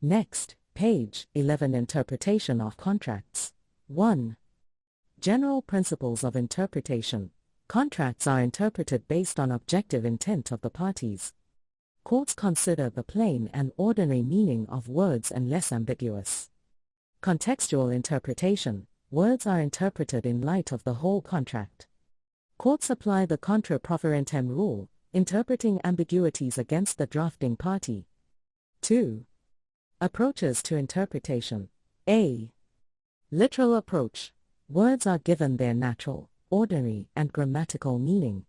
Next, page 11 Interpretation of Contracts. 1. General Principles of Interpretation. Contracts are interpreted based on objective intent of the parties. Courts consider the plain and ordinary meaning of words unless ambiguous. Contextual interpretation. Words are interpreted in light of the whole contract. Courts apply the contra proferentem rule, interpreting ambiguities against the drafting party. 2. Approaches to interpretation. A. Literal approach. Words are given their natural, ordinary, and grammatical meaning.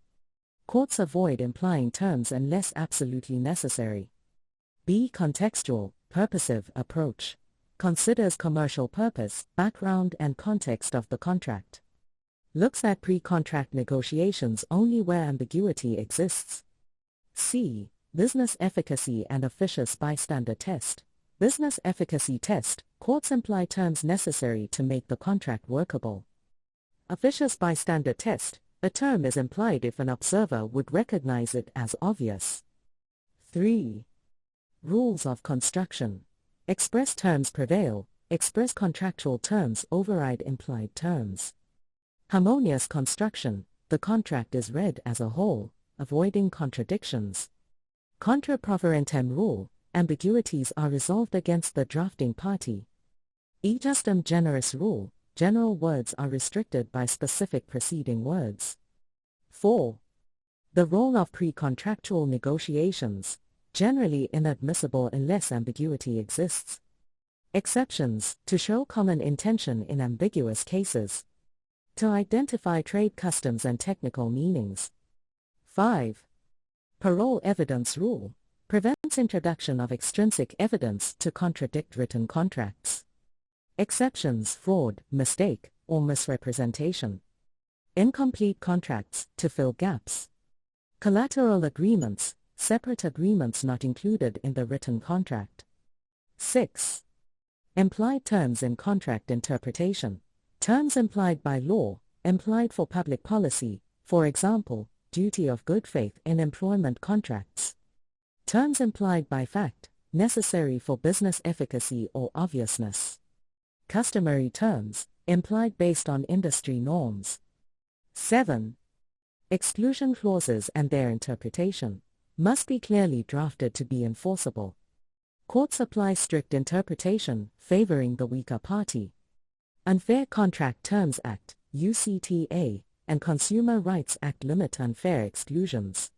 Courts avoid implying terms unless absolutely necessary. B. Contextual, purposive approach. Considers commercial purpose, background, and context of the contract. Looks at pre-contract negotiations only where ambiguity exists. C. Business efficacy and officious bystander test. Business efficacy test. Courts imply terms necessary to make the contract workable. Officious bystander test. A term is implied if an observer would recognize it as obvious. 3. Rules of construction. Express terms prevail. Express contractual terms override implied terms. Harmonious construction. The contract is read as a whole, avoiding contradictions. Contra proferentem rule. Ambiguities are resolved against the drafting party. E justum generis rule. General words are restricted by specific preceding words. 4. The role of pre-contractual negotiations. Generally inadmissible unless ambiguity exists. Exceptions. To show common intention in ambiguous cases. To identify trade customs and technical meanings. 5. Parole evidence rule. Prevents introduction of extrinsic evidence to contradict written contracts. Exceptions. Fraud, mistake, or misrepresentation. Incomplete contracts, to fill gaps. Collateral agreements, separate agreements not included in the written contract. 6. Implied terms in contract interpretation. Terms implied by law, implied for public policy, for example, duty of good faith in employment contracts. Terms implied by fact, necessary for business efficacy or obviousness. Customary terms, implied based on industry norms. 7. Exclusion clauses and their interpretation must be clearly drafted to be enforceable. Courts apply strict interpretation, favoring the weaker party. Unfair Contract Terms Act, UCTA, and Consumer Rights Act limit unfair exclusions.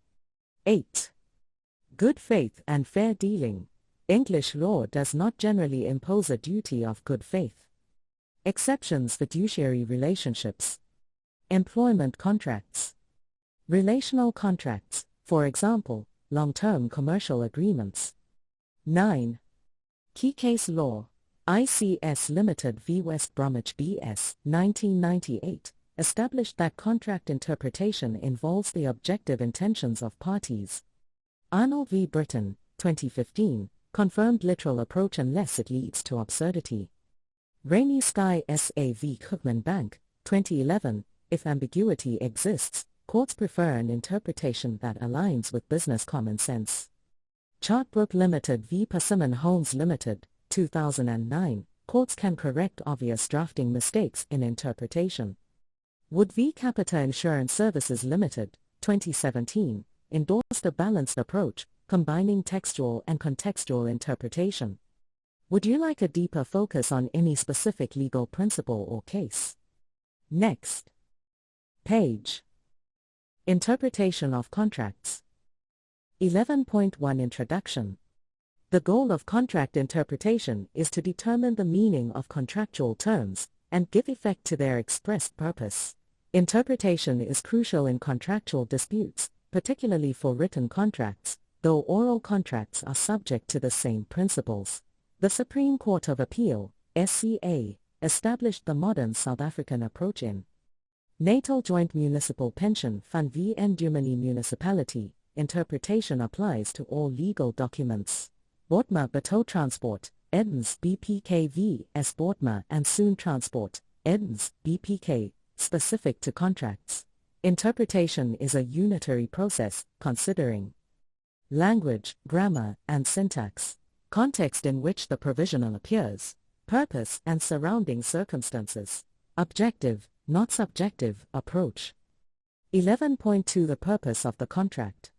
8. Good faith and fair dealing. English law does not generally impose a duty of good faith. Exceptions. Fiduciary relationships. Employment contracts. Relational contracts, for example, long-term commercial agreements. 9. Key case law. ICS Limited v. West Bromwich B.S. 1998, established that contract interpretation involves the objective intentions of parties. Arnold v. Britton, 2015, confirmed literal approach unless it leads to absurdity. Rainy Sky S.A. v. Cookman Bank, 2011, if ambiguity exists, courts prefer an interpretation that aligns with business common sense. Chartbrook Limited v. Persimmon Homes Limited, 2009, courts can correct obvious drafting mistakes in interpretation. Wood v. Capita Insurance Services Limited, 2017, endorsed a balanced approach, combining textual and contextual interpretation. Would you like a deeper focus on any specific legal principle or case? Next. Page. Interpretation of contracts. 11.1 Introduction. The goal of contract interpretation is to determine the meaning of contractual terms and give effect to their expressed purpose. Interpretation is crucial in contractual disputes, particularly for written contracts, though oral contracts are subject to the same principles. The Supreme Court of Appeal, SCA, established the modern South African approach in Natal Joint Municipal Pension Fund v. Ndumani Municipality. Interpretation applies to all legal documents. Boatma Bateau Transport, Edens BPK v. S. Boatma and Soon Transport, Edens BPK, specific to contracts. Interpretation is a unitary process, considering language, grammar, and syntax. context in which the provisional appears, purpose and surrounding circumstances, objective, not subjective, approach. 11.2 The purpose of the contract.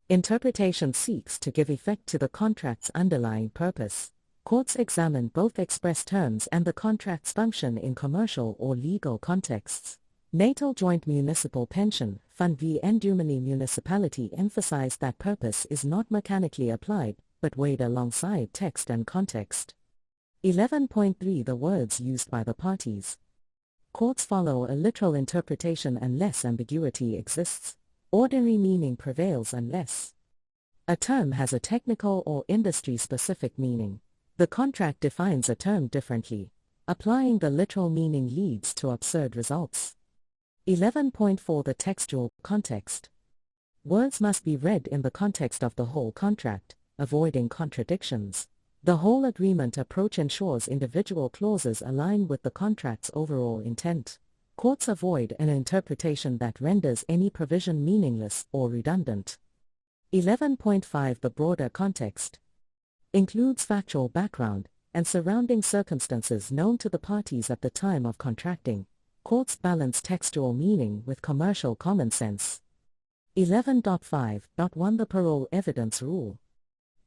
Interpretation seeks to give effect to the contract's underlying purpose. Courts examine both express terms and the contract's function in commercial or legal contexts. Natal Joint Municipal Pension Fund v. Endumini Municipality emphasized that purpose is not mechanically applied, but weighed alongside text and context. 11.3 The words used by the parties. Courts follow a literal interpretation unless ambiguity exists. Ordinary meaning prevails unless a term has a technical or industry-specific meaning. The contract defines a term differently. Applying the literal meaning leads to absurd results. 11.4 The textual context. Words must be read in the context of the whole contract, avoiding contradictions. The whole agreement approach ensures individual clauses align with the contract's overall intent. Courts avoid an interpretation that renders any provision meaningless or redundant. 11.5 The broader context includes factual background and surrounding circumstances known to the parties at the time of contracting. Courts balance textual meaning with commercial common sense. 11.5.1 The parole evidence rule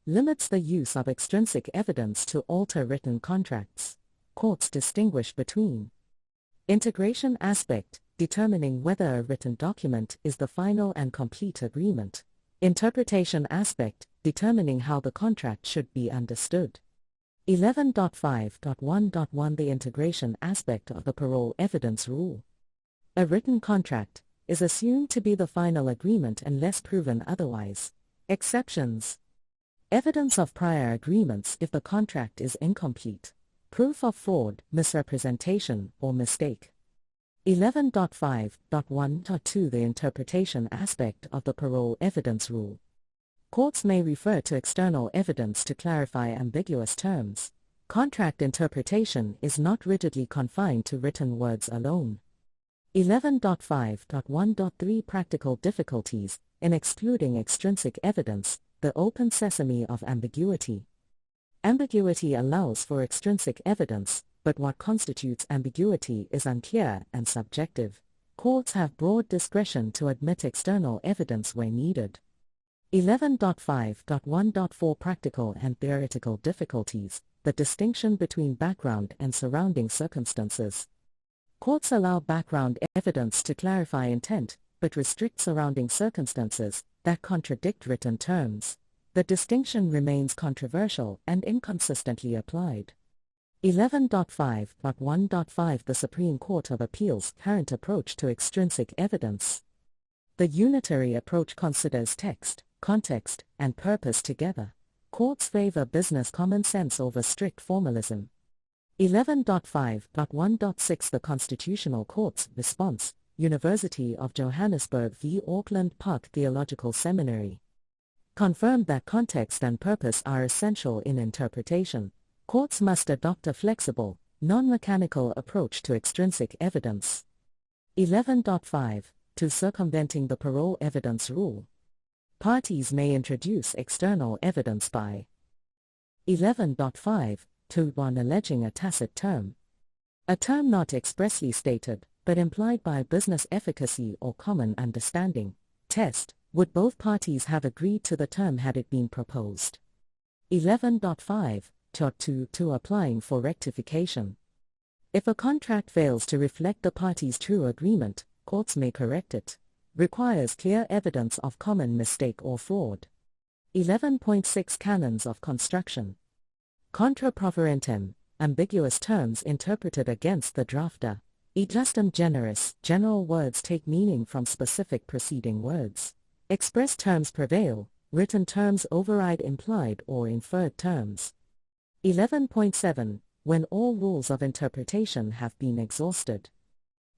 limits the use of extrinsic evidence to alter written contracts. Courts distinguish between integration aspect, determining whether a written document is the final and complete agreement. Interpretation aspect, determining how the contract should be understood. 11.5.1.1 The integration aspect of the parole evidence rule. A written contract is assumed to be the final agreement unless proven otherwise. Exceptions. Evidence of prior agreements if the contract is incomplete. Proof of fraud, misrepresentation, or mistake. 11.5.1.2 The interpretation aspect of the parole evidence rule. Courts may refer to external evidence to clarify ambiguous terms. Contract interpretation is not rigidly confined to written words alone. 11.5.1.3 Practical difficulties in excluding extrinsic evidence, the open sesame of ambiguity. Ambiguity allows for extrinsic evidence, but what constitutes ambiguity is unclear and subjective. Courts have broad discretion to admit external evidence where needed. 11.5.1.4 Practical and theoretical difficulties, the distinction between background and surrounding circumstances. Courts allow background evidence to clarify intent, but restrict surrounding circumstances that contradict written terms. The distinction remains controversial and inconsistently applied. 11.5.1.5 The Supreme Court of Appeals' current approach to extrinsic evidence. The unitary approach considers text, context, and purpose together. Courts favor business common sense over strict formalism. 11.5.1.6 The Constitutional Court's response. University of Johannesburg v. Auckland Park Theological Seminary confirmed that context and purpose are essential in interpretation. Courts must adopt a flexible, non-mechanical approach to extrinsic evidence. 11.5 To circumventing the parole evidence rule. Parties may introduce external evidence by 11.5 to 1 alleging a tacit term. A term not expressly stated, but implied by business efficacy or common understanding. Test: would both parties have agreed to the term had it been proposed? 11.5.2 applying for rectification. If a contract fails to reflect the parties' true agreement, courts may correct it. Requires clear evidence of common mistake or fraud. 11.6 Canons of construction. Contra proferentem, ambiguous terms interpreted against the drafter. E justum generis, general words take meaning from specific preceding words. Express terms prevail, written terms override implied or inferred terms. 11.7 When all rules of interpretation have been exhausted.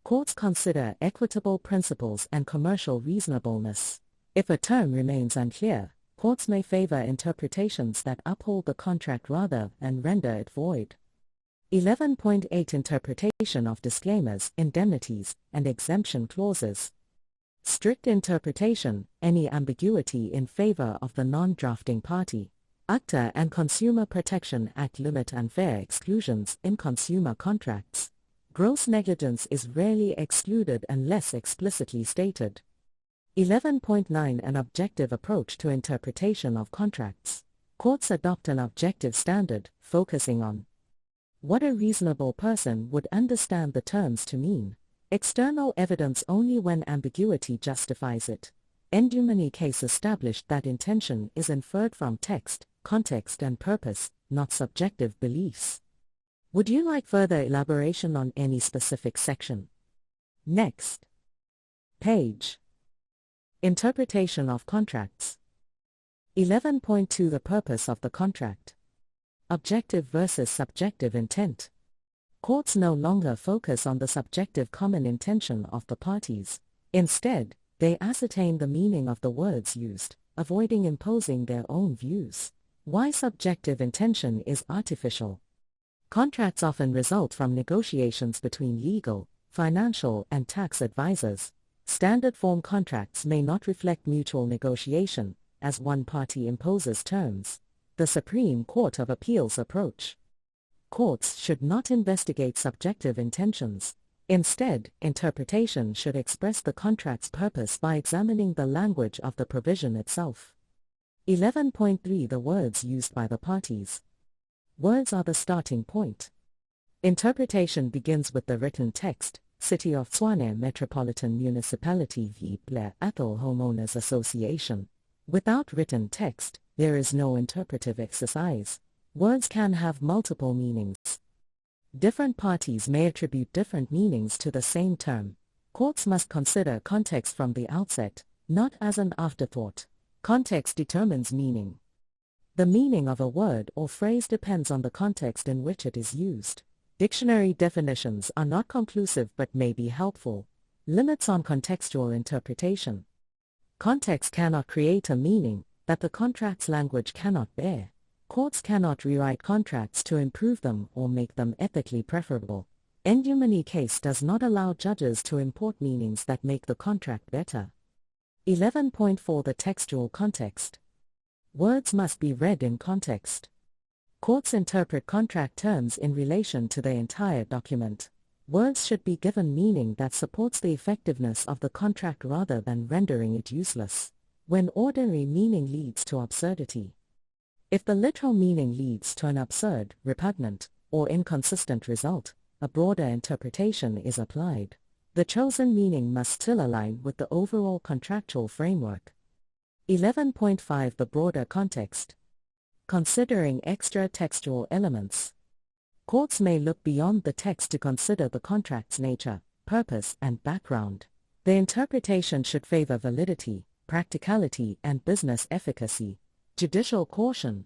Courts consider equitable principles and commercial reasonableness. If a term remains unclear, courts may favor interpretations that uphold the contract rather than render it void. 11.8 Interpretation of disclaimers, indemnities, and exemption clauses. Strict interpretation, any ambiguity in favor of the non-drafting party. ACTA and Consumer Protection Act limit unfair exclusions in consumer contracts. Gross negligence is rarely excluded unless explicitly stated. 11.9 An objective approach to interpretation of contracts. Courts adopt an objective standard, focusing on what a reasonable person would understand the terms to mean. External evidence only when ambiguity justifies it. Endumani case established that intention is inferred from text, context and purpose, not subjective beliefs. Would you like further elaboration on any specific section? Next page. Interpretation of contracts. 11.2 The purpose of the contract. Objective versus subjective intent. Courts no longer focus on the subjective common intention of the parties. Instead, they ascertain the meaning of the words used, avoiding imposing their own views. Why subjective intention is artificial. Contracts often result from negotiations between legal, financial, and tax advisors. Standard form contracts may not reflect mutual negotiation, as one party imposes terms. The Supreme Court of Appeals approach. Courts should not investigate subjective intentions. Instead, interpretation should express the contract's purpose by examining the language of the provision itself. 11.3 The words used by the parties. Words are the starting point. Interpretation begins with the written text. City of Tshwane Metropolitan Municipality v. Blair Athol Homeowners Association. Without written text, there is no interpretive exercise. Words can have multiple meanings. Different parties may attribute different meanings to the same term. Courts must consider context from the outset, not as an afterthought. Context determines meaning. The meaning of a word or phrase depends on the context in which it is used. Dictionary definitions are not conclusive but may be helpful. Limits on contextual interpretation. Context cannot create a meaning that the contract's language cannot bear. Courts cannot rewrite contracts to improve them or make them ethically preferable. Endumani case does not allow judges to import meanings that make the contract better. 11.4 The textual context. Words must be read in context. Courts interpret contract terms in relation to the entire document. Words should be given meaning that supports the effectiveness of the contract rather than rendering it useless. When ordinary meaning leads to absurdity. If the literal meaning leads to an absurd, repugnant, or inconsistent result, a broader interpretation is applied. The chosen meaning must still align with the overall contractual framework. 11.5 The broader context. Considering extra textual elements. Courts may look beyond the text to consider the contract's nature, purpose, and background. The interpretation should favor validity, practicality, and business efficacy. Judicial caution.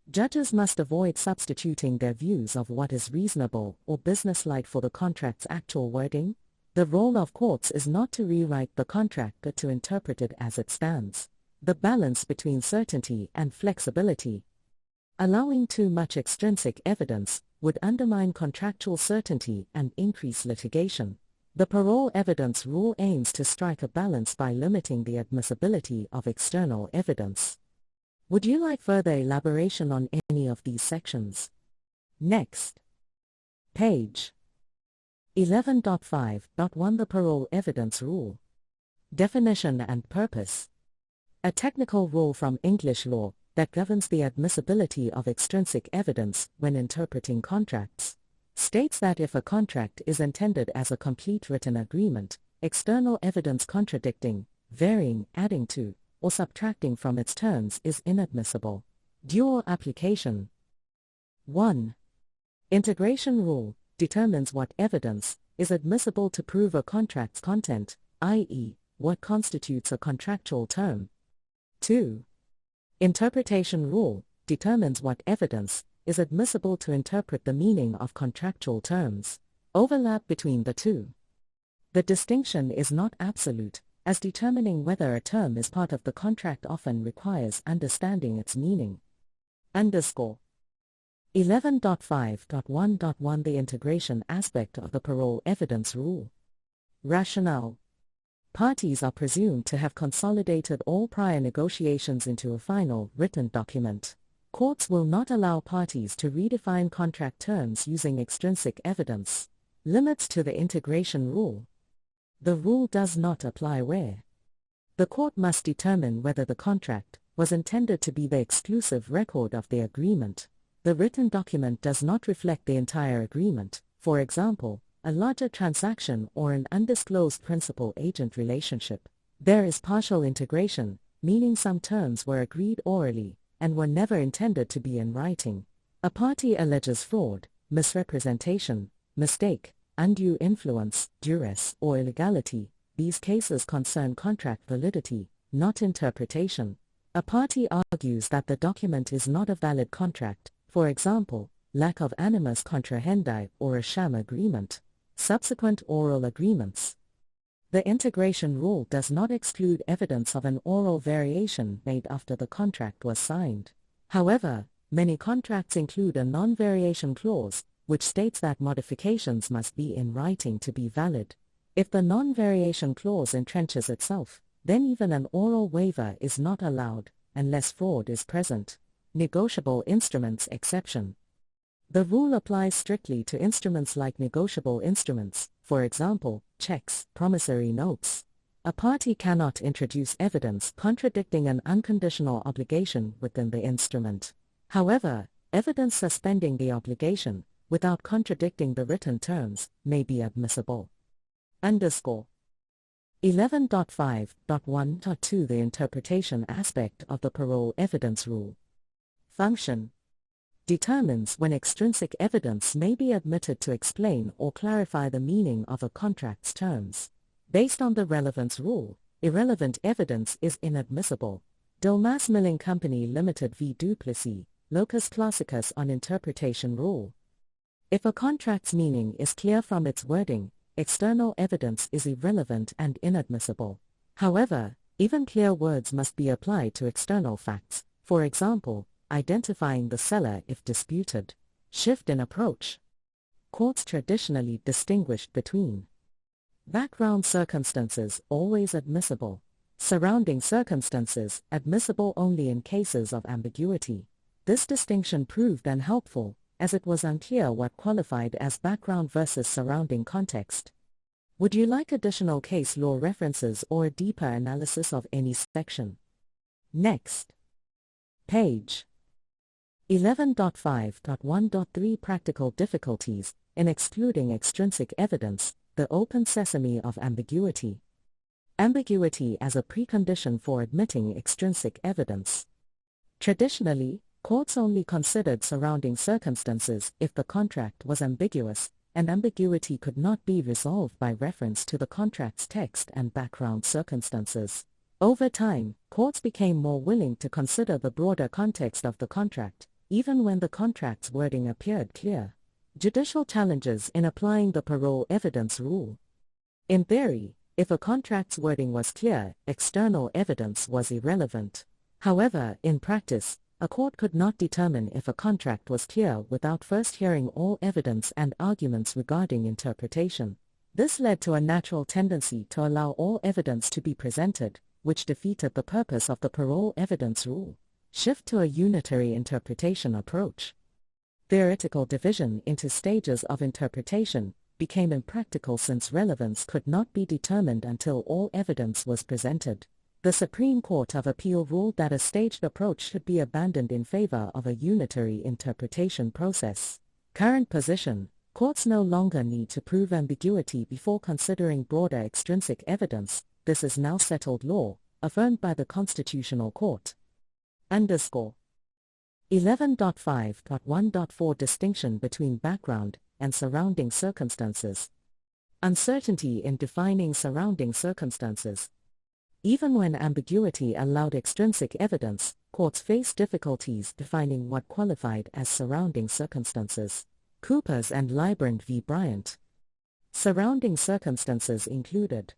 Judges must avoid substituting their views of what is reasonable or businesslike for the contract's actual wording. The role of courts is not to rewrite the contract but to interpret it as it stands. The balance between certainty and flexibility. Allowing too much extrinsic evidence would undermine contractual certainty and increase litigation. The parole evidence rule aims to strike a balance by limiting the admissibility of external evidence. Would you like further elaboration on any of these sections? Next page. 11.5.1 The parole evidence rule. Definition and purpose. A technical rule from English law that governs the admissibility of extrinsic evidence when interpreting contracts, states that if a contract is intended as a complete written agreement, external evidence contradicting, varying, adding to, or subtracting from its terms is inadmissible. Dual application. 1. Integration rule determines what evidence is admissible to prove a contract's content, i.e., what constitutes a contractual term. 2. Interpretation rule determines what evidence is admissible to interpret the meaning of contractual terms. Overlap between the two. The distinction is not absolute, as determining whether a term is part of the contract often requires understanding its meaning. 11.5.1.1 The integration aspect of the parole evidence rule. Rationale. Parties are presumed to have consolidated all prior negotiations into a final, written document. Courts will not allow parties to redefine contract terms using extrinsic evidence. Limits to the integration rule. The rule does not apply where the court must determine whether the contract was intended to be the exclusive record of the agreement. The written document does not reflect the entire agreement, for example, a larger transaction or an undisclosed principal-agent relationship. There is partial integration, meaning some terms were agreed orally and were never intended to be in writing. A party alleges fraud, misrepresentation, mistake, undue influence, duress, or illegality. These cases concern contract validity, not interpretation. A party argues that the document is not a valid contract, for example, lack of animus contrahendi or a sham agreement. Subsequent oral agreements. The integration rule does not exclude evidence of an oral variation made after the contract was signed. However, many contracts include a non-variation clause, which states that modifications must be in writing to be valid. If the non-variation clause entrenches itself, then even an oral waiver is not allowed, unless fraud is present. Negotiable instruments exception. The rule applies strictly to instruments like negotiable instruments, for example, checks, promissory notes. A party cannot introduce evidence contradicting an unconditional obligation within the instrument. However, evidence suspending the obligation, without contradicting the written terms, may be admissible. 11.5.1.2 The interpretation aspect of the parole evidence rule. Function. Determines when extrinsic evidence may be admitted to explain or clarify the meaning of a contract's terms. Based on the relevance rule, irrelevant evidence is inadmissible. Delmas Milling Company Limited v. Duplessis, Locus Classicus on interpretation rule. If a contract's meaning is clear from its wording, external evidence is irrelevant and inadmissible. However, even clear words must be applied to external facts, for example, identifying the seller if disputed. Shift in approach. Courts traditionally distinguished between background circumstances, always admissible; surrounding circumstances, admissible only in cases of ambiguity. This distinction proved unhelpful, as it was unclear what qualified as background versus surrounding context. Would you like additional case law references or a deeper analysis of any section? Next page. 11.5.1.3 Practical difficulties in excluding extrinsic evidence, the open sesame of ambiguity. Ambiguity as a precondition for admitting extrinsic evidence. Traditionally, courts only considered surrounding circumstances if the contract was ambiguous, and ambiguity could not be resolved by reference to the contract's text and background circumstances. Over time, courts became more willing to consider the broader context of the contract, even when the contract's wording appeared clear. Judicial challenges in applying the parole evidence rule. In theory, if a contract's wording was clear, external evidence was irrelevant. However, in practice, a court could not determine if a contract was clear without first hearing all evidence and arguments regarding interpretation. This led to a natural tendency to allow all evidence to be presented, which defeated the purpose of the parole evidence rule. Shift to a unitary interpretation approach. Theoretical division into stages of interpretation became impractical since relevance could not be determined until all evidence was presented. The Supreme Court of Appeal ruled that a staged approach should be abandoned in favor of a unitary interpretation process. Current position: courts no longer need to prove ambiguity before considering broader extrinsic evidence. This is now settled law, affirmed by the Constitutional Court. 11.5.1.4 Distinction between background and surrounding circumstances. Uncertainty in defining surrounding circumstances. Even when ambiguity allowed extrinsic evidence, courts faced difficulties defining what qualified as surrounding circumstances. Coopers and Librand v. Bryant. Surrounding circumstances included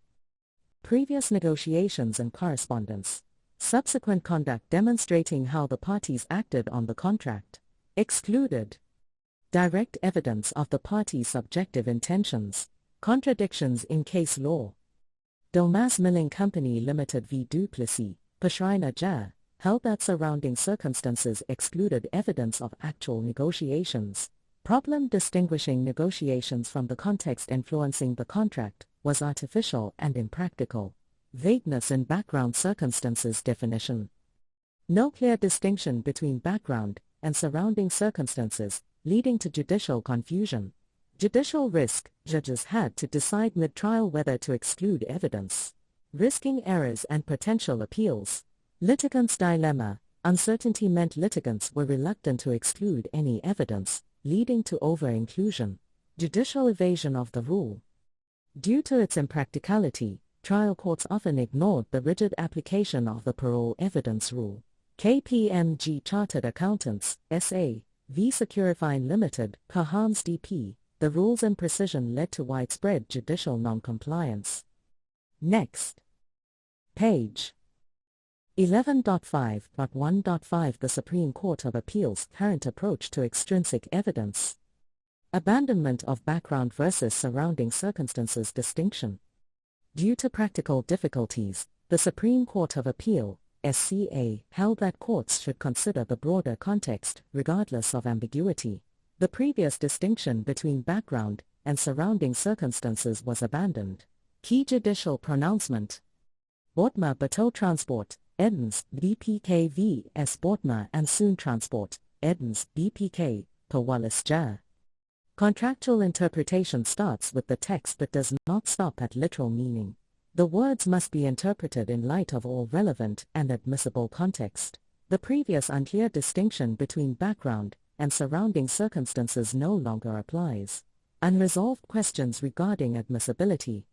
previous negotiations and correspondence, subsequent conduct demonstrating how the parties acted on the contract. Excluded direct evidence of the parties' subjective intentions. Contradictions in case law. Delmas Milling Company Limited v. Duplessis, Pashrina Jah, held that surrounding circumstances excluded evidence of actual negotiations. Problem distinguishing negotiations from the context influencing the contract was artificial and impractical. Vagueness in background circumstances definition. No clear distinction between background and surrounding circumstances, leading to judicial confusion. Judicial risk. Judges had to decide mid-trial whether to exclude evidence, risking errors and potential appeals. Litigants' dilemma. Uncertainty meant litigants were reluctant to exclude any evidence, leading to over-inclusion. Judicial evasion of the rule. Due to its impracticality, trial courts often ignored the rigid application of the parole evidence rule. KPMG Chartered Accountants, S.A. v. Securifine Limited, per Hans D.P. The rule's imprecision led to widespread judicial non-compliance. Next. Page 11.5.1.5 The Supreme Court of Appeals' current approach to extrinsic evidence. Abandonment of background versus surrounding circumstances distinction. Due to practical difficulties, the Supreme Court of Appeal, SCA, held that courts should consider the broader context, regardless of ambiguity. The previous distinction between background and surrounding circumstances was abandoned. Key judicial pronouncement. Boatma Bateau Transport, Edens, BPK v. S. Boatma and Soon Transport, Edens, BPK, per Wallace J. Contractual interpretation starts with the text but does not stop at literal meaning. The words must be interpreted in light of all relevant and admissible context. The previous unclear distinction between background and surrounding circumstances no longer applies. Unresolved questions regarding admissibility.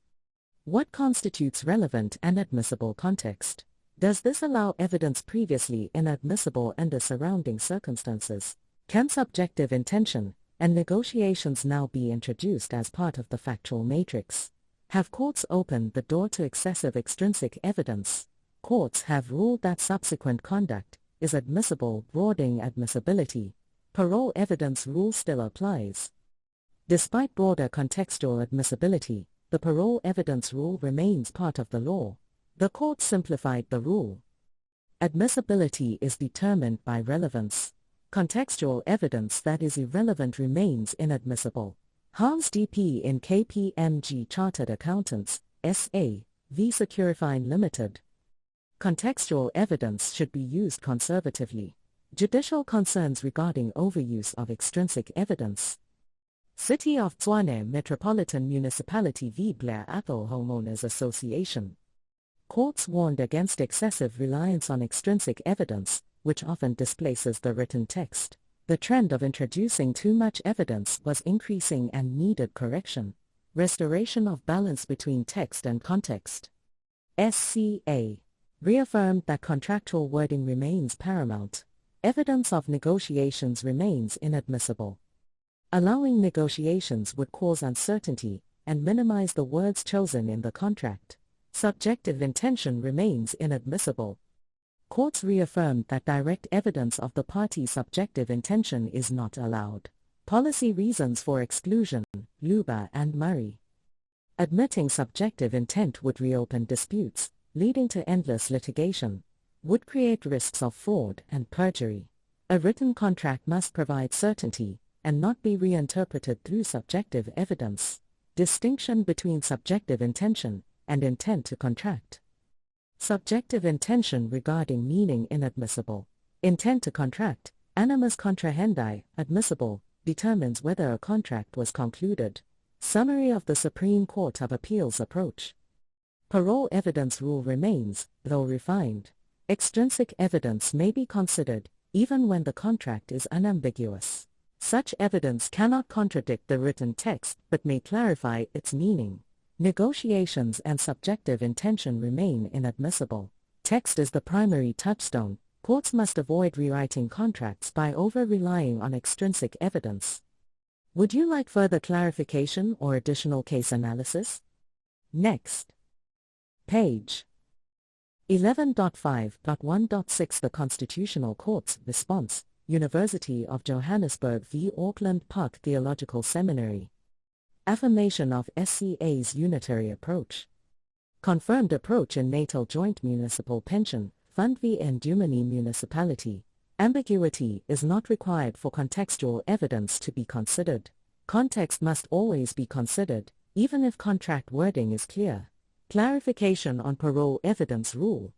What constitutes relevant and admissible context? Does this allow evidence previously inadmissible under surrounding circumstances? Can subjective intention and negotiations now be introduced as part of the factual matrix? Have courts opened the door to excessive extrinsic evidence? Courts have ruled that subsequent conduct is admissible, broadening admissibility. Parole evidence rule still applies. Despite broader contextual admissibility, the parole evidence rule remains part of the law. The court simplified the rule. Admissibility is determined by relevance. Contextual evidence that is irrelevant remains inadmissible. Hans D.P. in KPMG Chartered Accountants, S.A. v. Securifine Limited. Contextual evidence should be used conservatively. Judicial concerns regarding overuse of extrinsic evidence. City of Tshwane Metropolitan Municipality v. Blair Athol Homeowners Association. Courts warned against excessive reliance on extrinsic evidence, which often displaces the written text. The trend of introducing too much evidence was increasing and needed correction. Restoration of balance between text and context. SCA reaffirmed that contractual wording remains paramount. Evidence of negotiations remains inadmissible. Allowing negotiations would cause uncertainty and minimize the words chosen in the contract. Subjective intention remains inadmissible. Courts reaffirmed that direct evidence of the party's subjective intention is not allowed. Policy reasons for exclusion, Luba and Murray. Admitting subjective intent would reopen disputes, leading to endless litigation, would create risks of fraud and perjury. A written contract must provide certainty and not be reinterpreted through subjective evidence. Distinction between subjective intention and intent to contract. Subjective intention regarding meaning inadmissible. Intent to contract, animus comprehendi, admissible, determines whether a contract was concluded. Summary of the Supreme Court of Appeals approach. Parole evidence rule remains, though refined. Extrinsic evidence may be considered, even when the contract is unambiguous. Such evidence cannot contradict the written text but may clarify its meaning. Negotiations and subjective intention remain inadmissible. Text is the primary touchstone. Courts must avoid rewriting contracts by over-relying on extrinsic evidence. Would you like further clarification or additional case analysis? Next. Page 11.5.1.6 The Constitutional Court's response. University of Johannesburg v. Auckland Park Theological Seminary. Affirmation of SCA's unitary approach. Confirmed approach in natal joint municipal pension, Fund v. Ndumani Municipality. Ambiguity is not required for contextual evidence to be considered. Context must always be considered, even if contract wording is clear. Clarification on parole evidence rule.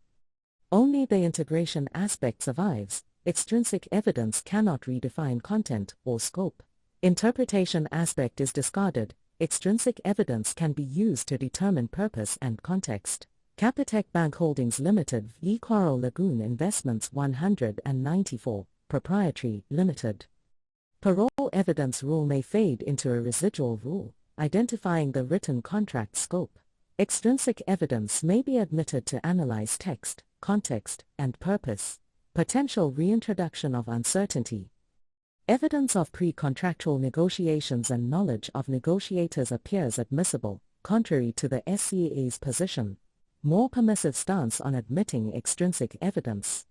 Only the integration aspect survives. Extrinsic evidence cannot redefine content or scope. Interpretation aspect is discarded. Extrinsic evidence can be used to determine purpose and context. Capitec Bank Holdings Limited v. Coral Lagoon Investments 194, Proprietary Limited. Parole evidence rule may fade into a residual rule, identifying the written contract scope. Extrinsic evidence may be admitted to analyze text, context, and purpose. Potential reintroduction of uncertainty. Evidence of pre-contractual negotiations and knowledge of negotiators appears admissible, contrary to the SCA's position. More permissive stance on admitting extrinsic evidence.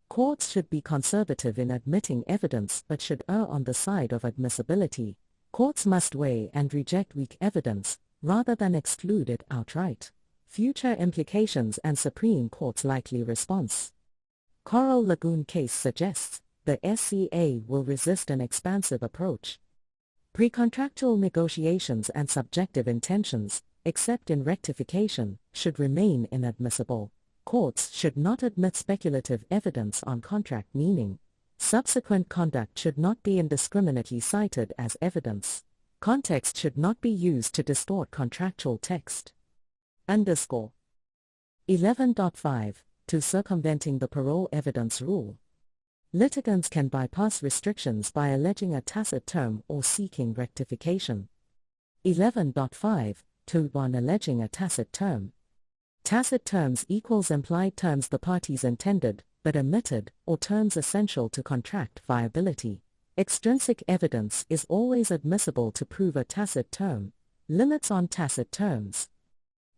Courts should be conservative in admitting evidence but should err on the side of admissibility. Courts must weigh and reject weak evidence, rather than exclude it outright. Future implications and Supreme Court's likely response. Coral Lagoon case suggests the SCA will resist an expansive approach. Pre-contractual negotiations and subjective intentions, except in rectification, should remain inadmissible. Courts should not admit speculative evidence on contract meaning. Subsequent conduct should not be indiscriminately cited as evidence. Context should not be used to distort contractual text. 11.5 To circumventing the parole evidence rule. Litigants can bypass restrictions by alleging a tacit term or seeking rectification. 11.5 To one alleging a tacit term. Tacit terms equals implied terms the parties intended, but omitted, or terms essential to contract viability. Extrinsic evidence is always admissible to prove a tacit term. Limits on tacit terms.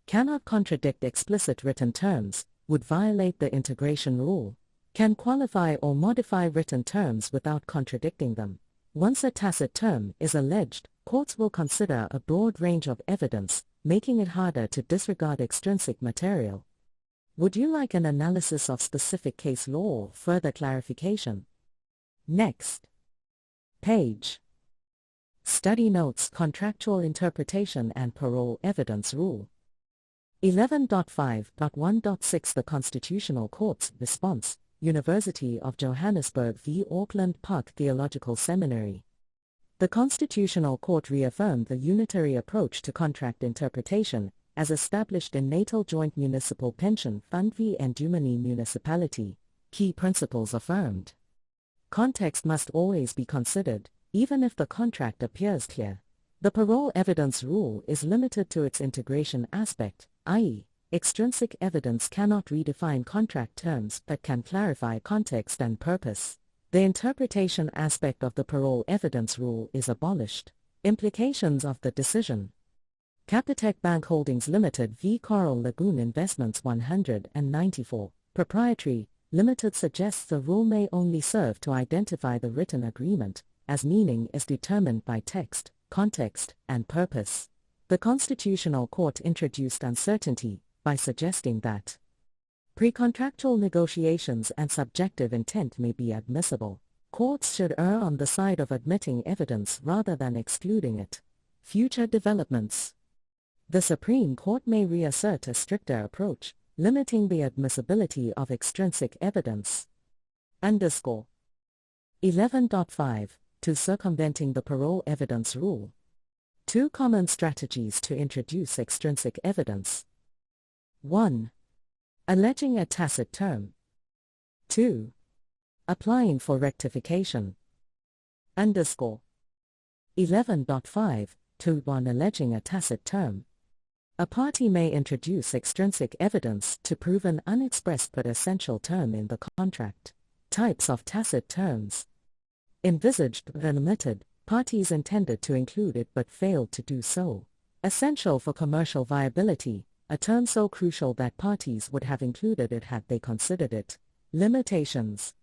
Cannot contradict explicit written terms, would violate the integration rule. Can qualify or modify written terms without contradicting them. Once a tacit term is alleged, courts will consider a broad range of evidence, making it harder to disregard extrinsic material. Would you like an analysis of specific case law or further clarification? Next page. Study notes: Contractual Interpretation and Parole Evidence Rule. 11.5.1.6 The Constitutional Court's response. University of Johannesburg v. Auckland Park Theological Seminary. The Constitutional Court reaffirmed the unitary approach to contract interpretation, as established in Natal Joint Municipal Pension Fund v. Ndumani Municipality. Key principles affirmed. Context must always be considered, even if the contract appears clear. The parole evidence rule is limited to its integration aspect, i.e., extrinsic evidence cannot redefine contract terms but can clarify context and purpose. The interpretation aspect of the parole evidence rule is abolished. Implications of the decision. Capitec Bank Holdings Limited v. Coral Lagoon Investments 194, Proprietary Limited suggests the rule may only serve to identify the written agreement, as meaning is determined by text, context, and purpose. The Constitutional Court introduced uncertainty by suggesting that pre-contractual negotiations and subjective intent may be admissible. Courts should err on the side of admitting evidence rather than excluding it. Future developments. The Supreme Court may reassert a stricter approach, limiting the admissibility of extrinsic evidence. 11.5 To circumventing the parole evidence rule. 2 common strategies to introduce extrinsic evidence. 1. Alleging a tacit term. 2. Applying for rectification. 11.5 To one alleging a tacit term. A party may introduce extrinsic evidence to prove an unexpressed but essential term in the contract. Types of tacit terms. Envisaged but omitted, parties intended to include it but failed to do so. Essential for commercial viability, a term so crucial that parties would have included it had they considered it. Limitations.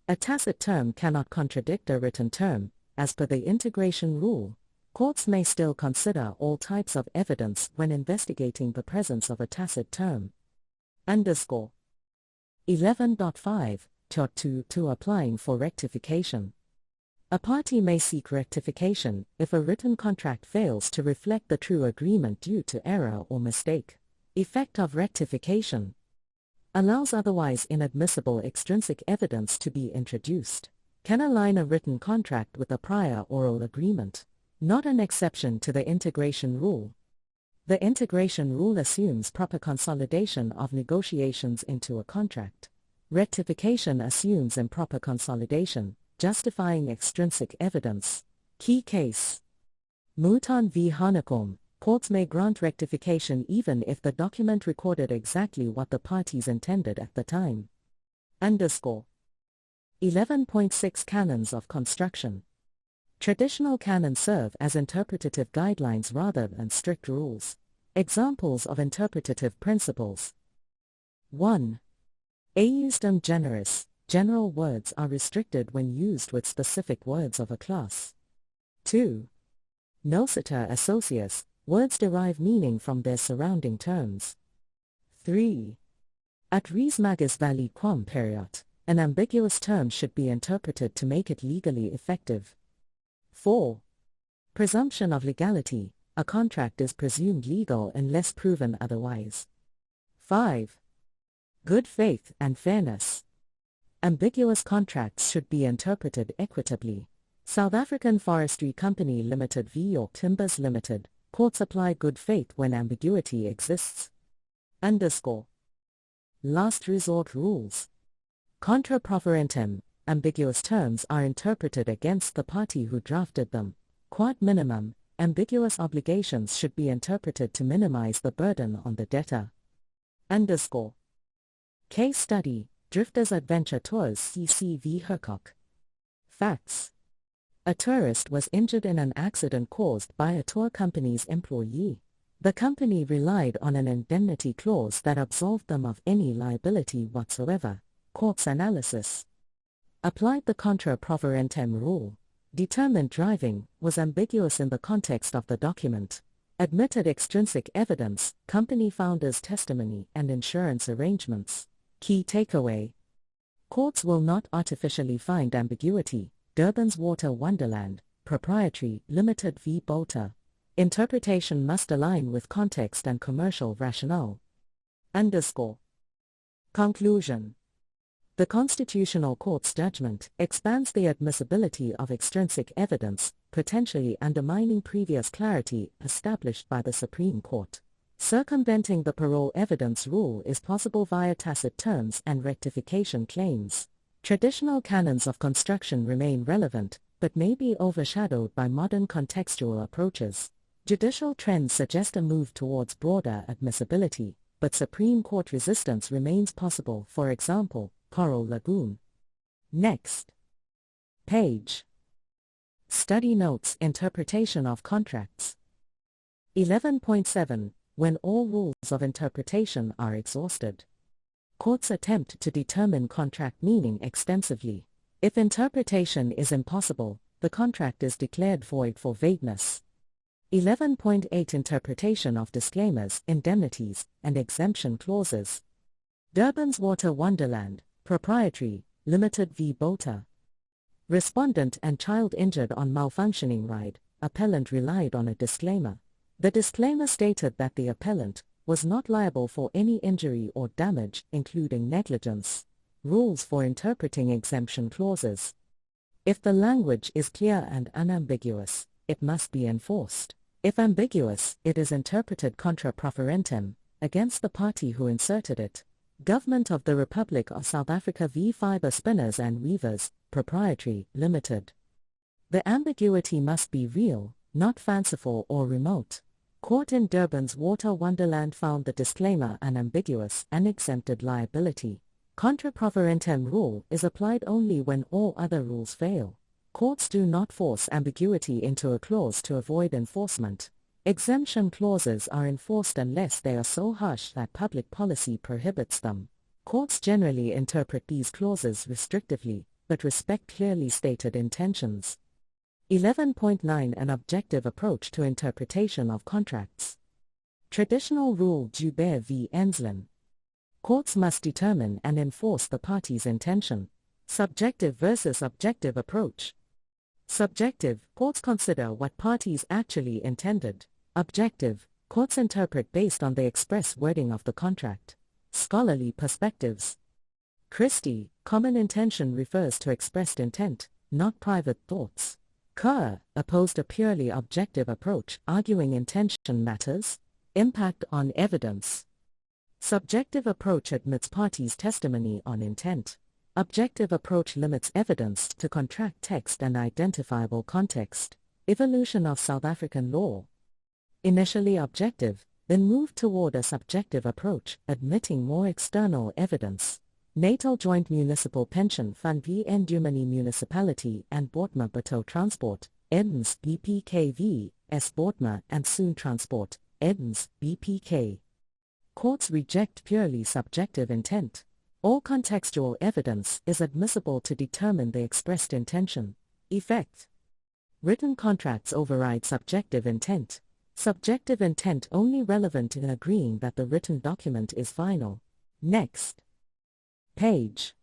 A tacit term cannot contradict a written term, as per the integration rule. Courts may still consider all types of evidence when investigating the presence of a tacit term. 11.5, Tot 2 applying for rectification. A party may seek rectification if a written contract fails to reflect the true agreement due to error or mistake. Effect of rectification allows otherwise inadmissible extrinsic evidence to be introduced. Can align a written contract with a prior oral agreement. Not an exception to the integration rule. The integration rule assumes proper consolidation of negotiations into a contract. Rectification assumes improper consolidation, justifying extrinsic evidence. Key case. Mouton v. Hanekom. Courts may grant rectification even if the document recorded exactly what the parties intended at the time. 11.6 Canons of construction. Traditional canons serve as interpretative guidelines rather than strict rules. Examples of interpretative principles. 1. Eusdem generis. General words are restricted when used with specific words of a class. 2. Nociter associus. Words derive meaning from their surrounding terms. 3. At res magis vali quam periot. An ambiguous term should be interpreted to make it legally effective. 4. Presumption of legality. A contract is presumed legal unless proven otherwise. 5. Good faith and fairness. Ambiguous contracts should be interpreted equitably. South African Forestry Company Limited v. York Timbers Limited. Courts apply good faith when ambiguity exists. Last resort rules. Contra proferentem. Ambiguous terms are interpreted against the party who drafted them. Quad minimum. Ambiguous obligations should be interpreted to minimize the burden on the debtor. Case study. Drifters Adventure Tours CC v. Hercock. Facts. A tourist was injured in an accident caused by a tour company's employee. The company relied on an indemnity clause that absolved them of any liability whatsoever. Court's analysis. Applied the contra proferentem rule. Determined driving was ambiguous in the context of the document. Admitted extrinsic evidence, company founders' testimony and insurance arrangements. Key takeaway. Courts will not artificially find ambiguity. Durban's Water Wonderland, Proprietary Limited v. Bolter. Interpretation must align with context and commercial rationale. Conclusion. The Constitutional Court's judgment expands the admissibility of extrinsic evidence, potentially undermining previous clarity established by the Supreme Court. Circumventing the parole evidence rule is possible via tacit terms and rectification claims. Traditional canons of construction remain relevant, but may be overshadowed by modern contextual approaches. Judicial trends suggest a move towards broader admissibility, but Supreme Court resistance remains possible, for example, Coral Lagoon. Next page. Study notes. Interpretation of contracts. 11.7 When all rules of interpretation are exhausted. Courts attempt to determine contract meaning extensively. If interpretation is impossible, the contract is declared void for vagueness. 11.8 Interpretation of disclaimers, indemnities, and exemption clauses. Durban's Water Wonderland, Proprietary, Limited v. Bolter. Respondent and child injured on malfunctioning ride. Appellant relied on a disclaimer. The disclaimer stated that the appellant was not liable for any injury or damage, including negligence. Rules for interpreting exemption clauses. If the language is clear and unambiguous, it must be enforced. If ambiguous, it is interpreted contra proferentem, against the party who inserted it. Government of the Republic of South Africa v. Fibre Spinners and Weavers, Proprietary, Limited. The ambiguity must be real, not fanciful or remote. Court in Durban's Water Wonderland found the disclaimer unambiguous and exempted liability. Contra proferentem rule is applied only when all other rules fail. Courts do not force ambiguity into a clause to avoid enforcement. Exemption clauses are enforced unless they are so harsh that public policy prohibits them. Courts generally interpret these clauses restrictively, but respect clearly stated intentions. 11.9 An objective approach to interpretation of contracts. Traditional rule Joubert v. Ensslin. Courts must determine and enforce the party's intention. Subjective versus objective approach. Subjective, courts consider what parties actually intended. Objective, courts interpret based on the express wording of the contract. Scholarly perspectives. Christie, common intention refers to expressed intent, not private thoughts. Kerr opposed a purely objective approach, arguing intention matters. Impact on evidence. Subjective approach admits parties' testimony on intent. Objective approach limits evidence to contract text and identifiable context. Evolution of South African law. Initially objective, then moved toward a subjective approach, admitting more external evidence. Natal Joint Municipal Pension Fund v. Ndumani Municipality and Boatma Bateau Transport, Edens BPKV, S. Boatma and Soon Transport, Edens BPK. Courts reject purely subjective intent. All contextual evidence is admissible to determine the expressed intention. Effect. Written contracts override subjective intent. Subjective intent only relevant in agreeing that the written document is final. Next page.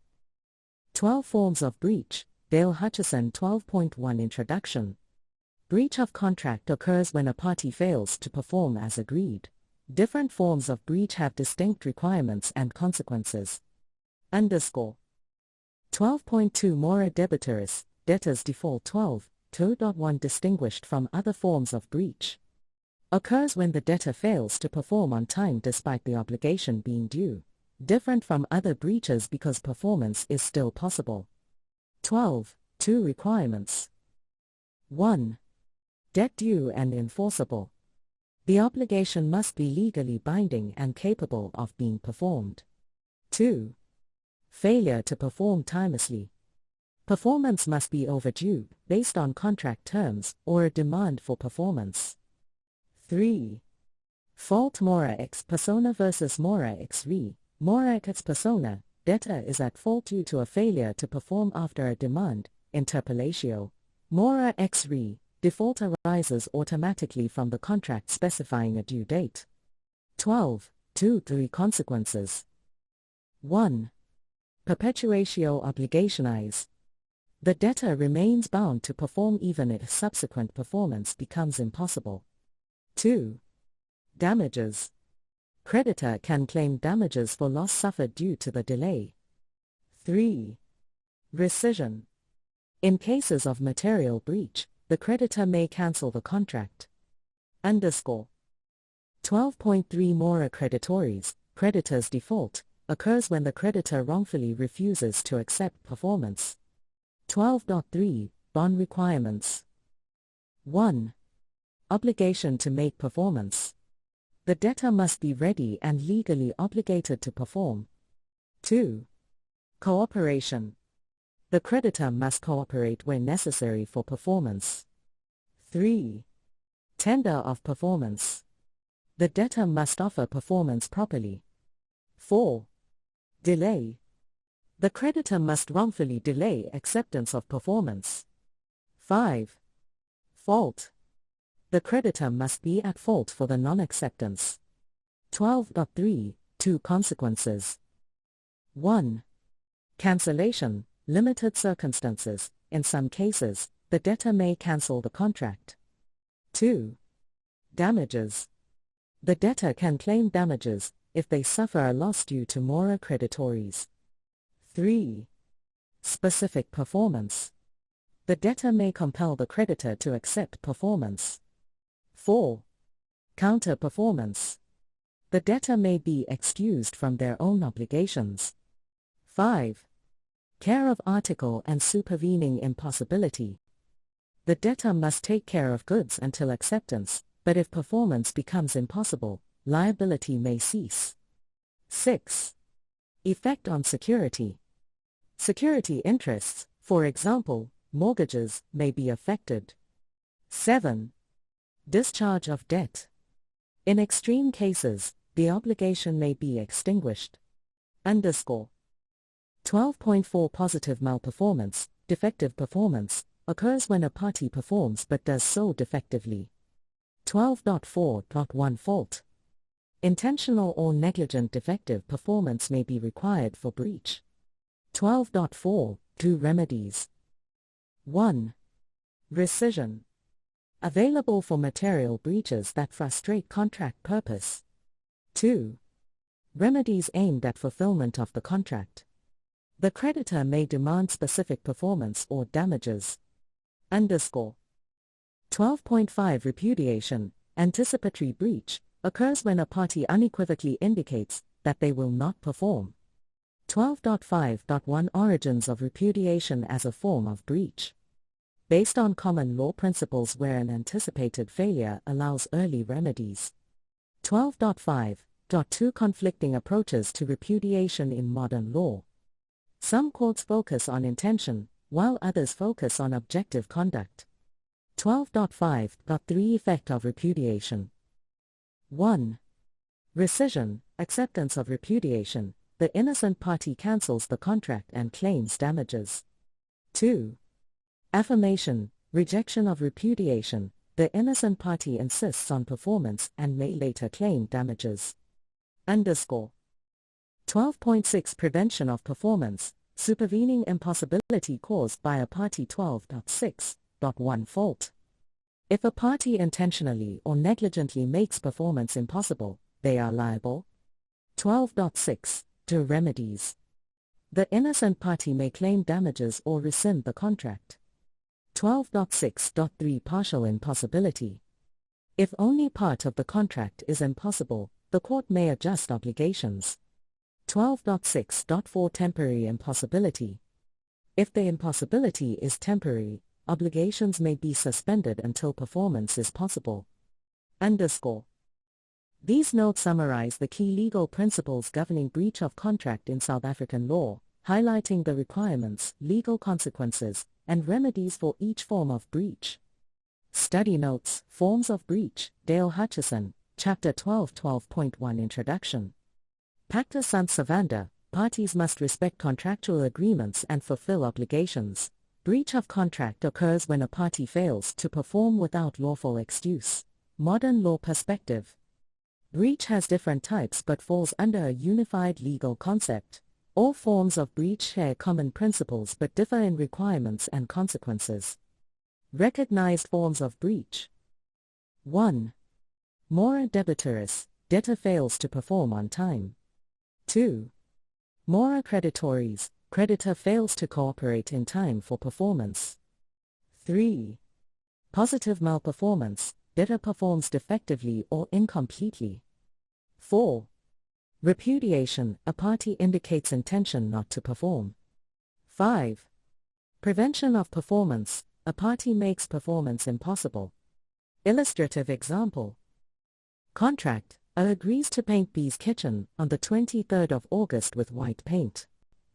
12 Forms of Breach. Dale Hutchison 12.1 Introduction. Breach of contract occurs when a party fails to perform as agreed. Different forms of breach have distinct requirements and consequences. 12.2 Mora debitoris, debtors default 2.1 distinguished from other forms of breach. Occurs when the debtor fails to perform on time despite the obligation being due. Different from other breaches because performance is still possible. 12.2 Requirements. 1. Debt due and enforceable. The obligation must be legally binding and capable of being performed. 2. Failure to perform timelessly. Performance must be overdue, based on contract terms, or a demand for performance. 3. Fault Mora ex persona versus Mora ex re. Mora ex persona, debtor is at fault due to a failure to perform after a demand, interpollatio. Mora ex re, default arises automatically from the contract specifying a due date. 12.2 Consequences. 1. Perpetuatio obligationis. The debtor remains bound to perform even if subsequent performance becomes impossible. 2. Damages. Creditor can claim damages for loss suffered due to the delay. 3. Rescission. In cases of material breach, the creditor may cancel the contract. 12.3 Mora creditoris, creditor's default, occurs when the creditor wrongfully refuses to accept performance. 12.3 Bond requirements. 1. Obligation to make performance. The debtor must be ready and legally obligated to perform. 2. Cooperation. The creditor must cooperate when necessary for performance. 3. Tender of performance. The debtor must offer performance properly. 4. Delay. The creditor must wrongfully delay acceptance of performance. 5. Fault. The creditor must be at fault for the non-acceptance. 12.3 2 Consequences. 1. Cancellation, limited circumstances. In some cases, the debtor may cancel the contract. 2. Damages. The debtor can claim damages if they suffer a loss due to Mora creditoris. 3. Specific performance. The debtor may compel the creditor to accept performance. 4. Counter-performance. The debtor may be excused from their own obligations. 5. Care of article and supervening impossibility. The debtor must take care of goods until acceptance, but if performance becomes impossible, liability may cease. 6. Effect on security. Security interests, for example, mortgages, may be affected. 7. Discharge of debt. In extreme cases, the obligation may be extinguished. 12.4 Positive malperformance, defective performance, occurs when a party performs but does so defectively. 12.4.1 Fault. Intentional or negligent defective performance may be required for breach. 12.4 Do remedies. 1. Rescission. Available for material breaches that frustrate contract purpose. 2. Remedies aimed at fulfillment of the contract. The creditor may demand specific performance or damages. 12.5 Repudiation. Anticipatory breach occurs when a party unequivocally indicates that they will not perform. 12.5.1 Origins of repudiation as a form of breach. Based on common law principles where an anticipated failure allows early remedies. 12.5.2 Conflicting approaches to repudiation in modern law. Some courts focus on intention, while others focus on objective conduct. 12.5.3 Effect of repudiation. 1. Rescission, acceptance of repudiation. The innocent party cancels the contract and claims damages. 2. Affirmation, rejection of repudiation. The innocent party insists on performance and may later claim damages. 12.6 Prevention of performance, supervening impossibility caused by a party. 12.6.1 Fault. If a party intentionally or negligently makes performance impossible, they are liable. 12.6 Do remedies. The innocent party may claim damages or rescind the contract. 12.6.3 Partial impossibility. If only part of the contract is impossible, the court may adjust obligations. 12.6.4 Temporary impossibility. If the impossibility is temporary, obligations may be suspended until performance is possible. These notes summarize the key legal principles governing breach of contract in South African law, highlighting the requirements, legal consequences, and remedies for each form of breach. Study Notes, Forms of Breach, Dale Hutchison, Chapter 12 12.1 Introduction. Pacta sunt servanda, parties must respect contractual agreements and fulfill obligations. Breach of contract occurs when a party fails to perform without lawful excuse. Modern law perspective. Breach has different types but falls under a unified legal concept. All forms of breach share common principles but differ in requirements and consequences. Recognized forms of breach. 1. Mora debitoris, debtor fails to perform on time. 2. Mora creditoris, creditor fails to cooperate in time for performance. 3. Positive malperformance, debtor performs defectively or incompletely. 4. Repudiation, a party indicates intention not to perform. 5. Prevention of performance, a party makes performance impossible. Illustrative example. Contract, A agrees to paint B's kitchen on the 23rd of August with white paint.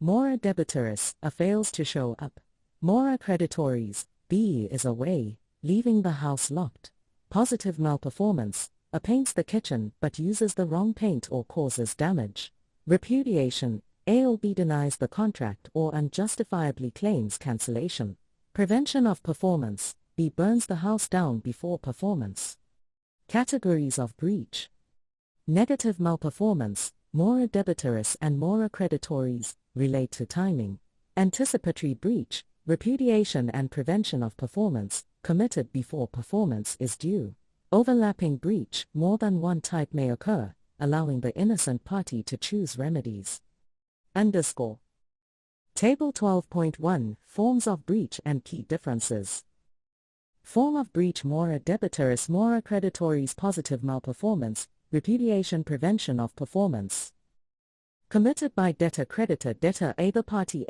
Mora debitoris, A fails to show up. Mora creditoris, B is away, leaving the house locked. Positive malperformance, A paints the kitchen but uses the wrong paint or causes damage. Repudiation, A or B denies the contract or unjustifiably claims cancellation. Prevention of performance, B burns the house down before performance. Categories of breach. Negative malperformance, mora debitoris and mora creditoris, relate to timing. Anticipatory breach, repudiation and prevention of performance, committed before performance is due. Overlapping breach, more than one type may occur, allowing the innocent party to choose remedies. Table 12.1 Forms of breach and key differences. Form of breach: mora debitoris, mora creditoris. Positive malperformance, repudiation, prevention of performance. Committed by debtor, creditor, debtor, either party,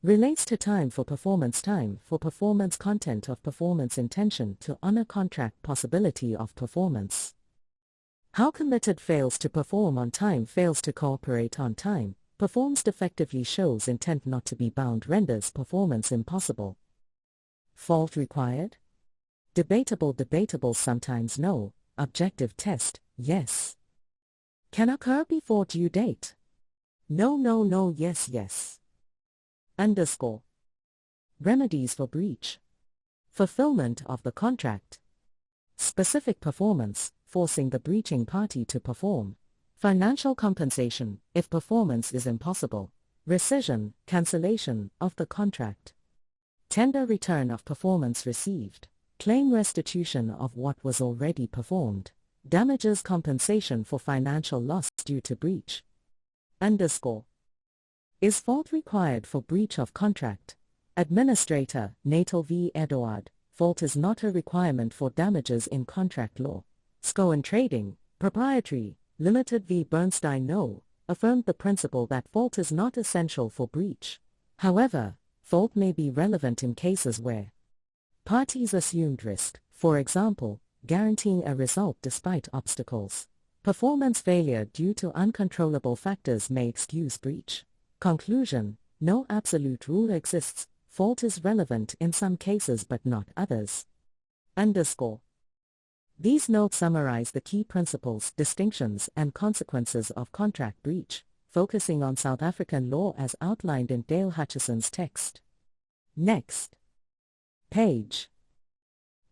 relates to time for performance, content of performance, intention to honor contract, possibility of performance. How committed fails to perform on time, fails to cooperate on time, performs defectively, shows intent not to be bound, renders performance impossible. Fault required? Debatable, sometimes no, objective test, yes. Can occur before due date? No, yes. Remedies for breach. Fulfillment of the contract. Specific performance, forcing the breaching party to perform. Financial compensation, if performance is impossible. Rescission, cancellation of the contract. Tender return of performance received. Claim restitution of what was already performed. Damages compensation for financial loss due to breach. _ Is fault required for breach of contract? Administrator, Natal v. Edouard, fault is not a requirement for damages in contract law. Scowen Trading, Proprietary, Limited v. Bernstein No. affirmed the principle that fault is not essential for breach. However, fault may be relevant in cases where parties assumed risk, for example, guaranteeing a result despite obstacles. Performance failure due to uncontrollable factors may excuse breach. Conclusion: no absolute rule exists. Fault is relevant in some cases but not others. _ These notes summarize the key principles, distinctions, and consequences of contract breach, focusing on South African law as outlined in Dale Hutchison's text. Next page.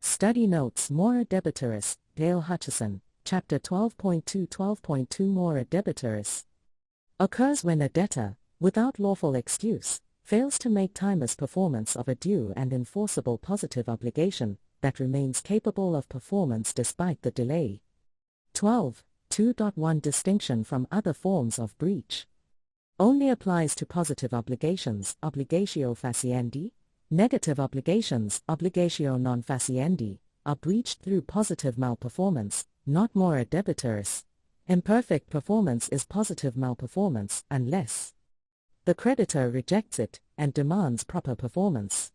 Study Notes. Mora Debitoris, Dale Hutchison, Chapter 12.2. 12.2 Mora Debitoris occurs when a debtor, without lawful excuse, fails to make timeous performance of a due and enforceable positive obligation that remains capable of performance despite the delay. 12.2.1 Distinction from other forms of breach. Only applies to positive obligations, obligatio faciendi. Negative obligations, obligatio non faciendi, are breached through positive malperformance, not mora debitoris. Imperfect performance is positive malperformance unless the creditor rejects it and demands proper performance.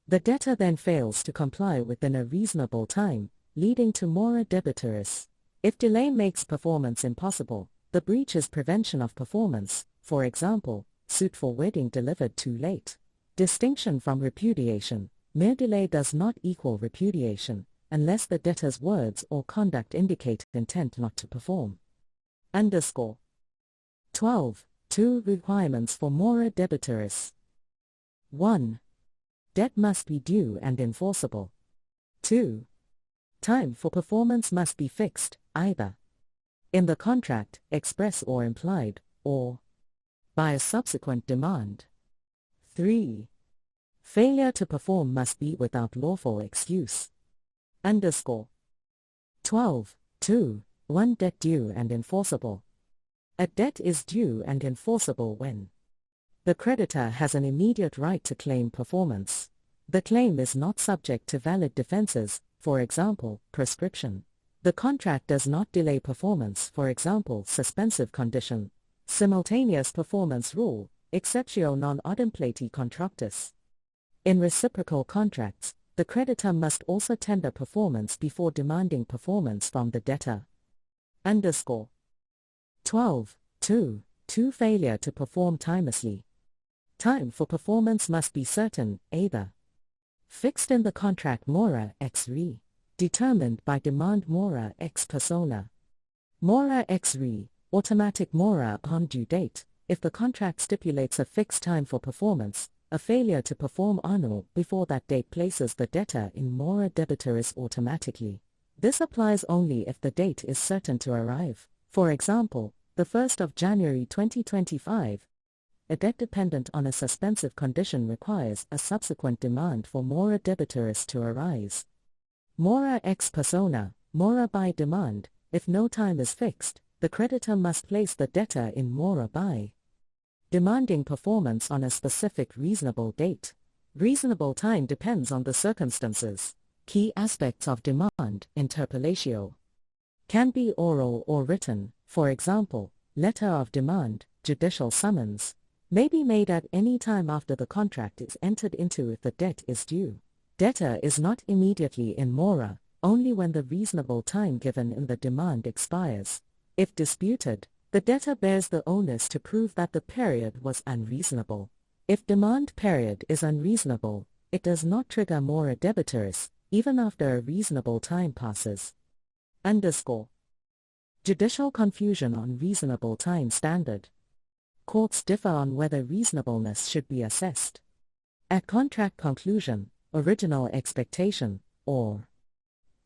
The debtor then fails to comply within a reasonable time, leading to mora debitoris. If delay makes performance impossible, the breach is prevention of performance, for example, suit for wedding delivered too late. Distinction from repudiation. Mere delay does not equal repudiation, unless the debtor's words or conduct indicate intent not to perform. _ 12.2 Requirements for mora debitoris. 1. Debt must be due and enforceable. 2. Time for performance must be fixed, either in the contract, express or implied, or by a subsequent demand. 3. Failure to perform must be without lawful excuse. _ 12.2. 1. Debt due and enforceable. A debt is due and enforceable when the creditor has an immediate right to claim performance. The claim is not subject to valid defenses, for example, prescription. The contract does not delay performance, for example, suspensive condition. Simultaneous performance rule, exceptio non odempleti contractus. In reciprocal contracts, the creditor must also tender performance before demanding performance from the debtor. _ 12.2. 2. Failure to perform timelessly. Time for performance must be certain, either fixed in the contract mora ex re, determined by demand mora ex persona. Mora ex re, automatic mora upon due date, if the contract stipulates a fixed time for performance. A failure to perform anno before that date places the debtor in mora debitoris automatically. This applies only if the date is certain to arrive. For example, the 1st of January 2025. A debt dependent on a suspensive condition requires a subsequent demand for mora debitoris to arise. Mora ex persona, mora by demand. If no time is fixed, the creditor must place the debtor in mora by demanding performance on a specific reasonable date. Reasonable time depends on the circumstances. Key aspects of demand, interpellatio, can be oral or written. For example, letter of demand, judicial summons, may be made at any time after the contract is entered into if the debt is due. Debtor is not immediately in mora, only when the reasonable time given in the demand expires. If disputed, the debtor bears the onus to prove that the period was unreasonable. If demand period is unreasonable, it does not trigger mora debitoris, even after a reasonable time passes. _ Judicial confusion on reasonable time standard. Courts differ on whether reasonableness should be assessed at contract conclusion, original expectation, or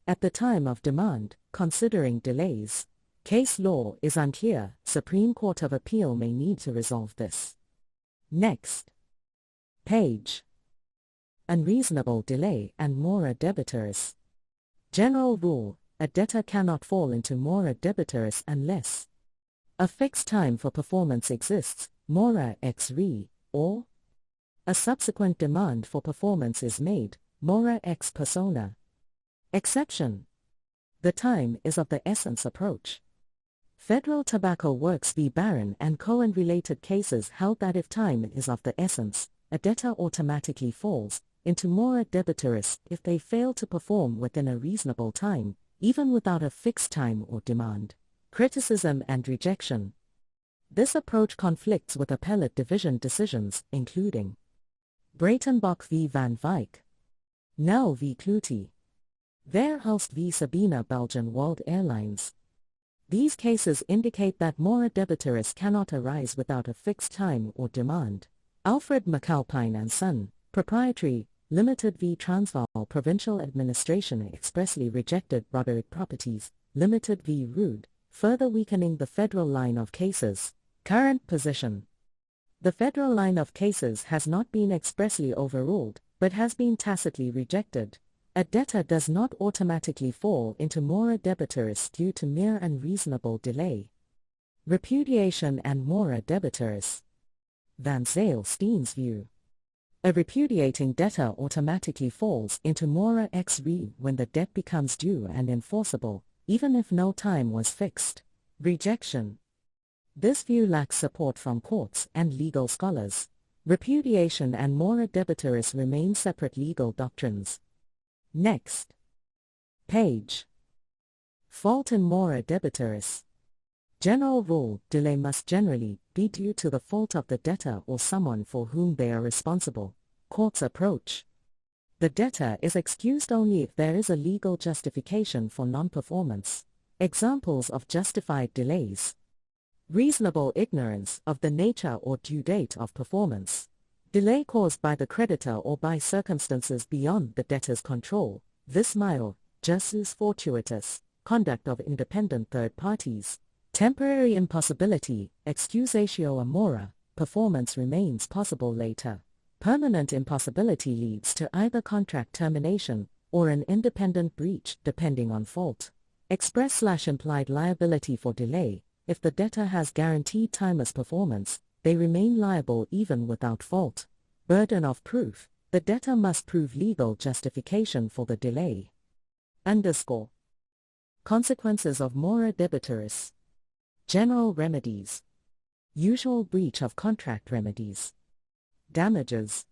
at the time of demand, considering delays. Case law is unclear. Supreme Court of Appeal may need to resolve this. Next page. Unreasonable delay and mora debitoris. General rule: a debtor cannot fall into mora debitoris unless a fixed time for performance exists, mora ex re, or a subsequent demand for performance is made, mora ex persona. Exception: the time is of the essence approach. Federal Tobacco Works v. Barron and Co. and related cases held that if time is of the essence, a debtor automatically falls into mora debitoris if they fail to perform within a reasonable time, even without a fixed time or demand. Criticism and rejection. This approach conflicts with appellate division decisions, including Breitenbach v. Van Wyk, Nel v. Clutie, Verhulst v. Sabina Belgian World Airlines. These cases indicate that mora debitoris cannot arise without a fixed time or demand. Alfred McAlpine and Son, Proprietary, Limited v. Transvaal Provincial Administration expressly rejected Broderick Properties, Limited v. Rood, further weakening the federal line of cases. Current position. The federal line of cases has not been expressly overruled, but has been tacitly rejected. A debtor does not automatically fall into mora debitoris due to mere unreasonable delay. Repudiation and mora debitoris. Van Zyl-Steen's view. A repudiating debtor automatically falls into mora ex re when the debt becomes due and enforceable, even if no time was fixed. Rejection. This view lacks support from courts and legal scholars. Repudiation and mora debitoris remain separate legal doctrines. Next page. Fault in mora debitoris. General rule: delay must generally be due to the fault of the debtor or someone for whom they are responsible. Court's approach. The debtor is excused only if there is a legal justification for non-performance. Examples of justified delays: reasonable ignorance of the nature or due date of performance, delay caused by the creditor or by circumstances beyond the debtor's control, vis maior, justus fortuitus, conduct of independent third parties, temporary impossibility, excusatio amora, performance remains possible later, permanent impossibility leads to either contract termination or an independent breach depending on fault, express/implied liability for delay: if the debtor has guaranteed timeless performance, they remain liable even without fault. Burden of proof: the debtor must prove legal justification for the delay. Consequences of mora debitoris. General remedies. Usual breach of contract remedies. Damages.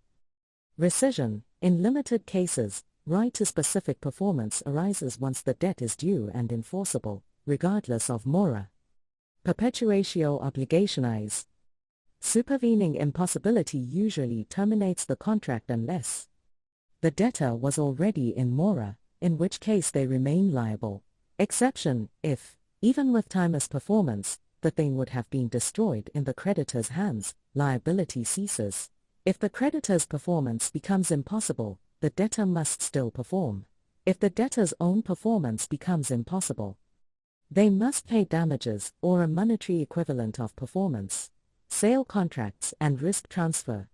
Rescission: in limited cases, right to specific performance arises once the debt is due and enforceable, regardless of mora. Perpetuatio obligationis. Supervening impossibility usually terminates the contract unless the debtor was already in mora, in which case they remain liable. Exception: if, even with timeless performance, the thing would have been destroyed in the creditor's hands, liability ceases. If the creditor's performance becomes impossible, the debtor must still perform. If the debtor's own performance becomes impossible, they must pay damages or a monetary equivalent of performance. Sale contracts and risk transfer.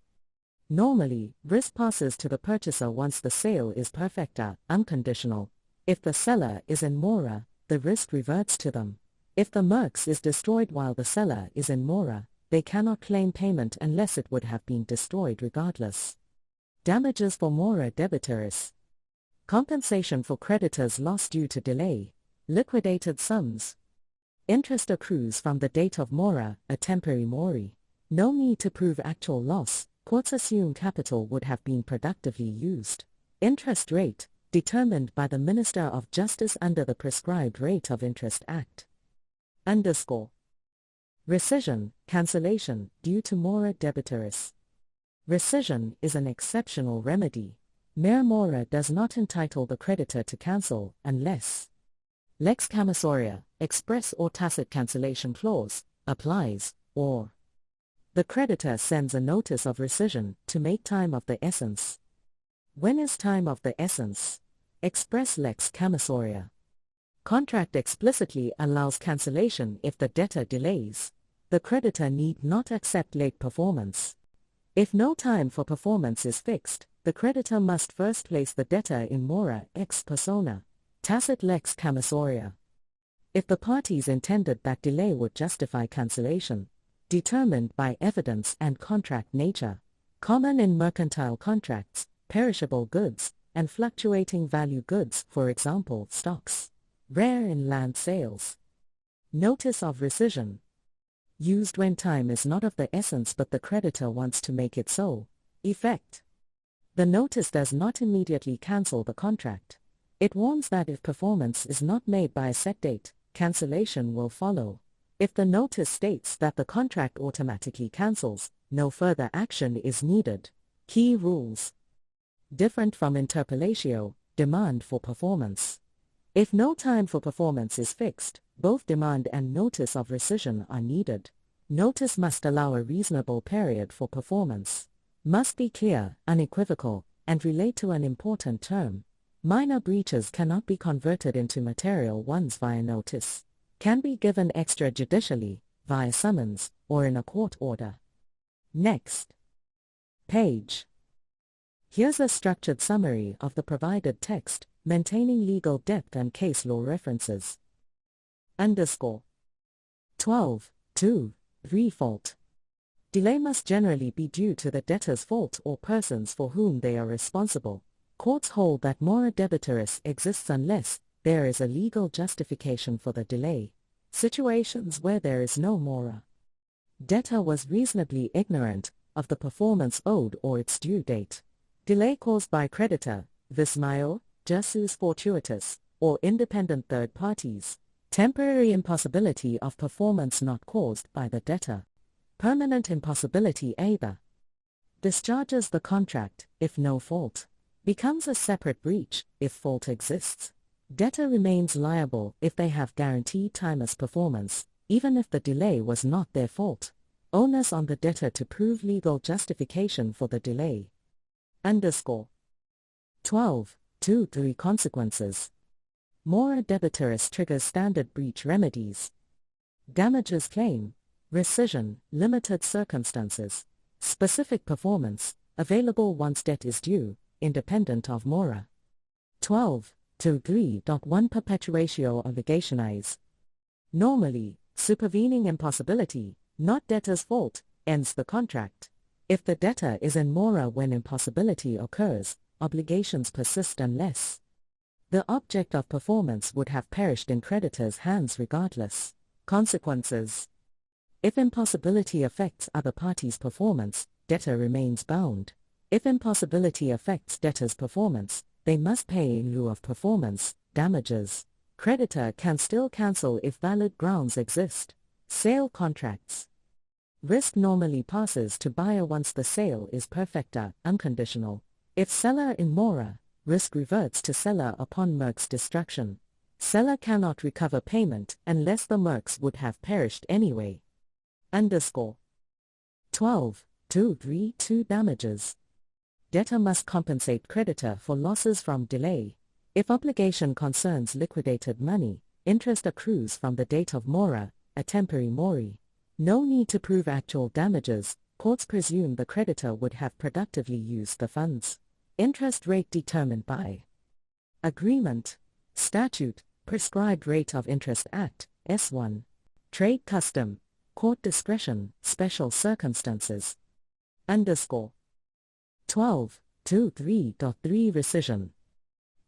Normally, risk passes to the purchaser once the sale is perfecta, unconditional. If the seller is in mora, the risk reverts to them. If the merx is destroyed while the seller is in mora, they cannot claim payment unless it would have been destroyed regardless. Damages for mora debitoris. Compensation for creditors' loss due to delay. Liquidated sums. Interest accrues from the date of mora, a tempore mori. No need to prove actual loss. Courts assume capital would have been productively used. Interest rate, determined by the Minister of Justice under the Prescribed Rate of Interest Act. Rescission, cancellation, due to mora debitoris. Rescission is an exceptional remedy. Mere mora does not entitle the creditor to cancel unless lex commissoria, express or tacit cancellation clause, applies, or the creditor sends a notice of rescission to make time of the essence. When is time of the essence? Express lex commissoria. Contract explicitly allows cancellation if the debtor delays. The creditor need not accept late performance. If no time for performance is fixed, the creditor must first place the debtor in mora ex persona. Tacit lex commissoria. If the parties intended that delay would justify cancellation, determined by evidence and contract nature, common in mercantile contracts, perishable goods, and fluctuating value goods, for example, stocks. Rare in land sales. Notice of rescission. Used when time is not of the essence but the creditor wants to make it so. Effect. The notice does not immediately cancel the contract. It warns that if performance is not made by a set date, cancellation will follow. If the notice states that the contract automatically cancels, no further action is needed. Key rules. Different from interpellatio, demand for performance. If no time for performance is fixed, both demand and notice of rescission are needed. Notice must allow a reasonable period for performance. Must be clear, unequivocal, and relate to an important term. Minor breaches cannot be converted into material ones via notice. Can be given extrajudicially, via summons, or in a court order. Next page. Here's a structured summary of the provided text, maintaining legal depth and case law references. _ 12.2.3 Fault. Delay must generally be due to the debtor's fault or persons for whom they are responsible. Courts hold that mora debitoris exists unless there is a legal justification for the delay. Situations where there is no mora. Debtor was reasonably ignorant of the performance owed or its due date. Delay caused by creditor, vis maior, justus fortuitus, or independent third parties. Temporary impossibility of performance not caused by the debtor. Permanent impossibility either. Discharges the contract, if no fault. Becomes a separate breach, if fault exists. Debtor remains liable if they have guaranteed timeless performance, even if the delay was not their fault. Onus on the debtor to prove legal justification for the delay. _ 12.2.3 Consequences. Mora debitoris triggers standard breach remedies. Damages claim. Rescission, limited circumstances. Specific performance, available once debt is due, independent of mora. 12.2.3.1 Perpetuatio obligationis. Normally, supervening impossibility, not debtor's fault, ends the contract. If the debtor is in mora when impossibility occurs, obligations persist unless the object of performance would have perished in creditor's hands regardless. Consequences. If impossibility affects other parties' performance, debtor remains bound. If impossibility affects debtor's performance, they must pay in lieu of performance damages. Creditor can still cancel if valid grounds exist. Sale contracts. Risk normally passes to buyer once the sale is perfecta, unconditional. If seller in mora, risk reverts to seller upon merc's destruction. Seller cannot recover payment unless the mercs would have perished anyway. _ 12.2.3.2 Damages. Debtor must compensate creditor for losses from delay. If obligation concerns liquidated money, interest accrues from the date of mora, a tempore mori. No need to prove actual damages, courts presume the creditor would have productively used the funds. Interest rate determined by agreement, statute, prescribed rate of interest Act, S1. Trade custom, court discretion, special circumstances. _ 12.2.3.3 Rescission.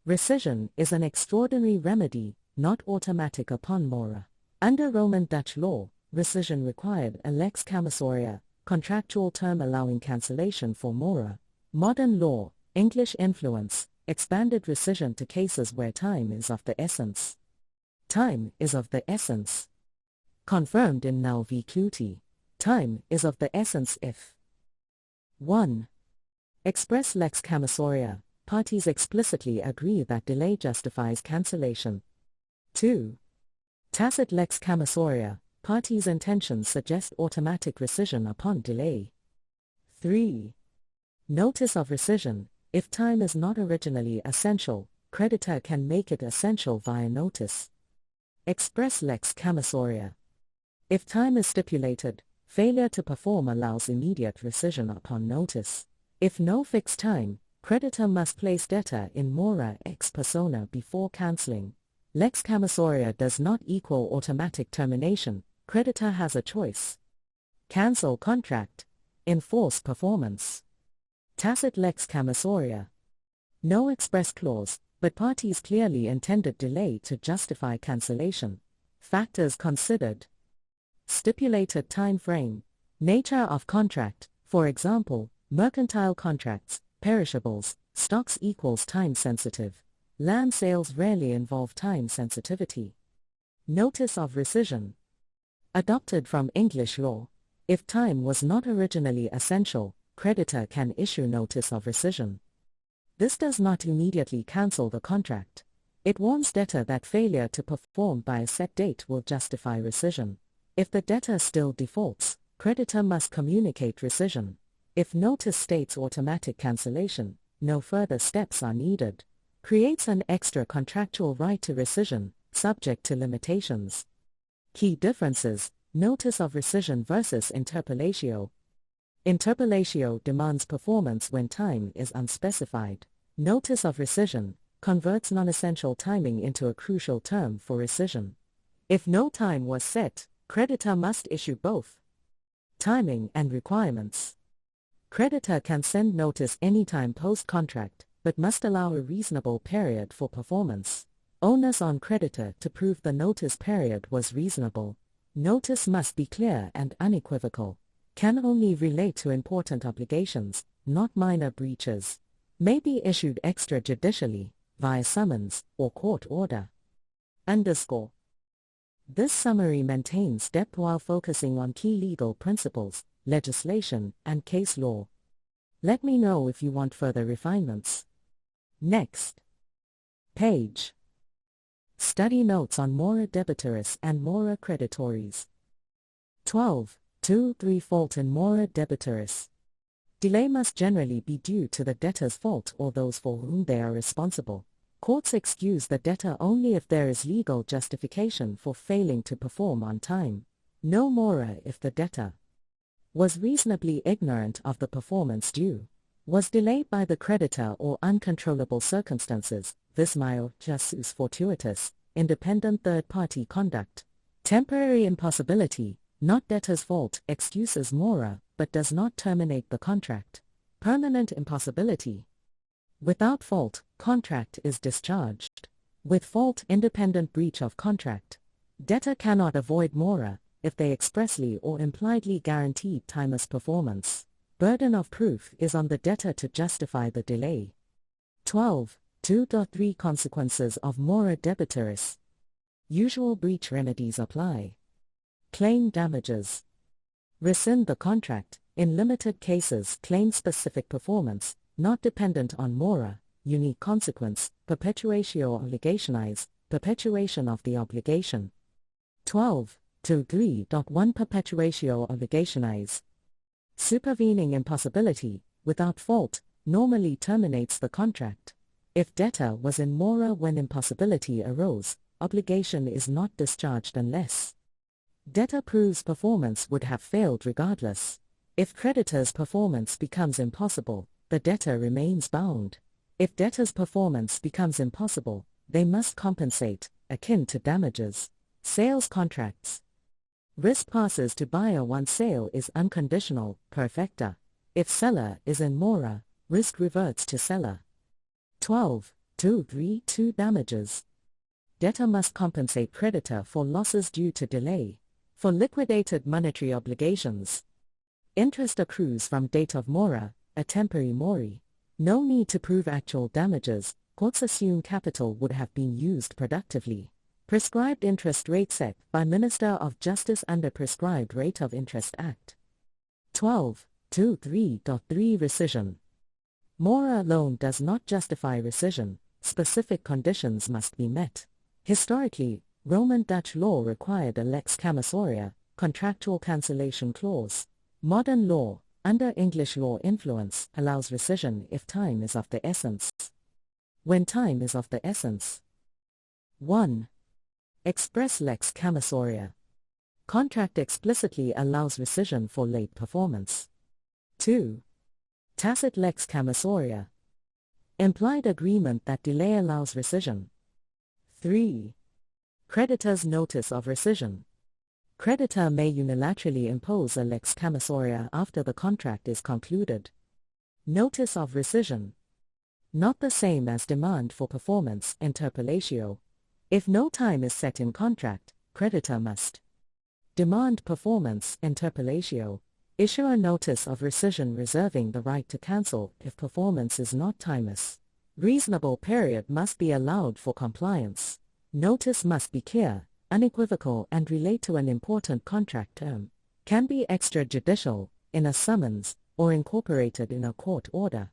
Rescission is an extraordinary remedy, not automatic upon mora. Under Roman Dutch law, rescission required a lex commissoria, contractual term allowing cancellation for mora. Modern law, English influence, expanded rescission to cases where time is of the essence. Time is of the essence. Confirmed in Nau v. Cluti. Time is of the essence if 1. Express lex commissoria, parties explicitly agree that delay justifies cancellation. 2. Tacit lex commissoria, parties' intentions suggest automatic rescission upon delay. 3. Notice of rescission, if time is not originally essential, creditor can make it essential via notice. Express lex commissoria. If time is stipulated, failure to perform allows immediate rescission upon notice. If no fixed time, creditor must place debtor in mora ex persona before cancelling. Lex commissoria does not equal automatic termination. Creditor has a choice. Cancel contract. Enforce performance. Tacit lex commissoria. No express clause, but parties clearly intended delay to justify cancellation. Factors considered. Stipulated time frame. Nature of contract, for example, mercantile contracts, perishables, stocks equals time sensitive. Land sales rarely involve time sensitivity. Notice of rescission. Adopted from English law. If time was not originally essential, creditor can issue notice of rescission. This does not immediately cancel the contract. It warns debtor that failure to perform by a set date will justify rescission. If the debtor still defaults, creditor must communicate rescission. If notice states automatic cancellation, no further steps are needed. Creates an extra contractual right to rescission, subject to limitations. Key differences: notice of rescission versus interpellatio. Interpellatio demands performance when time is unspecified. Notice of rescission converts non-essential timing into a crucial term for rescission. If no time was set, creditor must issue both. Timing and requirements. Creditor can send notice anytime post-contract, but must allow a reasonable period for performance. Onus on creditor to prove the notice period was reasonable. Notice must be clear and unequivocal. Can only relate to important obligations, not minor breaches. May be issued extrajudicially, via summons or court order. Underscore. This summary maintains depth while focusing on key legal principles, legislation, and case law. Let me know if you want further refinements. Next page. Study notes on mora debitoris and mora creditoris. 12.2.3 Fault in mora debitoris. Delay must generally be due to the debtor's fault or those for whom they are responsible. Courts excuse the debtor only if there is legal justification for failing to perform on time. No mora if the debtor was reasonably ignorant of the performance due, was delayed by the creditor or uncontrollable circumstances, vis maior justus fortuitus, independent third-party conduct. Temporary impossibility, not debtor's fault, excuses mora, but does not terminate the contract. Permanent impossibility. Without fault, contract is discharged. With fault, independent breach of contract. Debtor cannot avoid mora, if they expressly or impliedly guaranteed timeless performance. Burden of proof is on the debtor to justify the delay. 12.2.3 Consequences of mora debitoris. Usual breach remedies apply. Claim damages. Rescind the contract. In limited cases, claim specific performance, not dependent on mora. Unique consequence, perpetuatio obligationis, perpetuation of the obligation. 12.2.3.1 Perpetuatio obligationis. Supervening impossibility, without fault, normally terminates the contract. If debtor was in mora when impossibility arose, obligation is not discharged unless debtor proves performance would have failed regardless. If creditor's performance becomes impossible, the debtor remains bound. If debtor's performance becomes impossible, they must compensate, akin to damages. Sales contracts. Risk passes to buyer once sale is unconditional, perfecta. If seller is in mora, risk reverts to seller. 12.2.3.2 Damages. Debtor must compensate creditor for losses due to delay. For liquidated monetary obligations, interest accrues from date of mora, a tempore mori. No need to prove actual damages, courts assume capital would have been used productively. Prescribed interest rate set by Minister of Justice under Prescribed Rate of Interest Act. 12.2.3.3 Rescission. Mora alone does not justify rescission, specific conditions must be met. Historically, Roman Dutch law required a lex commissoria, contractual cancellation clause. Modern law, under English law influence, allows rescission if time is of the essence. when time is of the essence. 1. Express lex commissoria. Contract explicitly allows rescission for late performance. 2. Tacit lex commissoria. Implied agreement that delay allows rescission. 3. Creditor's notice of rescission. Creditor may unilaterally impose a lex commissoria after the contract is concluded. Notice of rescission. Not the same as demand for performance interpollatio. If no time is set in contract, creditor must demand performance interpollatio. Issue a notice of rescission reserving the right to cancel if performance is not timeless. Reasonable period must be allowed for compliance. Notice must be clear, unequivocal and relate to an important contract term. Can be extrajudicial, in a summons, or incorporated in a court order.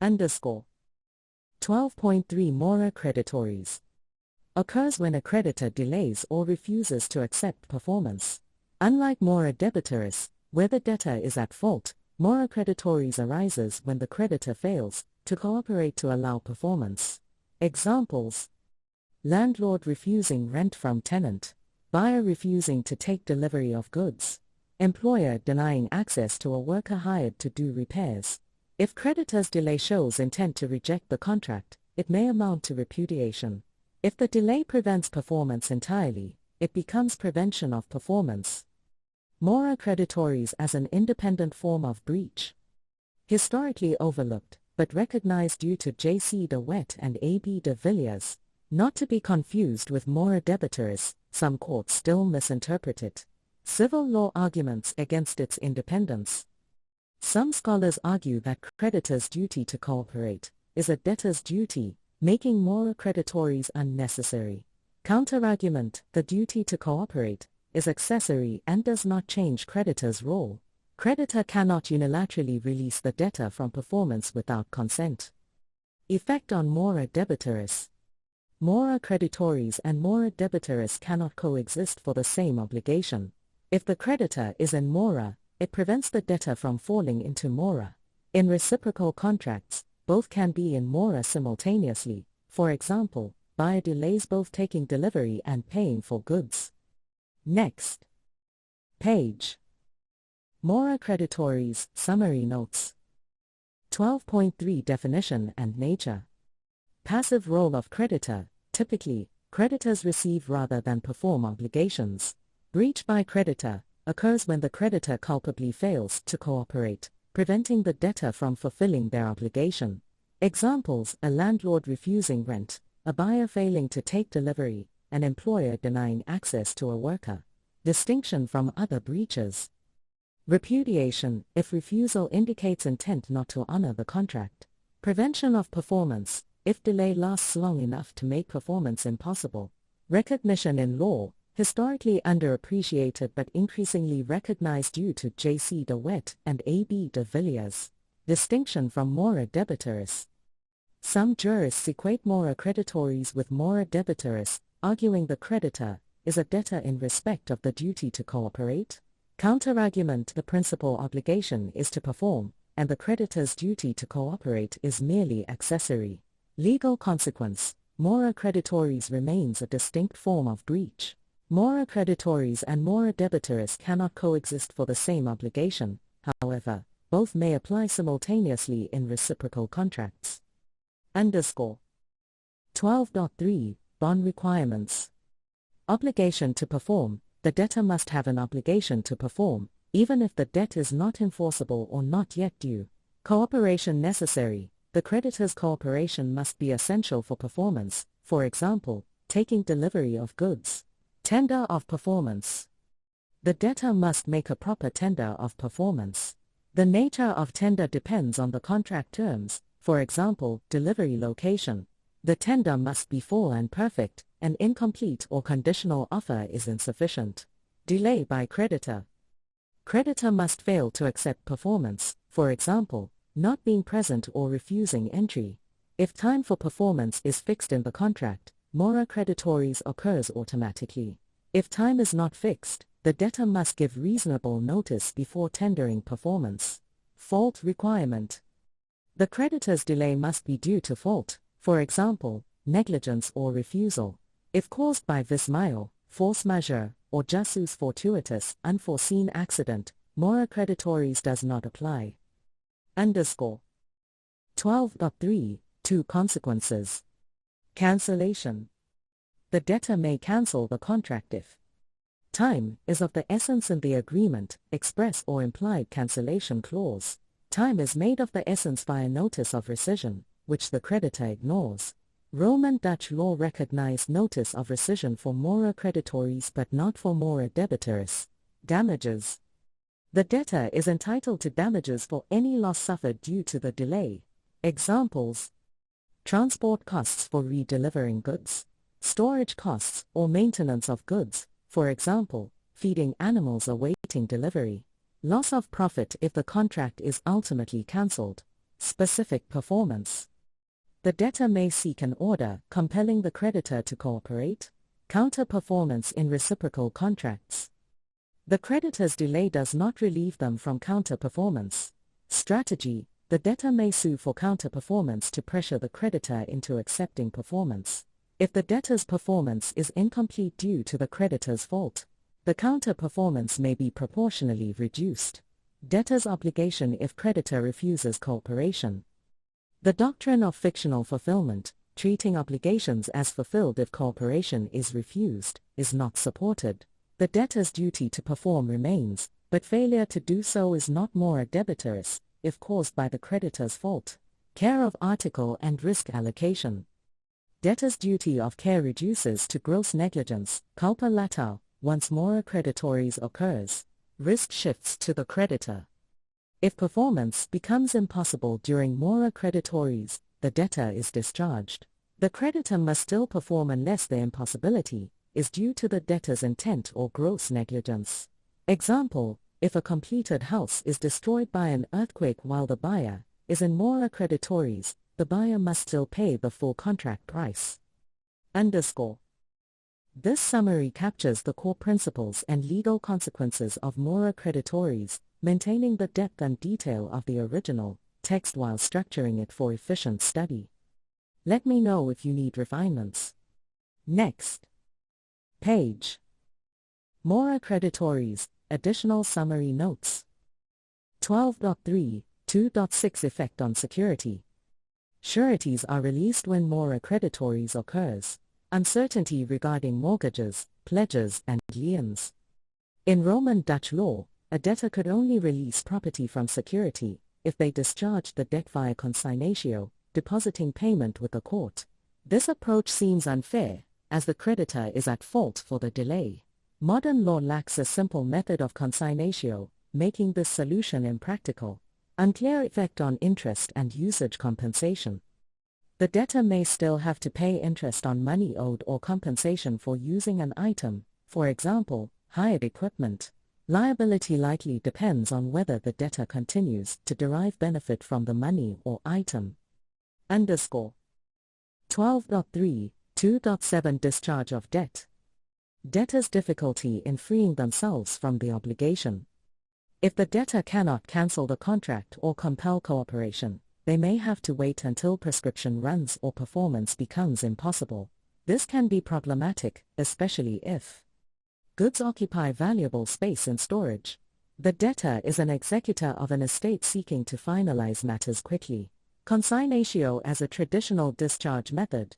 12.3 Mora creditoris. Occurs when a creditor delays or refuses to accept performance. Unlike mora debitoris, where the debtor is at fault, mora creditoris arises when the creditor fails to cooperate to allow performance. Examples: landlord refusing rent from tenant, buyer refusing to take delivery of goods, employer denying access to a worker hired to do repairs. If creditor's delay shows intent to reject the contract, it may amount to repudiation. If the delay prevents performance entirely, it becomes prevention of performance. Mora creditoris as an independent form of breach. Historically overlooked, but recognized due to J.C. de Wet and A.B. de Villiers. Not to be confused with mora debitoris, some courts still misinterpret it. Civil law arguments against its independence. Some scholars argue that creditor's duty to cooperate is a debtor's duty, making mora creditoris unnecessary. Counterargument: the duty to cooperate is accessory and does not change creditor's role. Creditor cannot unilaterally release the debtor from performance without consent. Effect on mora debitoris. Mora creditoris and mora debitoris cannot coexist for the same obligation. If the creditor is in mora, it prevents the debtor from falling into mora. In reciprocal contracts, both can be in mora simultaneously. For example, buyer delays both taking delivery and paying for goods. Next page. Mora creditoris, summary notes. 12.3 Definition and nature. Passive role of creditor. Typically, creditors receive rather than perform obligations. Breach by creditor occurs when the creditor culpably fails to cooperate, preventing the debtor from fulfilling their obligation. Examples: a landlord refusing rent, a buyer failing to take delivery, an employer denying access to a worker. Distinction from other breaches. Repudiation, if refusal indicates intent not to honor the contract. Prevention of performance, if delay lasts long enough to make performance impossible. Recognition in law, historically underappreciated but increasingly recognized due to J.C. de Wet and A.B. de Villiers. Distinction from mora debitoris. Some jurists equate mora creditoris with mora debitoris, arguing the creditor is a debtor in respect of the duty to cooperate. Counterargument: the principal obligation is to perform, and the creditor's duty to cooperate is merely accessory. Legal consequence: mora creditoris remains a distinct form of breach. Mora creditoris and mora debitoris cannot coexist for the same obligation, however, both may apply simultaneously in reciprocal contracts. 12.3 Bond requirements. Obligation to perform. The debtor must have an obligation to perform, even if the debt is not enforceable or not yet due. Cooperation necessary. The creditor's cooperation must be essential for performance, for example, taking delivery of goods. Tender of performance. The debtor must make a proper tender of performance. The nature of tender depends on the contract terms, for example, delivery location. The tender must be full and perfect. An incomplete or conditional offer is insufficient. Delay by creditor. Creditor must fail to accept performance, for example, not being present or refusing entry. If time for performance is fixed in the contract, mora creditoris occurs automatically. If time is not fixed, the debtor must give reasonable notice before tendering performance. Fault requirement. The creditor's delay must be due to fault, for example, negligence or refusal. If caused by vis maior, force majeure, or justus fortuitus, unforeseen accident, mora creditoris does not apply. Underscore 12.3 2 Consequences. Cancellation. The debtor may cancel the contract if time is of the essence in the agreement, express or implied cancellation clause. Time is made of the essence via notice of rescission, which the creditor ignores. Roman Dutch law recognized notice of rescission for mora creditoris but not for mora debitoris. Damages. The debtor is entitled to damages for any loss suffered due to the delay. Examples: transport costs for redelivering goods, storage costs or maintenance of goods, for example, feeding animals awaiting delivery, loss of profit if the contract is ultimately cancelled, specific performance. The debtor may seek an order compelling the creditor to cooperate, counter-performance in reciprocal contracts. The creditor's delay does not relieve them from counter-performance. Strategy: the debtor may sue for counter-performance to pressure the creditor into accepting performance. If the debtor's performance is incomplete due to the creditor's fault, the counter-performance may be proportionally reduced. Debtor's obligation if creditor refuses cooperation. The doctrine of fictional fulfillment, treating obligations as fulfilled if cooperation is refused, is not supported. The debtor's duty to perform remains, but failure to do so is not mora debitoris, if caused by the creditor's fault. Care of article and risk allocation. Debtor's duty of care reduces to gross negligence, culpa latau, once mora creditoris occurs. Risk shifts to the creditor. If performance becomes impossible during mora creditoris, the debtor is discharged. The creditor must still perform unless the impossibility is due to the debtor's intent or gross negligence. Example: if a completed house is destroyed by an earthquake while the buyer is in mora creditoris, the buyer must still pay the full contract price. Underscore. This summary captures the core principles and legal consequences of mora creditoris, maintaining the depth and detail of the original text while structuring it for efficient study. Let me know if you need refinements. Next page. Mora creditoris, additional summary notes. 12.3, 2.6 Effect on security. Sureties are released when mora creditoris occurs. Uncertainty regarding mortgages, pledges, and liens. In Roman Dutch law, a debtor could only release property from security if they discharged the debt via consignatio, depositing payment with the court. This approach seems unfair, as the creditor is at fault for the delay. Modern law lacks a simple method of consignatio, making this solution impractical. Unclear effect on interest and usage compensation. The debtor may still have to pay interest on money owed or compensation for using an item, for example, hired equipment. Liability likely depends on whether the debtor continues to derive benefit from the money or item. Underscore. 12.3, 2.7 Discharge of debt. Debtors' difficulty in freeing themselves from the obligation. If the debtor cannot cancel the contract or compel cooperation, they may have to wait until prescription runs or performance becomes impossible. This can be problematic, especially if goods occupy valuable space in storage. The debtor is an executor of an estate seeking to finalize matters quickly. Consignatio as a traditional discharge method.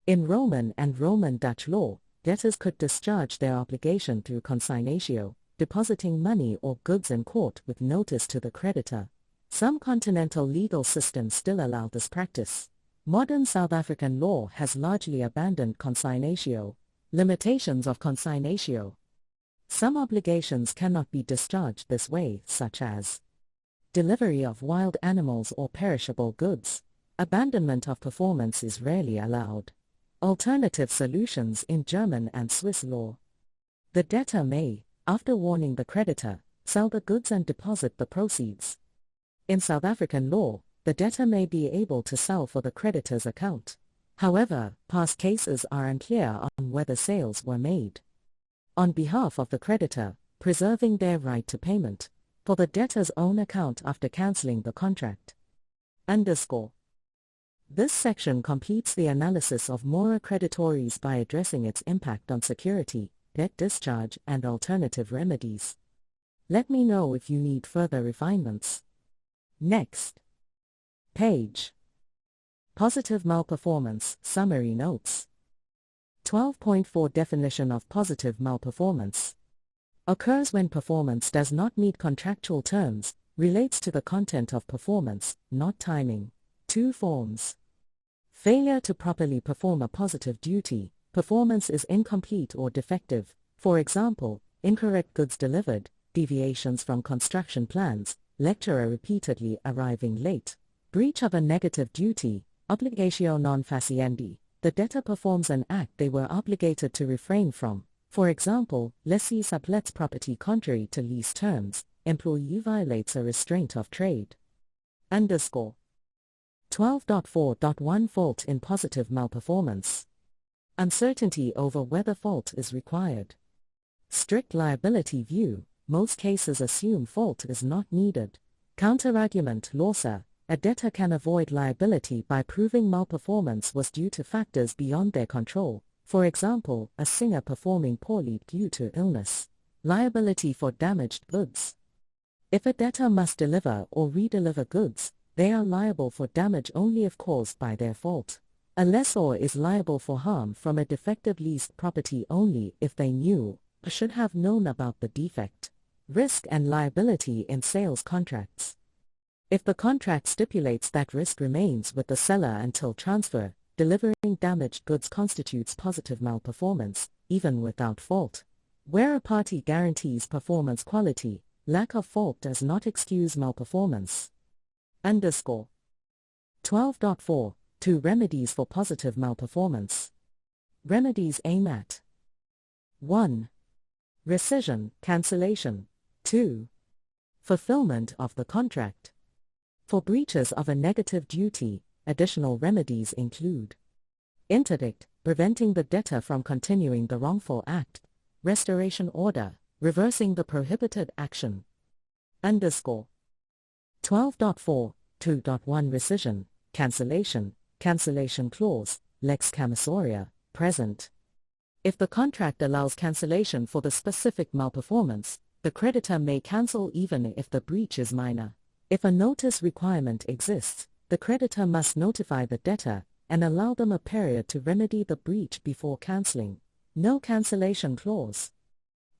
In Roman and Roman Dutch law, debtors could discharge their obligation through consignatio, depositing money or goods in court with notice to the creditor. Some continental legal systems still allow this practice. Modern South African law has largely abandoned consignatio. Limitations of consignatio. Some obligations cannot be discharged this way, such as delivery of wild animals or perishable goods. Abandonment of performance is rarely allowed. Alternative solutions in German and Swiss law. The debtor may, after warning the creditor, sell the goods and deposit the proceeds. In South African law, the debtor may be able to sell for the creditor's account. However, past cases are unclear on whether sales were made on behalf of the creditor, preserving their right to payment for the debtor's own account after cancelling the contract. Underscore. This section completes the analysis of mora creditoris by addressing its impact on security, debt discharge, and alternative remedies. Let me know if you need further refinements. Next page. Positive malperformance, summary notes. 12.4 Definition of positive malperformance. Occurs when performance does not meet contractual terms, relates to the content of performance, not timing. 2 forms. Failure to properly perform a positive duty, performance is incomplete or defective, for example, incorrect goods delivered, deviations from construction plans, lecturer repeatedly arriving late. Breach of a negative duty, obligatio non faciendi, the debtor performs an act they were obligated to refrain from, for example, lessee sublets property contrary to lease terms, employee violates a restraint of trade. 12.4.1 Fault in positive malperformance. Uncertainty over whether fault is required. Strict liability view, most cases assume fault is not needed. Counterargument Lawser, a debtor can avoid liability by proving malperformance was due to factors beyond their control, for example, a singer performing poorly due to illness. Liability for damaged goods. If a debtor must deliver or redeliver goods, they are liable for damage only if caused by their fault. A lessor is liable for harm from a defective leased property only if they knew or should have known about the defect. Risk and liability in sales contracts. If the contract stipulates that risk remains with the seller until transfer, delivering damaged goods constitutes positive malperformance, even without fault. Where a party guarantees performance quality, lack of fault does not excuse malperformance. 12.4. 2 Remedies for positive malperformance. Remedies aim at 1. Rescission, cancellation. 2. Fulfillment of the contract. For breaches of a negative duty, additional remedies include interdict, preventing the debtor from continuing the wrongful act, restoration order, reversing the prohibited action. 12.4. 2.1 Rescission, cancellation, cancellation clause, lex commissoria, present. If the contract allows cancellation for the specific malperformance, the creditor may cancel even if the breach is minor. If a notice requirement exists, the creditor must notify the debtor and allow them a period to remedy the breach before cancelling. No cancellation clause.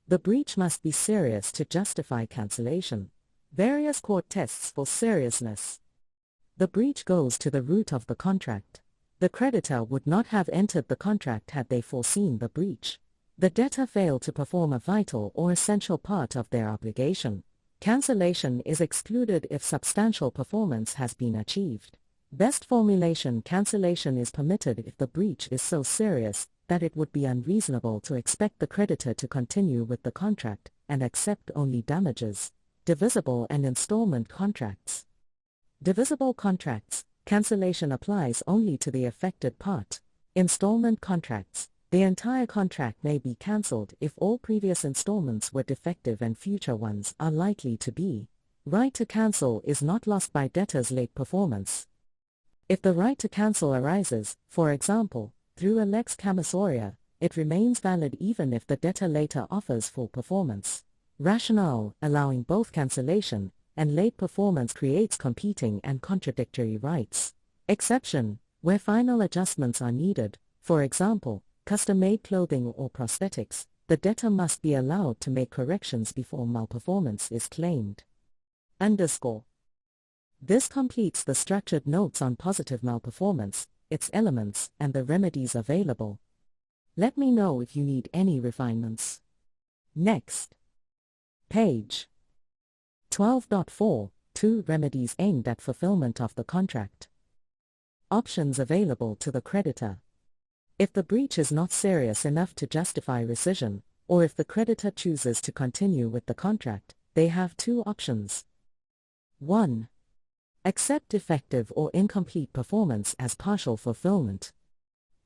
The breach must be serious to justify cancellation. Various court tests for seriousness. The breach goes to the root of the contract. The creditor would not have entered the contract had they foreseen the breach. The debtor failed to perform a vital or essential part of their obligation. Cancellation is excluded if substantial performance has been achieved. Best formulation: cancellation is permitted if the breach is so serious that it would be unreasonable to expect the creditor to continue with the contract and accept only damages. Divisible and installment contracts. Divisible contracts, cancellation applies only to the affected part. Installment contracts, the entire contract may be cancelled if all previous installments were defective and future ones are likely to be. Right to cancel is not lost by debtor's late performance. If the right to cancel arises, for example, through a lex commissoria, it remains valid even if the debtor later offers full performance. Rationale: allowing both cancellation and late performance creates competing and contradictory rights. Exception: where final adjustments are needed, for example, custom-made clothing or prosthetics, the debtor must be allowed to make corrections before malperformance is claimed. This completes the structured notes on positive malperformance, its elements, and the remedies available. Let me know if you need any refinements. Next page. 12.4. 2 Remedies aimed at fulfillment of the contract. Options available to the creditor. If the breach is not serious enough to justify rescission, or if the creditor chooses to continue with the contract, they have 2 options. 1. Accept defective or incomplete performance as partial fulfillment.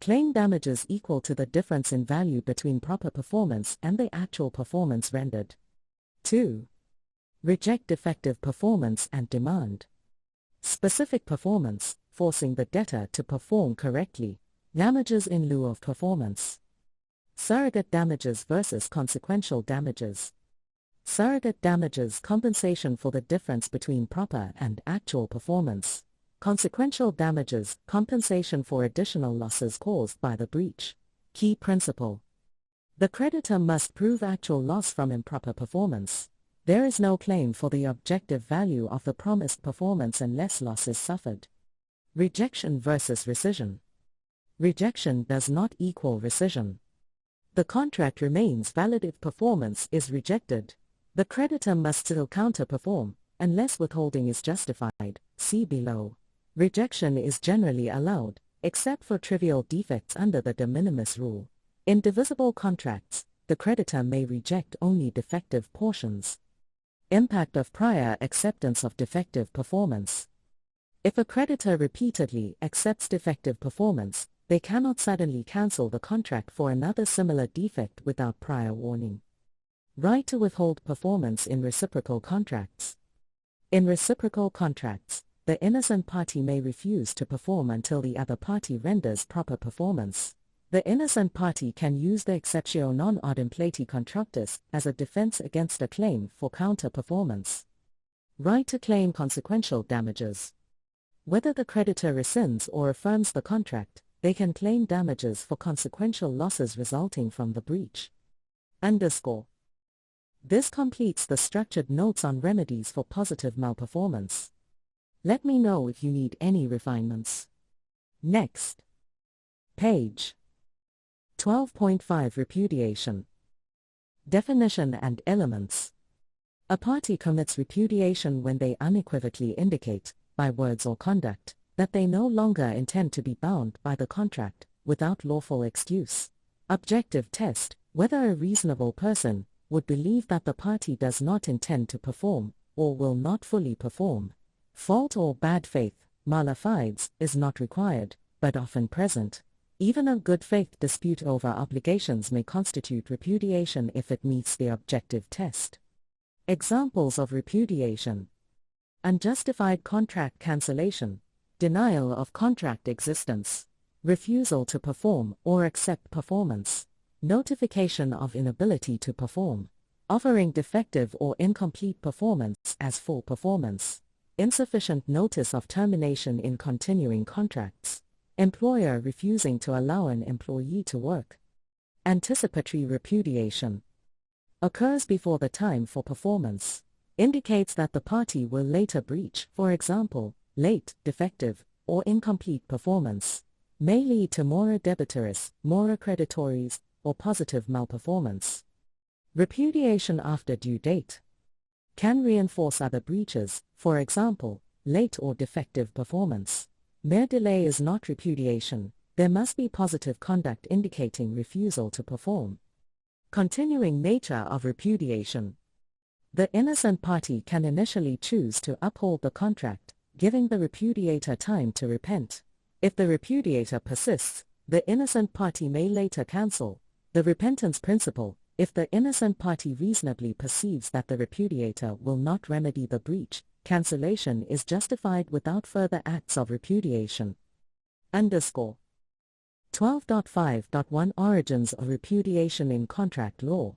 Claim damages equal to the difference in value between proper performance and the actual performance rendered. 2. Reject defective performance and demand specific performance, forcing the debtor to perform correctly. Damages in lieu of performance. Surrogate damages versus consequential damages. Surrogate damages, compensation for the difference between proper and actual performance. Consequential damages, compensation for additional losses caused by the breach. Key principle. The creditor must prove actual loss from improper performance. There is no claim for the objective value of the promised performance unless loss is suffered. Rejection versus rescission. Rejection does not equal rescission. The contract remains valid if performance is rejected. The creditor must still counter-perform, unless withholding is justified. See below. Rejection is generally allowed, except for trivial defects under the de minimis rule. In divisible contracts, the creditor may reject only defective portions. Impact of prior acceptance of defective performance. If a creditor repeatedly accepts defective performance, they cannot suddenly cancel the contract for another similar defect without prior warning. Right to withhold performance in reciprocal contracts. In reciprocal contracts, the innocent party may refuse to perform until the other party renders proper performance. The innocent party can use the exceptio non ad impleti contractus as a defense against a claim for counter-performance. Right to claim consequential damages. Whether the creditor rescinds or affirms the contract, they can claim damages for consequential losses resulting from the breach. This completes the structured notes on remedies for positive malperformance. Let me know if you need any refinements. Next. Page 12.5 Repudiation. Definition and elements. A party commits repudiation when they unequivocally indicate, by words or conduct, that they no longer intend to be bound by the contract, without lawful excuse. Objective test: whether a reasonable person would believe that the party does not intend to perform, or will not fully perform. Fault or bad faith, mala fides, is not required, but often present. Even a good faith dispute over obligations may constitute repudiation if it meets the objective test. Examples of repudiation: unjustified contract cancellation, denial of contract existence, refusal to perform or accept performance, notification of inability to perform, offering defective or incomplete performance as full performance, insufficient notice of termination in continuing contracts, employer refusing to allow an employee to work. Anticipatory repudiation occurs before the time for performance, indicates that the party will later breach, for example, late, defective, or incomplete performance, may lead to mora debitoris, mora creditoris, or positive malperformance. Repudiation after due date can reinforce other breaches, for example, late or defective performance. Mere delay is not repudiation, there must be positive conduct indicating refusal to perform. Continuing nature of repudiation. The innocent party can initially choose to uphold the contract, giving the repudiator time to repent. If the repudiator persists, the innocent party may later cancel. The repentance principle: if the innocent party reasonably perceives that the repudiator will not remedy the breach, cancellation is justified without further acts of repudiation. 12.5.1 Origins of repudiation in contract law.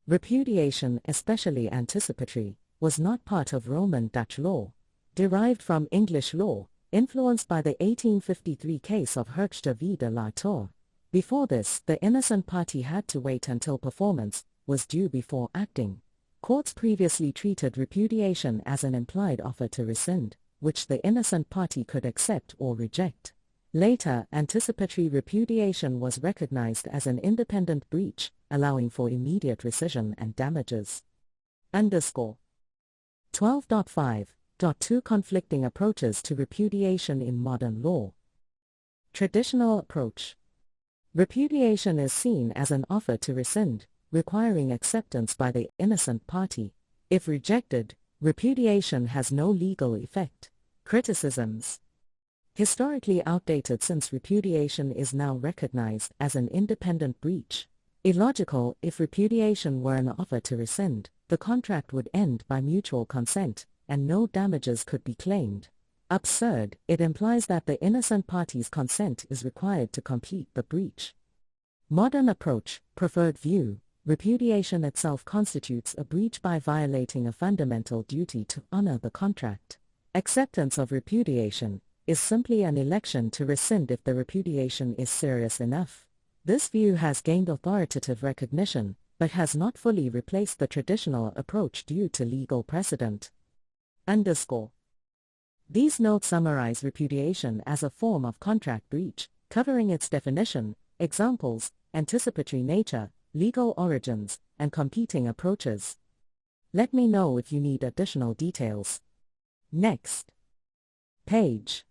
Repudiation, especially anticipatory, was not part of Roman Dutch law. Derived from English law, influenced by the 1853 case of Hoekstra v. de la Torre. Before this, the innocent party had to wait until performance was due before acting. Courts previously treated repudiation as an implied offer to rescind, which the innocent party could accept or reject. Later, anticipatory repudiation was recognized as an independent breach, allowing for immediate rescission and damages. 12.5.2 Conflicting approaches to repudiation in modern law. Traditional approach. Repudiation is seen as an offer to rescind, requiring acceptance by the innocent party. If rejected, repudiation has no legal effect. Criticisms. Historically outdated since repudiation is now recognized as an independent breach. Illogical: if repudiation were an offer to rescind, the contract would end by mutual consent, and no damages could be claimed. Absurd, it implies that the innocent party's consent is required to complete the breach. Modern approach, preferred view, repudiation itself constitutes a breach by violating a fundamental duty to honor the contract. Acceptance of repudiation is simply an election to rescind if the repudiation is serious enough. This view has gained authoritative recognition, but has not fully replaced the traditional approach due to legal precedent. These notes summarize repudiation as a form of contract breach, covering its definition, examples, anticipatory nature, legal origins, and competing approaches. Let me know if you need additional details. Next page.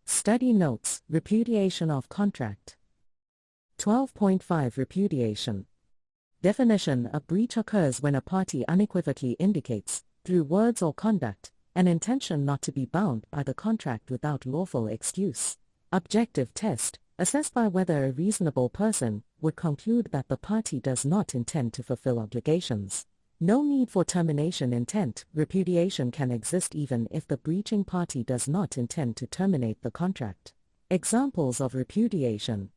Study notes, repudiation of contract. 12.5 Repudiation. Definition: a breach occurs when a party unequivocally indicates, through words or conduct, an intention not to be bound by the contract without lawful excuse. Objective test: assessed by whether a reasonable person would conclude that the party does not intend to fulfill obligations. No need for termination intent. Repudiation can exist even if the breaching party does not intend to terminate the contract. Examples of repudiation: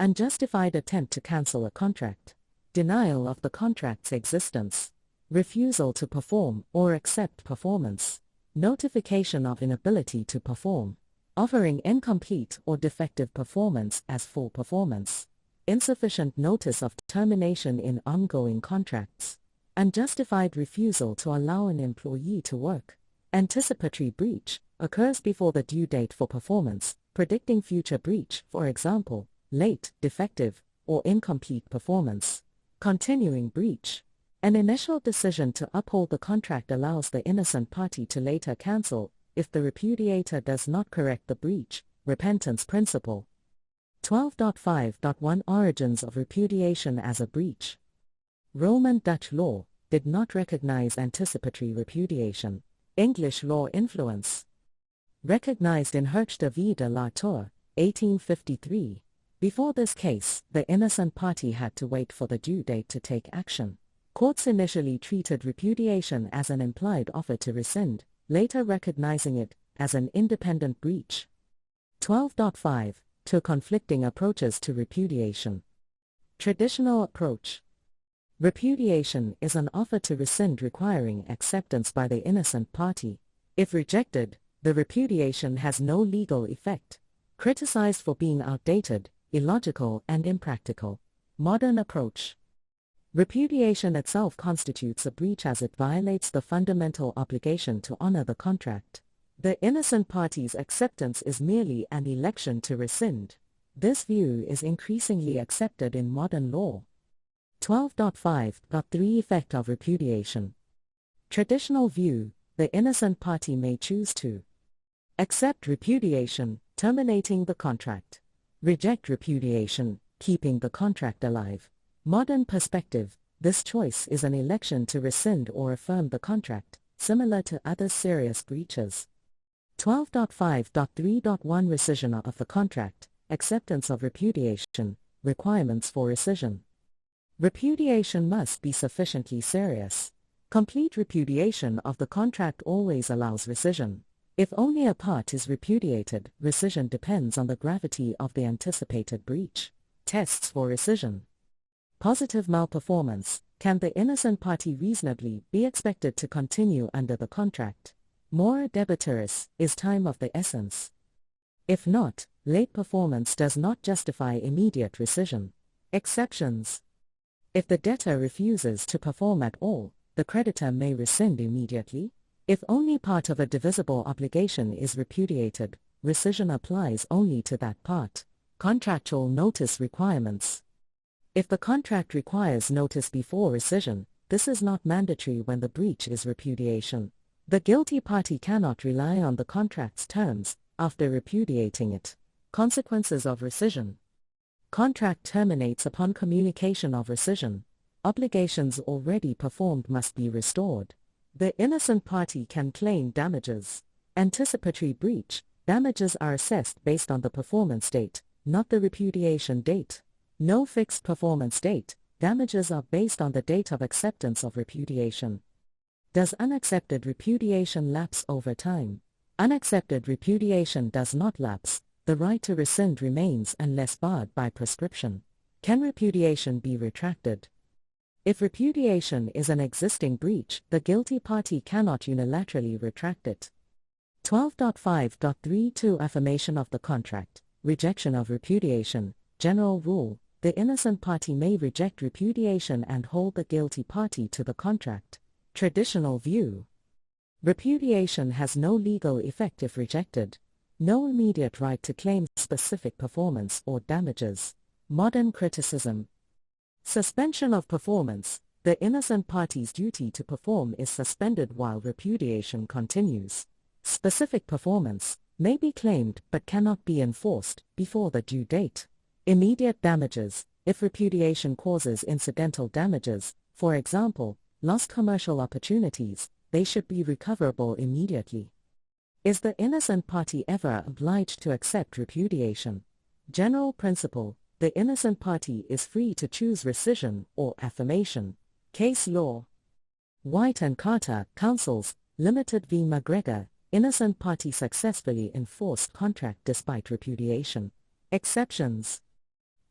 unjustified attempt to cancel a contract, denial of the contract's existence, refusal to perform or accept performance, notification of inability to perform, offering incomplete or defective performance as full performance, insufficient notice of termination in ongoing contracts, unjustified refusal to allow an employee to work. Anticipatory breach occurs before the due date for performance, predicting future breach, for example, late, defective, or incomplete performance. Continuing breach: an initial decision to uphold the contract allows the innocent party to later cancel, if the repudiator does not correct the breach. Repentance principle. 12.5.1 Origins of repudiation as a breach. Roman Dutch law did not recognize anticipatory repudiation. English law influence. Recognized in Herchte v. de la Tour, 1853. Before this case, the innocent party had to wait for the due date to take action. Courts initially treated repudiation as an implied offer to rescind, later recognizing it as an independent breach. 12.5 Two conflicting approaches to repudiation. Traditional approach. Repudiation is an offer to rescind requiring acceptance by the innocent party. If rejected, the repudiation has no legal effect. Criticized for being outdated, illogical, and impractical. Modern approach. Repudiation itself constitutes a breach as it violates the fundamental obligation to honor the contract. The innocent party's acceptance is merely an election to rescind. This view is increasingly accepted in modern law. 12.5.3 Effect of repudiation. Traditional view: the innocent party may choose to accept repudiation, terminating the contract; reject repudiation, keeping the contract alive. Modern perspective: this choice is an election to rescind or affirm the contract, similar to other serious breaches. 12.5.3.1 Rescission of the contract, acceptance of repudiation, requirements for rescission. Repudiation must be sufficiently serious. Complete repudiation of the contract always allows rescission. If only a part is repudiated, rescission depends on the gravity of the anticipated breach. Tests for rescission. Positive malperformance: can the innocent party reasonably be expected to continue under the contract? More debitoris: is time of the essence? If not, late performance does not justify immediate rescission. Exceptions: if the debtor refuses to perform at all, the creditor may rescind immediately. If only part of a divisible obligation is repudiated, rescission applies only to that part. Contractual notice requirements. If the contract requires notice before rescission, this is not mandatory when the breach is repudiation. The guilty party cannot rely on the contract's terms after repudiating it. Consequences of rescission. Contract terminates upon communication of rescission. Obligations already performed must be restored. The innocent party can claim damages. Anticipatory breach: damages are assessed based on the performance date, not the repudiation date. No fixed performance date: damages are based on the date of acceptance of repudiation. Does unaccepted repudiation lapse over time? Unaccepted repudiation does not lapse, the right to rescind remains unless barred by prescription. Can repudiation be retracted? If repudiation is an existing breach, the guilty party cannot unilaterally retract it. 12.5.32 Affirmation of the contract. Rejection of repudiation. General rule: the innocent party may reject repudiation and hold the guilty party to the contract. Traditional view: repudiation has no legal effect if rejected. No immediate right to claim specific performance or damages. Modern criticism: suspension of performance. The innocent party's duty to perform is suspended while repudiation continues. Specific performance may be claimed but cannot be enforced before the due date. Immediate damages: if repudiation causes incidental damages, for example, lost commercial opportunities, they should be recoverable immediately. Is the innocent party ever obliged to accept repudiation? General principle: the innocent party is free to choose rescission or affirmation. Case law: White and Carter, Counsels, Limited v. McGregor. Innocent party successfully enforced contract despite repudiation. Exceptions: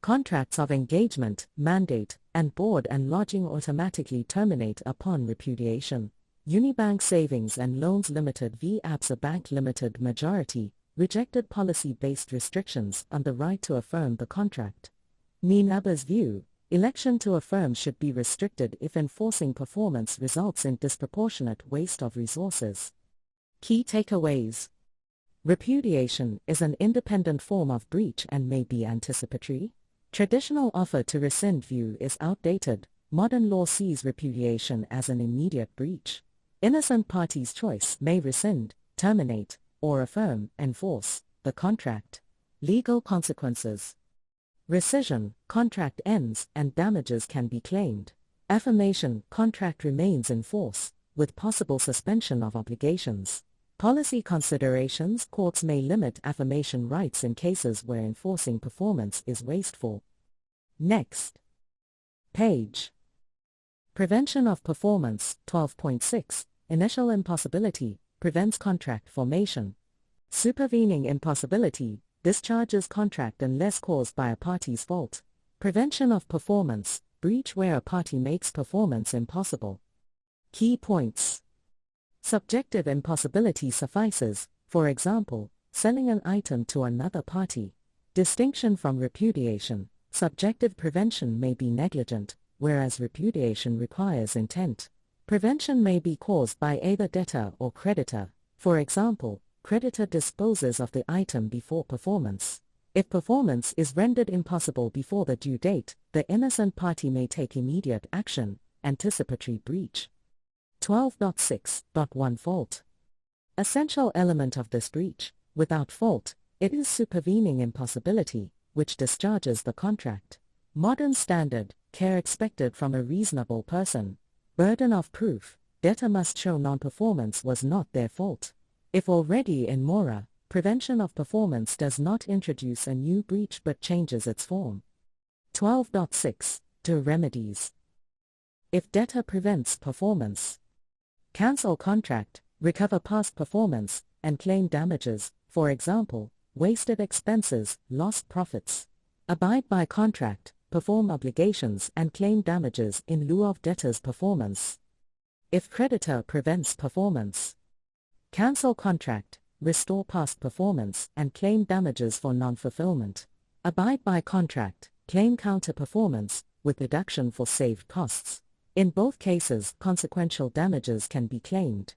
contracts of engagement, mandate, and board and lodging automatically terminate upon repudiation. Unibank Savings and Loans Limited v. Absa Bank Limited. Majority rejected policy-based restrictions on the right to affirm the contract. Ninaba's view: election to affirm should be restricted if enforcing performance results in disproportionate waste of resources. Key takeaways: repudiation is an independent form of breach and may be anticipatory. Traditional offer to rescind view is outdated. Modern law sees repudiation as an immediate breach. Innocent parties' choice may rescind, terminate, or affirm, enforce the contract. Legal consequences: rescission, contract ends and damages can be claimed. Affirmation, contract remains in force, with possible suspension of obligations. Policy considerations: courts may limit affirmation rights in cases where enforcing performance is wasteful. Next page. Prevention of performance. 12.6 Initial impossibility prevents contract formation. Supervening impossibility discharges contract unless caused by a party's fault. Prevention of performance breach where a party makes performance impossible. Key points: subjective impossibility suffices, for example, selling an item to another party. Distinction from repudiation: subjective prevention may be negligent, whereas repudiation requires intent. Prevention may be caused by either debtor or creditor. For example, creditor disposes of the item before performance. If performance is rendered impossible before the due date, the innocent party may take immediate action. Anticipatory breach. 12.6.1 Fault. Essential element of this breach: without fault, it is supervening impossibility, which discharges the contract. Modern standard: care expected from a reasonable person. Burden of proof: debtor must show non-performance was not their fault. If already in mora, prevention of performance does not introduce a new breach but changes its form. 12.6 To remedies: if debtor prevents performance, cancel contract, recover past performance, and claim damages, for example, wasted expenses, lost profits. Abide by contract, perform obligations and claim damages in lieu of debtor's performance. If creditor prevents performance, cancel contract, restore past performance and claim damages for non-fulfillment. Abide by contract, claim counter-performance, with deduction for saved costs. In both cases, consequential damages can be claimed.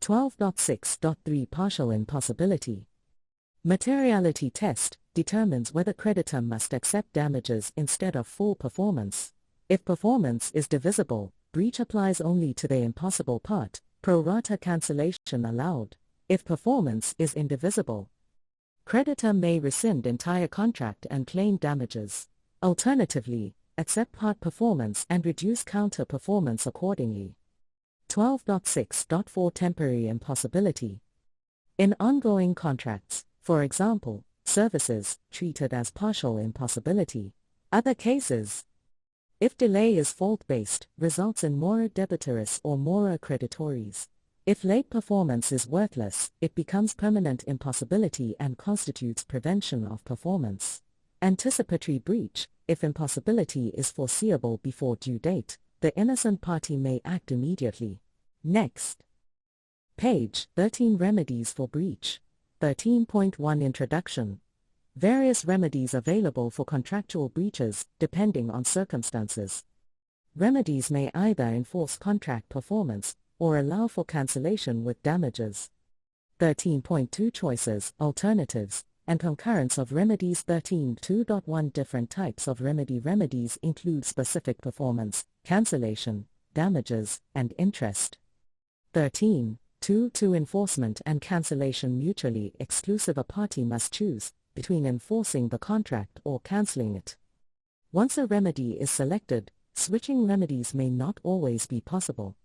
12.6.3 Partial impossibility. Materiality test determines whether creditor must accept damages instead of full performance. If performance is divisible, breach applies only to the impossible part, pro rata cancellation allowed. If performance is indivisible, creditor may rescind entire contract and claim damages. Alternatively, accept part performance and reduce counter-performance accordingly. 12.6.4 Temporary impossibility. In ongoing contracts, for example, services, treated as partial impossibility. Other cases: if delay is fault-based, results in mora debitoris or mora creditoris. If late performance is worthless, it becomes permanent impossibility and constitutes prevention of performance. Anticipatory breach: if impossibility is foreseeable before due date, the innocent party may act immediately. Next. Page 13. Remedies for breach. 13.1 Introduction. Various remedies available for contractual breaches, depending on circumstances. Remedies may either enforce contract performance or allow for cancellation with damages. 13.2 Choices, alternatives, and concurrence of remedies. 13.2.1 Different types of remedy. Remedies include specific performance, cancellation, damages, and interest. 13.2 Enforcement and cancellation mutually exclusive. A party must choose between enforcing the contract or cancelling it. Once a remedy is selected, switching remedies may not always be possible.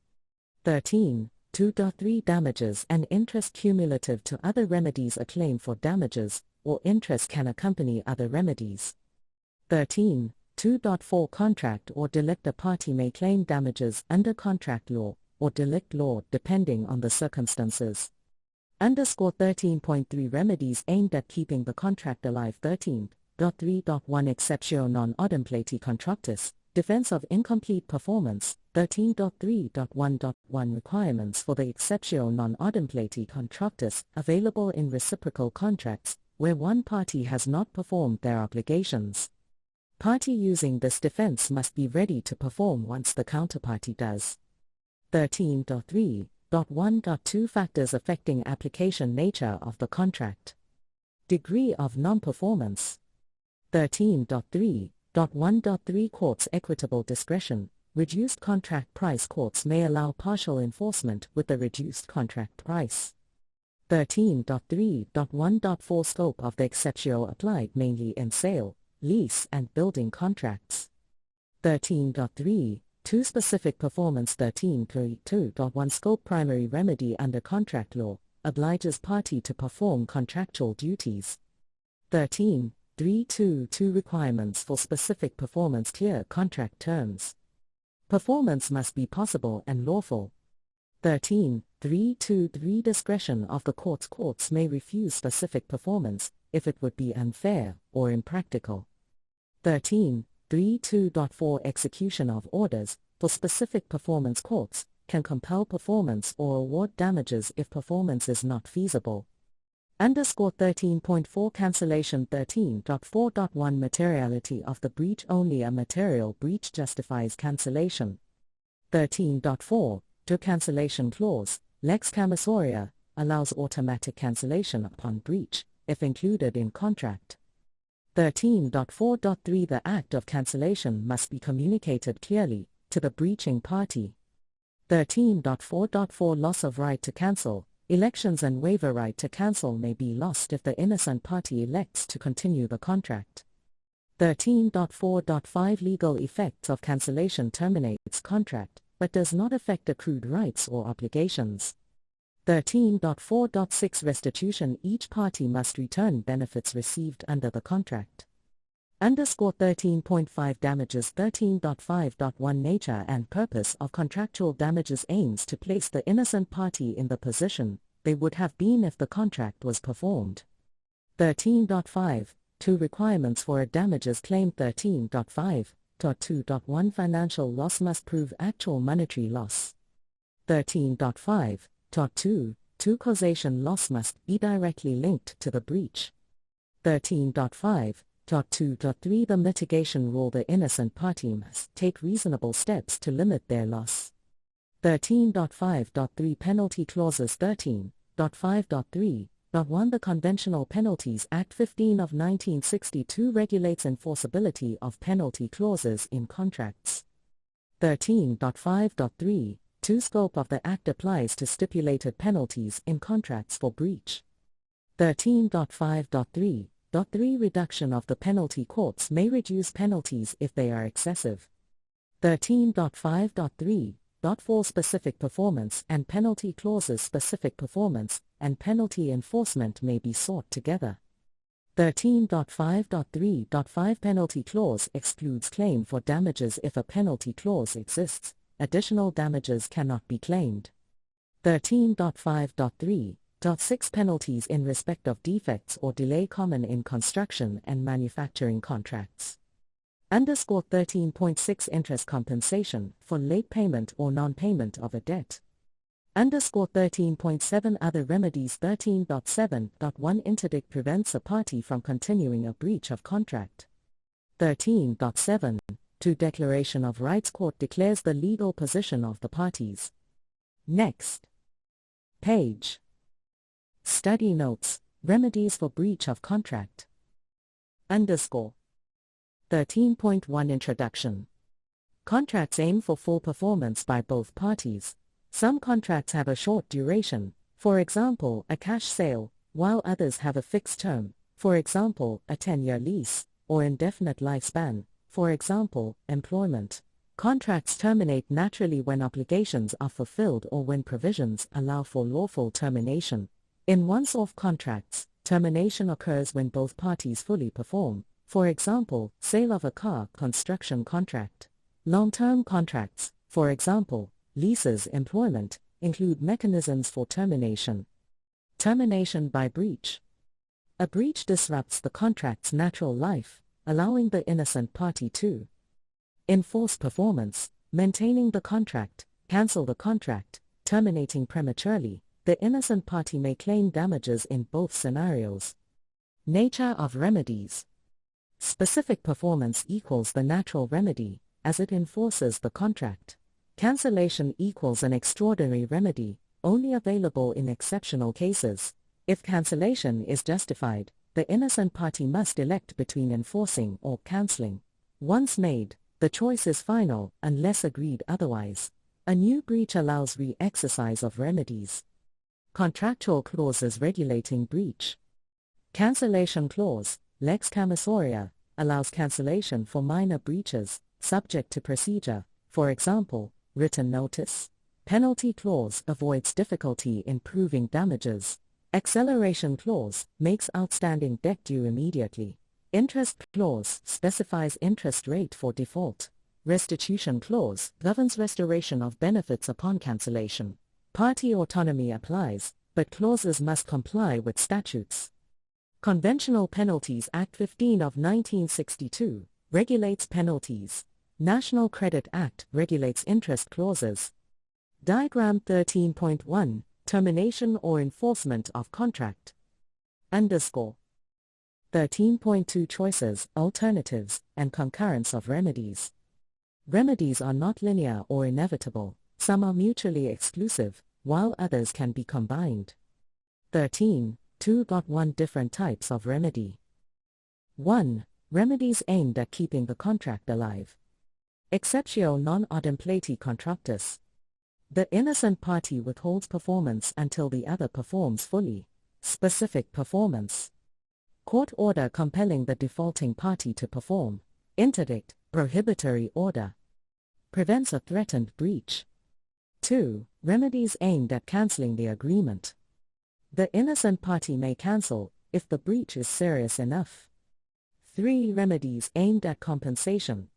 13.2.3 Damages and interest. Cumulative to other remedies, a claim for damages or interest can accompany other remedies. 13.2.4 Contract or delict. A party may claim damages under contract law or delict law depending on the circumstances. 13.3 Remedies aimed at keeping the contract alive. 13.3.1 Exceptio non adimpleti contractis, defense of incomplete performance. 13.3.1.1 Requirements for the exceptio non adimpleti contractis, available in reciprocal contracts, where one party has not performed their obligations. Party using this defense must be ready to perform once the counterparty does. 13.3.1.2 Factors affecting application. Nature of the contract. Degree of non-performance. 13.3.1.3 Courts equitable discretion. Reduced contract price. Courts may allow partial enforcement with the reduced contract price. 13.3.1.4 Scope of the exceptio applied mainly in sale, lease and building contracts. 13.3.2 Specific performance. 13.2.1 Scope. Primary remedy under contract law, obliges party to perform contractual duties. 13.3.2.2 Requirements for specific performance. Clear contract terms. Performance must be possible and lawful. 13.3.2.3 Discretion of the courts. Courts may refuse specific performance if it would be unfair or impractical. 13.3.2.4 Execution of orders. For specific performance, courts can compel performance or award damages if performance is not feasible. 13.4 Cancellation. 13.4.1 Materiality of the breach. Only a material breach justifies cancellation. 13.4 To cancellation clause, lex commissoria, allows automatic cancellation upon breach, if included in contract. 13.4.3 The act of cancellation must be communicated clearly to the breaching party. 13.4.4 Loss of right to cancel. Elections and waiver. Right to cancel may be lost if the innocent party elects to continue the contract. 13.4.5 Legal effects of cancellation. Terminates contract, but does not affect accrued rights or obligations. 13.4.6 Restitution. Each party must return benefits received under the contract. 13.5 Damages. 13.5.1 Nature and purpose of contractual damages aims to place the innocent party in the position they would have been if the contract was performed. 13.5 2 Requirements for a damages claim. 13.5.2.1 Financial loss must prove actual monetary loss. 13.5.2 Causation. Loss must be directly linked to the breach. 13.5.2.3 The mitigation rule. The innocent party must take reasonable steps to limit their loss. 13.5.3 Penalty clauses. 13.5.3.1 The Conventional Penalties Act 15 of 1962 regulates enforceability of penalty clauses in contracts. 13.5.3.2 Scope of the Act applies to stipulated penalties in contracts for breach. 13.5.3.3 Reduction of the penalty. Courts may reduce penalties if they are excessive. 13.5.3.4 Specific performance and penalty clauses. Specific performance and penalty enforcement may be sought together. 13.5.3.5 Penalty clause excludes claim for damages. If a penalty clause exists, additional damages cannot be claimed. 13.5.3.6 Penalties in respect of defects or delay common in construction and manufacturing contracts. Underscore 13.6 Interest compensation for late payment or non-payment of a debt. Underscore 13.7 Other remedies. 13.7.1 Interdict prevents a party from continuing a breach of contract. 13.7.2 Declaration of rights. Court declares the legal position of the parties. Next page. Study notes. Remedies for breach of contract. Underscore 13.1 Introduction. Contracts aim for full performance by both parties. Some contracts have a short duration, for example a cash sale, while others have a fixed term, for example a 10-year lease, or indefinite lifespan, for example employment. Contracts terminate naturally when obligations are fulfilled or when provisions allow for lawful termination. In once-off contracts, termination occurs when both parties fully perform, for example, sale of a car, construction contract. Long-term contracts, for example, leases, employment, include mechanisms for termination. Termination by breach. A breach disrupts the contract's natural life, allowing the innocent party to enforce performance, maintaining the contract, cancel the contract, terminating prematurely. The innocent party may claim damages in both scenarios. Nature of remedies. Specific performance equals the natural remedy, as it enforces the contract. Cancellation equals an extraordinary remedy, only available in exceptional cases. If cancellation is justified, the innocent party must elect between enforcing or cancelling. Once made, the choice is final unless agreed otherwise. A new breach allows re-exercise of remedies. Contractual clauses regulating breach. Cancellation clause, lex commissoria, allows cancellation for minor breaches, subject to procedure, for example, written notice. Penalty clause avoids difficulty in proving damages. Acceleration clause makes outstanding debt due immediately. Interest clause specifies interest rate for default. Restitution clause governs restoration of benefits upon cancellation. Party autonomy applies, but clauses must comply with statutes. Conventional Penalties Act 15 of 1962 regulates penalties. National Credit Act regulates interest clauses. Diagram 13.1 Termination or enforcement of contract. Underscore 13.2 Choices, alternatives, and concurrence of remedies. Remedies are not linear or inevitable. Some are mutually exclusive, while others can be combined. 13.2.1 Different types of remedy. 1. Remedies aimed at keeping the contract alive. Exceptio non audem pleti contractus. The innocent party withholds performance until the other performs fully. Specific performance. Court order compelling the defaulting party to perform. Interdict, prohibitory order. Prevents a threatened breach. 2. Remedies aimed at cancelling the agreement. The innocent party may cancel, if the breach is serious enough. 3. Remedies aimed at compensation.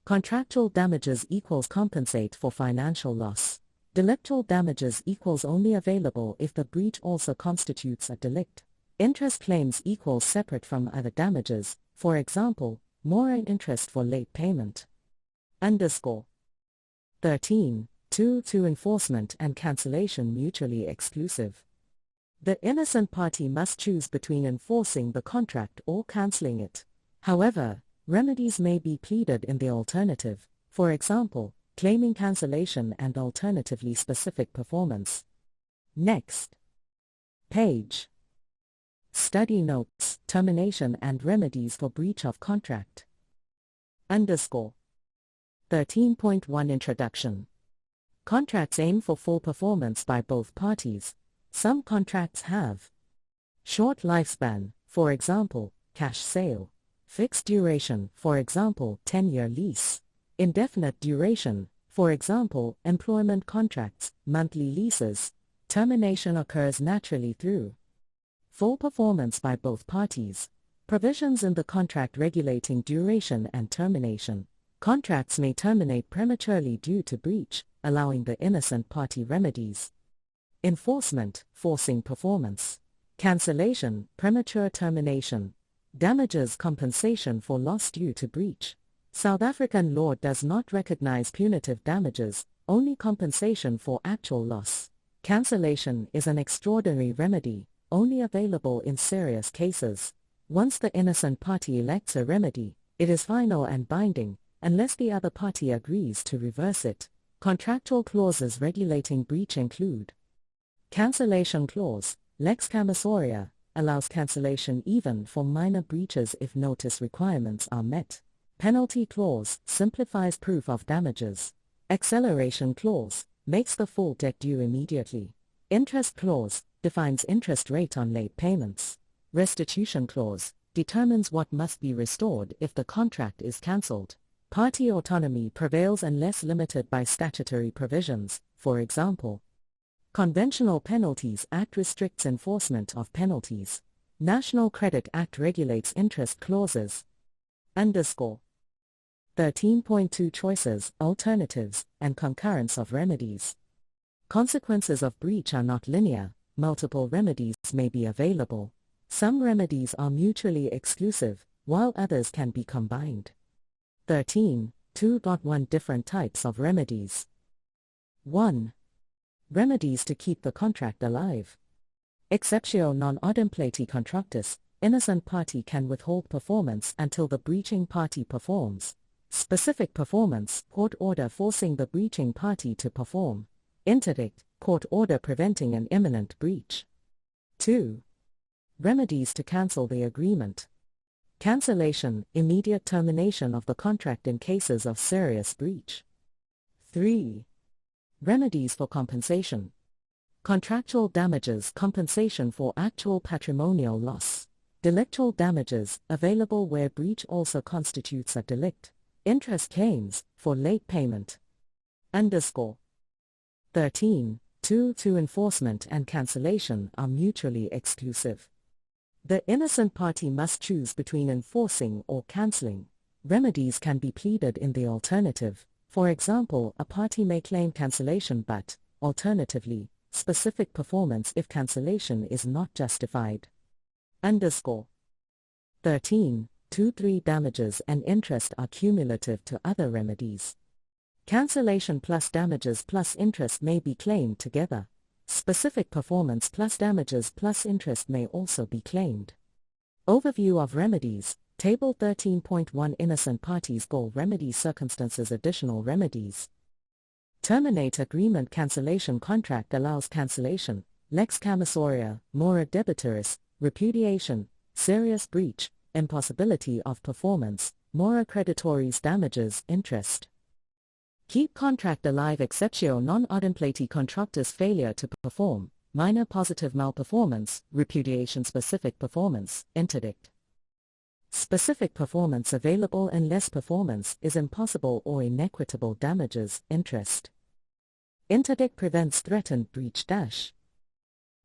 Contractual damages equals compensate for financial loss. Delictual damages equals only available if the breach also constitutes a delict. Interest claims equals separate from other damages, for example, more interest for late payment. Underscore 13.2 Enforcement and cancellation mutually exclusive. The innocent party must choose between enforcing the contract or cancelling it. However, remedies may be pleaded in the alternative, for example, claiming cancellation and alternatively specific performance. Next page. Study notes, termination and remedies for breach of contract. Underscore 13.1 Introduction. Contracts aim for full performance by both parties. Some contracts have short lifespan, for example, cash sale. Fixed duration, for example, 10-year lease. Indefinite duration, for example, employment contracts, monthly leases. Termination occurs naturally through full performance by both parties. Provisions in the contract regulating duration and termination. Contracts may terminate prematurely due to breach, allowing the innocent party remedies. Enforcement, forcing performance. Cancellation, premature termination. Damages, compensation for loss due to breach. South African law does not recognize punitive damages, only compensation for actual loss. Cancellation is an extraordinary remedy, only available in serious cases. Once the innocent party elects a remedy, it is final and binding, unless the other party agrees to reverse it. Contractual clauses regulating breach include: Cancellation clause, lex commissoria, allows cancellation even for minor breaches if notice requirements are met. Penalty clause, simplifies proof of damages. Acceleration clause, makes the full debt due immediately. Interest clause, defines interest rate on late payments. Restitution clause, determines what must be restored if the contract is cancelled. Party autonomy prevails unless limited by statutory provisions, for example. Conventional Penalties Act restricts enforcement of penalties. National Credit Act regulates interest clauses. 13.2 Choices, alternatives, and concurrence of remedies. Consequences of breach are not linear, multiple remedies may be available. Some remedies are mutually exclusive, while others can be combined. 13.2.1 Different types of remedies. 1. Remedies to keep the contract alive. Exceptio non odempleti contractus, innocent party can withhold performance until the breaching party performs. Specific performance, court order forcing the breaching party to perform. Interdict, court order preventing an imminent breach. 2. Remedies to cancel the agreement. Cancellation, immediate termination of the contract in cases of serious breach. 3. Remedies for compensation. Contractual damages, compensation for actual patrimonial loss. Delictual damages, available where breach also constitutes a delict. Interest claims, for late payment. 13.2 Enforcement and cancellation are mutually exclusive. The innocent party must choose between enforcing or cancelling. Remedies can be pleaded in the alternative. For example, a party may claim cancellation but, alternatively, specific performance if cancellation is not justified. 13.2.3 Damages and interest are cumulative to other remedies. Cancellation plus damages plus interest may be claimed together. Specific performance plus damages plus interest may also be claimed. Overview of remedies. Table 13.1 Innocent parties goal remedies circumstances additional remedies. Terminate agreement cancellation contract allows cancellation, lex commissoria, mora debitoris, repudiation, serious breach, impossibility of performance, mora creditoris damages, interest. Keep contract alive exceptio non odempleti contractus failure to perform, minor positive malperformance, repudiation specific performance, interdict. Specific performance available unless performance is impossible or inequitable damages, interest. Interdict prevents threatened breach dash.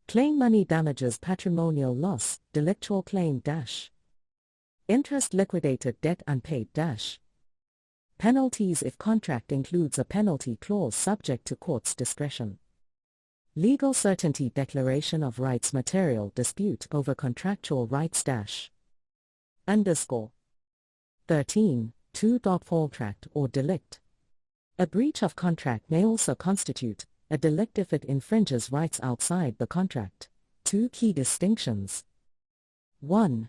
Claim money damages patrimonial loss, delictual claim dash. Interest liquidated debt unpaid dash. Penalties if contract includes a penalty clause subject to court's discretion. Legal certainty declaration of rights material dispute over contractual rights dash. 13.2 Fault or delict. A breach of contract may also constitute a delict if it infringes rights outside the contract. 2 key distinctions. 1.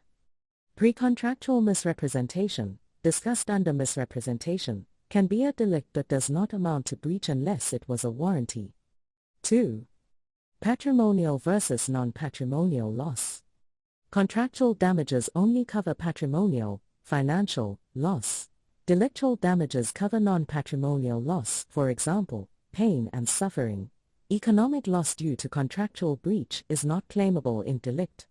Pre-contractual misrepresentation, discussed under misrepresentation, can be a delict but does not amount to breach unless it was a warranty. 2. Patrimonial versus non-patrimonial loss. Contractual damages only cover patrimonial, financial, loss. Delictual damages cover non-patrimonial loss, for example, pain and suffering. Economic loss due to contractual breach is not claimable in delict.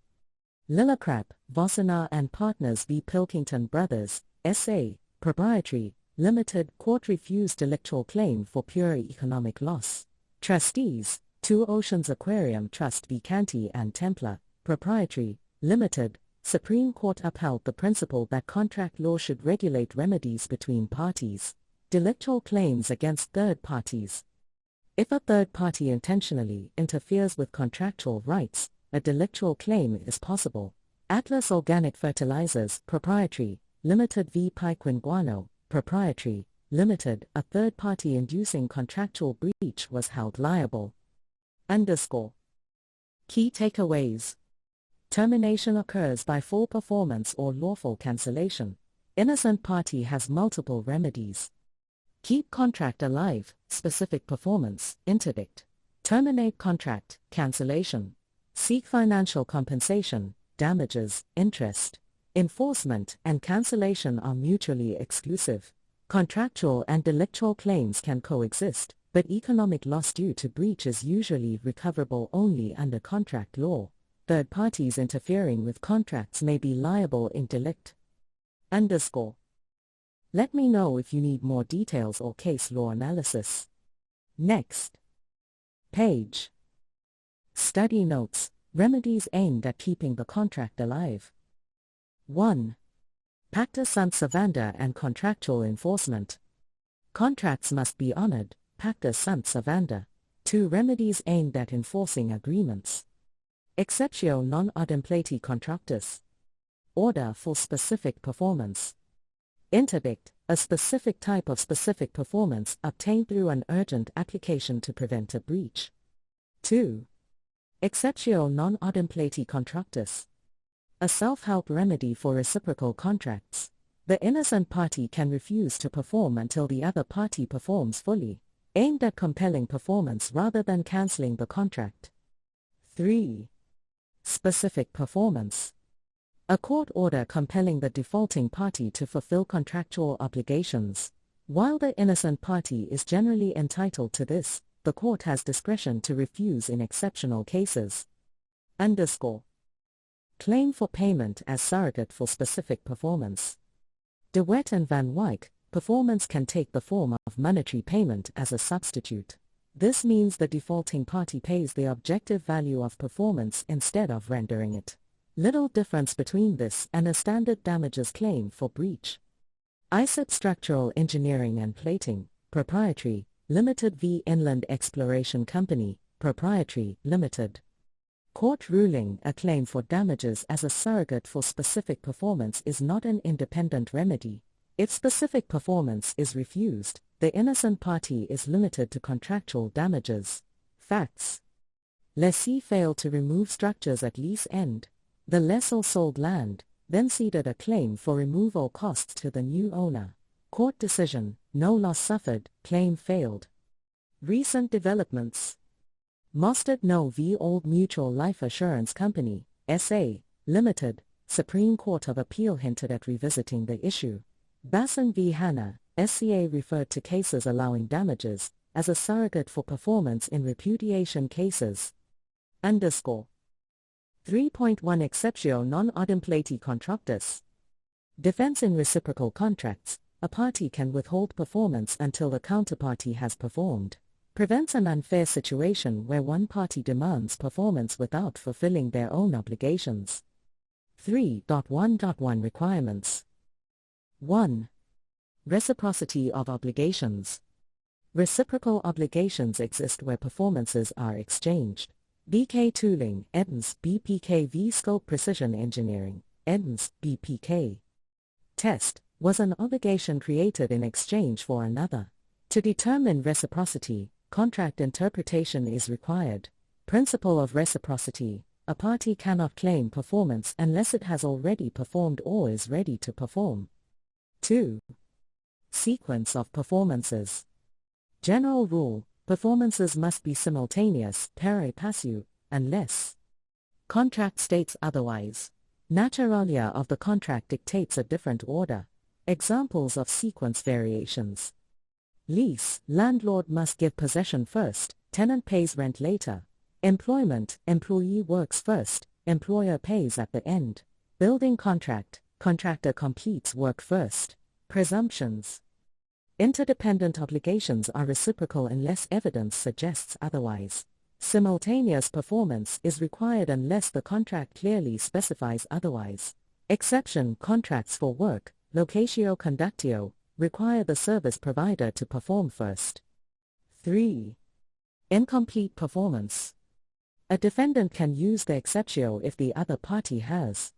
Lillicrap, Vosenar and Partners v. Pilkington Brothers, S.A., Proprietary, Limited Court refused delictual claim for pure economic loss. Trustees, Two Oceans Aquarium Trust v. Canty and Templar, Proprietary, Limited, Supreme Court upheld the principle that contract law should regulate remedies between parties. Delictual claims against third parties. If a third party intentionally interferes with contractual rights, a delictual claim is possible. Atlas Organic Fertilizers, Proprietary, Limited v. Pyquin Guano, Proprietary, Limited, a third party inducing contractual breach was held liable. Key takeaways. Termination occurs by full performance or lawful cancellation. Innocent party has multiple remedies. Keep contract alive, specific performance, interdict. Terminate contract, cancellation. Seek financial compensation, damages, interest. Enforcement and cancellation are mutually exclusive. Contractual and delictual claims can coexist, but economic loss due to breach is usually recoverable only under contract law. Third parties interfering with contracts may be liable in delict. Let me know if you need more details or case law analysis. Next page. Study notes. Remedies aimed at keeping the contract alive. 1. Pacta sunt servanda and contractual enforcement. Contracts must be honored, pacta sunt servanda. 2. Remedies aimed at enforcing agreements. Exceptio non adimpleti contractus. Order for specific performance. Interdict, a specific type of specific performance obtained through an urgent application to prevent a breach. 2. Exceptio non adimpleti contractus. A self-help remedy for reciprocal contracts. The innocent party can refuse to perform until the other party performs fully, aimed at compelling performance rather than cancelling the contract. 3. Specific performance. A court order compelling the defaulting party to fulfill contractual obligations. While the innocent party is generally entitled to this, the court has discretion to refuse in exceptional cases. Claim for payment as surrogate for specific performance. De Wet and Van Wyk, performance can take the form of monetary payment as a substitute. This means the defaulting party pays the objective value of performance instead of rendering it. Little difference between this and a standard damages claim for breach. ISIP Structural Engineering and Plating, Proprietary, Limited v. Inland Exploration Company, Proprietary, Limited. Court ruling: a claim for damages as a surrogate for specific performance is not an independent remedy. If specific performance is refused, the innocent party is limited to contractual damages. Facts. Lessee failed to remove structures at lease end. The lessor sold land, then ceded a claim for removal costs to the new owner. Court decision: no loss suffered, claim failed. Recent developments. Mostert No v. Old Mutual Life Assurance Company, S.A., Limited, Supreme Court of Appeal hinted at revisiting the issue. Basson v. Hanna, SCA referred to cases allowing damages as a surrogate for performance in repudiation cases. 3.1 Exceptio non adimpleti contractus. Defense in reciprocal contracts: a party can withhold performance until the counterparty has performed. Prevents an unfair situation where one party demands performance without fulfilling their own obligations. 3.1.1 Requirements. 1. Reciprocity of obligations. Reciprocal obligations exist where performances are exchanged. BK Tooling, Edens, BPK v. Scope Precision Engineering, Edens, BPK. Test: was an obligation created in exchange for another? To determine reciprocity, contract interpretation is required. Principle of reciprocity: a party cannot claim performance unless it has already performed or is ready to perform. 2. Sequence of performances. General rule: performances must be simultaneous, pari passu, unless contract states otherwise. Naturalia of the contract dictates a different order. Examples of sequence variations. Lease: landlord must give possession first, tenant pays rent later. Employment: employee works first, employer pays at the end. Building contract: contractor completes work first. Presumptions. Interdependent obligations are reciprocal unless evidence suggests otherwise. Simultaneous performance is required unless the contract clearly specifies otherwise. Exception: contracts for work, locatio conductio, require the service provider to perform first. 3. Incomplete performance. A defendant can use the exceptio if the other party has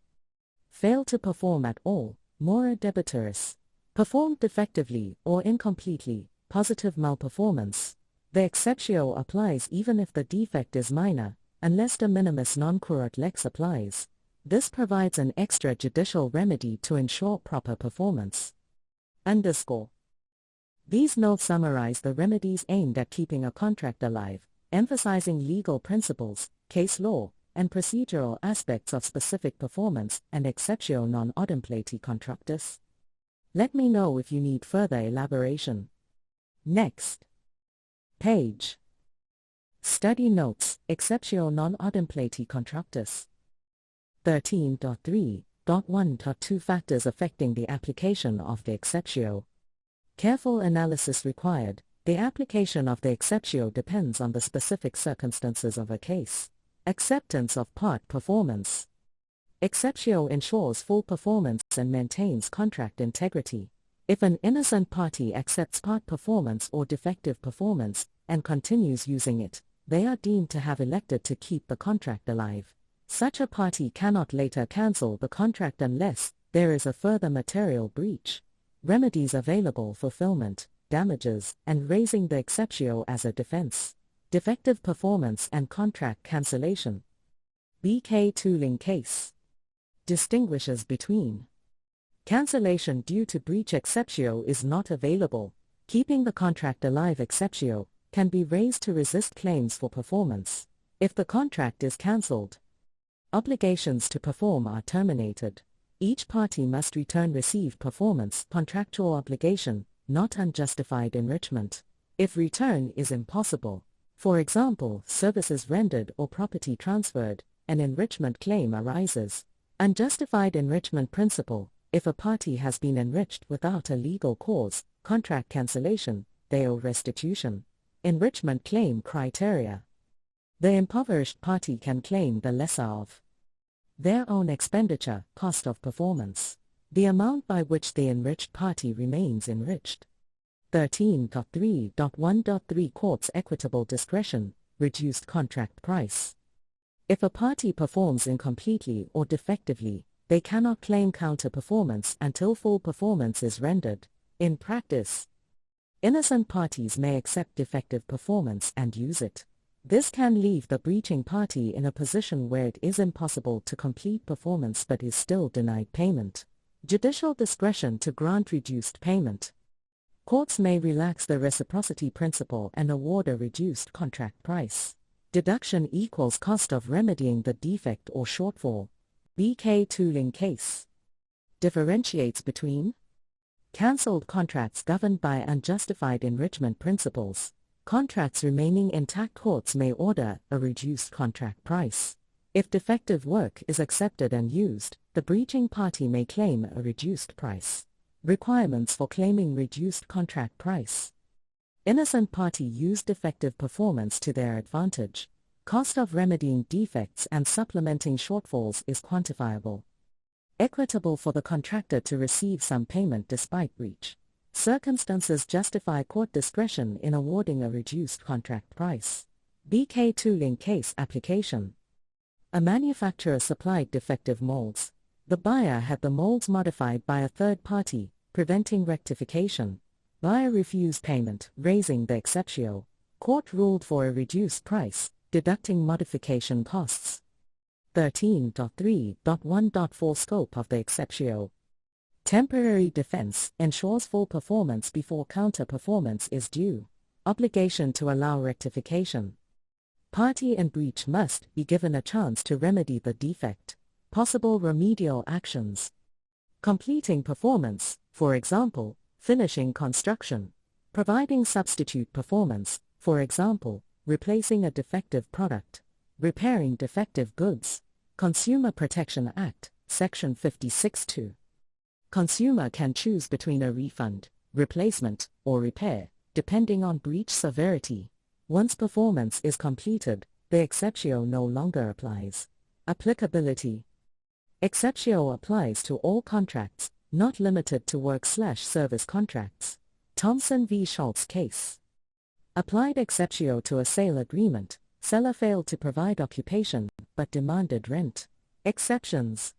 failed to perform at all, mora debitoris, performed defectively or incompletely, positive malperformance. The exceptio applies even if the defect is minor, unless de minimis non curat lex applies. This provides an extrajudicial remedy to ensure proper performance. These notes summarize the remedies aimed at keeping a contract alive, emphasizing legal principles, case law, and procedural aspects of specific performance and exceptio non odempleti contractus. Let me know if you need further elaboration. Next page. Study notes, exceptio non odempleti contractus. 13.3.1.2 Factors affecting the application of the exceptio. Careful analysis required. The application of the exceptio depends on the specific circumstances of a case. Acceptance of part performance. Exceptio ensures full performance and maintains contract integrity. If an innocent party accepts part performance or defective performance and continues using it, they are deemed to have elected to keep the contract alive. Such a party cannot later cancel the contract unless there is a further material breach. Remedies available: fulfillment, damages, and raising the exceptio as a defense. Defective performance and contract cancellation. BK Tooling case distinguishes between cancellation due to breach exceptio is not available. Keeping the contract alive exceptio can be raised to resist claims for performance. If the contract is cancelled, obligations to perform are terminated. Each party must return received performance, contractual obligation, not unjustified enrichment. If return is impossible, for example, services rendered or property transferred, an enrichment claim arises. Unjustified enrichment principle: if a party has been enriched without a legal cause, contract cancellation, they owe restitution. Enrichment claim criteria: the impoverished party can claim the lesser of their own expenditure, cost of performance, the amount by which the enriched party remains enriched. 13.3.1.3 Court's equitable discretion, reduced contract price. If a party performs incompletely or defectively, they cannot claim counter-performance until full performance is rendered. In practice, innocent parties may accept defective performance and use it. This can leave the breaching party in a position where it is impossible to complete performance but is still denied payment. Judicial discretion to grant reduced payment. Courts may relax the reciprocity principle and award a reduced contract price. Deduction equals cost of remedying the defect or shortfall. BK Tooling case differentiates between cancelled contracts governed by unjustified enrichment principles. Contracts remaining intact, courts may order a reduced contract price. If defective work is accepted and used, the breaching party may claim a reduced price. Requirements for claiming reduced contract price. Innocent party used defective performance to their advantage. Cost of remedying defects and supplementing shortfalls is quantifiable. Equitable for the contractor to receive some payment despite breach. Circumstances justify court discretion in awarding a reduced contract price. BK Tooling case application. A manufacturer supplied defective molds. The buyer had the molds modified by a third party, preventing rectification. Buyer refused payment, raising the exceptio. Court ruled for a reduced price, deducting modification costs. 13.3.1.4 Scope of the exceptio. Temporary defense ensures full performance before counter-performance is due. Obligation to allow rectification. Party in breach must be given a chance to remedy the defect. Possible remedial actions. Completing performance, for example, finishing construction. Providing substitute performance, for example, replacing a defective product. Repairing defective goods. Consumer Protection Act, Section 56(2). Consumer can choose between a refund, replacement, or repair, depending on breach severity. Once performance is completed, the exceptio no longer applies. Applicability. Exceptio applies to all contracts, not limited to work/service contracts. Thompson v. Schultz case. Applied exceptio to a sale agreement. Seller failed to provide occupation, but demanded rent. Exceptions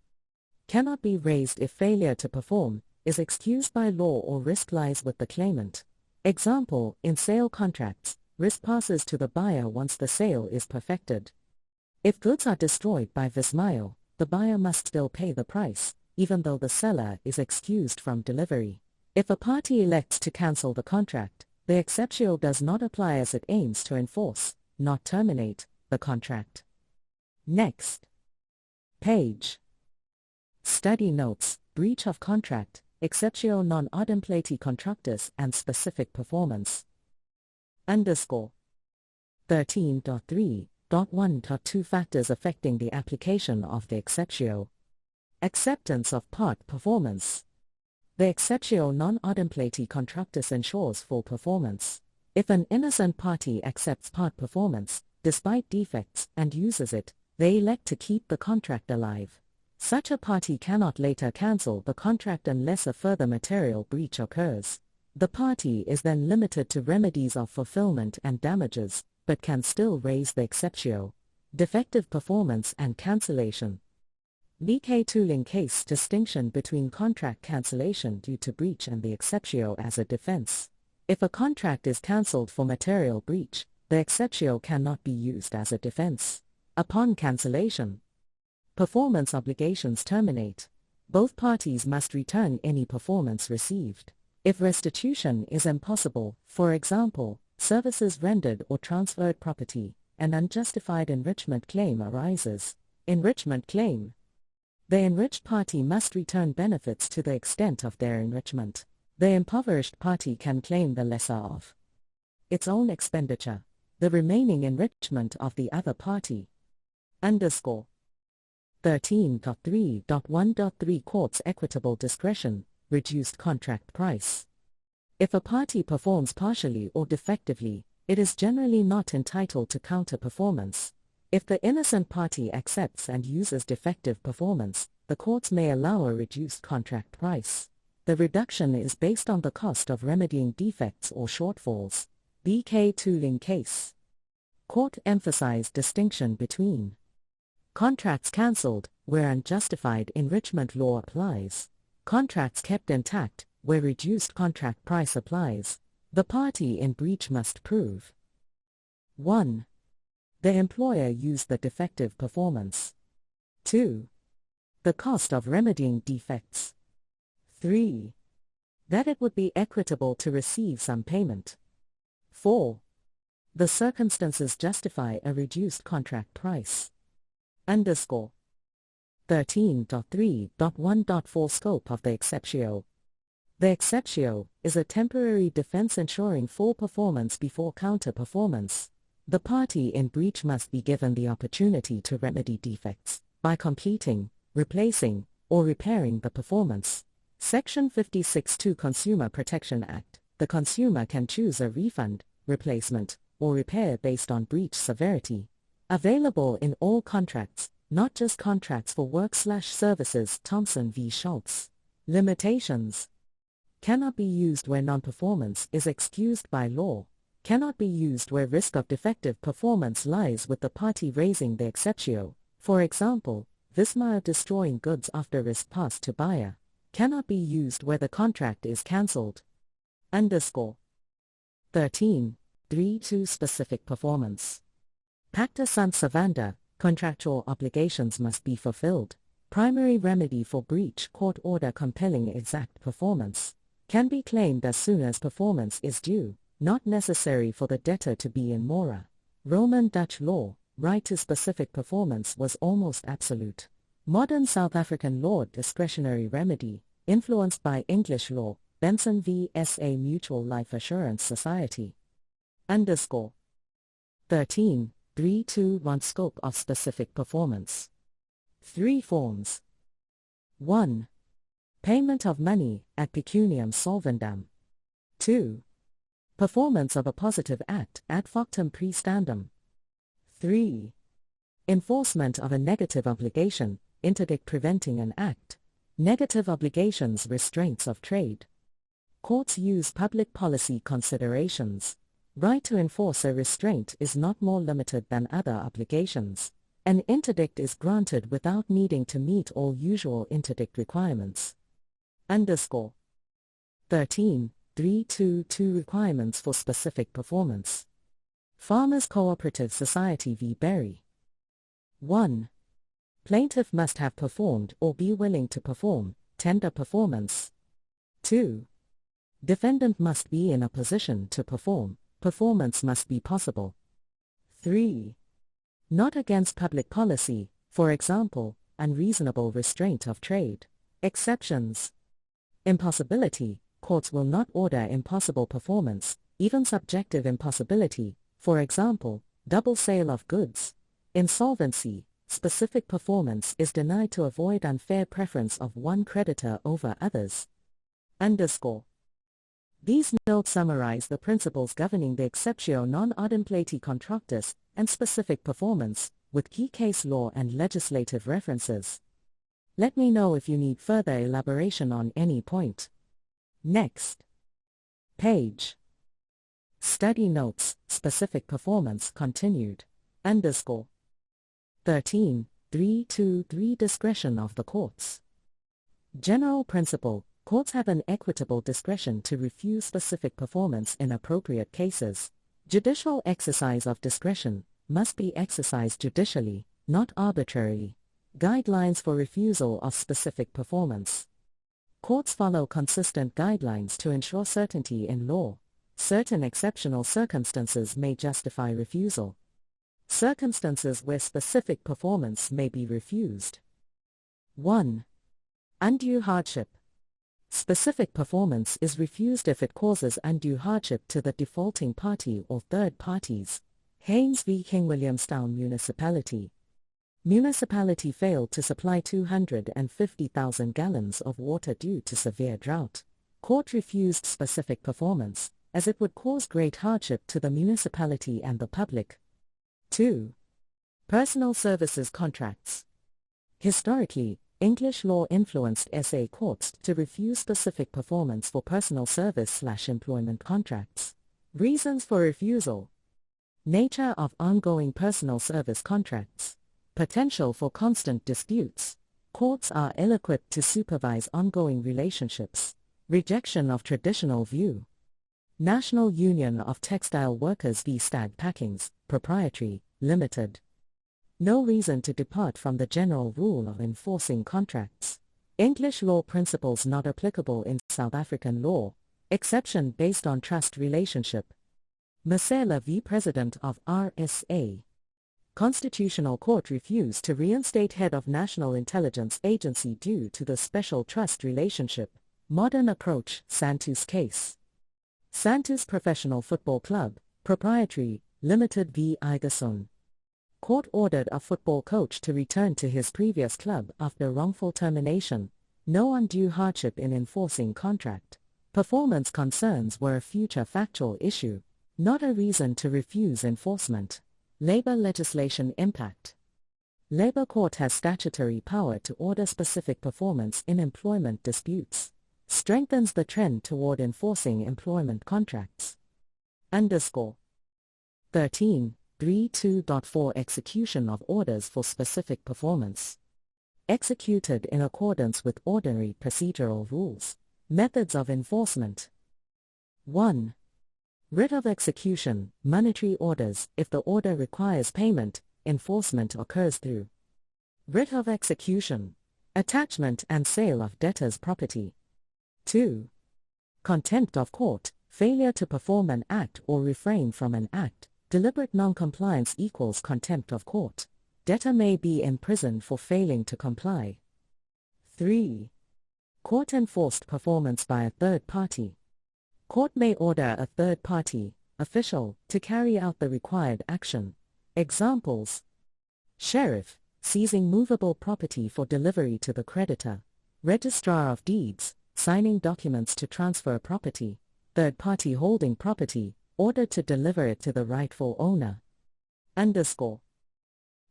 cannot be raised if failure to perform is excused by law or risk lies with the claimant. Example, in sale contracts, risk passes to the buyer once the sale is perfected. If goods are destroyed by vismail, the buyer must still pay the price, even though the seller is excused from delivery. If a party elects to cancel the contract, the exceptio does not apply as it aims to enforce, not terminate, the contract. Next page. Study notes, breach of contract, exceptio non adimpleti contractus and specific performance. _ 13.3.1.2 Factors affecting the application of the exceptio. Acceptance of part performance. The exceptio non adimpleti contractus ensures full performance. If an innocent party accepts part performance, despite defects, and uses it, they elect to keep the contract alive. Such a party cannot later cancel the contract unless a further material breach occurs. The party is then limited to remedies of fulfillment and damages, but can still raise the exceptio. Defective performance and cancellation. BK tooling case distinction between contract cancellation due to breach and the exceptio as a defense. If a contract is cancelled for material breach, the exceptio cannot be used as a defense. Upon cancellation, performance obligations terminate. Both parties must return any performance received. If restitution is impossible, for example, services rendered or transferred property, an unjustified enrichment claim arises. Enrichment claim. The enriched party must return benefits to the extent of their enrichment. The impoverished party can claim the lesser of its own expenditure, the remaining enrichment of the other party. _ 13.3.1.3 Court's equitable discretion, reduced contract price. If a party performs partially or defectively, it is generally not entitled to counter-performance. If the innocent party accepts and uses defective performance, the courts may allow a reduced contract price. The reduction is based on the cost of remedying defects or shortfalls. BK tooling case. Court emphasized distinction between contracts cancelled, where unjustified enrichment law applies. Contracts kept intact, where reduced contract price applies. The party in breach must prove 1. The employer used the defective performance. 2. The cost of remedying defects. 3. That it would be equitable to receive some payment. 4. The circumstances justify a reduced contract price. _ 13.3.1.4 Scope of the exceptio. The exceptio is a temporary defense ensuring full performance before counter-performance. The party in breach must be given the opportunity to remedy defects by completing, replacing, or repairing the performance. Section 56(2) Consumer Protection Act. The consumer can choose a refund, replacement, or repair based on breach severity. Available in all contracts, not just contracts for work/services. Thompson v. Schultz. Limitations. Cannot be used where non-performance is excused by law. Cannot be used where risk of defective performance lies with the party raising the exceptio. For example, vismail destroying goods after risk passed to buyer. Cannot be used where the contract is cancelled. _ 13.3.2 Specific performance. Pacta sunt servanda, contractual obligations must be fulfilled. Primary remedy for breach, court order compelling exact performance, can be claimed as soon as performance is due, not necessary for the debtor to be in mora. Roman Dutch law, right to specific performance was almost absolute. Modern South African law, discretionary remedy, influenced by English law. Benson v. SA Mutual Life Assurance Society. _ 13.3.2.1 Scope of specific performance. 3 forms. 1. Payment of money, ad pecuniam solvendam. 2. Performance of a positive act, ad factum praestandum. 3. Enforcement of a negative obligation, interdict preventing an act. Negative obligations, restraints of trade. Courts use public policy considerations. Right to enforce a restraint is not more limited than other obligations. An interdict is granted without needing to meet all usual interdict requirements. Underscore 13.322 Requirements for specific performance. Farmers Cooperative Society v. Berry. 1. Plaintiff must have performed or be willing to perform tender performance. 2. Defendant must be in a position to perform. Performance must be possible. 3. Not against public policy, for example, unreasonable restraint of trade. Exceptions. Impossibility. Courts will not order impossible performance, even subjective impossibility, for example, double sale of goods. Insolvency. Specific performance is denied to avoid unfair preference of one creditor over others. Underscore. These notes summarize the principles governing the exceptio non adimpleti contractus and specific performance, with key case law and legislative references. Let me know if you need further elaboration on any point. Next page. Study notes, specific performance continued. Underscore 13.323 Discretion of the courts. General principle. Courts have an equitable discretion to refuse specific performance in appropriate cases. Judicial exercise of discretion must be exercised judicially, not arbitrarily. Guidelines for refusal of specific performance. Courts follow consistent guidelines to ensure certainty in law. Certain exceptional circumstances may justify refusal. Circumstances where specific performance may be refused. 1. Undue hardship. Specific performance is refused if it causes undue hardship to the defaulting party or third parties. Haynes v. King Williamstown Municipality. Municipality failed to supply 250,000 gallons of water due to severe drought. Court refused specific performance, as it would cause great hardship to the municipality and the public. 2. Personal services contracts. Historically, English law influenced SA courts to refuse specific performance for personal service/employment contracts. Reasons for refusal. Nature of ongoing personal service contracts. Potential for constant disputes. Courts are ill-equipped to supervise ongoing relationships. Rejection of traditional view. National Union of Textile Workers v. Stag Packings, Proprietary, Limited. No reason to depart from the general rule of enforcing contracts. English law principles not applicable in South African law. Exception based on trust relationship. Masela v. President of RSA. Constitutional Court refused to reinstate head of National Intelligence Agency due to the special trust relationship. Modern approach, Santos case. Santos Professional Football Club, Proprietary, Limited v. Igerson. Court ordered a football coach to return to his previous club after wrongful termination. No undue hardship in enforcing contract. Performance concerns were a future factual issue, not a reason to refuse enforcement. Labor legislation impact. Labor Court has statutory power to order specific performance in employment disputes. Strengthens the trend toward enforcing employment contracts. Underscore 13.32.4 Execution of orders for specific performance. Executed in accordance with ordinary procedural rules. Methods of enforcement. 1. Writ of execution, monetary orders. If the order requires payment, enforcement occurs through writ of execution, attachment and sale of debtor's property. 2. Contempt of court, failure to perform an act or refrain from an act. Deliberate non-compliance equals contempt of court. Debtor may be imprisoned for failing to comply. 3. Court-enforced performance by a third party. Court may order a third party, official, to carry out the required action. Examples: sheriff, seizing movable property for delivery to the creditor. Registrar of deeds, signing documents to transfer property. Third party holding property, ordered to deliver it to the rightful owner. Underscore.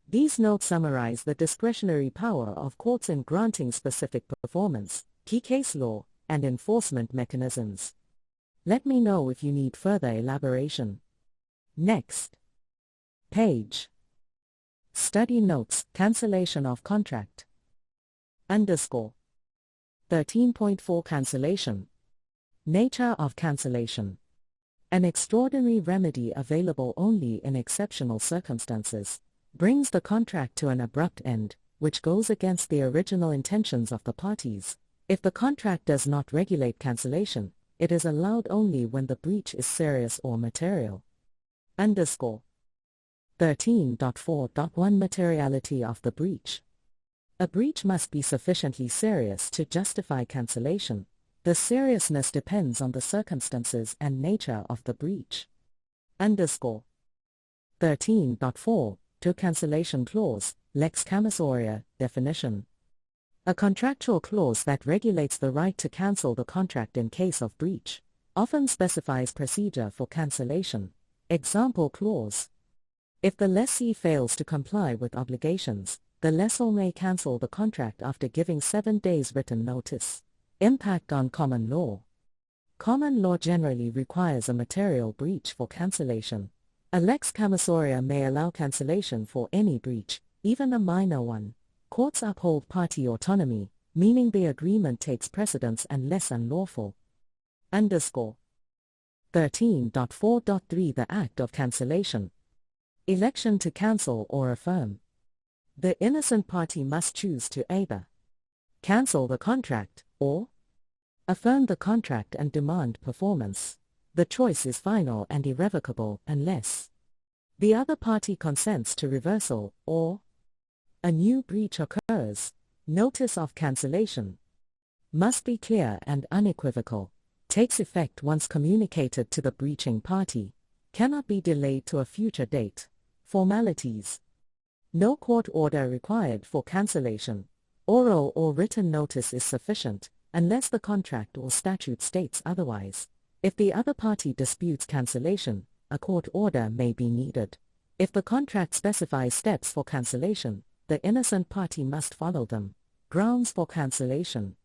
These notes summarize the discretionary power of courts in granting specific performance, key case law, and enforcement mechanisms. Let me know if you need further elaboration. Next page. Study notes, cancellation of contract. Underscore. 13.4 Cancellation. Nature of cancellation. An extraordinary remedy available only in exceptional circumstances, brings the contract to an abrupt end, which goes against the original intentions of the parties. If the contract does not regulate cancellation, it is allowed only when the breach is serious or material. Underscore. 13.4.1 Materiality of the breach. A breach must be sufficiently serious to justify cancellation. The seriousness depends on the circumstances and nature of the breach. Underscore. 13.4 To cancellation clause, lex commissoria, definition. A contractual clause that regulates the right to cancel the contract in case of breach, often specifies procedure for cancellation. Example clause. If the lessee fails to comply with obligations, the lessor may cancel the contract after giving 7 days written notice. Impact on common law. Common law generally requires a material breach for cancellation. A lex commissoria may allow cancellation for any breach, even a minor one. Courts uphold party autonomy, meaning the agreement takes precedence unless unlawful. Underscore. 13.4.3 The act of cancellation. Election to cancel or affirm. The innocent party must choose to either cancel the contract, or affirm the contract and demand performance. The choice is final and irrevocable unless the other party consents to reversal or a new breach occurs. Notice of cancellation must be clear and unequivocal, takes effect once communicated to the breaching party, cannot be delayed to a future date. Formalities. No court order required for cancellation. Oral or written notice is sufficient, unless the contract or statute states otherwise. If the other party disputes cancellation, a court order may be needed. If the contract specifies steps for cancellation, the innocent party must follow them. Grounds for cancellation.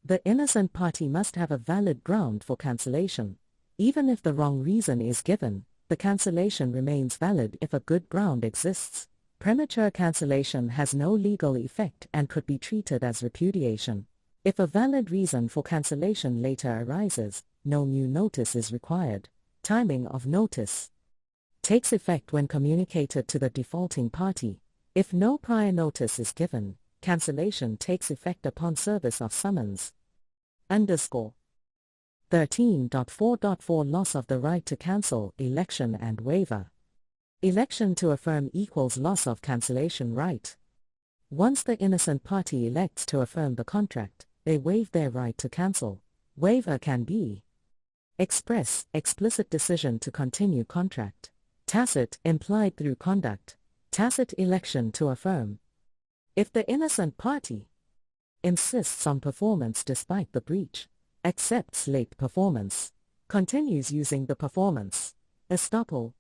The innocent party must have a valid ground for cancellation. Even if the wrong reason is given, the cancellation remains valid if a good ground exists. Premature cancellation has no legal effect and could be treated as repudiation. If a valid reason for cancellation later arises, no new notice is required. Timing of notice takes effect when communicated to the defaulting party. If no prior notice is given, cancellation takes effect upon service of summons. Underscore. 13.4.4 Loss of the right to cancel, election and waiver. Election to affirm equals loss of cancellation right. Once the innocent party elects to affirm the contract, they waive their right to cancel. Waiver can be express, explicit decision to continue contract. Tacit, implied through conduct. Tacit election to affirm. If the innocent party insists on performance despite the breach, accepts late performance, continues using the performance, estoppel.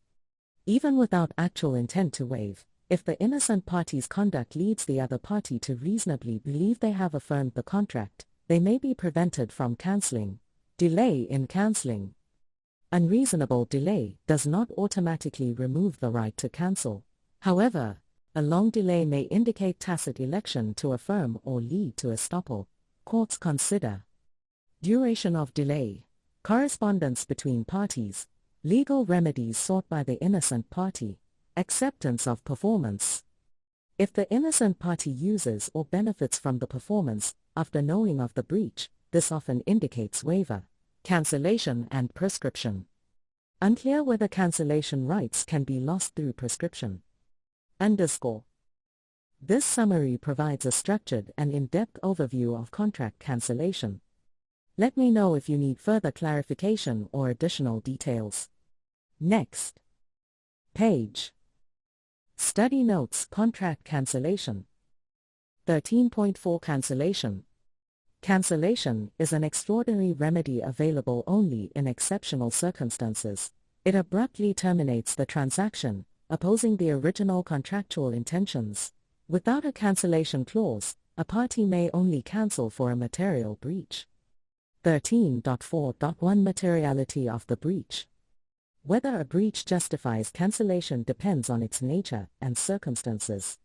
Even without actual intent to waive, if the innocent party's conduct leads the other party to reasonably believe they have affirmed the contract, they may be prevented from cancelling. Delay in cancelling. Unreasonable delay does not automatically remove the right to cancel. However, a long delay may indicate tacit election to affirm or lead to estoppel. Courts consider duration of delay, correspondence between parties, legal remedies sought by the innocent party, acceptance of performance. If the innocent party uses or benefits from the performance after knowing of the breach, this often indicates waiver. Cancellation and prescription. Unclear whether cancellation rights can be lost through prescription. Underscore. This summary provides a structured and in-depth overview of contract cancellation. Let me know if you need further clarification or additional details. Next page. Study notes, contract cancellation. 13.4 Cancellation. Cancellation is an extraordinary remedy available only in exceptional circumstances. It abruptly terminates the transaction, opposing the original contractual intentions. Without a cancellation clause, a party may only cancel for a material breach. 13.4.1 Materiality of the breach. Whether a breach justifies cancellation depends on its nature and circumstances.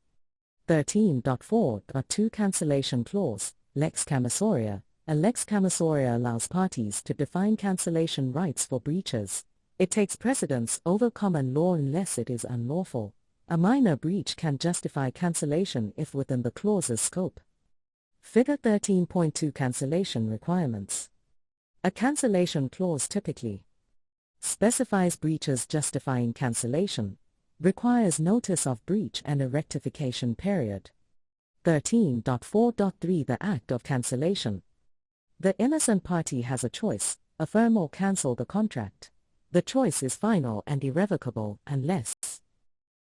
13.4.2 Cancellation Clause, Lex Commissoria. A lex commissoria allows parties to define cancellation rights for breaches. It takes precedence over common law unless it is unlawful. A minor breach can justify cancellation if within the clause's scope. Figure 13.2 Cancellation Requirements. A cancellation clause typically specifies breaches justifying cancellation, requires notice of breach and a rectification period. 13.4.3 The Act of Cancellation. The innocent party has a choice: affirm or cancel the contract. The choice is final and irrevocable unless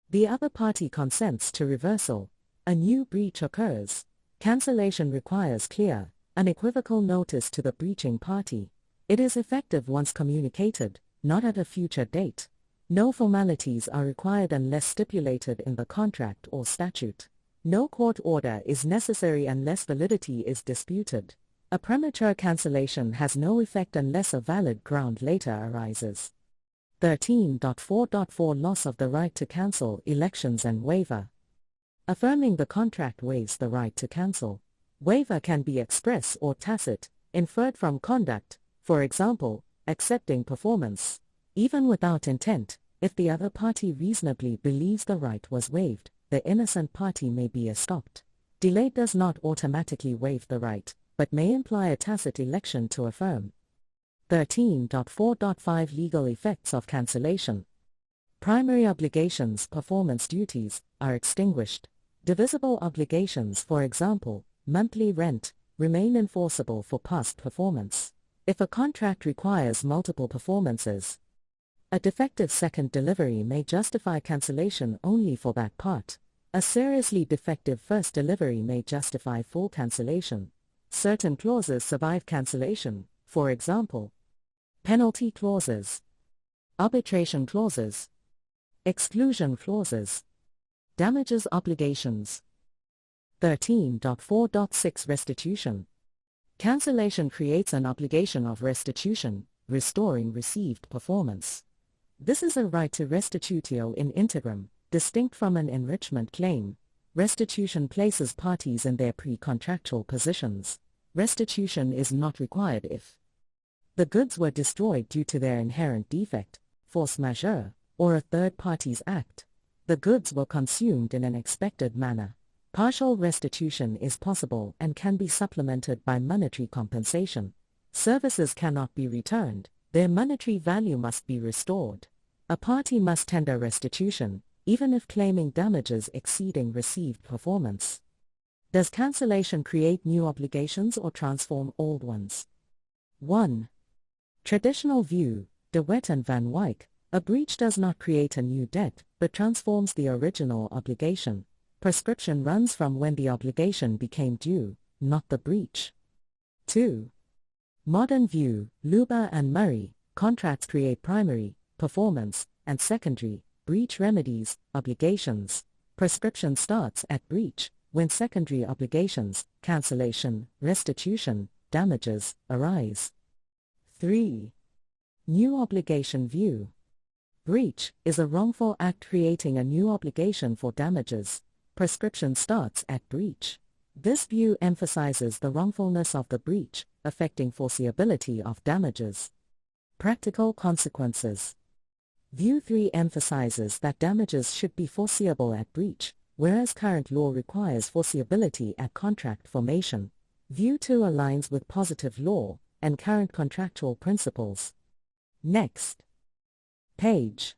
the other party consents to reversal. A new breach occurs. Cancellation requires clear, unequivocal notice to the breaching party. It is effective once communicated, not at a future date. No formalities are required unless stipulated in the contract or statute. No court order is necessary unless validity is disputed. A premature cancellation has no effect unless a valid ground later arises. 13.4.4 Loss of the right to cancel elections and waiver. Affirming the contract waives the right to cancel. Waiver can be express or tacit, inferred from conduct, for example, accepting performance. Even without intent, if the other party reasonably believes the right was waived, the innocent party may be estopped. Delay does not automatically waive the right, but may imply a tacit election to affirm. 13.4.5 Legal effects of cancellation. Primary obligations, performance duties, are extinguished. Divisible obligations, for example, monthly rent, remain enforceable for past performance. If a contract requires multiple performances, a defective second delivery may justify cancellation only for that part. A seriously defective first delivery may justify full cancellation. Certain clauses survive cancellation, for example, penalty clauses, arbitration clauses, exclusion clauses, damages obligations. 13.4.6 Restitution. Cancellation creates an obligation of restitution, restoring received performance. This is a right to restitutio in integrum, distinct from an enrichment claim. Restitution places parties in their pre-contractual positions. Restitution is not required if the goods were destroyed due to their inherent defect, force majeure, or a third party's act. The goods were consumed in an expected manner. Partial restitution is possible and can be supplemented by monetary compensation. Services cannot be returned, their monetary value must be restored. A party must tender restitution, even if claiming damages exceeding received performance. Does cancellation create new obligations or transform old ones? 1. Traditional view, De Wet and Van Wyk. A breach does not create a new debt, but transforms the original obligation. Prescription runs from when the obligation became due, not the breach. 2. Modern view, Luba and Murray. Contracts create primary, performance, and secondary, breach remedies, obligations. Prescription starts at breach, when secondary obligations, cancellation, restitution, damages, arise. 3. New obligation view. Breach is a wrongful act creating a new obligation for damages. Prescription starts at breach. This view emphasizes the wrongfulness of the breach, affecting foreseeability of damages. Practical consequences. View 3 emphasizes that damages should be foreseeable at breach, whereas current law requires foreseeability at contract formation. View 2 aligns with positive law and current contractual principles. Next page.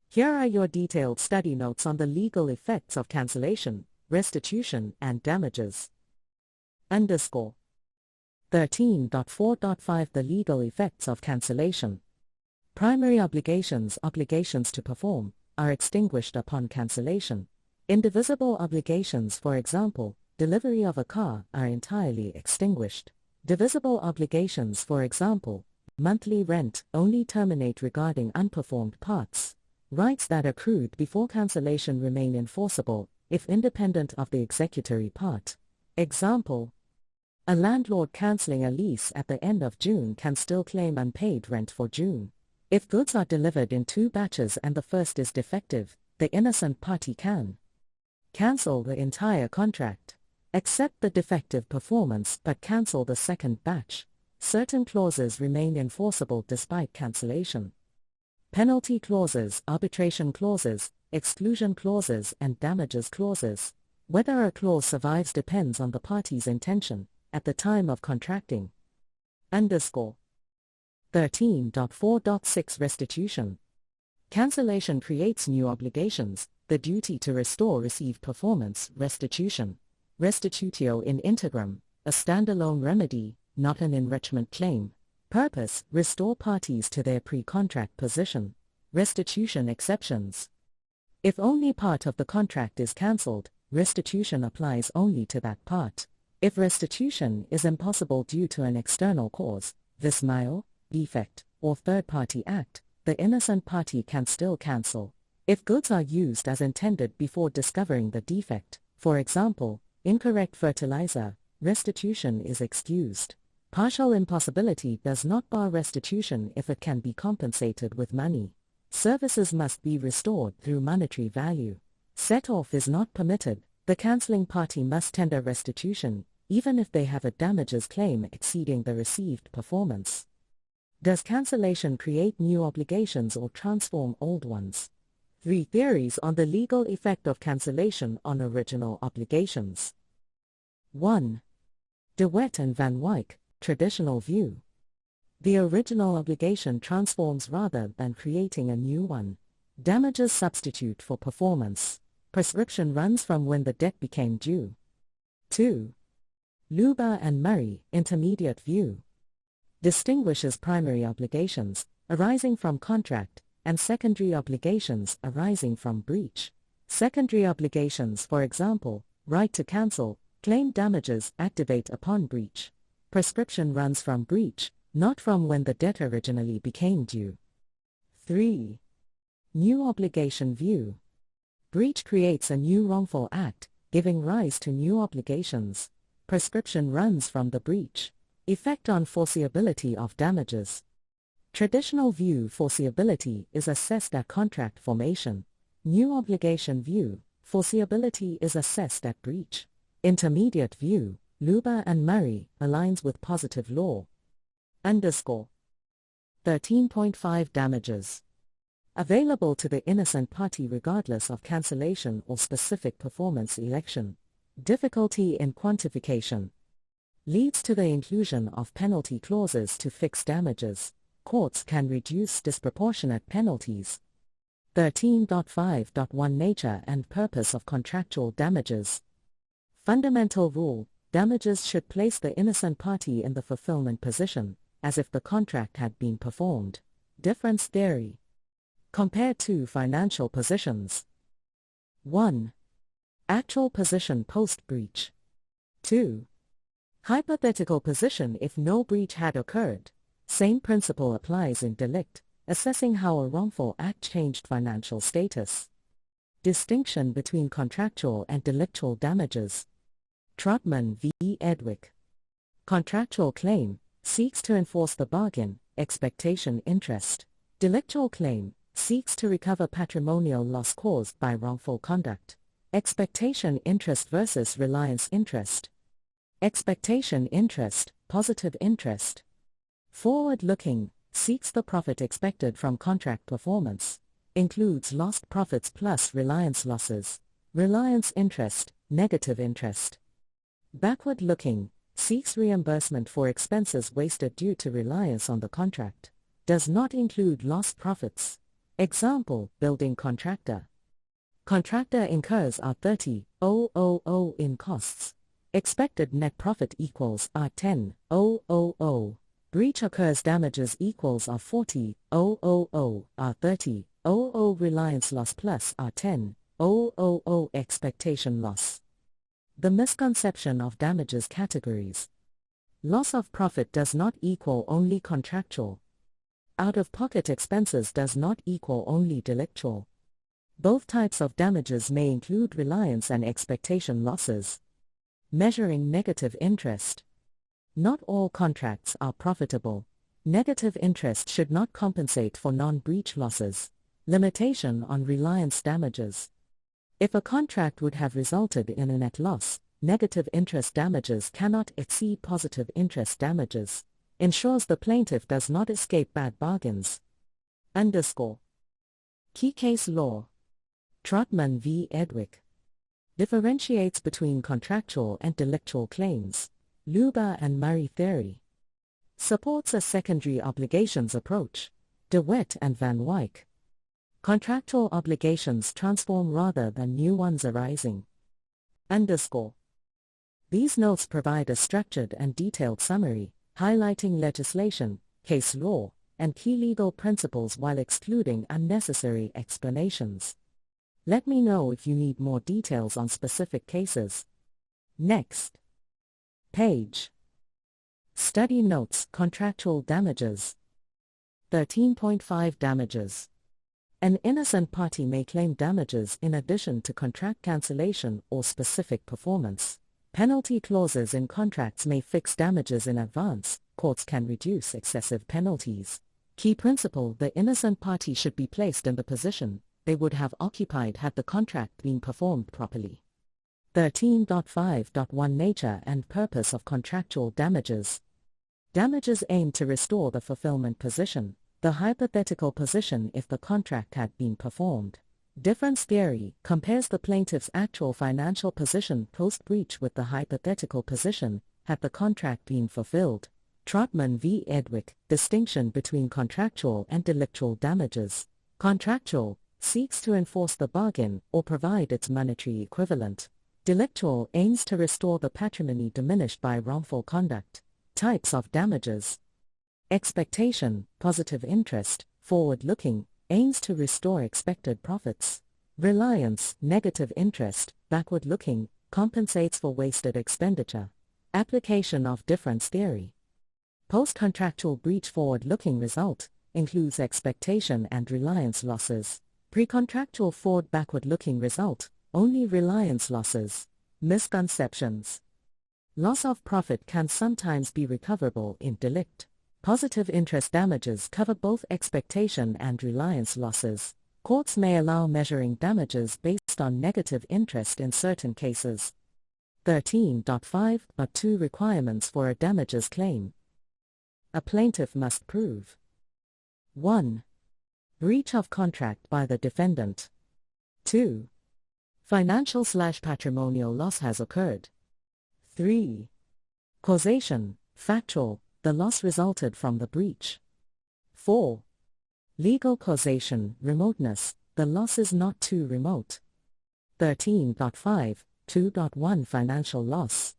Here are your detailed study notes on the legal effects of cancellation, restitution, and damages. _ 13.4.5 The legal effects of cancellation. Primary obligations, obligations to perform, are extinguished upon cancellation. Indivisible obligations, for example, delivery of a car, are entirely extinguished. Divisible obligations, for example, monthly rent, only terminate regarding unperformed parts. Rights that accrued before cancellation remain enforceable, if independent of the executory part. Example: a landlord cancelling a lease at the end of June can still claim unpaid rent for June. If goods are delivered in 2 batches and the first is defective, the innocent party can cancel the entire contract, accept the defective performance but cancel the second batch. Certain clauses remain enforceable despite cancellation. Penalty clauses, arbitration clauses, exclusion clauses, and damages clauses. Whether a clause survives depends on the party's intention at the time of contracting. 13.4.6 Restitution. Cancellation creates new obligations, the duty to restore received performance, restitution. Restitutio in integrum, a standalone remedy, not an enrichment claim. Purpose, restore parties to their pre-contract position. Restitution exceptions. If only part of the contract is cancelled, restitution applies only to that part. If restitution is impossible due to an external cause, vis maior, defect, or third-party act, the innocent party can still cancel. If goods are used as intended before discovering the defect, for example, incorrect fertilizer, restitution is excused. Partial impossibility does not bar restitution if it can be compensated with money. Services must be restored through monetary value. Set-off is not permitted. The cancelling party must tender restitution, even if they have a damages claim exceeding the received performance. Does cancellation create new obligations or transform old ones? 3 theories on the legal effect of cancellation on original obligations. 1. De Wet and Van Wyk, traditional view. The original obligation transforms rather than creating a new one. Damages substitute for performance. Prescription runs from when the debt became due. 2. Luba and Murray, intermediate view. Distinguishes primary obligations, arising from contract, and secondary obligations arising from breach. Secondary obligations, for example, right to cancel, claim damages activate upon breach. Prescription runs from breach, not from when the debt originally became due. 3. New obligation view. Breach creates a new wrongful act, giving rise to new obligations. Prescription runs from the breach. Effect on foreseeability of damages. Traditional view, foreseeability is assessed at contract formation. New obligation view, foreseeability is assessed at breach. Intermediate view, Luba and Murray, aligns with positive law. 13.5 Damages. Available to the innocent party regardless of cancellation or specific performance election. Difficulty in quantification. Leads to the inclusion of penalty clauses to fix damages. Courts can reduce disproportionate penalties. 13.5.1 Nature and purpose of contractual damages. Fundamental rule: damages should place the innocent party in the fulfillment position, as if the contract had been performed. Difference theory. Compare 2 financial positions. 1. Actual position post-breach. 2. Hypothetical position if no breach had occurred. Same principle applies in delict, assessing how a wrongful act changed financial status. Distinction between contractual and delictual damages. Trotman v. Edwick. Contractual claim seeks to enforce the bargain, expectation interest. Delictual claim seeks to recover patrimonial loss caused by wrongful conduct. Expectation interest versus reliance interest. Expectation interest, positive interest. Forward-looking, seeks the profit expected from contract performance. Includes lost profits plus reliance losses. Reliance interest, negative interest. Backward-looking, seeks reimbursement for expenses wasted due to reliance on the contract. Does not include lost profits. Example, building contractor. Contractor incurs R30,000 in costs. Expected net profit equals R10,000. Breach occurs damages equals R40,000, R30,000 reliance loss plus R10,000 expectation loss. The misconception of damages categories. Loss of profit does not equal only contractual. Out-of-pocket expenses does not equal only delictual. Both types of damages may include reliance and expectation losses. Measuring negative interest. Not all contracts are profitable. Negative interest should not compensate for non-breach losses. Limitation on reliance damages. If a contract would have resulted in a net loss, negative interest damages cannot exceed positive interest damages. Ensures the plaintiff does not escape bad bargains. Key case law. Trotman v. Edwick. Differentiates between contractual and delictual claims. Luba and Murray theory. Supports a secondary obligations approach. DeWitt and Van Wyk. Contractual obligations transform rather than new ones arising. These notes provide a structured and detailed summary, highlighting legislation, case law, and key legal principles while excluding unnecessary explanations. Let me know if you need more details on specific cases. Next page. Study notes. Contractual damages. 13.5 Damages. An innocent party may claim damages in addition to contract cancellation or specific performance. Penalty clauses in contracts may fix damages in advance. Courts can reduce excessive penalties. Key principle: the innocent party should be placed in the position they would have occupied had the contract been performed properly. 13.5.1 Nature and purpose of contractual damages. Damages aim to restore the fulfillment position, the hypothetical position if the contract had been performed. Difference theory compares the plaintiff's actual financial position post-breach with the hypothetical position had the contract been fulfilled. Trotman v. Edwick. Distinction between contractual and delictual damages. Contractual seeks to enforce the bargain or provide its monetary equivalent. Delictual aims to restore the patrimony diminished by wrongful conduct. Types of damages. Expectation, positive interest, forward-looking, aims to restore expected profits. Reliance, negative interest, backward-looking, compensates for wasted expenditure. Application of difference theory. Post-contractual breach forward-looking result includes expectation and reliance losses. Pre-contractual forward backward-looking result, only reliance losses. Misconceptions. Loss of profit can sometimes be recoverable in delict. Positive interest damages cover both expectation and reliance losses. Courts may allow measuring damages based on negative interest in certain cases. 13.5.2 Requirements for a damages claim. A plaintiff must prove 1. Breach of contract by the defendant. 2. Financial/patrimonial loss has occurred. 3. Causation, factual, the loss resulted from the breach. 4. Legal causation, remoteness, the loss is not too remote. 13.5.2.1 Financial loss.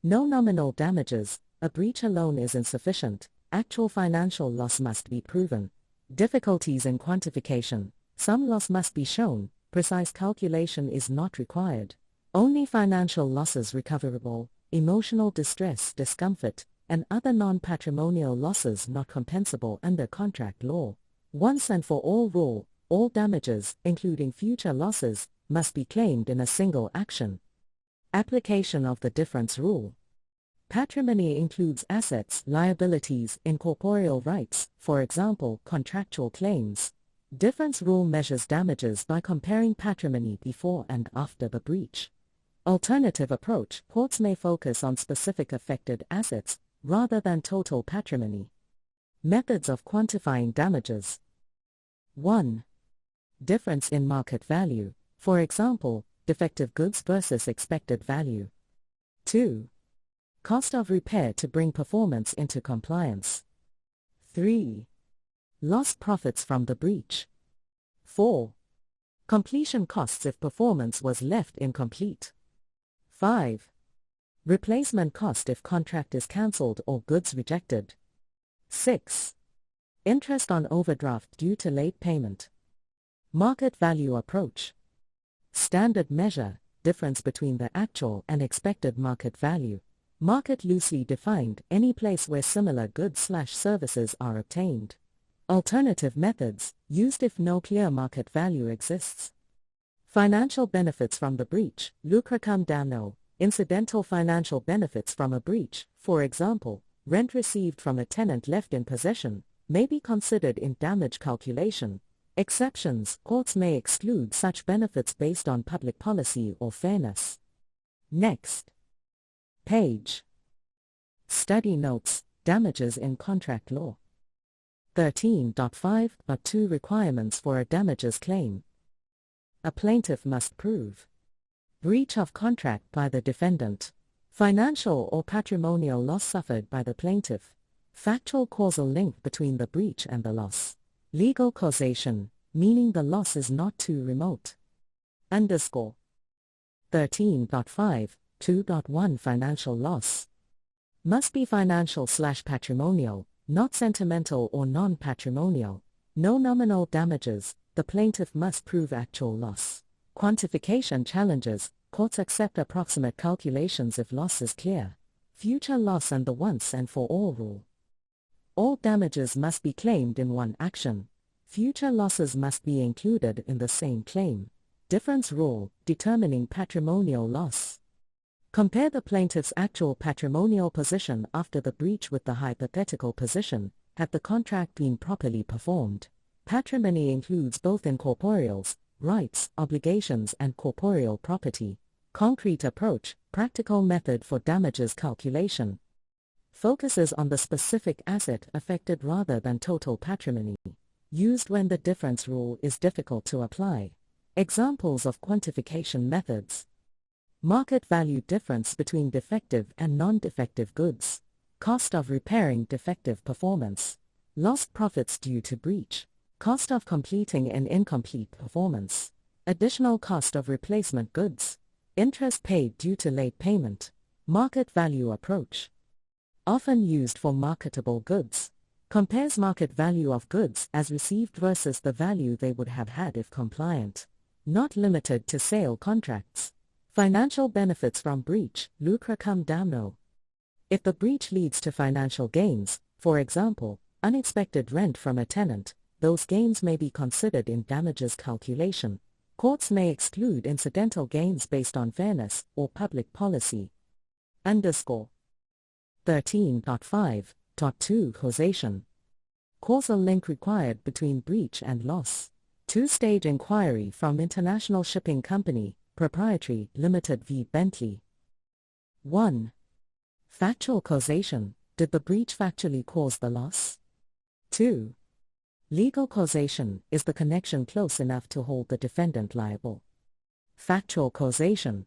No nominal damages, a breach alone is insufficient, actual financial loss must be proven. Difficulties in quantification, some loss must be shown, precise calculation is not required. Only financial losses recoverable, emotional distress, discomfort, and other non-patrimonial losses not compensable under contract law. Once and for all rule, all damages, including future losses, must be claimed in a single action. Application of the difference rule. Patrimony includes assets, liabilities, incorporeal rights, for example, contractual claims. Difference rule measures damages by comparing patrimony before and after the breach. Alternative approach: courts may focus on specific affected assets, rather than total patrimony. Methods of quantifying damages. 1. Difference in market value, for example, defective goods versus expected value. 2. Cost of repair to bring performance into compliance. 3. Lost profits from the breach. 4. Completion costs if performance was left incomplete. 5. Replacement cost if contract is cancelled or goods rejected. 6. Interest on overdraft due to late payment. Market value approach. Standard measure, difference between the actual and expected market value. Market loosely defined, any place where similar goods/services are obtained. Alternative methods, used if no clear market value exists. Financial benefits from the breach, lucra cum damno, incidental financial benefits from a breach, for example, rent received from a tenant left in possession, may be considered in damage calculation. Exceptions: courts may exclude such benefits based on public policy or fairness. Next page. Study notes: Damages in contract law. 13.5.2 Requirements for a damages claim. A plaintiff must prove breach of contract by the defendant, financial or patrimonial loss suffered by the plaintiff, factual causal link between the breach and the loss, legal causation, meaning the loss is not too remote. _ 13.5.2.1 Financial loss must be financial/patrimonial, not sentimental or non-patrimonial. No nominal damages. The plaintiff must prove actual loss. Quantification challenges: courts accept approximate calculations if loss is clear. Future loss and the once and for all rule. All damages must be claimed in one action. Future losses must be included in the same claim. Difference rule: determining patrimonial loss. Compare the plaintiff's actual patrimonial position after the breach with the hypothetical position, had the contract been properly performed. Patrimony includes both incorporeals, rights, obligations, and corporeal property. Concrete approach: practical method for damages calculation. Focuses on the specific asset affected rather than total patrimony. Used when the difference rule is difficult to apply. Examples of quantification methods: market value difference between defective and non-defective goods, cost of repairing defective performance, lost profits due to breach, cost of completing an incomplete performance, additional cost of replacement goods, interest paid due to late payment. Market value approach. Often used for marketable goods. Compares market value of goods as received versus the value they would have had if compliant. Not limited to sale contracts. Financial benefits from breach: lucre cum damno. If the breach leads to financial gains, for example, unexpected rent from a tenant, those gains may be considered in damages calculation. Courts may exclude incidental gains based on fairness or public policy. _ 13.5.2 Causation. Causal link required between breach and loss. Two-stage inquiry from International Shipping Company, Proprietary Limited v. Bentley. 1. Factual causation: did the breach factually cause the loss? 2. Legal causation: is the connection close enough to hold the defendant liable? Factual causation.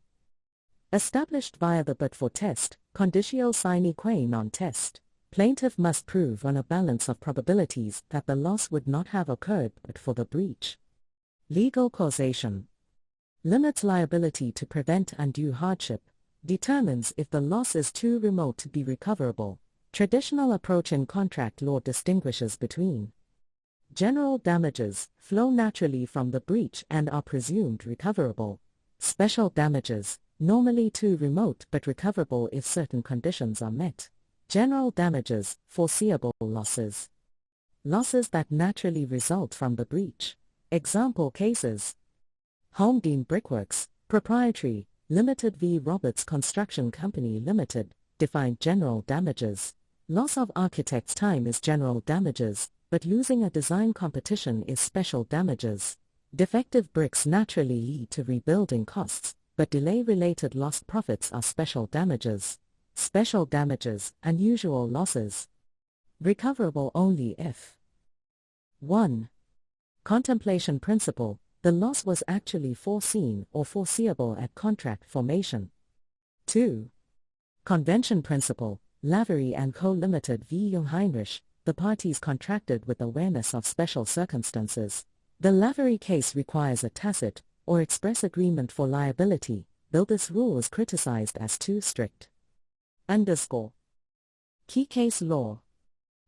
Established via the but-for test, conditio sine qua non test. Plaintiff must prove on a balance of probabilities that the loss would not have occurred but for the breach. Legal causation. Limits liability to prevent undue hardship. Determines if the loss is too remote to be recoverable. Traditional approach in contract law distinguishes between general damages, flow naturally from the breach and are presumed recoverable. Special damages, normally too remote but recoverable if certain conditions are met. General damages, foreseeable losses. Losses that naturally result from the breach. Example cases: Holmdene Brickworks, Proprietary, Limited v. Roberts Construction Company Limited, defined general damages. Loss of architect's time is general damages, but losing a design competition is special damages. Defective bricks naturally lead to rebuilding costs, but delay-related lost profits are special damages. Special damages, unusual losses. Recoverable only if 1. Contemplation principle: the loss was actually foreseen or foreseeable at contract formation. 2. Convention principle: Lavery & Co. Limited v. Jungheinrich, the parties contracted with awareness of special circumstances. The Lavery case requires a tacit or express agreement for liability, though this rule is criticized as too strict. _ Key case law.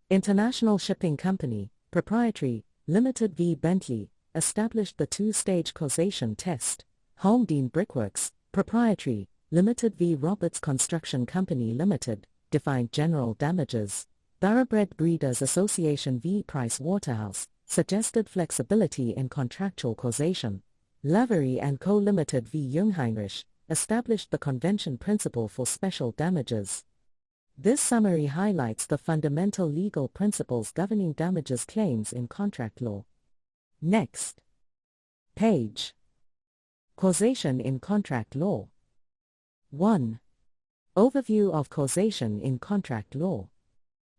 International Shipping Company, Proprietary, Limited v. Bentley, established the two-stage causation test. Holmdene Brickworks, Proprietary, Limited v. Roberts Construction Company Limited, defined general damages. Thoroughbred Breeders Association v. Price Waterhouse, suggested flexibility in contractual causation. Lavery & Co. Limited v. Jungheinrich, established the convention principle for special damages. This summary highlights the fundamental legal principles governing damages claims in contract law. Next page. Causation in contract law. 1. Overview of causation in contract law.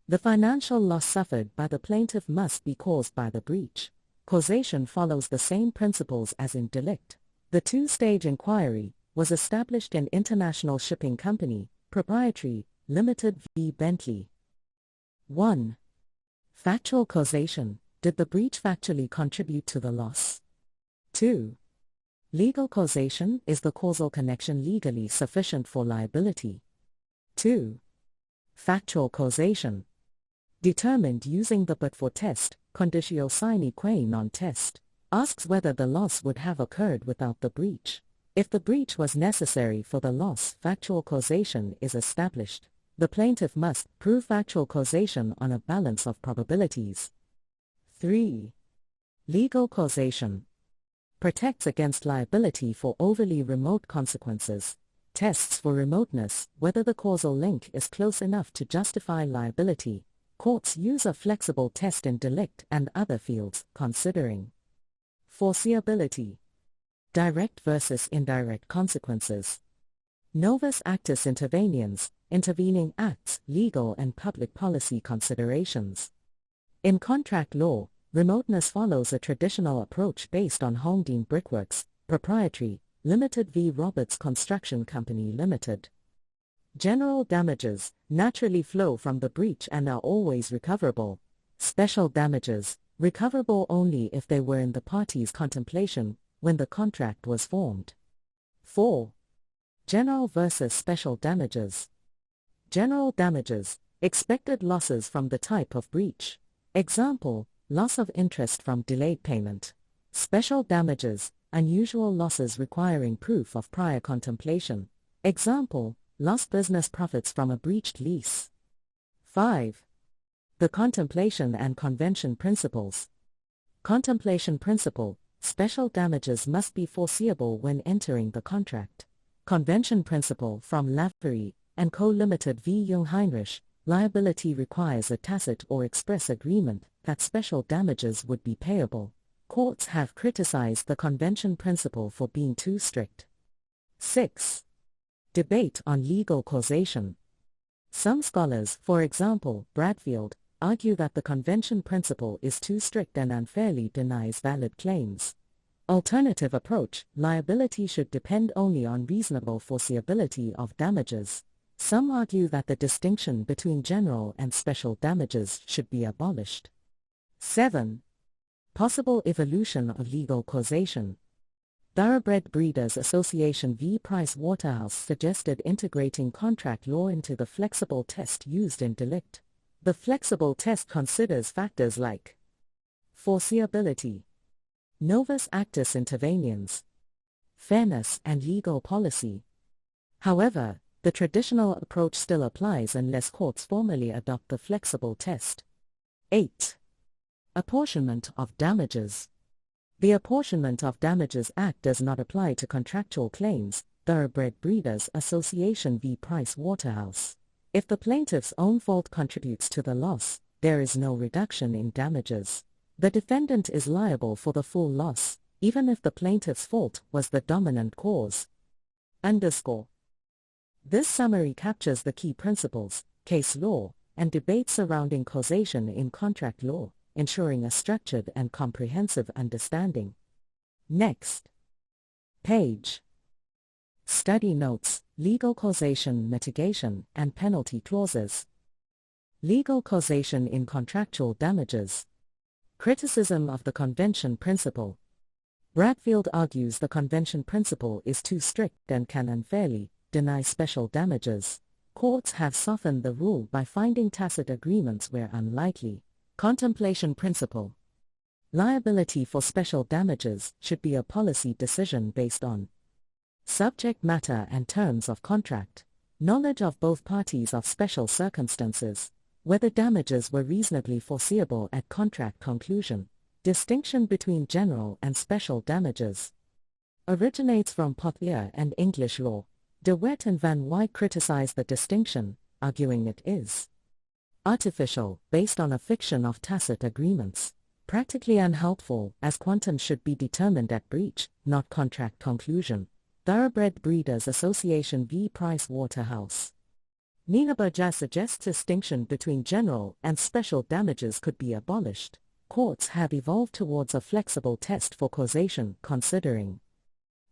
The financial loss suffered by the plaintiff must be caused by the breach. Causation follows the same principles as in delict. The two-stage inquiry was established in International Shipping Company, Proprietary, Limited v. Bentley. 1. Factual causation. Did the breach factually contribute to the loss? 2. Legal causation. Is the causal connection legally sufficient for liability? 2. Factual causation. Determined using the but-for test, conditio sine qua non test, asks whether the loss would have occurred without the breach. If the breach was necessary for the loss, factual causation is established. The plaintiff must prove factual causation on a balance of probabilities. 3. Legal causation. Protects against liability for overly remote consequences. Tests for remoteness, whether the causal link is close enough to justify liability. Courts use a flexible test in delict and other fields, considering foreseeability, direct versus indirect consequences, novus actus interveniens, intervening acts, legal and public policy considerations. In contract law, remoteness follows a traditional approach based on Holmdene Brickworks, Proprietary, Limited v. Roberts Construction Company Limited. General damages naturally flow from the breach and are always recoverable. Special damages, recoverable only if they were in the parties' contemplation when the contract was formed. 4. General versus special damages. General damages, expected losses from the type of breach. Example, loss of interest from delayed payment. Special damages, unusual losses requiring proof of prior contemplation. Example, lost business profits from a breached lease. 5. The contemplation and convention principles. Contemplation principle, special damages must be foreseeable when entering the contract. Convention principle from Lavery and Co. Limited v. Jungheinrich, liability requires a tacit or express agreement that special damages would be payable. Courts have criticized the convention principle for being too strict. 6. Debate on legal causation. Some scholars, for example, Bradfield, argue that the convention principle is too strict and unfairly denies valid claims. Alternative approach, liability should depend only on reasonable foreseeability of damages. Some argue that the distinction between general and special damages should be abolished. 7. Possible evolution of legal causation. Thoroughbred Breeders Association v. Price Waterhouse suggested integrating contract law into the flexible test used in delict. The flexible test considers factors like foreseeability, novus actus interveniens, fairness and legal policy. However, the traditional approach still applies unless courts formally adopt the flexible test. 8. Apportionment of damages. The Apportionment of Damages Act does not apply to contractual claims, Thoroughbred Breeders Association v. Price Waterhouse. If the plaintiff's own fault contributes to the loss, there is no reduction in damages. The defendant is liable for the full loss, even if the plaintiff's fault was the dominant cause. This summary captures the key principles, case law, and debates surrounding causation in contract law, ensuring a structured and comprehensive understanding. Next page. Study notes, legal causation, mitigation, and penalty clauses. Legal causation in contractual damages. Criticism of the convention principle. Bradfield argues the convention principle is too strict and can unfairly deny special damages. Courts have softened the rule by finding tacit agreements where unlikely. Contemplation principle. Liability for special damages should be a policy decision based on subject matter and terms of contract, knowledge of both parties of special circumstances, whether damages were reasonably foreseeable at contract conclusion, distinction between general and special damages. Originates from Pothier and English law. De Wet and Van Wyk criticize the distinction, arguing it is artificial, based on a fiction of tacit agreements, practically unhelpful, as quantum should be determined at breach, not contract conclusion. Thoroughbred Breeders Association v. Price Waterhouse. Nina Burgess suggests distinction between general and special damages could be abolished. Courts have evolved towards a flexible test for causation, considering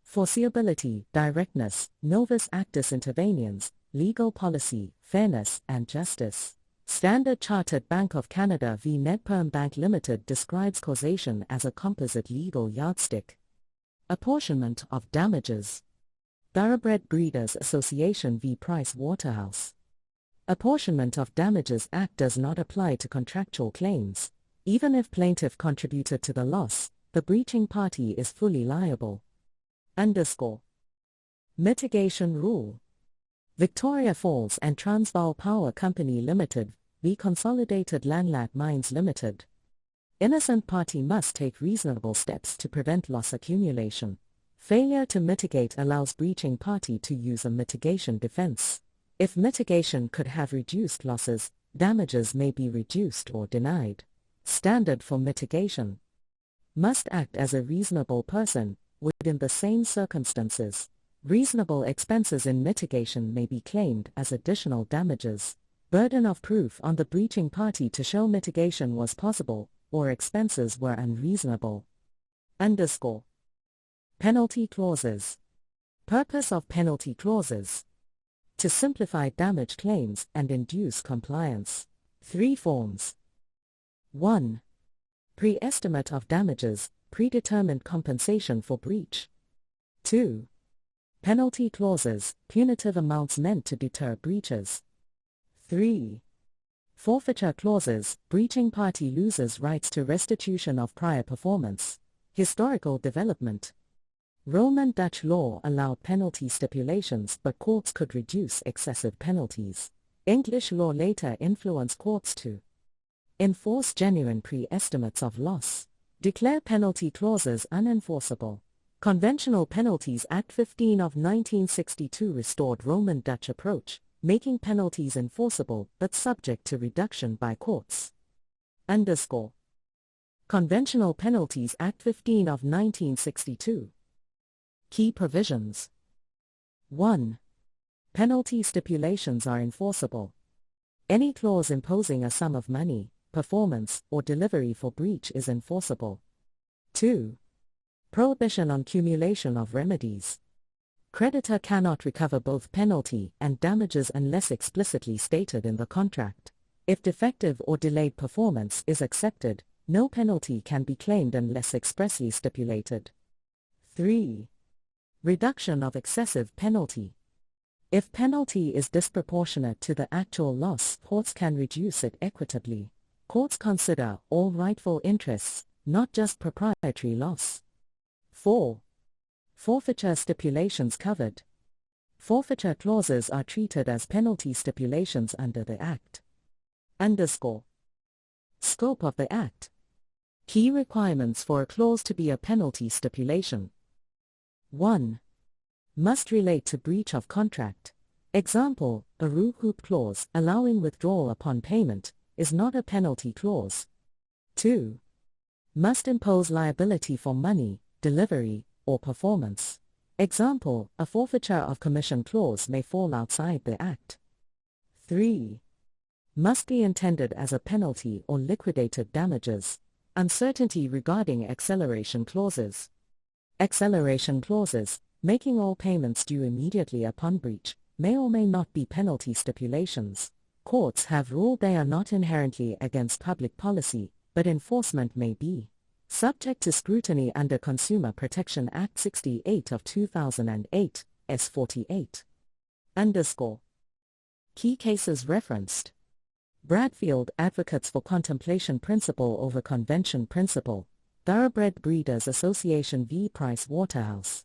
foreseeability, directness, novus actus interveniens, legal policy, fairness, and justice. Standard Chartered Bank of Canada v. Nedperm Bank Limited describes causation as a composite legal yardstick. Apportionment of damages. Thoroughbred Breeders Association v. Price Waterhouse. Apportionment of damages Act does not apply to contractual claims. Even if plaintiff contributed to the loss, the breaching party is fully liable. Mitigation Rule. Victoria Falls and Transvaal Power Company Limited v. Consolidated Langlad Mines Limited. Innocent party must take reasonable steps to prevent loss accumulation. Failure to mitigate allows breaching party to use a mitigation defense. If mitigation could have reduced losses, damages may be reduced or denied. Standard for mitigation. Must act as a reasonable person, within the same circumstances. Reasonable expenses in mitigation may be claimed as additional damages. Burden of proof on the breaching party to show mitigation was possible, or expenses were unreasonable. Penalty clauses. Purpose of penalty clauses: to simplify damage claims and induce compliance. 3 forms. 1. Pre-estimate of damages, predetermined compensation for breach. 2. Penalty clauses, punitive amounts meant to deter breaches. 3. Forfeiture clauses, breaching party loses rights to restitution of prior performance. Historical development. Roman Dutch law allowed penalty stipulations, but courts could reduce excessive penalties. English law later influenced courts to enforce genuine pre-estimates of loss. Declare penalty clauses unenforceable. Conventional Penalties Act 15 of 1962 restored Roman Dutch approach, making penalties enforceable but subject to reduction by courts. Conventional Penalties Act 15 of 1962. Key provisions. 1. Penalty stipulations are enforceable. Any clause imposing a sum of money, performance, or delivery for breach is enforceable. 2. Prohibition on cumulation of remedies. Creditor cannot recover both penalty and damages unless explicitly stated in the contract. If defective or delayed performance is accepted, no penalty can be claimed unless expressly stipulated. 3. Reduction of excessive penalty. If penalty is disproportionate to the actual loss, courts can reduce it equitably. Courts consider all rightful interests, not just proprietary loss. 4. Forfeiture stipulations covered. Forfeiture clauses are treated as penalty stipulations under the Act. Scope of the Act. Key requirements for a clause to be a penalty stipulation. 1. Must relate to breach of contract. Example, a recoup clause allowing withdrawal upon payment is not a penalty clause. 2. Must impose liability for money, delivery, or performance. Example, a forfeiture of commission clause may fall outside the Act. 3. Must be intended as a penalty or liquidated damages. Uncertainty regarding acceleration clauses. Acceleration clauses, making all payments due immediately upon breach, may or may not be penalty stipulations. Courts have ruled they are not inherently against public policy, but enforcement may be. Subject to scrutiny under Consumer Protection Act 68 of 2008, S48. Key cases referenced. Bradfield advocates for contemplation principle over convention principle. Thoroughbred Breeders Association v. Price Waterhouse.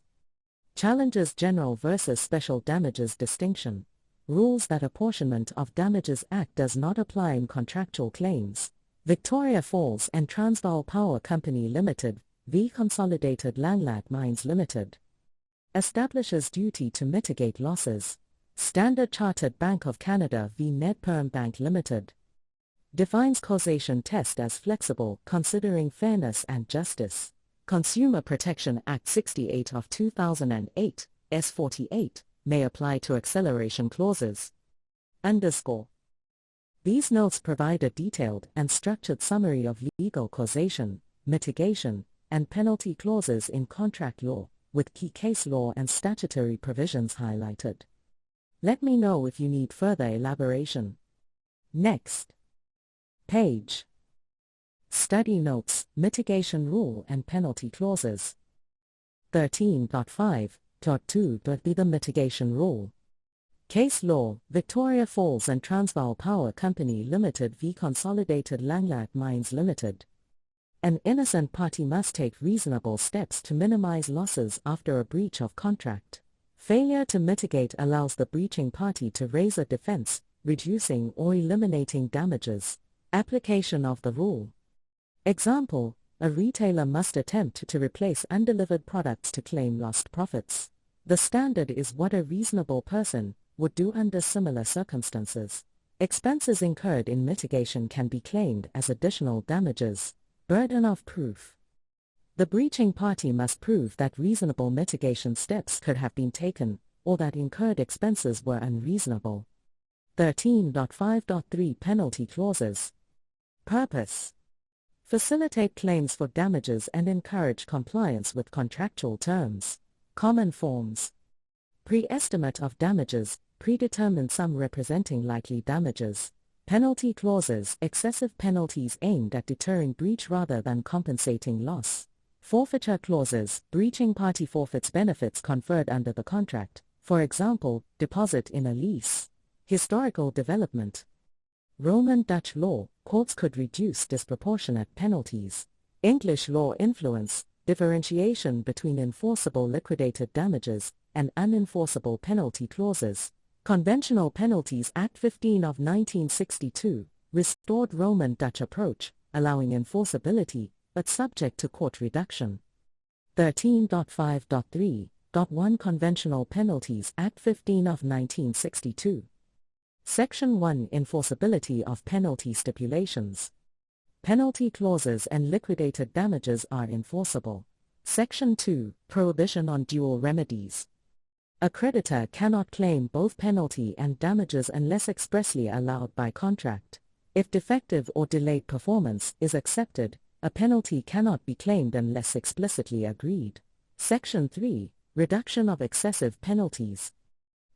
Challenges general versus special damages distinction. Rules that Apportionment of Damages Act does not apply in contractual claims. Victoria Falls and Transvaal Power Company Limited v. Consolidated Langlad Mines Limited. Establishes duty to mitigate losses. Standard Chartered Bank of Canada v. Nedperm Bank Limited. Defines causation test as flexible, considering fairness and justice. Consumer Protection Act 68 of 2008, S48, may apply to acceleration clauses. These notes provide a detailed and structured summary of legal causation, mitigation, and penalty clauses in contract law, with key case law and statutory provisions highlighted. Let me know if you need further elaboration. Next page. Study notes, mitigation rule and penalty clauses. 13.5.2.b The mitigation rule. Case law, Victoria Falls and Transvaal Power Company Limited v Consolidated Langlaat Mines Limited. An innocent party must take reasonable steps to minimize losses after a breach of contract. Failure to mitigate allows the breaching party to raise a defense, reducing or eliminating damages. Application of the rule. Example: a retailer must attempt to replace undelivered products to claim lost profits. The standard is what a reasonable person would do under similar circumstances. Expenses incurred in mitigation can be claimed as additional damages. Burden of proof. The breaching party must prove that reasonable mitigation steps could have been taken, or that incurred expenses were unreasonable. 13.5.3 Penalty clauses. Purpose: facilitate claims for damages and encourage compliance with contractual terms. Common forms: pre-estimate of damages, predetermined sum representing likely damages. Penalty clauses, excessive penalties aimed at deterring breach rather than compensating loss. Forfeiture clauses, breaching party forfeits benefits conferred under the contract, for example, deposit in a lease. Historical development. Roman Dutch law, courts could reduce disproportionate penalties. English law influence, differentiation between enforceable liquidated damages and unenforceable penalty clauses. Conventional Penalties Act 15 of 1962, restored Roman Dutch approach, allowing enforceability, but subject to court reduction. 13.5.3.1 Conventional Penalties Act 15 of 1962. Section 1 Enforceability of penalty stipulations. Penalty clauses and liquidated damages are enforceable. Section 2 Prohibition on dual remedies. A creditor cannot claim both penalty and damages unless expressly allowed by contract. If defective or delayed performance is accepted, a penalty cannot be claimed unless explicitly agreed. Section 3 Reduction of excessive penalties.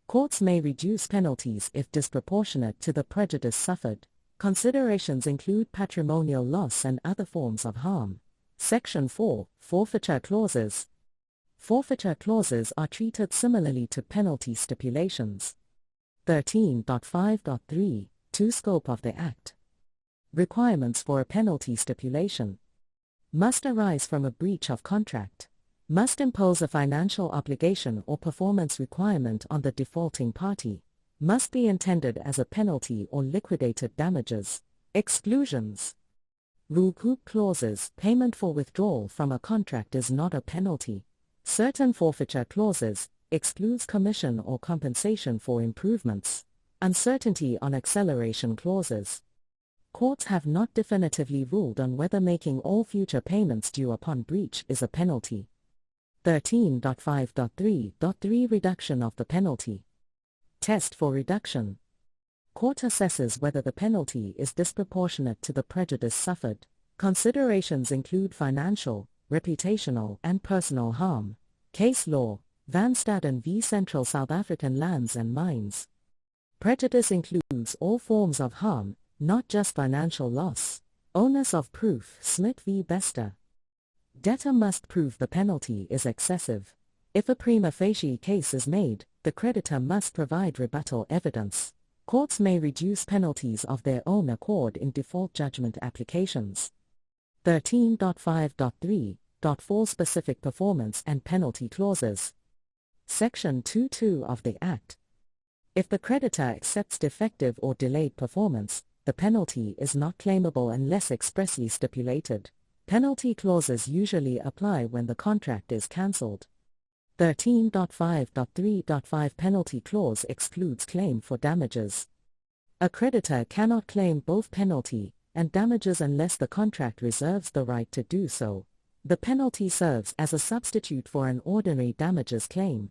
Courts may reduce penalties if disproportionate to the prejudice suffered. Considerations include patrimonial loss and other forms of harm. Section 4 Forfeiture clauses. Forfeiture clauses are treated similarly to penalty stipulations. 13.5.3.2 Scope of the Act. Requirements for a penalty stipulation. Must arise from a breach of contract. Must impose a financial obligation or performance requirement on the defaulting party. Must be intended as a penalty or liquidated damages. Exclusions. Recoup clauses. Payment for withdrawal from a contract is not a penalty. Certain forfeiture clauses excludes commission or compensation for improvements. Uncertainty on acceleration clauses. Courts have not definitively ruled on whether making all future payments due upon breach is a penalty. 13.5.3.3 Reduction of the penalty. Test for reduction. Court assesses whether the penalty is disproportionate to the prejudice suffered. Considerations include financial, reputational, and personal harm. Case law, Van Staden v Central South African Lands and Mines. Prejudice includes all forms of harm, not just financial loss. Onus of proof, Smith v Bester. Debtor must prove the penalty is excessive. If a prima facie case is made, the creditor must provide rebuttal evidence. Courts may reduce penalties of their own accord in default judgment applications. 13.5.3.4 Specific performance and penalty clauses. Section 2.2 of the Act. If the creditor accepts defective or delayed performance, the penalty is not claimable unless expressly stipulated. Penalty clauses usually apply when the contract is cancelled. 13.5.3.5 Penalty clause excludes claim for damages. A creditor cannot claim both penalty and damages unless the contract reserves the right to do so. The penalty serves as a substitute for an ordinary damages claim.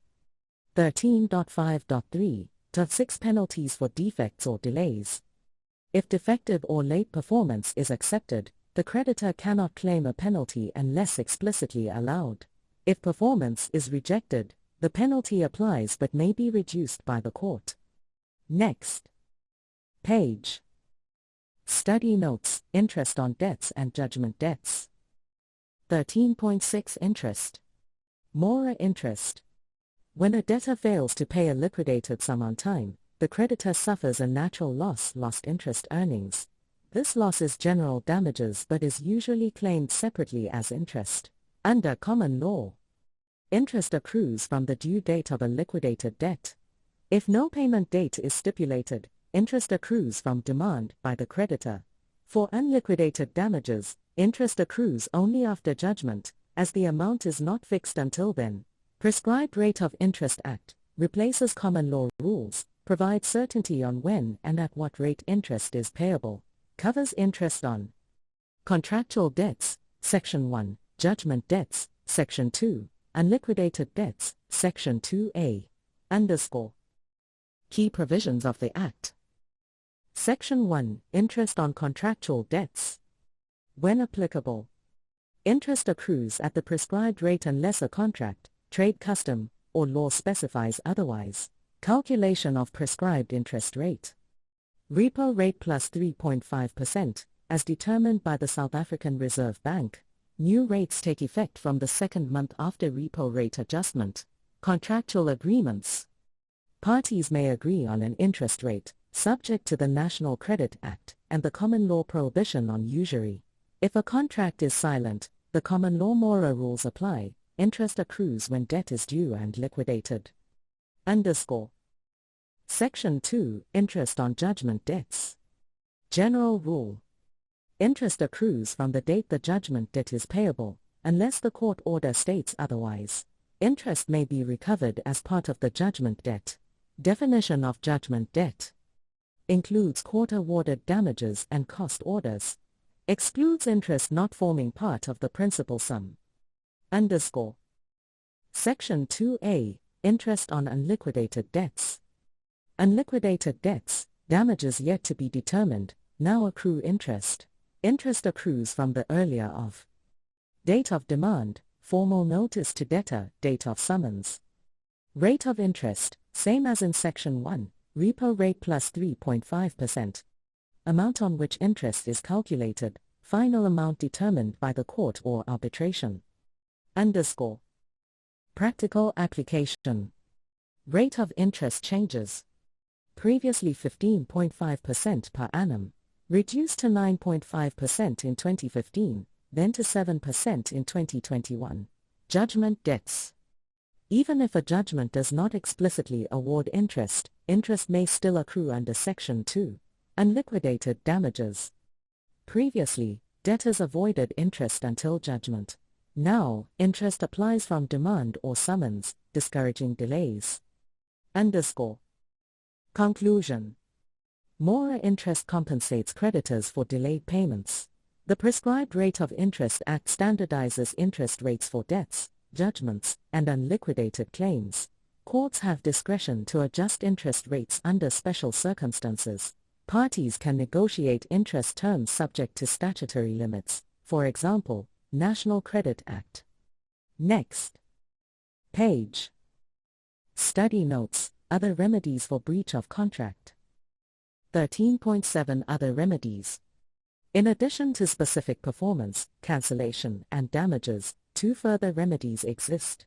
13.5.3.6 Penalties for defects or delays. If defective or late performance is accepted, the creditor cannot claim a penalty unless explicitly allowed. If performance is rejected, the penalty applies but may be reduced by the court. Next page. Study notes, interest on debts and judgment debts. 13.6 Interest. Mora interest. When a debtor fails to pay a liquidated sum on time, the creditor suffers a natural loss, lost interest earnings. This loss is general damages but is usually claimed separately as interest. Under common law, interest accrues from the due date of a liquidated debt. If no payment date is stipulated, interest accrues from demand by the creditor. For unliquidated damages, interest accrues only after judgment, as the amount is not fixed until then. Prescribed Rate of Interest Act replaces common law rules, provides certainty on when and at what rate interest is payable, covers interest on contractual debts, Section 1, judgment debts, Section 2, unliquidated debts, Section 2A. Key provisions of the Act. Section 1, Interest on contractual debts. When applicable, interest accrues at the prescribed rate unless a contract, trade custom, or law specifies otherwise. Calculation of prescribed interest rate. Repo rate plus 3.5%, as determined by the South African Reserve Bank. New rates take effect from the second month after repo rate adjustment. Contractual agreements. Parties may agree on an interest rate, subject to the National Credit Act and the common law prohibition on usury. If a contract is silent, the common law Mora rules apply. Interest accrues when debt is due and liquidated. Section 2, Interest on judgment debts. General rule. Interest accrues from the date the judgment debt is payable, unless the court order states otherwise. Interest may be recovered as part of the judgment debt. Definition of judgment debt. Includes court-awarded damages and cost orders. Excludes interest not forming part of the principal sum. Section 2A, Interest on unliquidated debts. Unliquidated debts, damages yet to be determined, now accrue interest. Interest accrues from the earlier of date of demand, formal notice to debtor, date of summons. Rate of interest, same as in Section 1, repo rate plus 3.5%. Amount on which interest is calculated, final amount determined by the court or arbitration. Practical application. Rate of interest changes. Previously 15.5% per annum, reduced to 9.5% in 2015, then to 7% in 2021. Judgment debts. Even if a judgment does not explicitly award interest, interest may still accrue under Section 2. Unliquidated damages. Previously, debtors avoided interest until judgment. Now, interest applies from demand or summons, discouraging delays. Conclusion. Mora interest compensates creditors for delayed payments. The Prescribed Rate of Interest Act standardizes interest rates for debts, judgments, and unliquidated claims. Courts have discretion to adjust interest rates under special circumstances. Parties can negotiate interest terms subject to statutory limits, for example, National Credit Act. Next page. Study notes, Other remedies for breach of contract. 13.7 Other remedies. In addition to specific performance, cancellation, and damages, two further remedies exist.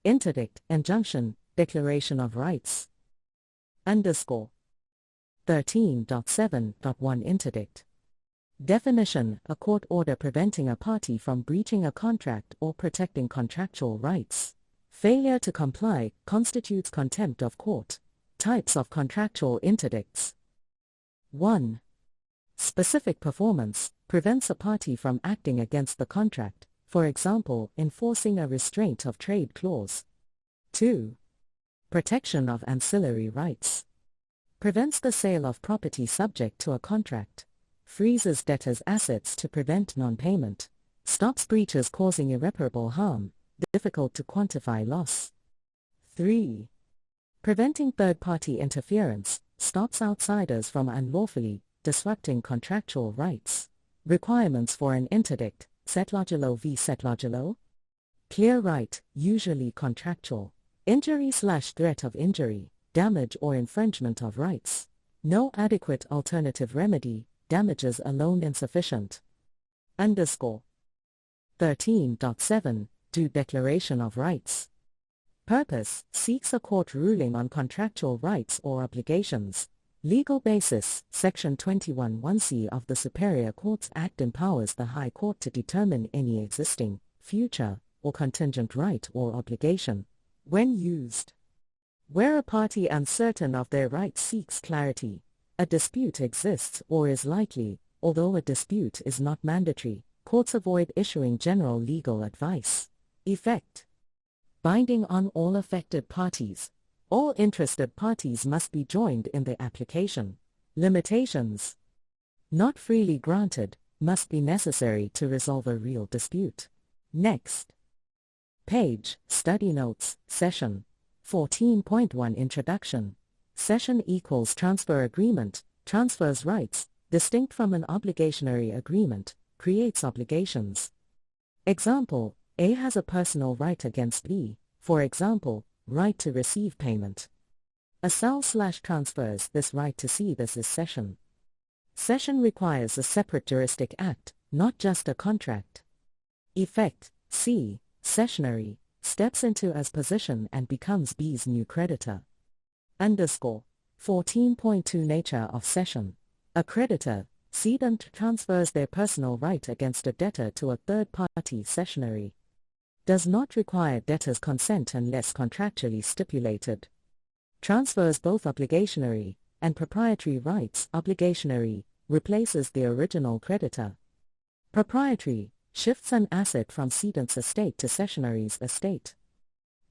Interdict, injunction, declaration of rights. 13.7.1 Interdict. Definition: a court order preventing a party from breaching a contract or protecting contractual rights. Failure to comply constitutes contempt of court. Types of contractual interdicts. 1. Specific performance prevents a party from acting against the contract, for example, enforcing a restraint of trade clause. 2. Protection of ancillary rights. Prevents the sale of property subject to a contract. Freezes debtors' assets to prevent non-payment. Stops breaches causing irreparable harm, difficult to quantify loss. 3. Preventing third-party interference. Stops outsiders from unlawfully disrupting contractual rights. Requirements for an interdict. Setlogilo v. Setlogilo. Clear right, usually contractual. Injury/threat of injury, damage or infringement of rights. No adequate alternative remedy, damages alone insufficient. _ 13.7 Due declaration of rights. Purpose: seeks a court ruling on contractual rights or obligations. Legal basis: Section 21(1)(c) of the Superior Courts Act empowers the High Court to determine any existing, future, or contingent right or obligation. When used: where a party uncertain of their rights seeks clarity, a dispute exists or is likely, although a dispute is not mandatory, courts avoid issuing general legal advice. Effect: binding on all affected parties. All interested parties must be joined in the application. Limitations: not freely granted, must be necessary to resolve a real dispute. Next page, Study Notes, Session 14.1 Introduction. Session equals transfer agreement, transfers rights, distinct from an obligationary agreement, creates obligations. Example: A has a personal right against B, for example, right to receive payment. A sells/transfers this right to C. This is cession. Cession requires a separate juristic act, not just a contract. Effect: C, cessionary, steps into A's position and becomes B's new creditor. 14.2 Nature of cession. A creditor, cedent, transfers their personal right against a debtor to a third party. Cessionary does not require debtor's consent unless contractually stipulated. Transfers both obligationary and proprietary rights. Obligationary replaces the original creditor. Proprietary shifts an asset from cedent's estate to cessionary's estate.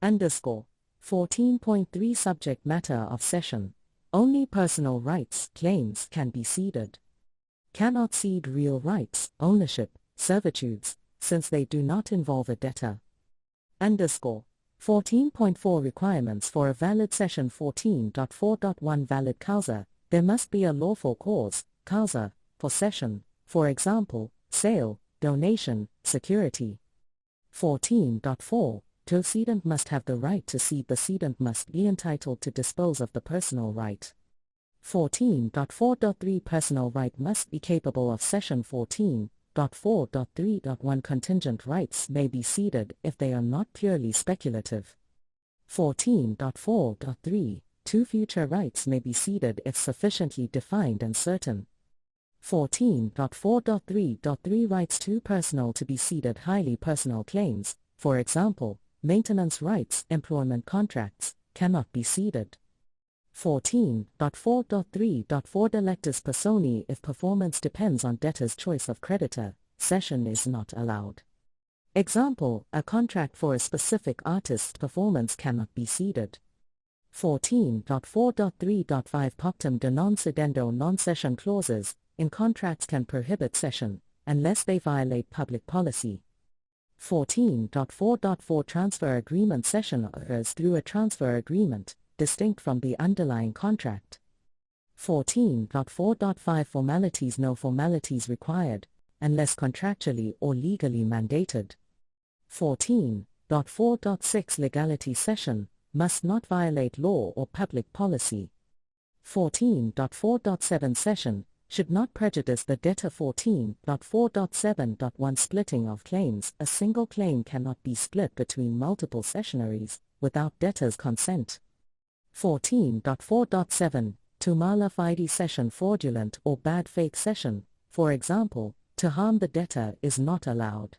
14.3 Subject matter of cession. Only personal rights claims can be ceded. Cannot cede real rights, ownership, servitudes, since they do not involve a debtor. 14.4 Requirements for a valid cession. 14.4.1 Valid causa. There must be a lawful cause, causa, for cession, for example, sale, donation, security. 14.4 To cedent must have the right to cede. The cedent must be entitled to dispose of the personal right. 14.4.3 Personal right must be capable of cession. 14.4.3.1 Contingent rights may be ceded if they are not purely speculative. 14.4.3 Two future rights may be ceded if sufficiently defined and certain. 14.4.3.3 Rights too personal to be ceded. Highly personal claims, for example, maintenance rights, employment contracts, cannot be ceded. 14.4.3.4 Delectus personae. If performance depends on debtor's choice of creditor, cession is not allowed. Example: a contract for a specific artist's performance cannot be ceded. 14.4.3.5 Pactum de non cedendo. Non-cession clauses in contracts can prohibit cession, unless they violate public policy. 14.4.4 Transfer agreement. Cession occurs through a transfer agreement, distinct from the underlying contract. 14.4.5 Formalities. No formalities required, unless contractually or legally mandated. 14.4.6 Legality. Cession must not violate law or public policy. 14.4.7 Cession should not prejudice the debtor. 14.4.7.1 Splitting of claims. A single claim cannot be split between multiple cessionaries without debtor's consent. 14.4.7 To mala fide cession. Fraudulent or bad faith cession, for example, to harm the debtor, is not allowed.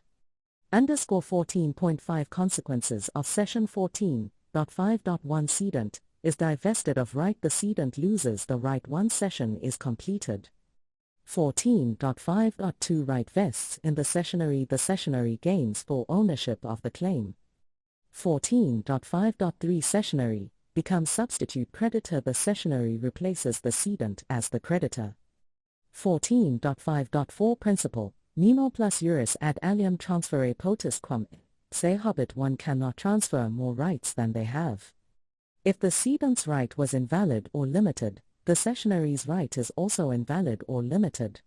14.5 Consequences of cession. 14.5.1 Cedent is divested of right. The cedent loses the right once cession is completed. 14.5.2 Right vests in the cessionary. The cessionary gains full ownership of the claim. 14.5.3 Cessionary becomes substitute creditor. The cessionary replaces the cedent as the creditor. 14.5.4 Principle Nemo plus juris ad alium transfere potus quam se habet. One cannot transfer more rights than they have. If the cedent's right was invalid or limited, the cessionary's right is also invalid or limited.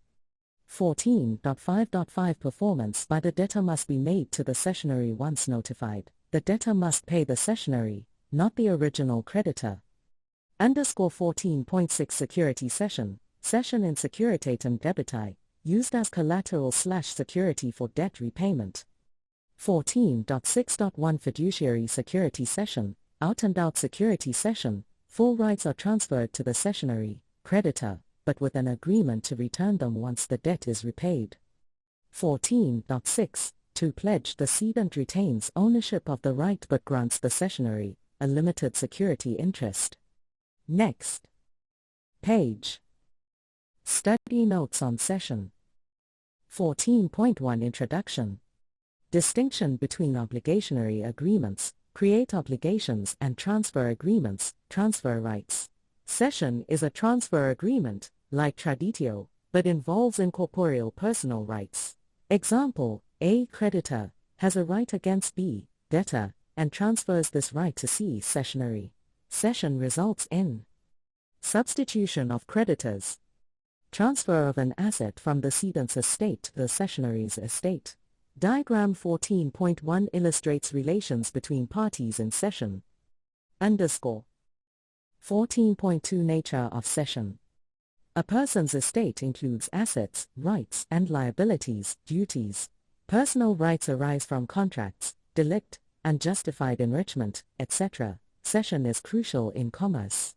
14.5.5 Performance by the debtor must be made to the cessionary once notified. The debtor must pay the cessionary, not the original creditor. _14.6 Security cession in securitatem debiti, used as collateral/security for debt repayment. 14.6.1 Fiduciary security cession, out and out security cession, full rights are transferred to the cessionary, creditor, but with an agreement to return them once the debt is repaid. 14.6 To pledge, the cedent retains ownership of the right but grants the cessionary a limited security interest. Next page. Study notes on cession. 14.1 Introduction. Distinction between obligationary agreements, create obligations, and transfer agreements, transfer rights. Cession is a transfer agreement, like traditio, but involves incorporeal personal rights. Example: A creditor has a right against B debtor, and transfers this right to C cessionary. Cession results in substitution of creditors, transfer of an asset from the cedent's estate to the cessionary's estate. Diagram 14.1 illustrates relations between parties in cession. 14.2 Nature of cession. A person's estate includes assets, rights, and liabilities, duties. Personal rights arise from contracts, delict, and justified enrichment, etc. Cession is crucial in commerce.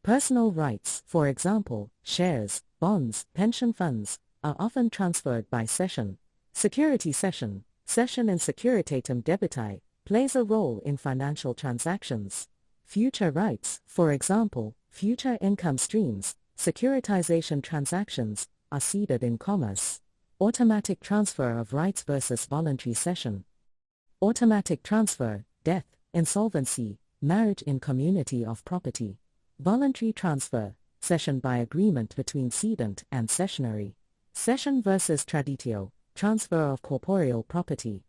Personal rights, for example, shares, bonds, pension funds, are often transferred by cession. Security cession in securitatem debiti, plays a role in financial transactions. Future rights, for example, future income streams, securitization transactions, are ceded in commerce. Automatic transfer of rights versus voluntary cession. Automatic transfer, death, insolvency, marriage in community of property. Voluntary transfer, cession by agreement between cedent and cessionary. Cession versus traditio, transfer of corporeal property.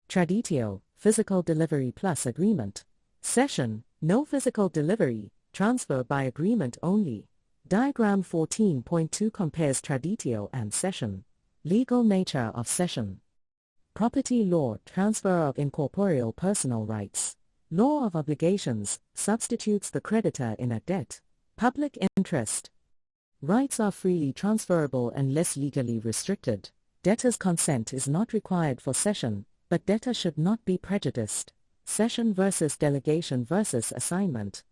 Traditio, physical delivery plus agreement. Cession, no physical delivery, transfer by agreement only. Diagram 14.2 compares traditio and cession. Legal nature of cession. Property law, transfer of incorporeal personal rights. Law of obligations, substitutes the creditor in a debt. Public interest. Rights are freely transferable unless legally restricted. Debtor's consent is not required for cession, but debtor should not be prejudiced. Cession versus delegation versus assignment.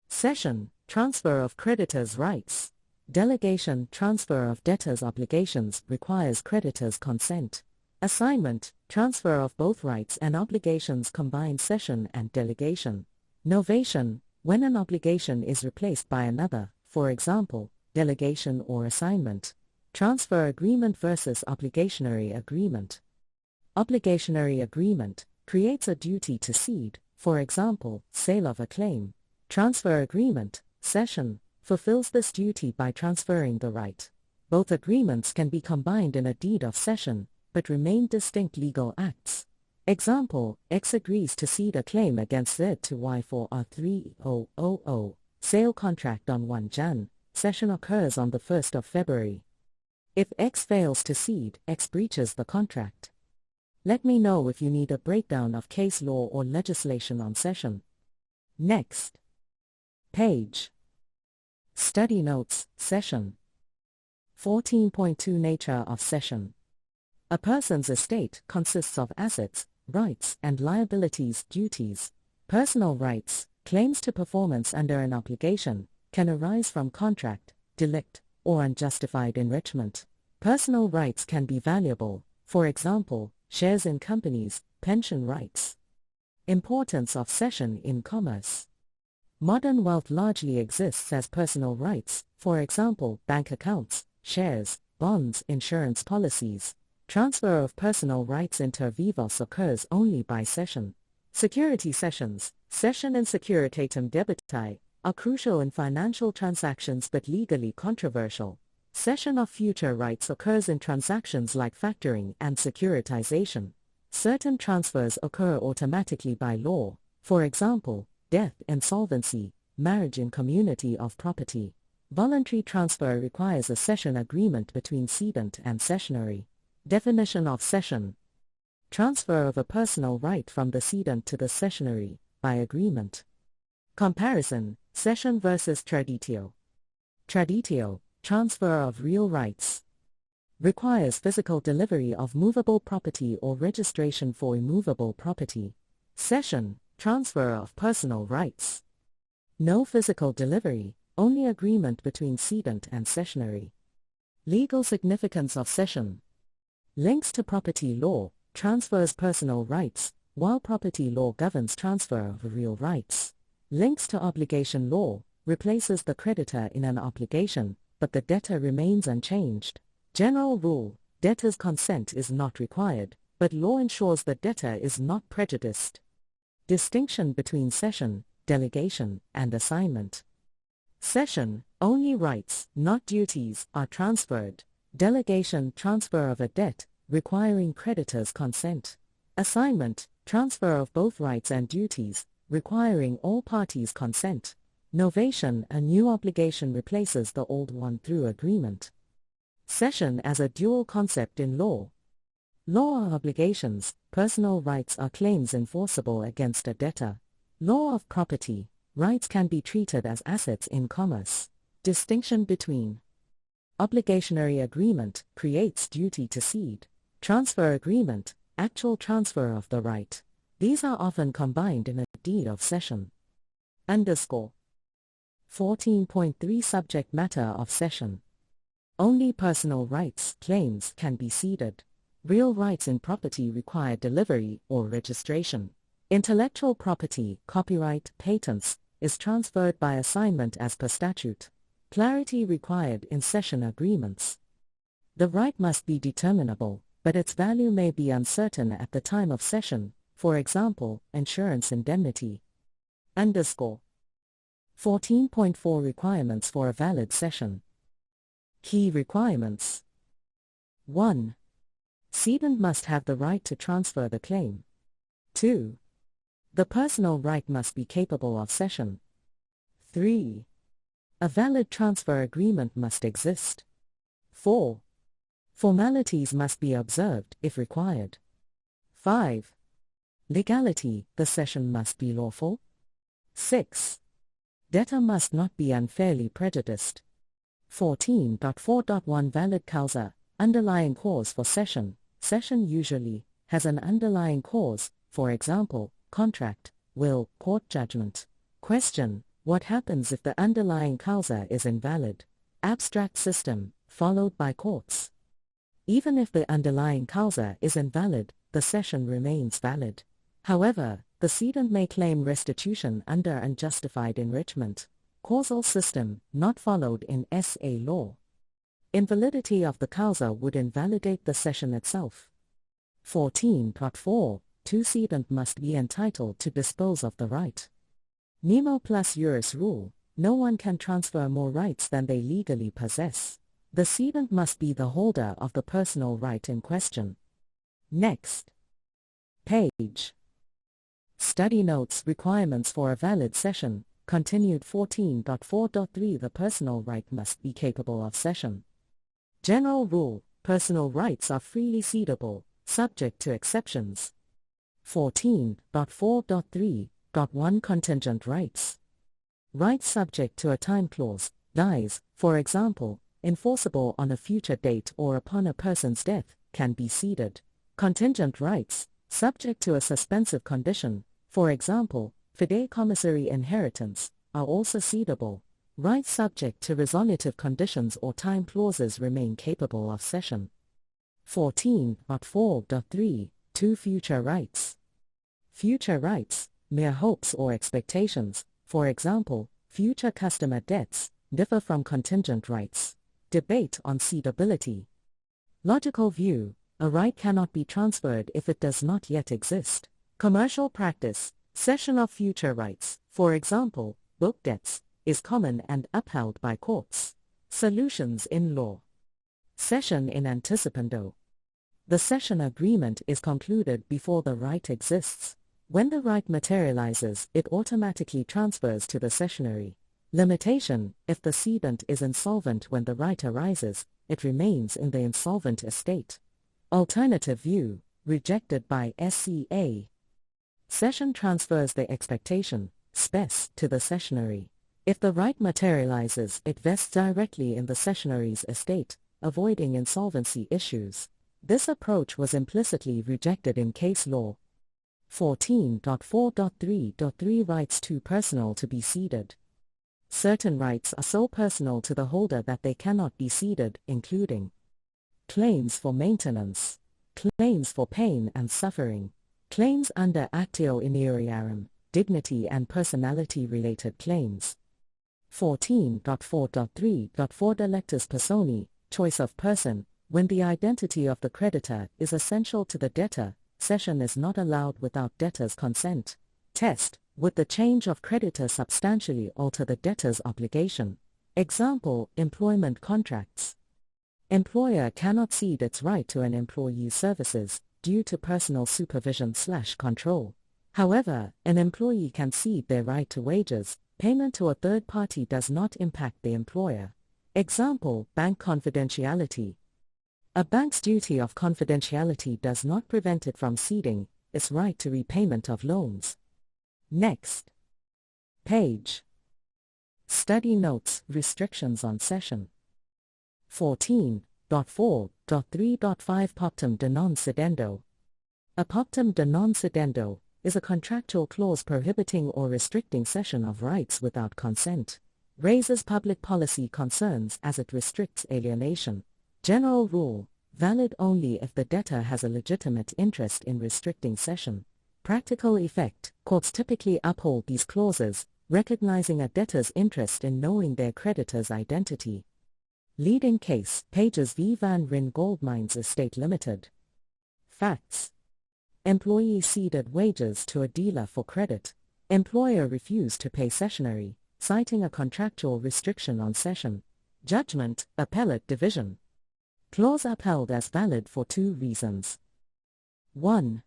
Cession, transfer of creditor's rights. Delegation, transfer of debtor's obligations, requires creditor's consent. Assignment, transfer of both rights and obligations combine cession and delegation. Novation, when an obligation is replaced by another, for example, delegation or assignment. Transfer agreement versus obligationary agreement. Obligationary agreement creates a duty to cede, for example, sale of a claim. Transfer agreement, cession, fulfills this duty by transferring the right. Both agreements can be combined in a deed of cession, but remain distinct legal acts. Example: X agrees to cede a claim against Z to Y for a 3000 sale contract on 1 Jan. Cession occurs on the 1st of February. If X fails to cede, X breaches the contract. Let me know if you need a breakdown of case law or legislation on cession. Next page. Study notes, cession. 14.2 Nature of cession. A person's estate consists of assets, rights, and liabilities, duties. Personal rights, claims to performance under an obligation, can arise from contract, delict, or unjustified enrichment. Personal rights can be valuable, for example, shares in companies, pension rights. Importance of cession in commerce. Modern wealth largely exists as personal rights, for example, bank accounts, shares, bonds, insurance policies. Transfer of personal rights inter vivos occurs only by cession. Security cessions, cession and securitatem debitae, are crucial in financial transactions but legally controversial. Cession of future rights occurs in transactions like factoring and securitization. Certain transfers occur automatically by law, for example, death, insolvency, marriage in community of property. Voluntary transfer requires a cession agreement between cedant and cessionary. Definition of cession: transfer of a personal right from the cedant to the cessionary, by agreement. Comparison: cession versus traditio. Traditio, transfer of real rights, requires physical delivery of movable property or registration for immovable property. Cession, transfer of personal rights. No physical delivery, only agreement between cedant and cessionary. Legal significance of cession: links to property law, transfers personal rights, while property law governs transfer of real rights. Links to obligation law, replaces the creditor in an obligation, but the debtor remains unchanged. General rule: debtor's consent is not required, but law ensures the debtor is not prejudiced. Distinction between cession, delegation, and assignment. Cession, only rights, not duties, are transferred. Delegation, transfer of a debt, requiring creditor's consent. Assignment, transfer of both rights and duties, requiring all parties' consent. Novation, a new obligation replaces the old one through agreement. Cession as a dual concept in law. Law are obligations, personal rights are claims enforceable against a debtor. Law of property, rights can be treated as assets in commerce. Distinction between obligationary agreement, creates duty to cede. Transfer agreement, actual transfer of the right. These are often combined in a deed of cession. 14.3 Subject matter of cession. Only personal rights, claims, can be ceded. Real rights in property require delivery or registration. Intellectual property, copyright, patents, is transferred by assignment as per statute. Clarity required in cession agreements. The right must be determinable, but its value may be uncertain at the time of cession, for example, insurance indemnity. 14.4 Requirements for a valid cession. Key requirements. 1. Cedant must have the right to transfer the claim. 2. The personal right must be capable of cession. 3. A valid transfer agreement must exist. 4. Formalities must be observed if required. 5. Legality, the cession must be lawful. 6. Debtor must not be unfairly prejudiced. 14.4.1 Valid causa, underlying cause for cession. Cession usually has an underlying cause, for example, contract, will, court judgment. Question: what happens if the underlying causa is invalid? Abstract system, followed by courts. Even if the underlying causa is invalid, the cession remains valid. However, the cedant may claim restitution under unjustified enrichment. Causal system, not followed in SA law. Invalidity of the causa would invalidate the cession itself. 14.4 Cedant must be entitled to dispose of the right. Nemo plus juris rule: no one can transfer more rights than they legally possess. The cedant must be the holder of the personal right in question. Next page. Study notes. Requirements for a valid cession. Continued. 14.4.3 The personal right must be capable of cession. General rule: personal rights are freely cedable, subject to exceptions. 14.4.3.1 Contingent rights. Rights subject to a time clause, dies, for example, enforceable on a future date or upon a person's death, can be ceded. Contingent rights, subject to a suspensive condition, for example, fideicommissory inheritance, are also cedable. Rights subject to resolutive conditions or time clauses remain capable of cession. 14.4.3 2 Future rights. Future rights, mere hopes or expectations, for example, future customer debts, differ from contingent rights. Debate on cedability. Logical view: a right cannot be transferred if it does not yet exist. Commercial practice, cession of future rights, for example, book debts, is common and upheld by courts. Solutions in law. Cession in anticipando. The cession agreement is concluded before the right exists. When the right materializes, it automatically transfers to the cessionary. Limitation: if the cedent is insolvent when the right arises, it remains in the insolvent estate. Alternative view, rejected by SCA. Cession transfers the expectation, spec, to the cessionary. If the right materializes, it vests directly in the cessionary's estate, avoiding insolvency issues. This approach was implicitly rejected in case law. 14.4.3.3 Rights too personal to be ceded. Certain rights are so personal to the holder that they cannot be ceded, including claims for maintenance, claims for pain and suffering, claims under actio ineriarum, dignity and personality-related claims. 14.4.3.4 Delectus personi, choice of person. When the identity of the creditor is essential to the debtor, cession is not allowed without debtor's consent. Test: would the change of creditor substantially alter the debtor's obligation? Example: employment contracts. Employer cannot cede its right to an employee's services due to personal supervision/control. However, an employee can cede their right to wages. Payment to a third party does not impact the employer. Example: bank confidentiality. A bank's duty of confidentiality does not prevent it from ceding its right to repayment of loans. Next page. Study notes: restrictions on cession. 14.4.3.5 Pactum de non cedendo. A pactum de non cedendo is a contractual clause prohibiting or restricting cession of rights without consent. Raises public policy concerns as it restricts alienation. General rule: valid only if the debtor has a legitimate interest in restricting cession. Practical effect: courts typically uphold these clauses, recognizing a debtor's interest in knowing their creditor's identity. Leading case: Pages v. Van Ryn Goldmines Estate Limited. Facts: employee ceded wages to a dealer for credit. Employer refused to pay cessionary, citing a contractual restriction on cession. Judgment: Appellate Division. Clause upheld as valid for two reasons. 1.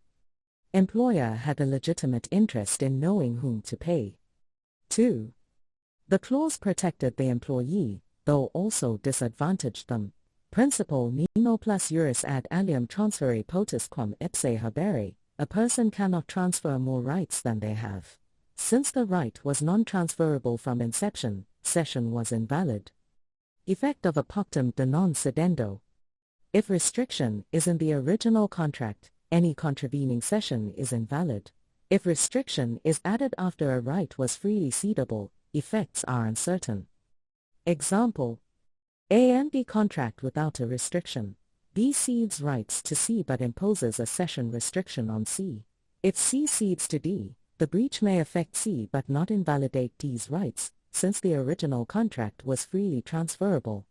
Employer had a legitimate interest in knowing whom to pay. 2. The clause protected the employee, though also disadvantaged them. Principle: nemo plus juris ad alium transfere potus quam ipse habere. A person cannot transfer more rights than they have. Since the right was non-transferable from inception, cession was invalid. Effect of a pactum de non cedendo. If restriction is in the original contract, any contravening cession is invalid. If restriction is added after a right was freely cedable, effects are uncertain. Example: A and B contract without a restriction. B cedes rights to C but imposes a cession restriction on C. If C cedes to D, the breach may affect C but not invalidate D's rights, since the original contract was freely transferable.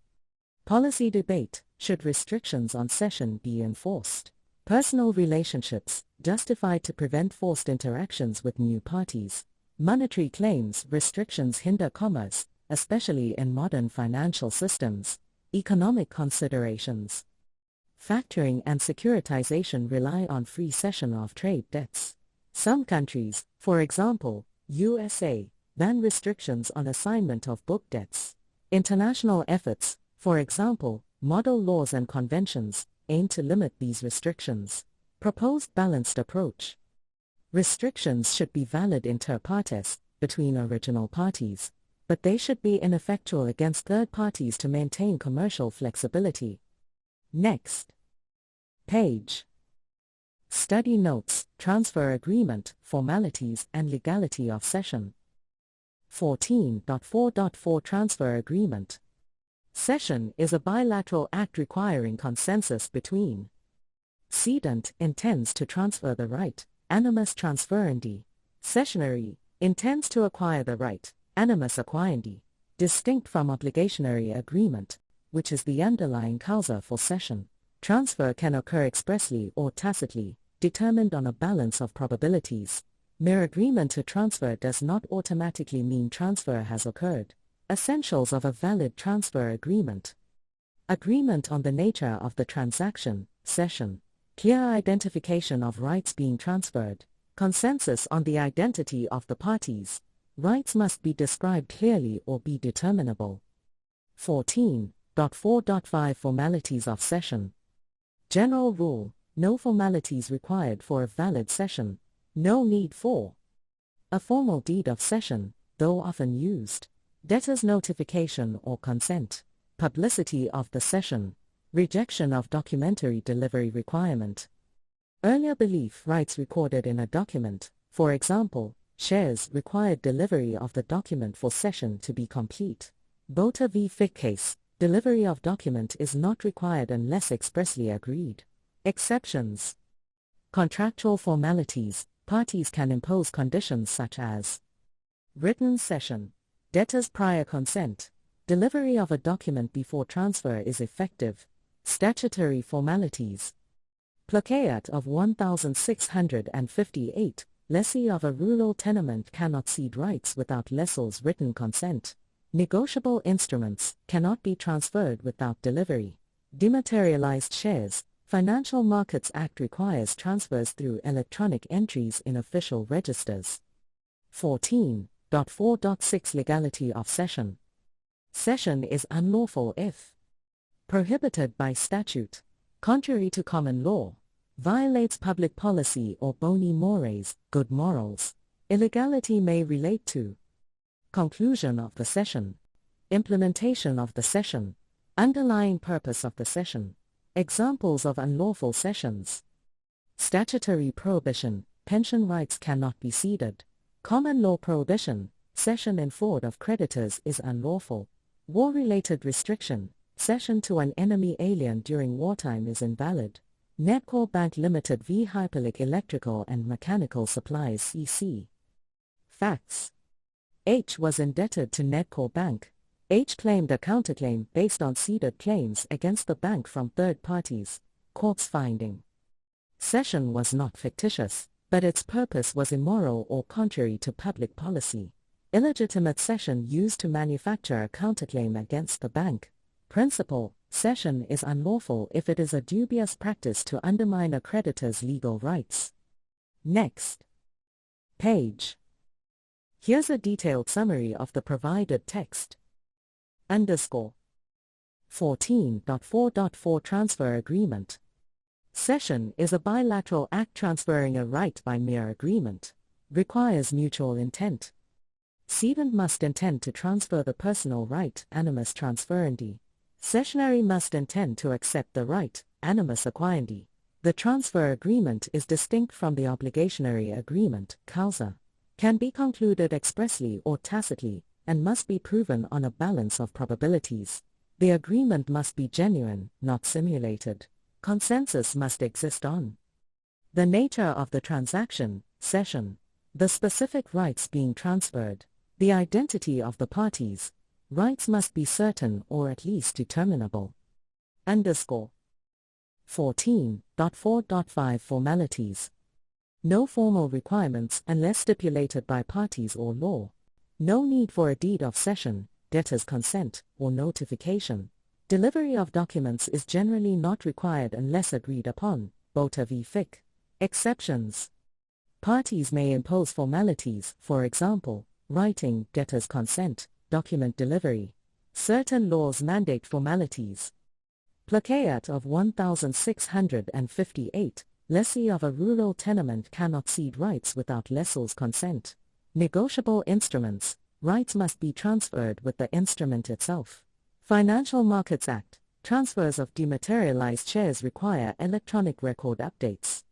Policy debate: should restrictions on cession be enforced? Personal relationships, justified to prevent forced interactions with new parties. Monetary claims: restrictions hinder commerce, especially in modern financial systems. Economic considerations. Factoring and securitization rely on free cession of trade debts. Some countries, for example, USA, ban restrictions on assignment of book debts. International efforts, for example, model laws and conventions, aim to limit these restrictions. Proposed balanced approach. Restrictions should be valid inter partes, between original parties, but they should be ineffectual against third parties to maintain commercial flexibility. Next page. Study notes: transfer agreement, formalities and legality of cession. 14.4.4 Transfer agreement. Cession is a bilateral act requiring consensus between cedent intends to transfer the right, animus transferendi. Cessionary intends to acquire the right, animus acquiendi. Distinct from obligationary agreement, which is the underlying causa for cession. Transfer can occur expressly or tacitly. determined on a balance of probabilities. Mere agreement to transfer does not automatically mean transfer has occurred. Essentials of a valid transfer agreement. Agreement on the nature of the transaction, cession. Clear identification of rights being transferred. Consensus on the identity of the parties. Rights must be described clearly or be determinable. 14.4.5 Formalities of cession. General rule: no formalities required for a valid cession. No need for a formal deed of cession, though often used. Debtor's notification or consent. Publicity of the cession. Rejection of documentary delivery requirement. Earlier belief rights recorded in a document, for example, shares, required delivery of the document for cession to be complete. Botha v. Fick case: delivery of document is not required unless expressly agreed. Exceptions. Contractual formalities: parties can impose conditions such as written cession, debtor's prior consent, delivery of a document before transfer is effective. Statutory formalities. Placeat of 1658, lessee of a rural tenement cannot cede rights without lessor's written consent. Negotiable instruments cannot be transferred without delivery. Dematerialized shares. Financial Markets Act requires transfers through electronic entries in official registers. 14.4.6 Legality of cession. Cession is unlawful if prohibited by statute, contrary to common law, violates public policy or boni mores, good morals. Illegality may relate to conclusion of the cession, implementation of the cession, underlying purpose of the cession. Examples of unlawful cessions. Statutory prohibition: pension rights cannot be ceded. Common law prohibition: cession in fraud of creditors is unlawful. War-related restriction: cession to an enemy alien during wartime is invalid. Nedcor Bank Limited v. Hyperlic Electrical and Mechanical Supplies CC. Facts. H was indebted to Nedcor Bank. H claimed a counterclaim based on ceded claims against the bank from third parties. Court's finding: cession was not fictitious, but its purpose was immoral or contrary to public policy. Illegitimate cession used to manufacture a counterclaim against the bank. Principle: cession is unlawful if it is a dubious practice to undermine a creditor's legal rights. Next page. Here's a detailed summary of the provided text. 14.4.4 Transfer agreement. Cession is a bilateral act transferring a right by mere agreement. Requires mutual intent. Cedent must intend to transfer the personal right, animus transferendi. Cessionary must intend to accept the right, animus acquiendi. The transfer agreement is distinct from the obligationary agreement, causa. Can be concluded expressly or tacitly, and must be proven on a balance of probabilities. The agreement must be genuine, not simulated. Consensus must exist on the nature of the transaction, cession, the specific rights being transferred, the identity of the parties. Rights must be certain or at least determinable. 14.4.5 Formalities. No formal requirements unless stipulated by parties or law. No need for a deed of cession, debtor's consent, or notification. Delivery of documents is generally not required unless agreed upon. Botha v. Fick. Exceptions. Parties may impose formalities, for example, writing, debtor's consent, document delivery. Certain laws mandate formalities. Placeat of 1658, lessee of a rural tenement cannot cede rights without lessor's consent. Negotiable instruments: rights must be transferred with the instrument itself. Financial Markets Act: transfers of dematerialized shares require electronic record updates.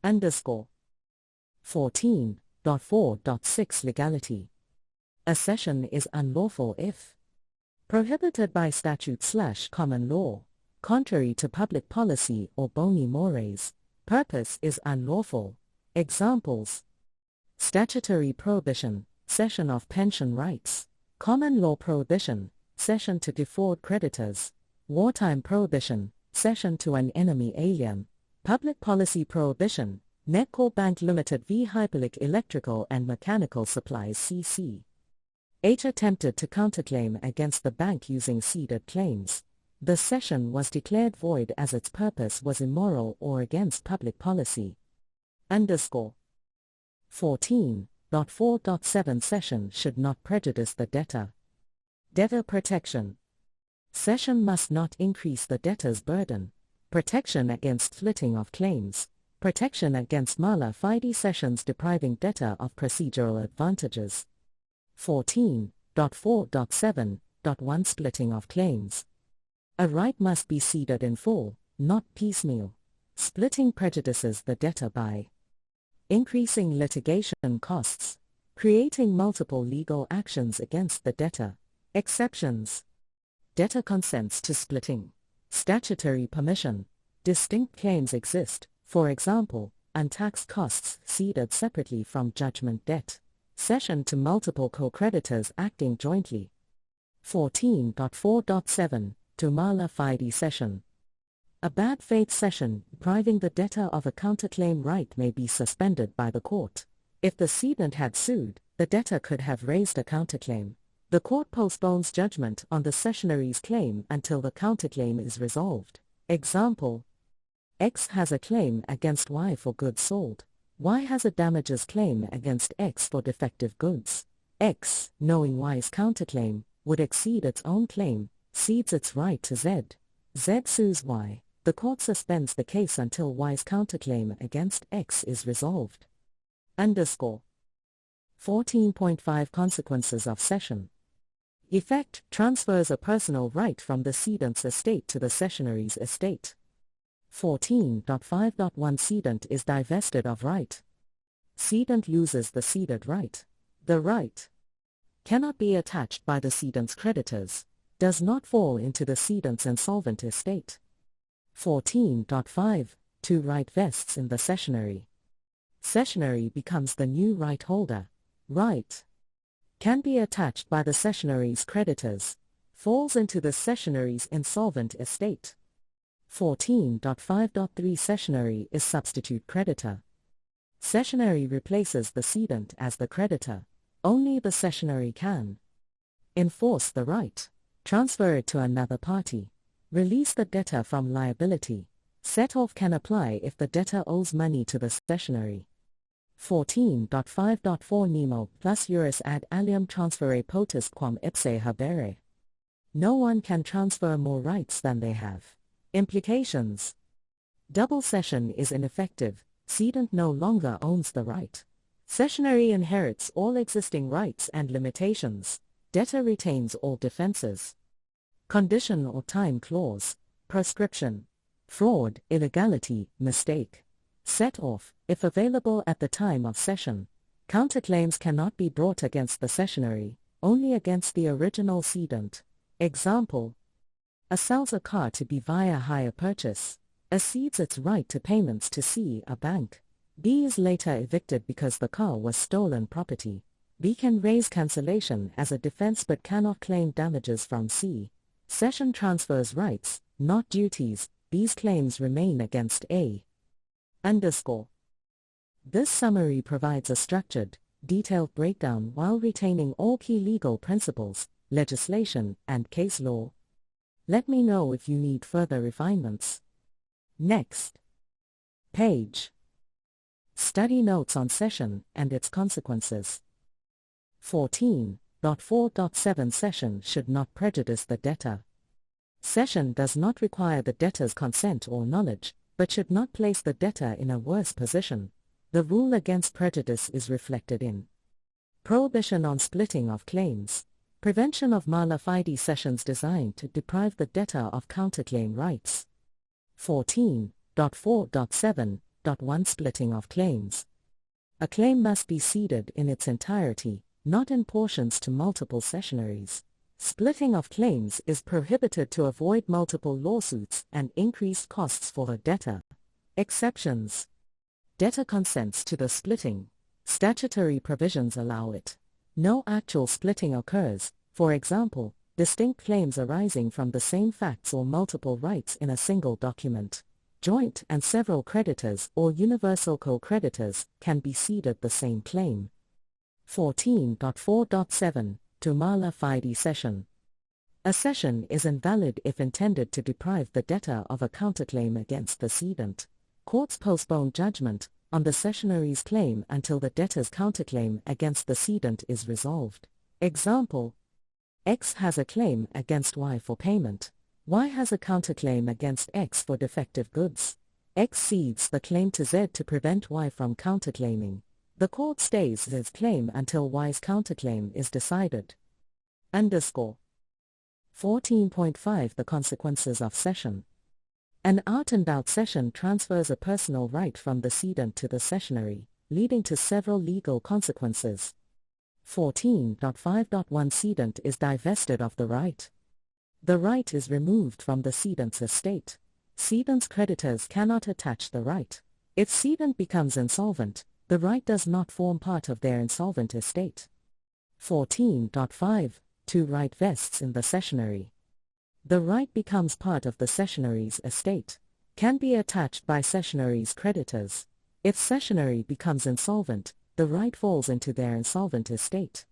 14.4.6 Legality. A cession is unlawful if prohibited by statute/common law, contrary to public policy or boni mores. Purpose is unlawful. Examples: statutory prohibition, cession of pension rights. Common law prohibition, cession to defraud creditors. Wartime prohibition, cession to an enemy alien. Public Policy Prohibition, Netco Bank Limited v Hyperlic Electrical and Mechanical Supplies CC. H attempted to counterclaim against the bank using ceded claims. The session was declared void as its purpose was immoral or against public policy. _ 14.4.7 Session should not prejudice the debtor. Debtor protection. Session must not increase the debtor's burden. Protection against splitting of claims. Protection against mala fide sessions depriving debtor of procedural advantages. 14.4.7.1 Splitting of claims. A right must be ceded in full, not piecemeal. Splitting prejudices the debtor by increasing litigation costs, creating multiple legal actions against the debtor. Exceptions. Debtor consents to splitting. Statutory permission. Distinct claims exist, for example, untaxed costs ceded separately from judgment debt. Cession to multiple co-creditors acting jointly. 14.4.7 To mala fide session. A bad faith session depriving the debtor of a counterclaim right may be suspended by the court. If the cedent had sued, the debtor could have raised a counterclaim. The court postpones judgment on the cessionary's claim until the counterclaim is resolved. Example: X has a claim against Y for goods sold. Y has a damages claim against X for defective goods. X, knowing Y's counterclaim, would exceed its own claim, cedes its right to Z. Z sues Y. The court suspends the case until Y's counterclaim against X is resolved. _ 14.5 Consequences of Cession. Effect: transfers a personal right from the cedent's estate to the cessionary's estate. 14.5.1 Cedent is divested of right. Cedent loses the ceded right. The right cannot be attached by the cedent's creditors, does not fall into the cedent's insolvent estate. 14.5 2 Right vests in the cessionary. Cessionary becomes the new right holder. Right can be attached by the cessionary's creditors, falls into the cessionary's insolvent estate. 14.5.3 Cessionary is substitute creditor. Cessionary replaces the cedent as the creditor. Only the cessionary can enforce the right, transfer it to another party, release the debtor from liability. Set-off can apply if the debtor owes money to the cessionary. 14.5.4 Nemo plus juris ad alium transfere potest quam ipse habere. No one can transfer more rights than they have. Implications: double cession is ineffective, cedent no longer owns the right. Cessionary inherits all existing rights and limitations, debtor retains all defenses. Condition or time clause, proscription, fraud, illegality, mistake. Set-off, if available at the time of cession. Counterclaims cannot be brought against the cessionary, only against the original cedent. Example: A sells a car to B via hire purchase. A cedes its right to payments to C, a bank. B is later evicted because the car was stolen property. B can raise cancellation as a defense but cannot claim damages from C. Cession transfers rights, not duties. B's claims remain against A. _ This summary provides a structured, detailed breakdown while retaining all key legal principles, legislation, and case law. Let me know if you need further refinements. Next page. Study notes on cession and its consequences. 14.4.7 Cession should not prejudice the debtor. Cession does not require the debtor's consent or knowledge, but should not place the debtor in a worse position. The rule against prejudice is reflected in prohibition on splitting of claims, prevention of mala fide cessions designed to deprive the debtor of counterclaim rights. 14.4.7.1 Splitting of claims. A claim must be ceded in its entirety, not in portions to multiple cessionaries. Splitting of claims is prohibited to avoid multiple lawsuits and increased costs for the debtor. Exceptions: debtor consents to the splitting. Statutory provisions allow it. No actual splitting occurs, for example, distinct claims arising from the same facts or multiple rights in a single document. Joint and several creditors or universal co-creditors can be ceded the same claim. 14.4.7 To mala fide cession. A cession is invalid if intended to deprive the debtor of a counterclaim against the cedent. Courts postpone judgment on the cessionary's claim until the debtor's counterclaim against the cedent is resolved. Example: X has a claim against Y for payment. Y has a counterclaim against X for defective goods. X cedes the claim to Z to prevent Y from counterclaiming. The court stays Z's claim until Y's counterclaim is decided. 14.5 The consequences of cession. An out-and-out cession transfers a personal right from the cedent to the cessionary, leading to several legal consequences. 14.5.1 Cedent is divested of the right. The right is removed from the cedent's estate. Cedent's creditors cannot attach the right. If cedent becomes insolvent, the right does not form part of their insolvent estate. 14.5 Right vests in the cessionary. The right becomes part of the cessionary's estate. Can be attached by cessionary's creditors. If cessionary becomes insolvent, the right falls into their insolvent estate.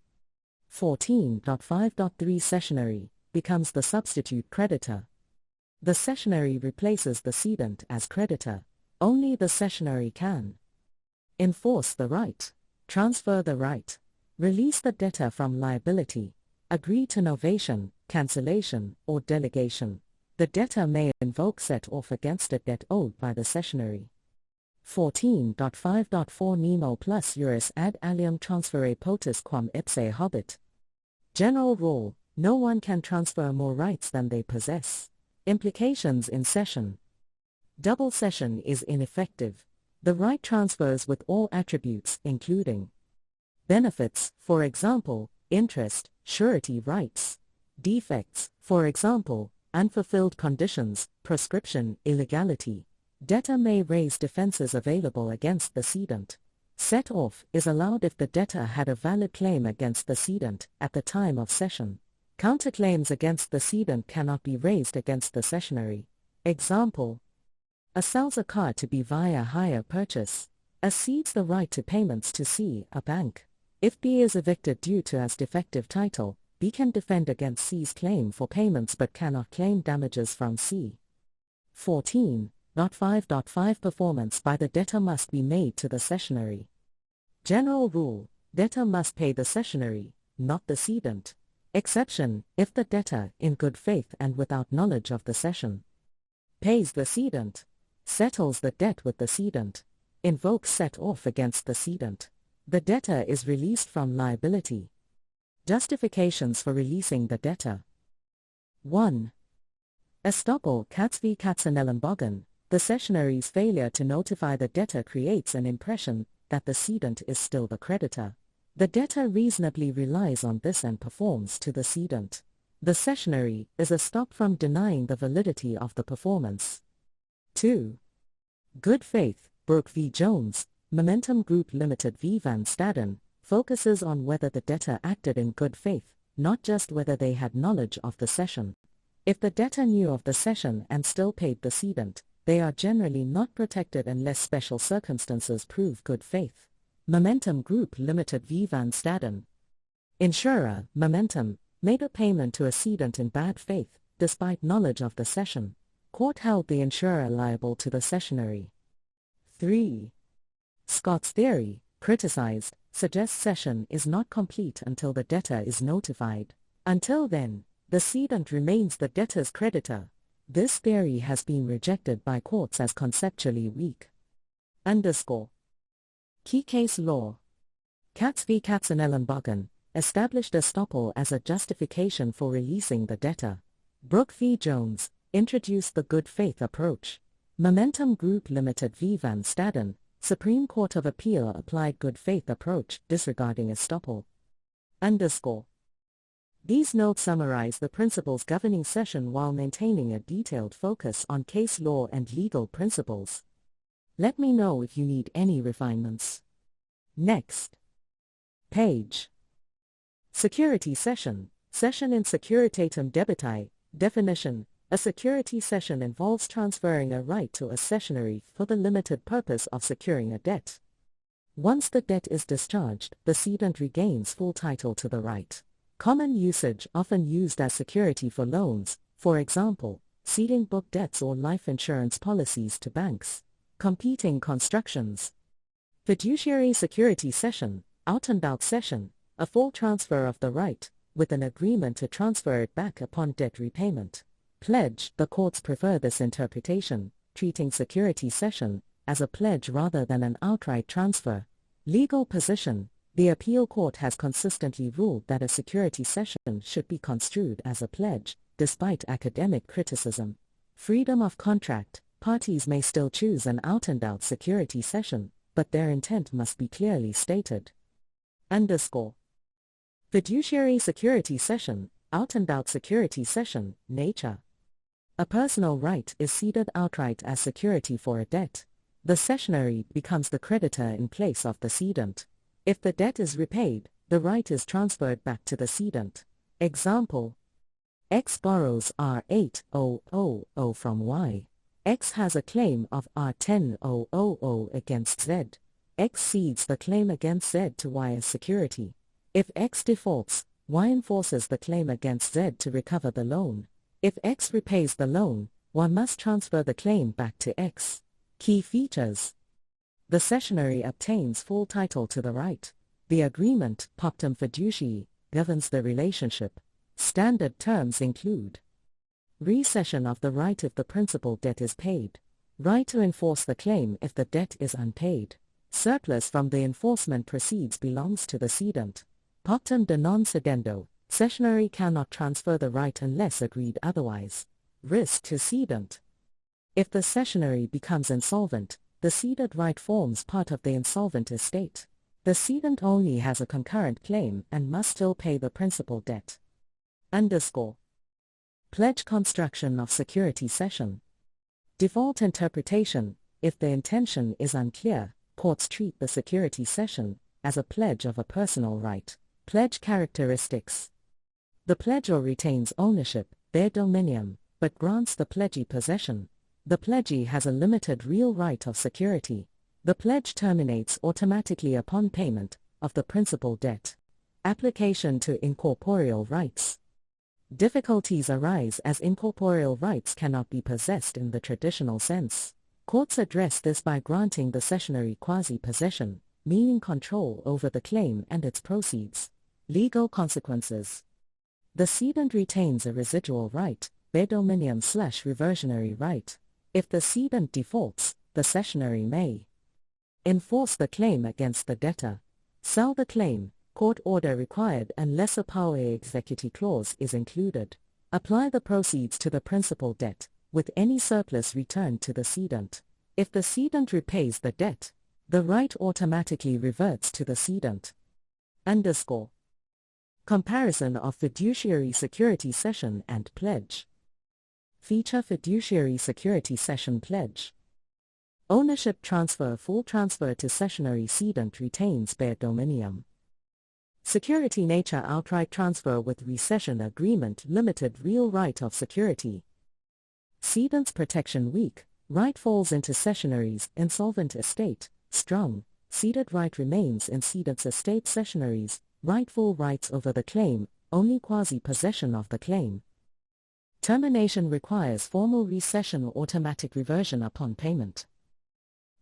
14.5.3 Cessionary becomes the substitute creditor. The cessionary replaces the cedent as creditor. Only the cessionary can enforce the right, transfer the right, release the debtor from liability, agree to novation, cancellation, or delegation. The debtor may invoke set-off against a debt owed by the cessionary. 14.5.4 Nemo plus juris ad alium transfere potus quam ipse habet. General rule: no one can transfer more rights than they possess. Implications in cession. Double cession is ineffective. The right transfers with all attributes including benefits, for example, interest, surety rights; defects, for example, unfulfilled conditions, proscription, illegality. Debtor may raise defenses available against the cedent. Set-off is allowed if the debtor had a valid claim against the cedent at the time of cession. Counterclaims against the cedent cannot be raised against the cessionary. Example: A sells a car to B via hire purchase. A cedes the right to payments to C, a bank. If B is evicted due to as defective title, B can defend against C's claim for payments but cannot claim damages from C. 14.5.5 Performance by the debtor must be made to the cessionary. General rule: debtor must pay the cessionary, not the cedent. Exception: if the debtor, in good faith and without knowledge of the cession, pays the cedent, settles the debt with the cedent, invokes set-off against the cedent, the debtor is released from liability. Justifications for releasing the debtor. 1. Estoppel Katz v. Katzenellenbogen. The cessionary's failure to notify the debtor creates an impression that the cedent is still the creditor. The debtor reasonably relies on this and performs to the cedent. The cessionary is estopped from denying the validity of the performance. 2. Good faith, Brooke v. Jones, Momentum Group Limited v. Van Staden, focuses on whether the debtor acted in good faith, not just whether they had knowledge of the cession. If the debtor knew of the cession and still paid the cedent, they are generally not protected unless special circumstances prove good faith. Momentum Group Limited v. Van Staden. Insurer, Momentum, made a payment to a cedent in bad faith, despite knowledge of the cession. Court held the insurer liable to the cessionary. 3. Scott's theory, criticized, suggests cession is not complete until the debtor is notified. Until then, the cedent remains the debtor's creditor. This theory has been rejected by courts as conceptually weak. Key case law. Katz v. Katzenellenbogen established estoppel as a justification for releasing the debtor. Brooke v. Jones introduced the good faith approach. Momentum Group Limited v. Van Staden, Supreme Court of Appeal applied good faith approach, disregarding estoppel. These notes summarize the principles governing cession while maintaining a detailed focus on case law and legal principles. Let me know if you need any refinements. Next page. Security cession. Cession in securitatem debiti. Definition: A security cession involves transferring a right to a cessionary for the limited purpose of securing a debt. Once the debt is discharged, the cedent regains full title to the right. Common usage often used as security for loans, for example, ceding book debts or life insurance policies to banks. Competing constructions. Fiduciary security cession, out and out cession, a full transfer of the right, with an agreement to transfer it back upon debt repayment. Pledge, the courts prefer this interpretation, treating security cession as a pledge rather than an outright transfer. Legal position, the appeal court has consistently ruled that a security cession should be construed as a pledge, despite academic criticism. Freedom of contract, parties may still choose an out-and-out security cession, but their intent must be clearly stated. Fiduciary security cession, out-and-out security cession, nature. A personal right is ceded outright as security for a debt. The cessionary becomes the creditor in place of the cedent. If the debt is repaid, the right is transferred back to the cedent. Example: X borrows R8,000 from Y. X has a claim of R10,000 against Z. X cedes the claim against Z to Y as security. If X defaults, Y enforces the claim against Z to recover the loan. If X repays the loan, Y must transfer the claim back to X. Key features. The cessionary obtains full title to the right. The agreement, pactum fiduciae, governs the relationship. Standard terms include: recession of the right if the principal debt is paid, right to enforce the claim if the debt is unpaid, surplus from the enforcement proceeds belongs to the cedent. Pactum de non cedendo, cessionary cannot transfer the right unless agreed otherwise. Risk to cedent. If the cessionary becomes insolvent, the ceded right forms part of the insolvent estate. The cedent only has a concurrent claim and must still pay the principal debt. Pledge construction of security cession. Default interpretation. If the intention is unclear, courts treat the security cession as a pledge of a personal right. Pledge characteristics. The pledgor retains ownership, bare dominium, but grants the pledgee possession. The pledgee has a limited real right of security. The pledge terminates automatically upon payment of the principal debt. Application to incorporeal rights. Difficulties arise as incorporeal rights cannot be possessed in the traditional sense. Courts address this by granting the cessionary quasi-possession, meaning control over the claim and its proceeds. Legal consequences. The cedent retains a residual right, bare dominium/reversionary right. If the cedent defaults, the cessionary may enforce the claim against the debtor, sell the claim, court order required unless a power executi clause is included, apply the proceeds to the principal debt, with any surplus returned to the cedent. If the cedent repays the debt, the right automatically reverts to the cedent. Comparison of fiduciary security cession and pledge. Feature fiduciary security cession pledge. Ownership transfer. Full transfer to cessionary cedent retains bare dominium. Security nature. Outright transfer with recession agreement. Limited real right of security. Cedent's protection weak. Right falls into cessionary's insolvent estate. Strong. Ceded right remains in cedent's estate. Cessionary's rightful rights over the claim, only quasi-possession of the claim. Termination requires formal recession or automatic reversion upon payment.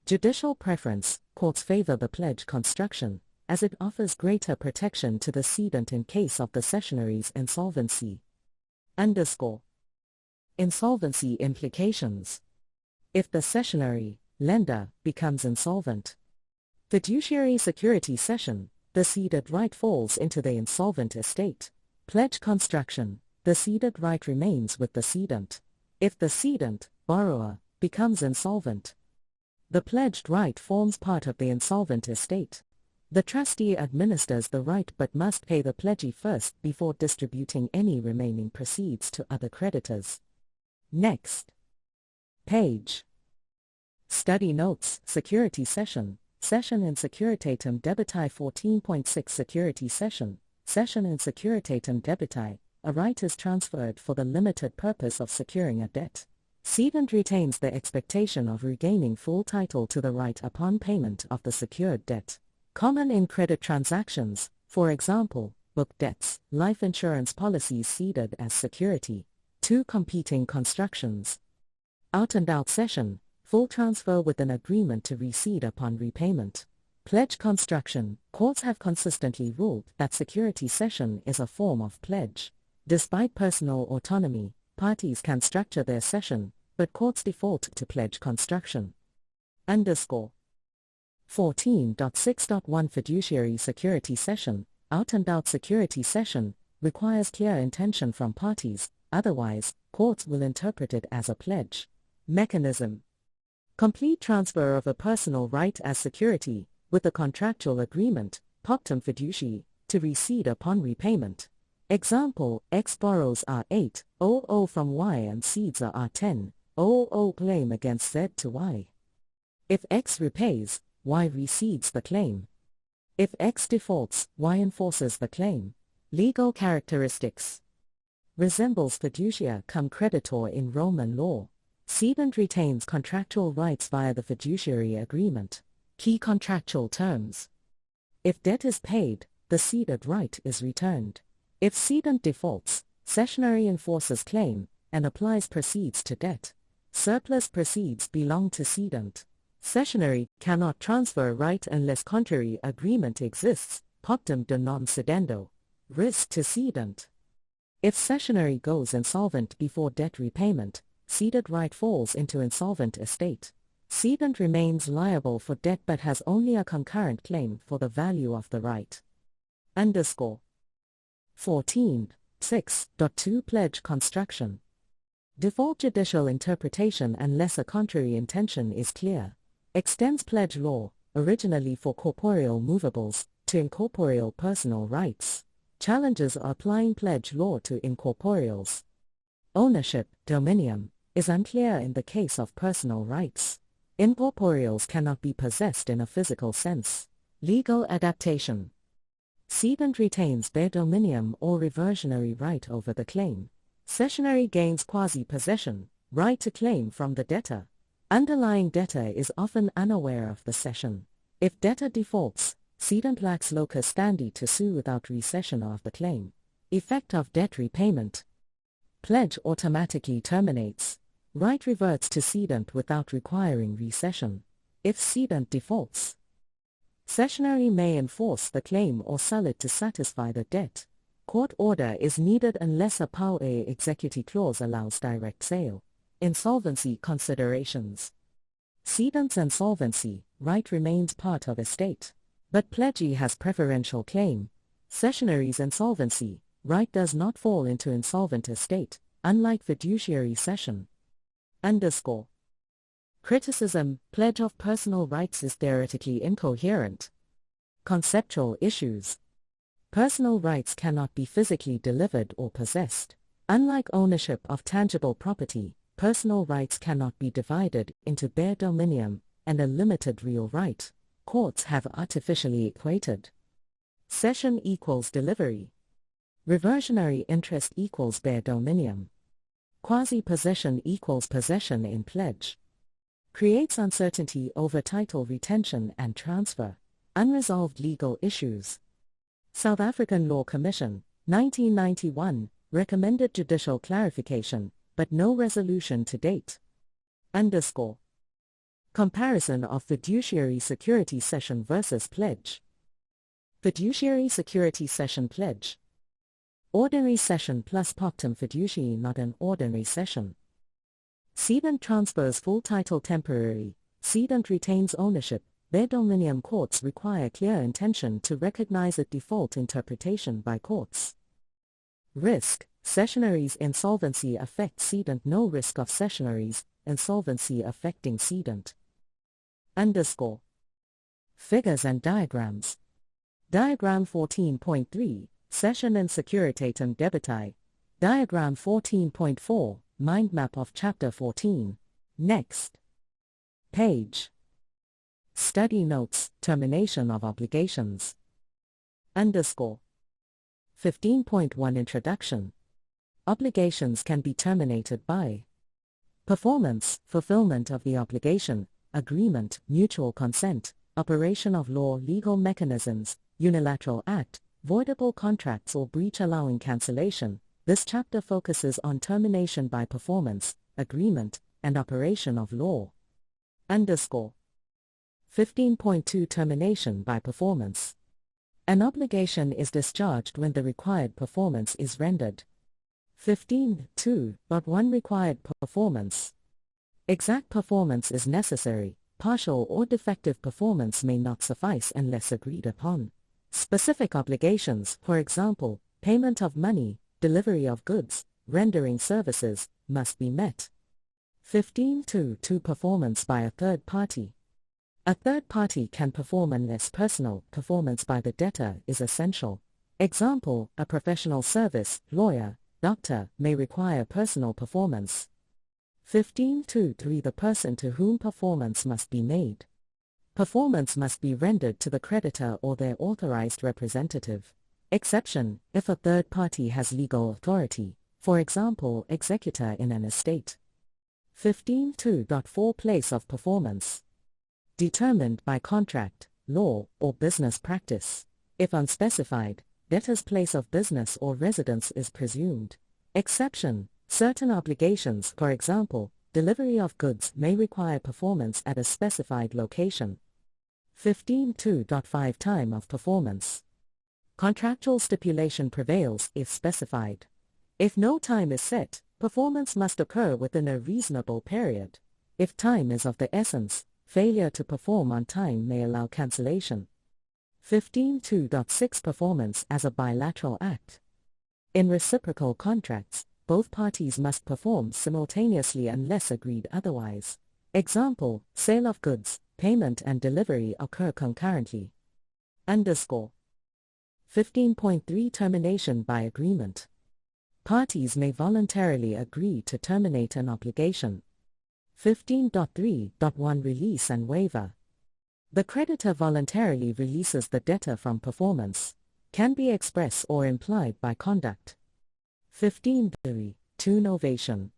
Judicial preference. Courts favor the pledge construction, as it offers greater protection to the cedent in case of the cessionary's insolvency. Insolvency implications. If the cessionary, lender, becomes insolvent. Fiduciary security cession. The ceded right falls into the insolvent estate. Pledge construction. The ceded right remains with the cedent. If the cedent, borrower, becomes insolvent, the pledged right forms part of the insolvent estate. The trustee administers the right but must pay the pledgee first before distributing any remaining proceeds to other creditors. Next page. Study notes. Security cession. Session in Securitatem Debitae 14.6 Security cession. Session in Securitatem Debitae. a right is transferred for the limited purpose of securing a debt. Cedent retains the expectation of regaining full title to the right upon payment of the secured debt. Common in credit transactions, for example, book debts, life insurance policies ceded as security. Two competing constructions. Out and out cession, full transfer with an agreement to recede upon repayment. Pledge construction, courts have consistently ruled that security cession is a form of pledge. Despite personal autonomy, parties can structure their cession, but courts default to pledge construction. _ 14.6.1 Fiduciary security cession, out and out security cession, requires clear intention from parties, otherwise, courts will interpret it as a pledge. Mechanism. Complete transfer of a personal right as security, with a contractual agreement, pactum fiduciae, to recede upon repayment. Example, X borrows R8,000 from Y and cedes a R10,000 claim against Z to Y. If X repays, Y recedes the claim. If X defaults, Y enforces the claim. Legal characteristics. Resembles fiducia cum creditor in Roman law. Cedent retains contractual rights via the fiduciary agreement. Key contractual terms. If debt is paid, the ceded right is returned. If cedent defaults, cessionary enforces claim, and applies proceeds to debt. Surplus proceeds belong to cedent. Cessionary cannot transfer right unless contrary agreement exists, pactum de non cedendo. Risk to cedent. If cessionary goes insolvent before debt repayment, ceded right falls into insolvent estate. Cedent remains liable for debt but has only a concurrent claim for the value of the right. _ 14.6.2 Pledge construction. Default judicial interpretation unless a contrary intention is clear. Extends pledge law, originally for corporeal movables, to incorporeal personal rights. Challenges applying pledge law to incorporeals. Ownership, dominium, is unclear in the case of personal rights. Incorporeals cannot be possessed in a physical sense. Legal adaptation. Cedent retains bare dominium or reversionary right over the claim. Cessionary gains quasi-possession, right to claim from the debtor. Underlying debtor is often unaware of the cession. If debtor defaults, cedent lacks locus standi to sue without recession of the claim. Effect of debt repayment. Pledge automatically terminates. Right reverts to cedent without requiring recession. If cedent defaults, cessionary may enforce the claim or sell it to satisfy the debt. Court order is needed unless a pau e executi clause allows direct sale. Insolvency considerations. Cedent's insolvency, right remains part of estate. But pledgee has preferential claim. Cessionary's insolvency, right does not fall into insolvent estate, unlike fiduciary cession. _ Criticism, pledge of personal rights is theoretically incoherent. Conceptual issues. Personal rights cannot be physically delivered or possessed. Unlike ownership of tangible property, personal rights cannot be divided into bare dominium and a limited real right. Courts have artificially equated. Cession equals delivery. Reversionary interest equals bare dominium. Quasi-possession equals possession in pledge. Creates uncertainty over title retention and transfer. Unresolved legal issues. South African Law Commission, 1991, recommended judicial clarification, but no resolution to date. _ Comparison of fiduciary security cession versus pledge. Fiduciary security cession pledge. Ordinary cession plus pactum fiduciae not an ordinary cession. Cedent transfers full title temporary. Cedent retains ownership. Bare dominium courts require clear intention to recognize a default interpretation by courts. Risk. Cessionary's insolvency affects cedent. No risk of cessionary's insolvency affecting cedent. _ Figures and diagrams. Diagram 14.3, Cession in Securitatem Debiti. Diagram 14.4, Mind map of Chapter 14. Next page. Study notes, termination of obligations. _ 15.1 Introduction. Obligations can be terminated by performance, fulfillment of the obligation, agreement, mutual consent, operation of law, legal mechanisms, unilateral act, voidable contracts or breach allowing cancellation. This chapter focuses on termination by performance, agreement, and operation of law. _ 15.2 Termination by performance. An obligation is discharged when the required performance is rendered. 15.2.1 Required performance. Exact performance is necessary. Partial or defective performance may not suffice unless agreed upon. Specific obligations, for example, payment of money, delivery of goods, rendering services, must be met. 15.2 Performance by a third party. A third party can perform unless personal performance by the debtor is essential. Example, a professional service, lawyer, doctor, may require personal performance. 15.2.3 The person to whom performance must be made. Performance must be rendered to the creditor or their authorized representative. Exception, if a third party has legal authority, for example, executor in an estate. 15.2.4 Place of performance. Determined by contract, law, or business practice. If unspecified, debtor's place of business or residence is presumed. Exception, certain obligations, for example, delivery of goods, may require performance at a specified location. 15.2.5 Time of performance. Contractual stipulation prevails if specified. If no time is set, performance must occur within a reasonable period. If time is of the essence, failure to perform on time may allow cancellation. 15.2.6 Performance as a bilateral act. In reciprocal contracts, both parties must perform simultaneously unless agreed otherwise. Example, sale of goods, payment and delivery occur concurrently. 15.3 Termination by agreement. Parties may voluntarily agree to terminate an obligation. 15.3.1 Release and waiver. The creditor voluntarily releases the debtor from performance. Can be express or implied by conduct. 15.2 Novation.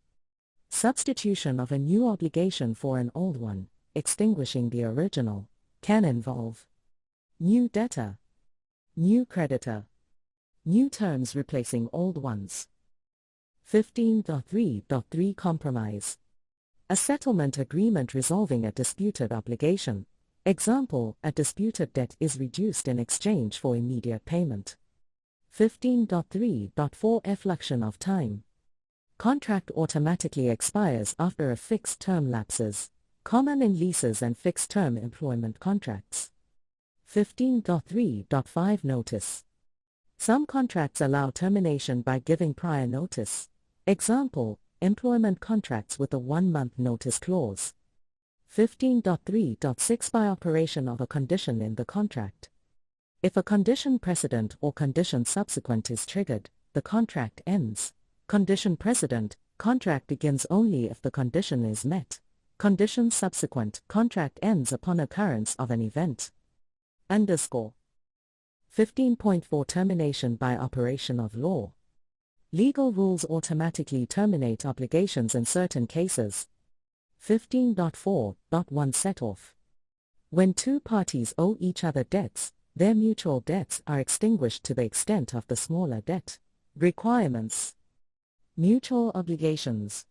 Substitution of a new obligation for an old one, extinguishing the original, can involve new debtor, new creditor, new terms replacing old ones. 15.3.3 Compromise. A settlement agreement resolving a disputed obligation. Example, a disputed debt is reduced in exchange for immediate payment. 15.3.4 Effluxion of time. Contract automatically expires after a fixed term lapses. Common in leases and fixed-term employment contracts. 15.3.5 Notice. Some contracts allow termination by giving prior notice. Example, employment contracts with a 1-month notice clause. 15.3.6 By operation of a condition in the contract. If a condition precedent or condition subsequent is triggered, the contract ends. Condition precedent, contract begins only if the condition is met. Condition subsequent, contract ends upon occurrence of an event. 15.4 Termination by operation of law. Legal rules automatically terminate obligations in certain cases. 15.4.1 Set-off. When two parties owe each other debts, their mutual debts are extinguished to the extent of the smaller debt. Requirements. Mutual obligations.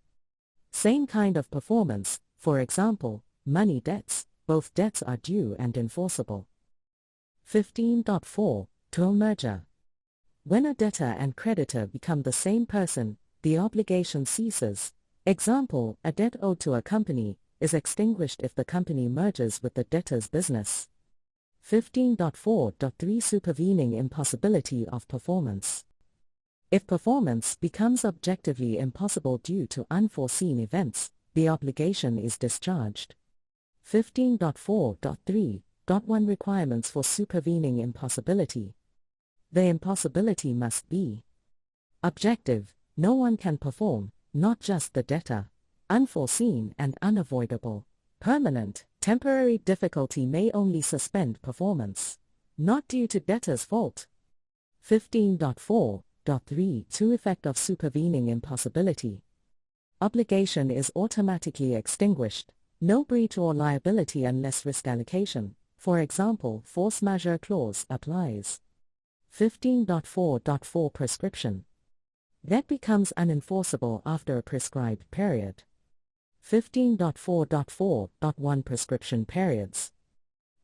Same kind of performance, for example, money debts, both debts are due and enforceable. 15.4 Tool merger. When a debtor and creditor become the same person, the obligation ceases. Example, a debt owed to a company is extinguished if the company merges with the debtor's business. 15.4.3 Supervening impossibility of performance. If performance becomes objectively impossible due to unforeseen events, the obligation is discharged. 15.4.3.1 Requirements for supervening impossibility. The impossibility must be objective, no one can perform, not just the debtor. Unforeseen and unavoidable. Permanent, temporary difficulty may only suspend performance. Not due to debtor's fault. 15.4. 15.3.2 Effect of supervening impossibility. Obligation is automatically extinguished. No breach or liability unless risk allocation, for example, force majeure clause, applies. 15.4.4 Prescription. Debt becomes unenforceable after a prescribed period. 15.4.4.1 Prescription periods.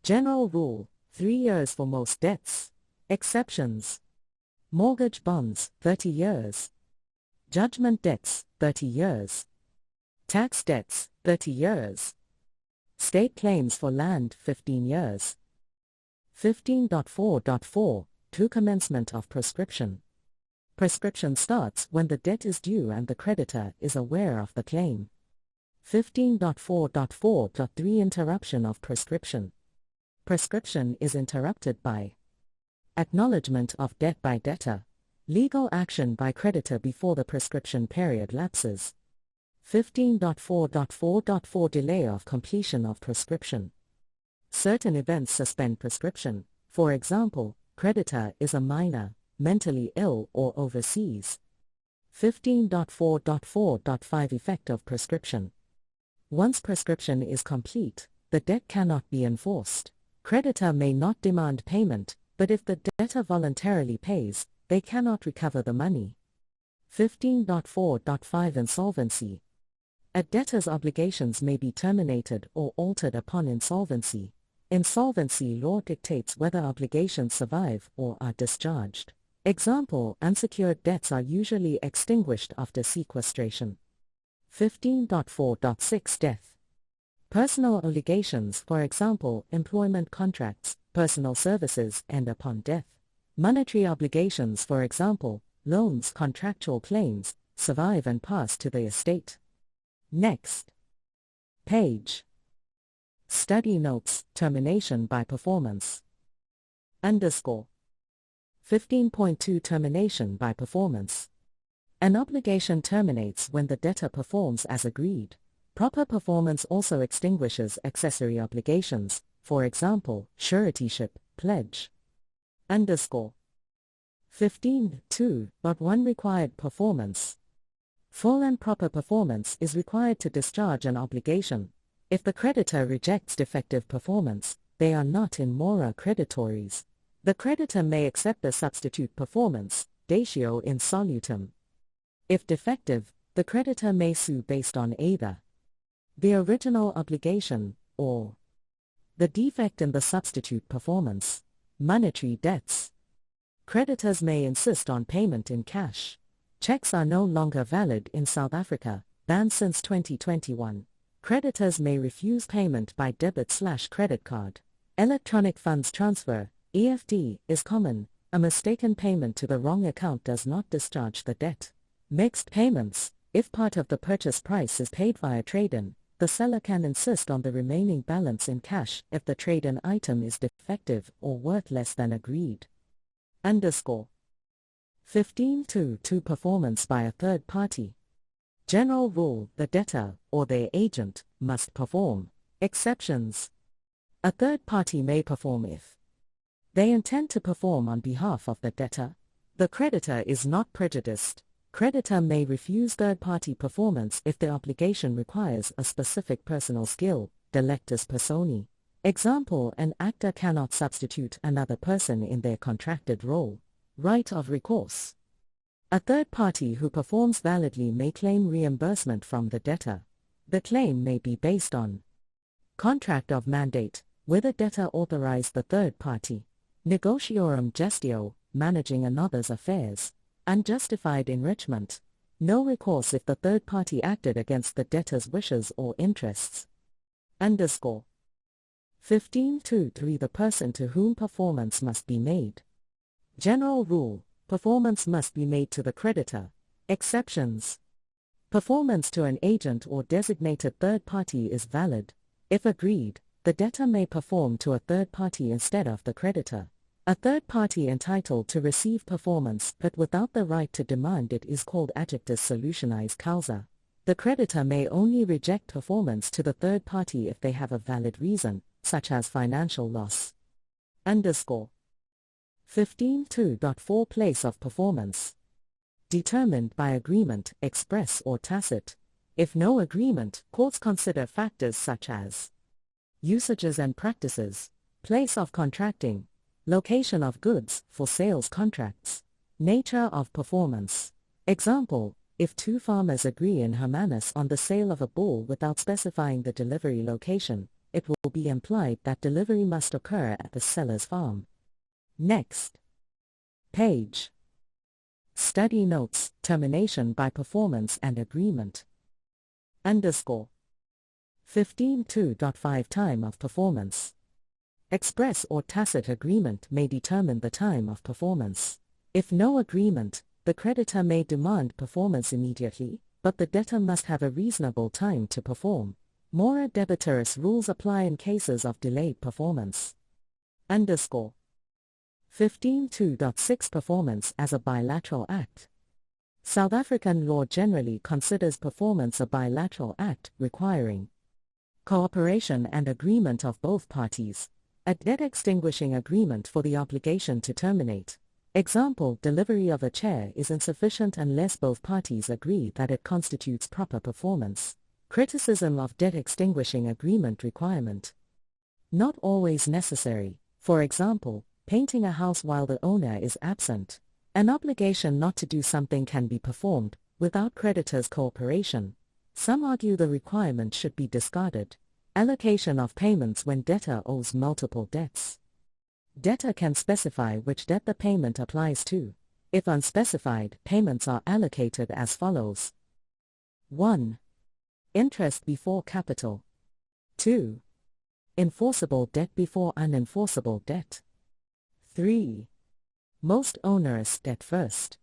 General rule: 3 years for most debts. Exceptions: mortgage bonds, 30 years. Judgment debts, 30 years. Tax debts, 30 years. State claims for land, 15 years. 15.4.4.2 Commencement of prescription. Prescription starts when the debt is due and the creditor is aware of the claim. 15.4.4.3 Interruption of prescription. Prescription is interrupted by acknowledgement of debt by debtor, legal action by creditor before the prescription period lapses. 15.4.4.4 Delay of completion of prescription. Certain events suspend prescription. For example, creditor is a minor, mentally ill or overseas. 15.4.4.5 Effect of prescription. Once prescription is complete, the debt cannot be enforced. Creditor may not demand payment, but if the debtor voluntarily pays, they cannot recover the money. 15.4.5 Insolvency. A debtor's obligations may be terminated or altered upon insolvency. Insolvency law dictates whether obligations survive or are discharged. Example: unsecured debts are usually extinguished after sequestration. 15.4.6 Death. Personal obligations, for example, employment contracts, personal services, end upon death. Monetary obligations, for example, loans, contractual claims, survive and pass to the estate. Next page. Study notes: termination by performance. _ 15.2 Termination by performance. An obligation terminates when the debtor performs as agreed. Proper performance also extinguishes accessory obligations, for example, suretyship, pledge. _ 15.2.1 Required performance. Full and proper performance is required to discharge an obligation. If the creditor rejects defective performance, they are not in mora creditoris. The creditor may accept a substitute performance, datio insolutum. If defective, the creditor may sue based on either the original obligation or the defect in the substitute performance. Monetary debts. Creditors may insist on payment in cash. Checks are no longer valid in South Africa, banned since 2021. Creditors may refuse payment by debit/credit card. Electronic funds transfer, EFT, is common. A mistaken payment to the wrong account does not discharge the debt. Mixed payments. If part of the purchase price is paid via trade-in, the seller can insist on the remaining balance in cash if the trade-in item is defective or worth less than agreed. _ 15.2.2 Performance by a third party. General rule: the debtor, or their agent, must perform. Exceptions: a third party may perform if they intend to perform on behalf of the debtor. The creditor is not prejudiced. Creditor may refuse third-party performance if the obligation requires a specific personal skill, delectus personae. Example: an actor cannot substitute another person in their contracted role. Right of recourse. A third party who performs validly may claim reimbursement from the debtor. The claim may be based on contract of mandate, where the debtor authorized the third party. Negotiorum gestio, managing another's affairs. Unjustified enrichment. No recourse if the third party acted against the debtor's wishes or interests. _ 15.2.3 The person to whom performance must be made. General rule: performance must be made to the creditor. Exceptions: performance to an agent or designated third party is valid. If agreed, the debtor may perform to a third party instead of the creditor. A third party entitled to receive performance but without the right to demand it is called adjectus solutionis causa. The creditor may only reject performance to the third party if they have a valid reason, such as financial loss. _ 15.2.4 Place of performance. determined by agreement, express or tacit. If no agreement, courts consider factors such as usages and practices, place of contracting, location of goods for sales contracts, nature of performance. Example, if two farmers agree in Hermanus on the sale of a bull without specifying the delivery location, it will be implied that delivery must occur at the seller's farm. Next page. Study notes, termination by performance and agreement. _ 15.2.5 Time of performance. Express or tacit agreement may determine the time of performance. If no agreement, the creditor may demand performance immediately, but the debtor must have a reasonable time to perform. Mora debitoris rules apply in cases of delayed performance. _ 15.2.6 Performance as a bilateral act. South African law generally considers performance a bilateral act requiring cooperation and agreement of both parties, a debt extinguishing agreement for the obligation to terminate. Example, delivery of a chair is insufficient unless both parties agree that it constitutes proper performance. Criticism of debt extinguishing agreement requirement. Not always necessary. For example, painting a house while the owner is absent. An obligation not to do something can be performed without creditor's cooperation. Some argue the requirement should be discarded. Allocation of payments when debtor owes multiple debts. Debtor can specify which debt the payment applies to. If unspecified, payments are allocated as follows. 1. Interest before capital. 2. Enforceable debt before unenforceable debt. 3. Most onerous debt first.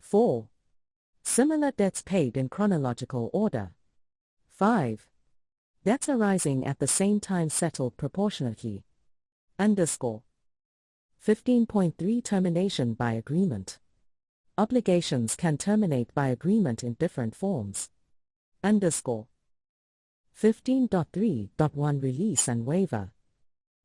4. Similar debts paid in chronological order. 5. Debts arising at the same time settled proportionately. _ 15.3 Termination by agreement. Obligations can terminate by agreement in different forms. _ 15.3.1 Release and waiver.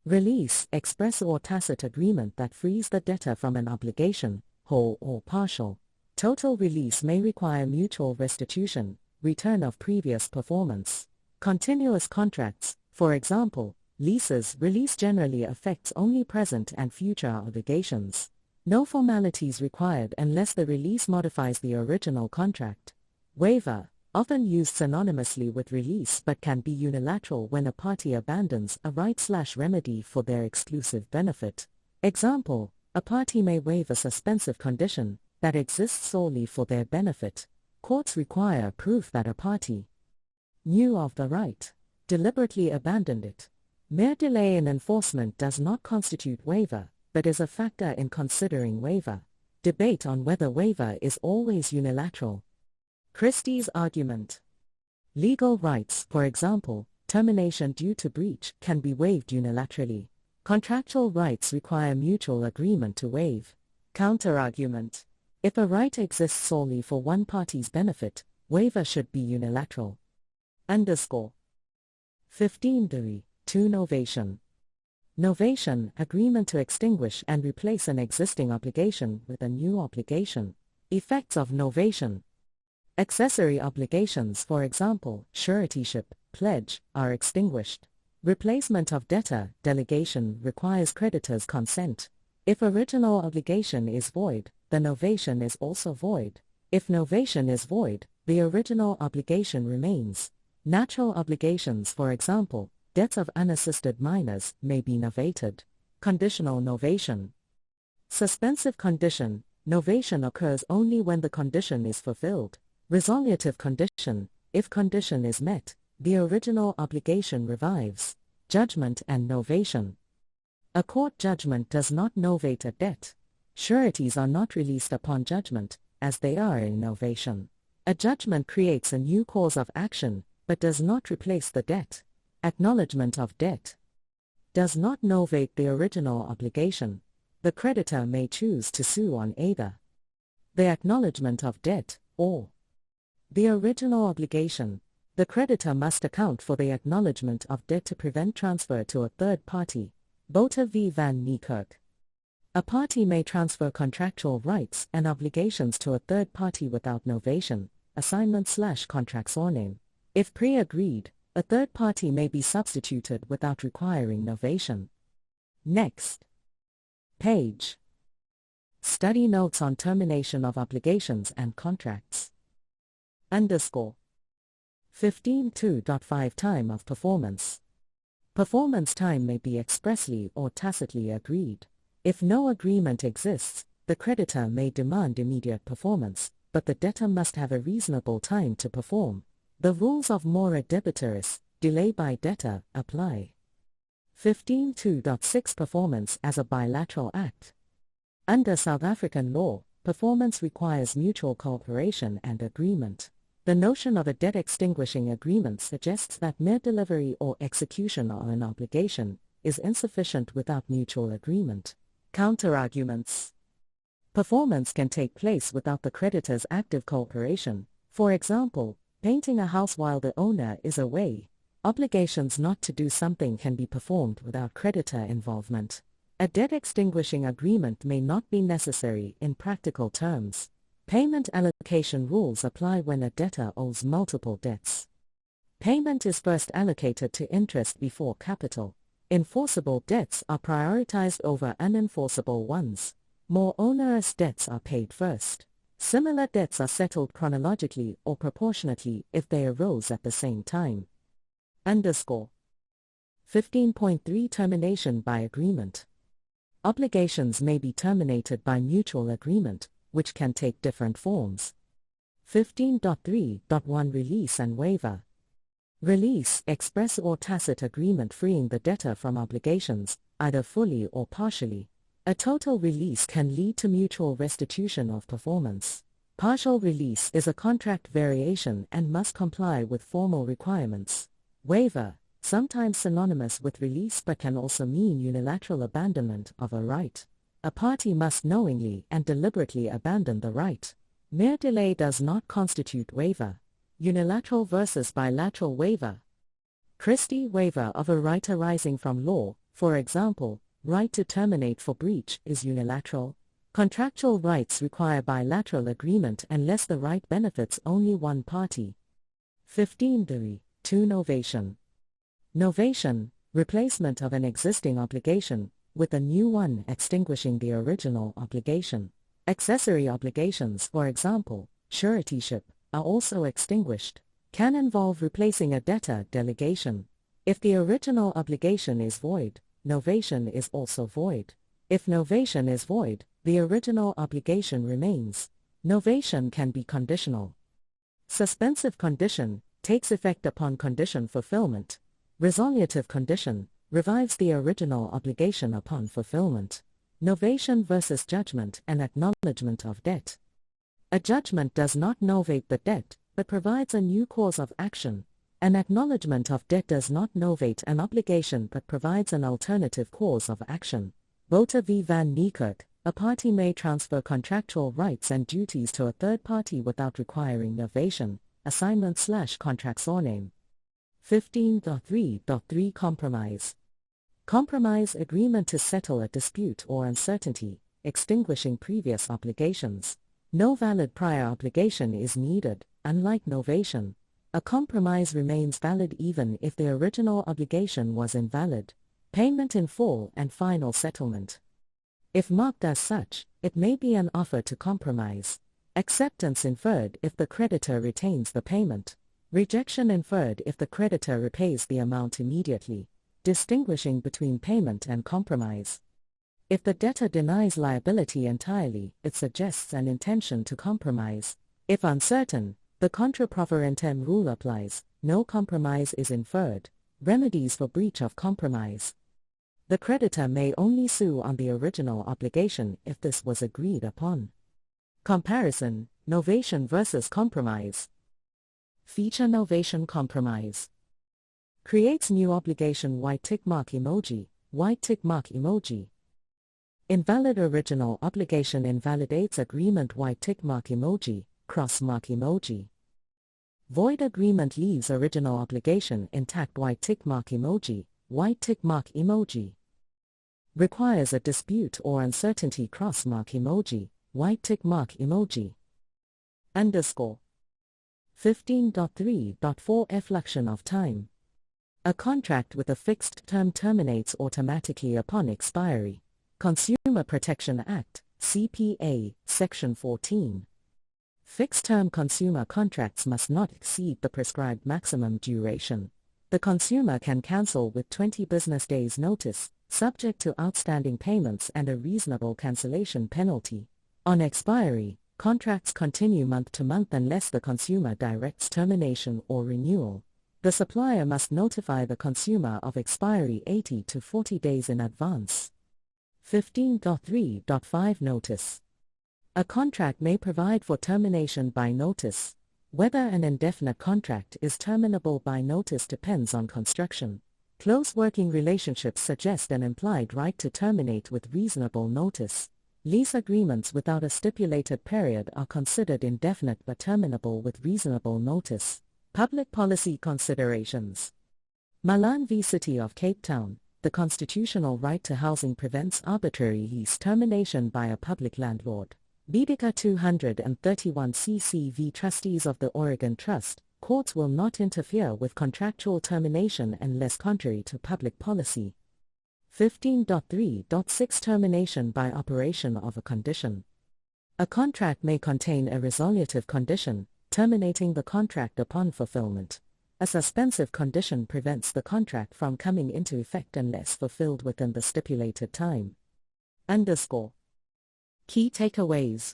Release, express or tacit agreement that frees the debtor from an obligation, whole or partial. Total release may require mutual restitution, return of previous performance. Continuous contracts, for example, leases. Release generally affects only present and future obligations. No formalities required unless the release modifies the original contract. Waiver, often used synonymously with release but can be unilateral when a party abandons a right/remedy for their exclusive benefit. Example, a party may waive a suspensive condition that exists solely for their benefit. Courts require proof that a party knew of the right, deliberately abandoned it. Mere delay in enforcement does not constitute waiver, but is a factor in considering waiver. Debate on whether waiver is always unilateral. Christie's argument. Legal rights, for example, termination due to breach, can be waived unilaterally. Contractual rights require mutual agreement to waive. Counterargument. If a right exists solely for one party's benefit, waiver should be unilateral. _ 15.2 Novation. Novation, agreement to extinguish and replace an existing obligation with a new obligation. Effects of novation. Accessory obligations, for example, suretyship, pledge, are extinguished. Replacement of debtor, delegation, requires creditor's consent. If original obligation is void, the novation is also void. If novation is void, the original obligation remains. Natural obligations, for example, debts of unassisted minors, may be novated. Conditional novation. Suspensive condition. Novation occurs only when the condition is fulfilled. Resolutive condition. If condition is met, the original obligation revives. Judgment and novation. A court judgment does not novate a debt. Sureties are not released upon judgment, as they are in novation. A judgment creates a new cause of action, but does not replace the debt. Acknowledgement of debt does not novate the original obligation. The creditor may choose to sue on either the acknowledgement of debt or the original obligation. The creditor must account for the acknowledgement of debt to prevent transfer to a third party. Botha v. Van Niekerk. A party may transfer contractual rights and obligations to a third party without novation, assignment/contract's or name. If pre-agreed, a third party may be substituted without requiring novation. Next page. Study notes on termination of obligations and contracts. _ 15.2.5 Time of performance. Performance time may be expressly or tacitly agreed. If no agreement exists, the creditor may demand immediate performance, but the debtor must have a reasonable time to perform. The rules of mora debitoris, delay by debtor, apply. 15.2.6 Performance as a bilateral act. Under South African law, performance requires mutual cooperation and agreement. The notion of a debt extinguishing agreement suggests that mere delivery or execution of an obligation is insufficient without mutual agreement. Counterarguments. Performance can take place without the creditor's active cooperation. For example, painting a house while the owner is away. Obligations not to do something can be performed without creditor involvement. A debt extinguishing agreement may not be necessary in practical terms. Payment allocation rules apply when a debtor owes multiple debts. Payment is first allocated to interest before capital. Enforceable debts are prioritized over unenforceable ones. More onerous debts are paid first. Similar debts are settled chronologically or proportionately if they arose at the same time. _ 15.3 Termination by agreement. Obligations may be terminated by mutual agreement, which can take different forms. 15.3.1 Release and waiver. Release, express or tacit agreement freeing the debtor from obligations, either fully or partially. A total release can lead to mutual restitution of performance. Partial release is a contract variation and must comply with formal requirements. Waiver, sometimes synonymous with release but can also mean unilateral abandonment of a right. A party must knowingly and deliberately abandon the right. Mere delay does not constitute waiver. Unilateral versus bilateral waiver. Christie, waiver of a right arising from law, for example, right to terminate for breach, is unilateral. Contractual rights require bilateral agreement unless the right benefits only one party. 15.2 Novation. Novation, replacement of an existing obligation with a new one extinguishing the original obligation. Accessory obligations, for example, suretyship, are also extinguished. Can involve replacing a debtor delegation. If the original obligation is void, novation is also void. If novation is void, the original obligation remains. Novation can be conditional. Suspensive condition takes effect upon condition fulfillment. Resolutive condition revives the original obligation upon fulfillment. Novation versus judgment and acknowledgement of debt. A judgment does not novate the debt, but provides a new cause of action. An acknowledgement of debt does not novate an obligation but provides an alternative cause of action. Botha v. Van Niekerk, a party may transfer contractual rights and duties to a third party without requiring novation, assignment/contract's or name. 15.3.3 Compromise. Compromise, agreement to settle a dispute or uncertainty, extinguishing previous obligations. No valid prior obligation is needed, unlike novation. A compromise remains valid even if the original obligation was invalid. Payment in full and final settlement. If marked as such, it may be an offer to compromise. Acceptance inferred if the creditor retains the payment. Rejection inferred if the creditor repays the amount immediately, distinguishing between payment and compromise. If the debtor denies liability entirely, it suggests an intention to compromise. If uncertain, the contra proferentem rule applies. No compromise is inferred. Remedies for breach of compromise. The creditor may only sue on the original obligation if this was agreed upon. Comparison, novation versus compromise. Feature novation compromise. Creates new obligation white tick mark emoji, white tick mark emoji. Invalid original obligation invalidates agreement white tick mark emoji, cross mark emoji. Void agreement leaves original obligation intact white tick mark emoji, white tick mark emoji. requires a dispute or uncertainty cross mark emoji, white tick mark emoji. Underscore. 15.3.4 Effluxion of time. A contract with a fixed term terminates automatically upon expiry. Consumer Protection Act, CPA, Section 14. Fixed-term consumer contracts must not exceed the prescribed maximum duration. The consumer can cancel with 20 business days' notice, subject to outstanding payments and a reasonable cancellation penalty. On expiry, contracts continue month to month unless the consumer directs termination or renewal. The supplier must notify the consumer of expiry 80 to 40 days in advance. 15.3.5 Notice. A contract may provide for termination by notice. Whether an indefinite contract is terminable by notice depends on construction. Close working relationships suggest an implied right to terminate with reasonable notice. Lease agreements without a stipulated period are considered indefinite but terminable with reasonable notice. Public policy considerations. Malan v. City of Cape Town. The constitutional right to housing prevents arbitrary lease termination by a public landlord. Bidika 231 CCV Trustees of the Oregon Trust. Courts will not interfere with contractual termination unless contrary to public policy. 15.3.6 Termination by operation of a condition. A contract may contain a resolutive condition, terminating the contract upon fulfillment. A suspensive condition prevents the contract from coming into effect unless fulfilled within the stipulated time. Underscore. Key takeaways.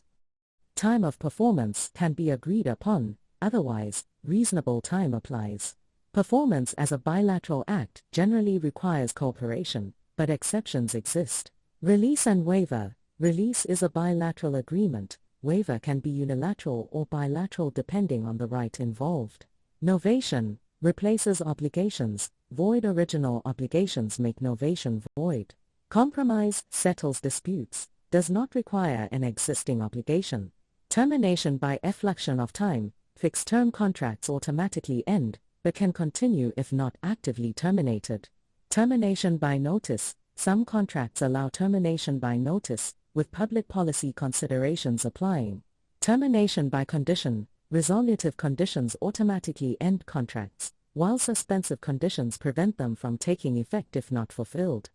Time of performance can be agreed upon, otherwise, reasonable time applies. Performance as a bilateral act generally requires cooperation, but exceptions exist. Release and waiver. Release is a bilateral agreement. Waiver can be unilateral or bilateral depending on the right involved. Novation replaces obligations. Void original obligations make novation void. Compromise settles disputes. Does not require an existing obligation. Termination by effluxion of time. Fixed-term contracts automatically end, but can continue if not actively terminated. Termination by notice. Some contracts allow termination by notice, with public policy considerations applying. Termination by condition. Resolutive conditions automatically end contracts, while suspensive conditions prevent them from taking effect if not fulfilled.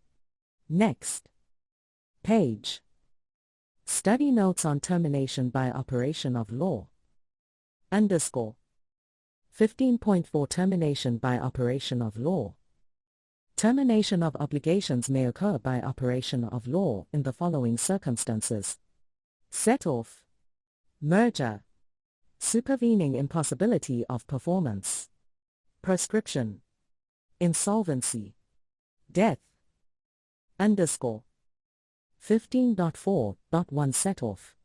Next page. Study notes on termination by operation of law. Underscore. 15.4 Termination by operation of law. Termination of obligations may occur by operation of law in the following circumstances: set-off, merger, supervening impossibility of performance, proscription, insolvency, death. Underscore. 15.4.1 Set-off.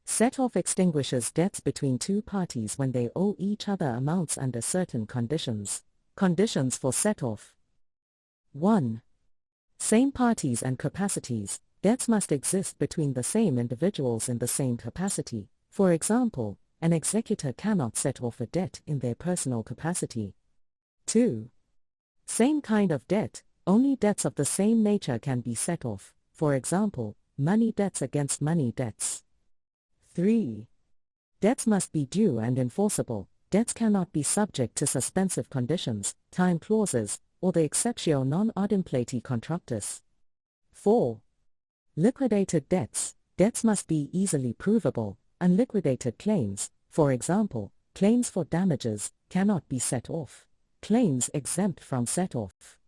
Set-off extinguishes debts between two parties when they owe each other amounts under certain conditions. Conditions for set-off. 1. Same parties and capacities. Debts must exist between the same individuals in the same capacity. For example, an executor cannot set off a debt in their personal capacity. 2. Same kind of debt. Only debts of the same nature can be set off. For example, money debts against money debts. 3. Debts must be due and enforceable. Debts cannot be subject to suspensive conditions, time clauses, or the exceptio non adimpleti contractus. 4. Liquidated debts. Debts must be easily provable. Unliquidated claims, for example, claims for damages, cannot be set off. Claims exempt from set-off.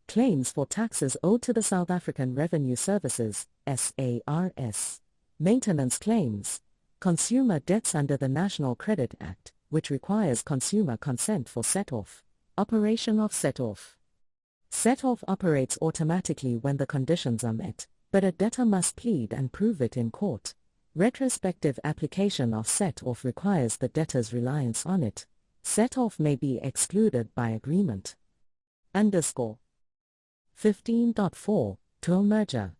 Claims for taxes owed to the South African Revenue Services, SARS. Maintenance claims. Consumer debts under the National Credit Act, which requires consumer consent for set-off. Operation of set-off. Set-off operates automatically when the conditions are met, but a debtor must plead and prove it in court. Retrospective application of set-off requires the debtor's reliance on it. Set-off may be excluded by agreement. Underscore. 15.4 To merger.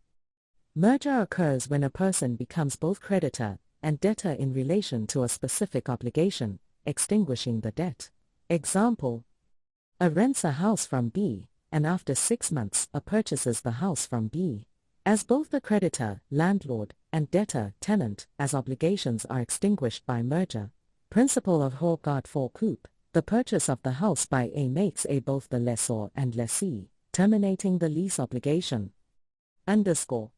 Merger occurs when a person becomes both creditor and debtor in relation to a specific obligation, extinguishing the debt. Example: A rents a house from B. and after 6 months A purchases the house from B. As both the creditor, landlord, and debtor, tenant, as obligations are extinguished by merger, principle of Hogarth for Coop, the purchase of the house by A makes A both the lessor and lessee, terminating the lease obligation. _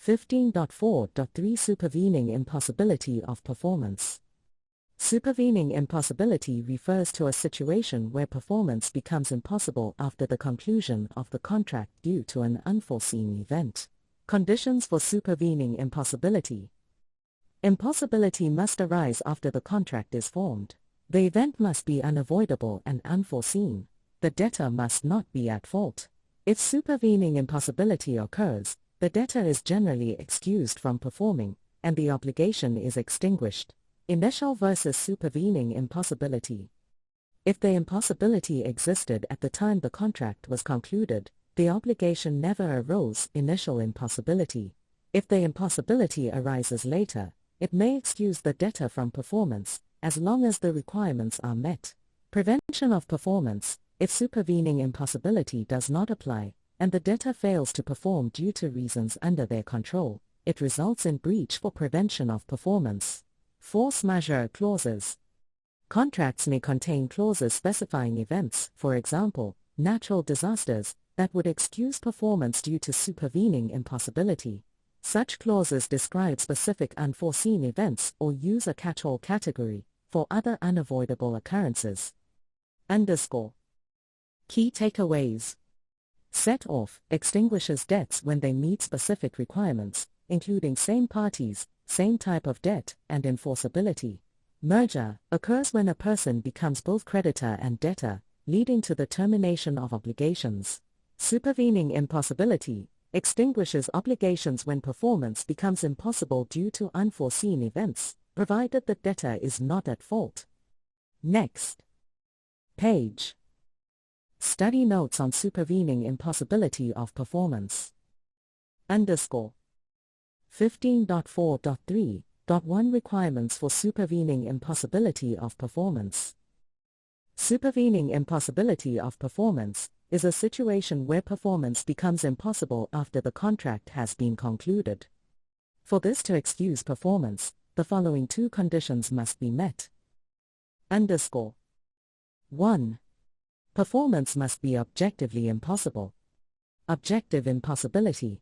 15.4.3 Supervening impossibility of performance. Supervening impossibility refers to a situation where performance becomes impossible after the conclusion of the contract due to an unforeseen event. Conditions for supervening impossibility. Impossibility must arise after the contract is formed. The event must be unavoidable and unforeseen. The debtor must not be at fault. If supervening impossibility occurs, the debtor is generally excused from performing, and the obligation is extinguished. Initial versus supervening impossibility. If the impossibility existed at the time the contract was concluded, the obligation never arose. Initial impossibility. If the impossibility arises later, it may excuse the debtor from performance, as long as the requirements are met. Prevention of performance. If supervening impossibility does not apply, and the debtor fails to perform due to reasons under their control, it results in breach for prevention of performance. Force majeure clauses. Contracts may contain clauses specifying events, for example, natural disasters, that would excuse performance due to supervening impossibility. Such clauses describe specific unforeseen events or use a catch-all category for other unavoidable occurrences. Key takeaways. Set off extinguishes debts when they meet specific requirements, including same parties, same type of debt, and enforceability. Merger occurs when a person becomes both creditor and debtor, leading to the termination of obligations. Supervening impossibility extinguishes obligations when performance becomes impossible due to unforeseen events, provided the debtor is not at fault. Next page. Study notes on supervening impossibility of performance. 15.4.3.1 Requirements for supervening impossibility of performance. Supervening impossibility of performance is a situation where performance becomes impossible after the contract has been concluded. For this to excuse performance, the following two conditions must be met. 1. Performance must be objectively impossible. Objective impossibility.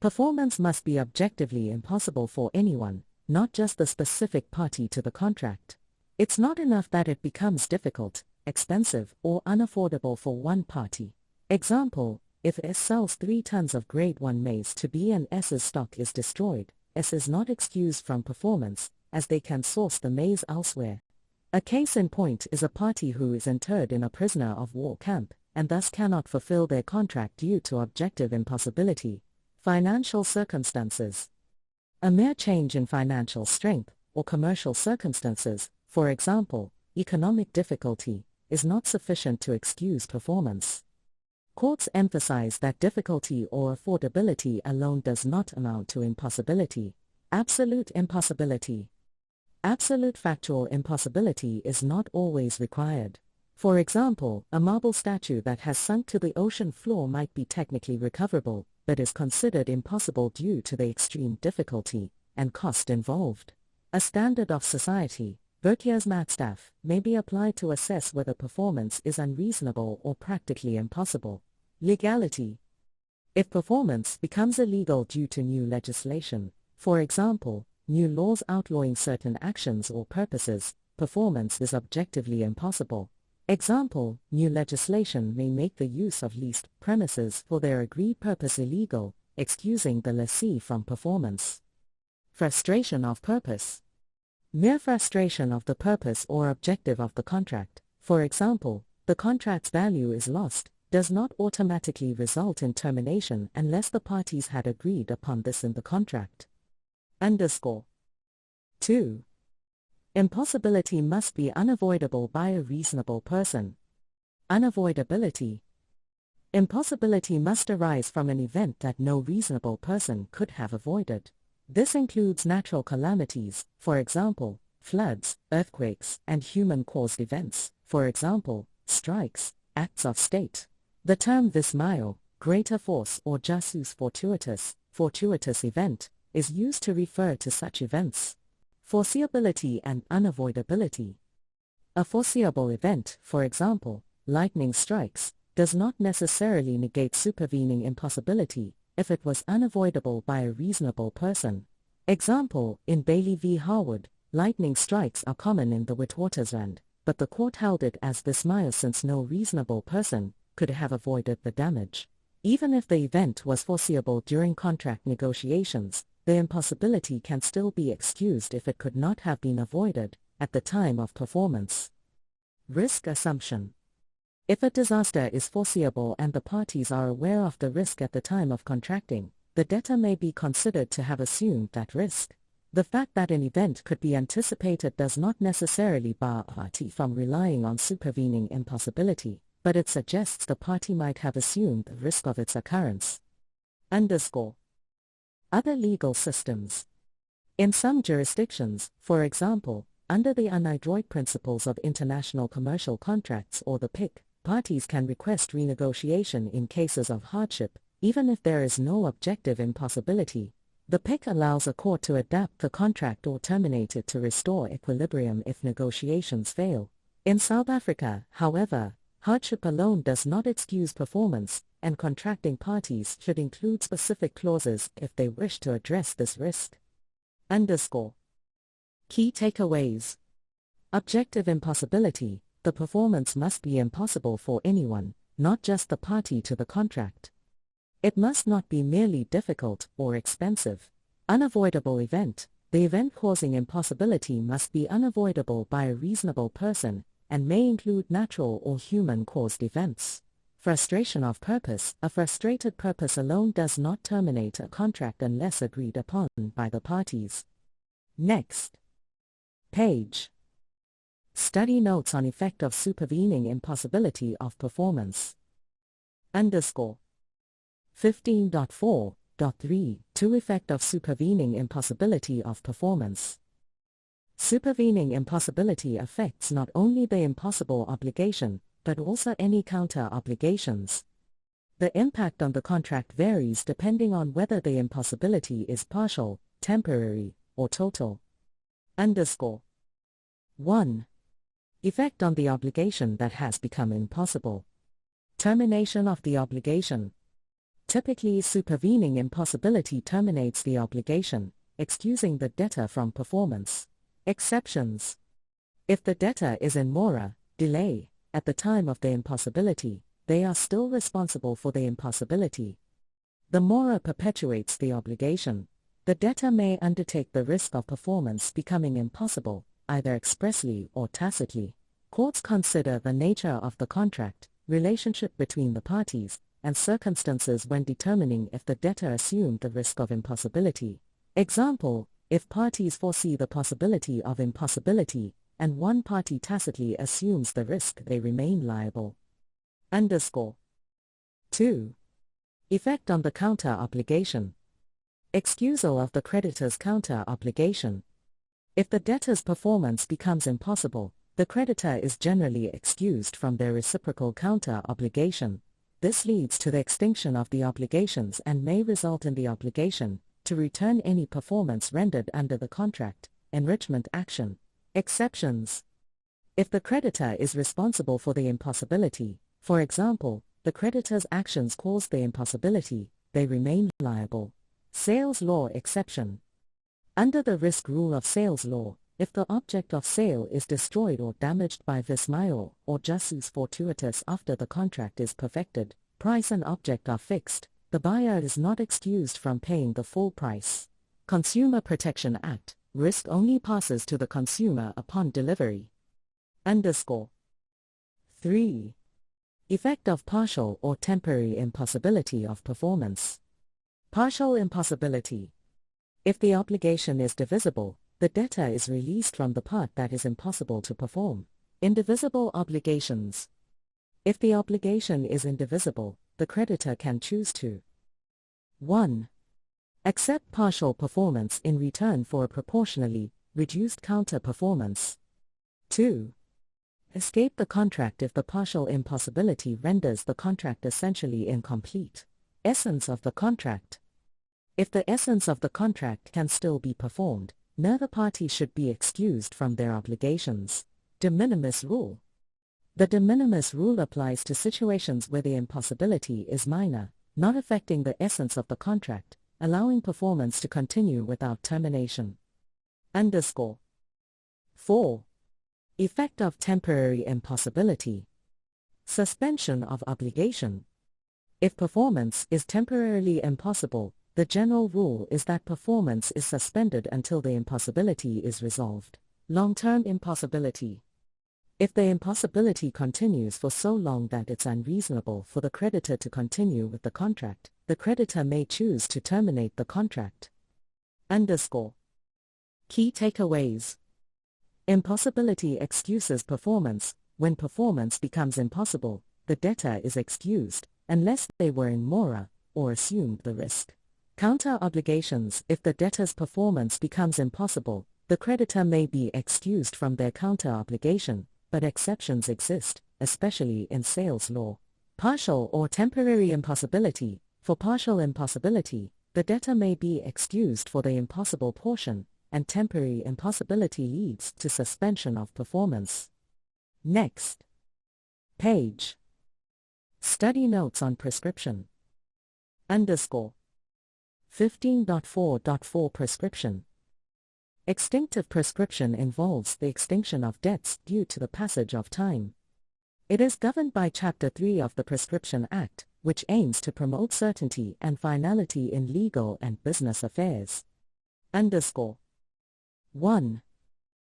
Performance must be objectively impossible for anyone, not just the specific party to the contract. It's not enough that it becomes difficult, expensive, or unaffordable for one party. Example, if S sells 3 tons of grade 1 maize to B and S's stock is destroyed, S is not excused from performance, as they can source the maize elsewhere. A case in point is a party who is interred in a prisoner of war camp, and thus cannot fulfill their contract due to objective impossibility. Financial circumstances. A mere change in financial strength, or commercial circumstances, for example, economic difficulty, is not sufficient to excuse performance. Courts emphasize that difficulty or affordability alone does not amount to impossibility. Absolute impossibility. Absolute factual impossibility is not always required. For example, a marble statue that has sunk to the ocean floor might be technically recoverable, but is considered impossible due to the extreme difficulty and cost involved. A standard of society, Berkey's Maatstaf, may be applied to assess whether performance is unreasonable or practically impossible. Legality. If performance becomes illegal due to new legislation, for example, new laws outlawing certain actions or purposes, performance is objectively impossible. Example, new legislation may make the use of leased premises for their agreed purpose illegal, excusing the lessee from performance. Frustration of purpose. Mere frustration of the purpose or objective of the contract, for example, the contract's value is lost, does not automatically result in termination unless the parties had agreed upon this in the contract. 2. Impossibility must be unavoidable by a reasonable person. Unavoidability. Impossibility must arise from an event that no reasonable person could have avoided. This includes natural calamities, for example, floods, earthquakes, and human-caused events, for example, strikes, acts of state. The term vis malo, greater force or justus fortuitous event, is used to refer to such events. Foreseeability and unavoidability. A foreseeable event, for example, lightning strikes, does not necessarily negate supervening impossibility if it was unavoidable by a reasonable person. Example, in Bailey v. Harwood, lightning strikes are common in the Witwatersrand, but the court held it as vis malo since no reasonable person could have avoided the damage. Even if the event was foreseeable during contract negotiations, the impossibility can still be excused if it could not have been avoided at the time of performance. Risk assumption. If a disaster is foreseeable and the parties are aware of the risk at the time of contracting, the debtor may be considered to have assumed that risk. The fact that an event could be anticipated does not necessarily bar a party from relying on supervening impossibility, but it suggests the party might have assumed the risk of its occurrence. Other legal systems. In some jurisdictions, for example, under the unadroit principles of international commercial contracts or the PIC, parties can request renegotiation in cases of hardship, even if there is no objective impossibility. The PIC allows a court to adapt the contract or terminate it to restore equilibrium if negotiations fail. In South Africa, however, hardship alone does not excuse performance, and contracting parties should include specific clauses if they wish to address this risk. Key takeaways. Objective impossibility. The performance must be impossible for anyone, not just the party to the contract. It must not be merely difficult or expensive. Unavoidable event. The event causing impossibility must be unavoidable by a reasonable person, and may include natural or human-caused events. Frustration of purpose. A frustrated purpose alone does not terminate a contract unless agreed upon by the parties. Next page. Study notes on effect of supervening impossibility of performance. 15.4.3 To effect of supervening impossibility of performance. Supervening impossibility affects not only the impossible obligation, but also any counter-obligations. The impact on the contract varies depending on whether the impossibility is partial, temporary, or total. 1. Effect on the obligation that has become impossible. Termination of the obligation. Typically, supervening impossibility terminates the obligation, excusing the debtor from performance. Exceptions. If the debtor is in mora, delay, at the time of the impossibility, they are still responsible for the impossibility. The mora perpetuates the obligation. The debtor may undertake the risk of performance becoming impossible, either expressly or tacitly. Courts consider the nature of the contract, relationship between the parties, and circumstances when determining if the debtor assumed the risk of impossibility. Example, if parties foresee the possibility of impossibility, and one party tacitly assumes the risk, they remain liable. 2. Effect on the counter-obligation. Excusal of the creditor's counter-obligation. If the debtor's performance becomes impossible, the creditor is generally excused from their reciprocal counter-obligation. This leads to the extinction of the obligations and may result in the obligation to return any performance rendered under the contract, enrichment action. Exceptions. If the creditor is responsible for the impossibility, for example, the creditor's actions caused the impossibility, they remain liable. Sales law exception. Under the risk rule of sales law, if the object of sale is destroyed or damaged by vis malo or justus fortuitus after the contract is perfected, price and object are fixed, the buyer is not excused from paying the full price. Consumer Protection Act, risk only passes to the consumer upon delivery. 3. Effect of partial or temporary impossibility of performance. Partial impossibility. If the obligation is divisible, the debtor is released from the part that is impossible to perform. Indivisible obligations. If the obligation is indivisible, the creditor can choose to 1. Accept partial performance in return for a proportionally reduced counter-performance. 2. Escape the contract if the partial impossibility renders the contract essentially incomplete. Essence of the contract. If the essence of the contract can still be performed, neither party should be excused from their obligations. De minimis rule. The de minimis rule applies to situations where the impossibility is minor, not affecting the essence of the contract, allowing performance to continue without termination. _4. Effect of temporary impossibility. Suspension of obligation. If performance is temporarily impossible, the general rule is that performance is suspended until the impossibility is resolved. Long-term impossibility. If the impossibility continues for so long that it's unreasonable for the creditor to continue with the contract, the creditor may choose to terminate the contract. Key takeaways. Impossibility excuses performance. When performance becomes impossible, the debtor is excused, unless they were in mora, or assumed the risk. Counter obligations. If the debtor's performance becomes impossible, the creditor may be excused from their counter obligation, but exceptions exist, especially in sales law. Partial or temporary impossibility. For partial impossibility, the debtor may be excused for the impossible portion, and temporary impossibility leads to suspension of performance. Next page. Study notes on prescription. 15.4.4 Prescription. Extinctive prescription involves the extinction of debts due to the passage of time. It is governed by Chapter 3 of the Prescription Act, which aims to promote certainty and finality in legal and business affairs. 1.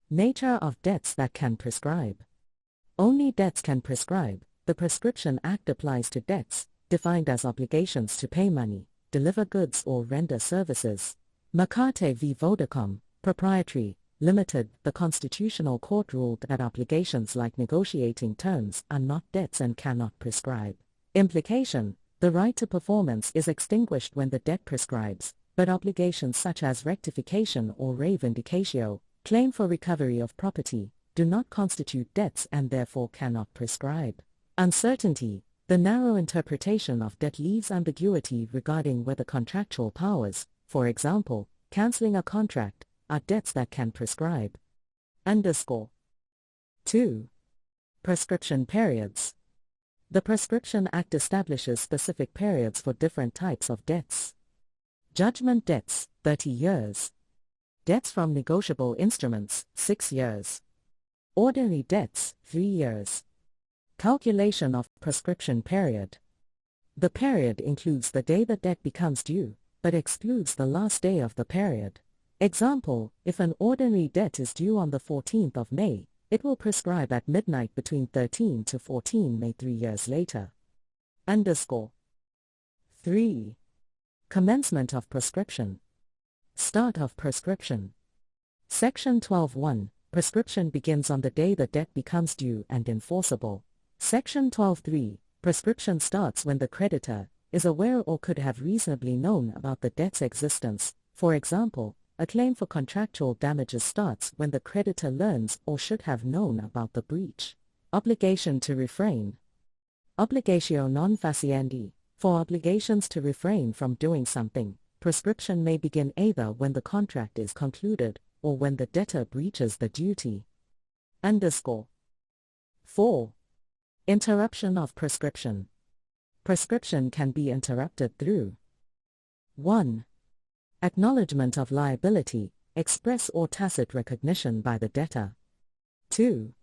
Nature of debts that can prescribe. Only debts can prescribe. The Prescription Act applies to debts, defined as obligations to pay money, deliver goods or render services. McCarthy v. Vodacom, Proprietary, Limited. The Constitutional Court ruled that obligations like negotiating terms are not debts and cannot prescribe. Implication: the right to performance is extinguished when the debt prescribes, but obligations such as rectification or reivindicatio, claim for recovery of property, do not constitute debts and therefore cannot prescribe. Uncertainty: the narrow interpretation of debt leaves ambiguity regarding whether contractual powers, for example, cancelling a contract, are debts that can prescribe. 2. Prescription periods. The Prescription Act establishes specific periods for different types of debts. Judgment debts, 30 years. Debts from negotiable instruments, 6 years. Ordinary debts, 3 years. Calculation of prescription period. The period includes the day the debt becomes due, but excludes the last day of the period. Example: if an ordinary debt is due on the 14th of May, it will prescribe at midnight between 13 to 14 May 3 years later. 3. Commencement of prescription. Start of prescription. Section 12(1). Prescription begins on the day the debt becomes due and enforceable. Section 12(3). Prescription starts when the creditor is aware or could have reasonably known about the debt's existence. For example, a claim for contractual damages starts when the creditor learns or should have known about the breach. Obligation to refrain. Obligatio non faciendi. For obligations to refrain from doing something, prescription may begin either when the contract is concluded or when the debtor breaches the duty. 4. Interruption of prescription. Prescription can be interrupted through 1. Acknowledgement of liability, express or tacit recognition by the debtor. 2.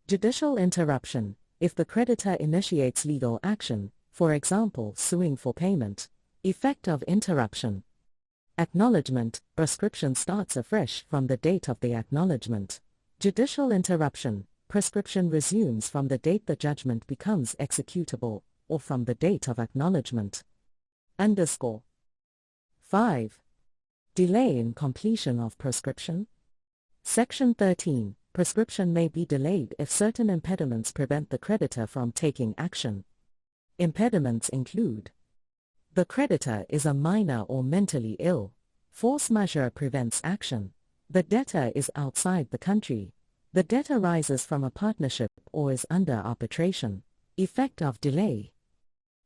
Judicial interruption, if the creditor initiates legal action, for example suing for payment. Effect of interruption. Acknowledgement, prescription starts afresh from the date of the acknowledgement. Judicial interruption, prescription resumes from the date the judgment becomes executable, or from the date of acknowledgement. 5. Delay in completion of prescription. Section 13. Prescription may be delayed if certain impediments prevent the creditor from taking action. Impediments include: the creditor is a minor or mentally ill. Force majeure prevents action. The debtor is outside the country. The debt arises from a partnership or is under arbitration. Effect of delay.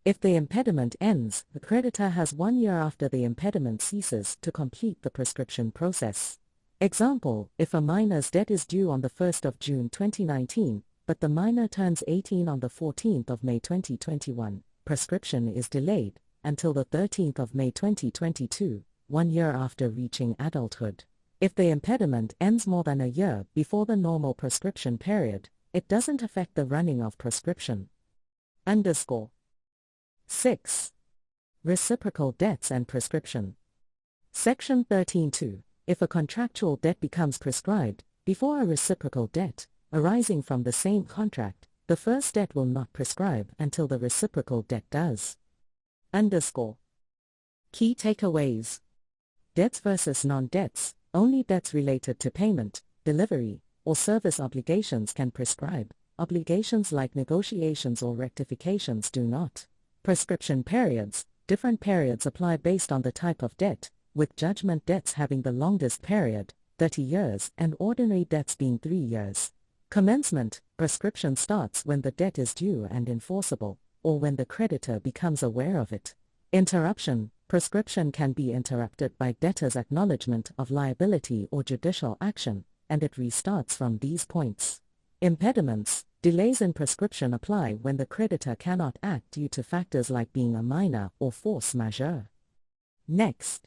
If the impediment ends, the creditor has 1 year after the impediment ceases to complete the prescription process. Example, if a minor's debt is due on the 1st of June 2019, but the minor turns 18 on the 14th of May 2021, prescription is delayed until the 13th of May 2022, 1 year after reaching adulthood. If the impediment ends more than a year before the normal prescription period, it doesn't affect the running of prescription. 6. Reciprocal debts and prescription. Section 13(2). If a contractual debt becomes prescribed before a reciprocal debt arising from the same contract, the first debt will not prescribe until the reciprocal debt does. Key takeaways. Debts versus non-debts. Only debts related to payment, delivery, or service obligations can prescribe. Obligations like negotiations or rectifications do not. Prescription periods. Different periods apply based on the type of debt, with judgment debts having the longest period, 30 years, and ordinary debts being 3 years. Commencement. Prescription starts when the debt is due and enforceable, or when the creditor becomes aware of it. Interruption. Prescription can be interrupted by debtor's acknowledgement of liability or judicial action, and it restarts from these points. Impediments. Delays in prescription apply when the creditor cannot act due to factors like being a minor or force majeure. Next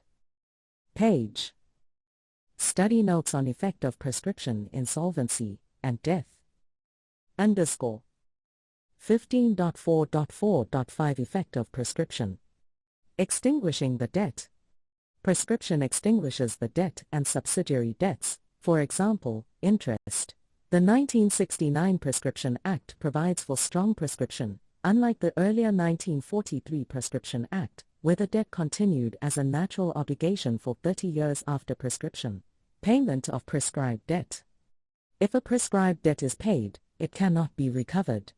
page. Study notes on effect of prescription, insolvency, and death. 15.4.4.5 Effect of prescription. Extinguishing the debt. Prescription extinguishes the debt and subsidiary debts, for example, interest. The 1969 Prescription Act provides for strong prescription, unlike the earlier 1943 Prescription Act, where the debt continued as a natural obligation for 30 years after prescription. Payment of prescribed debt. If a prescribed debt is paid, it cannot be recovered.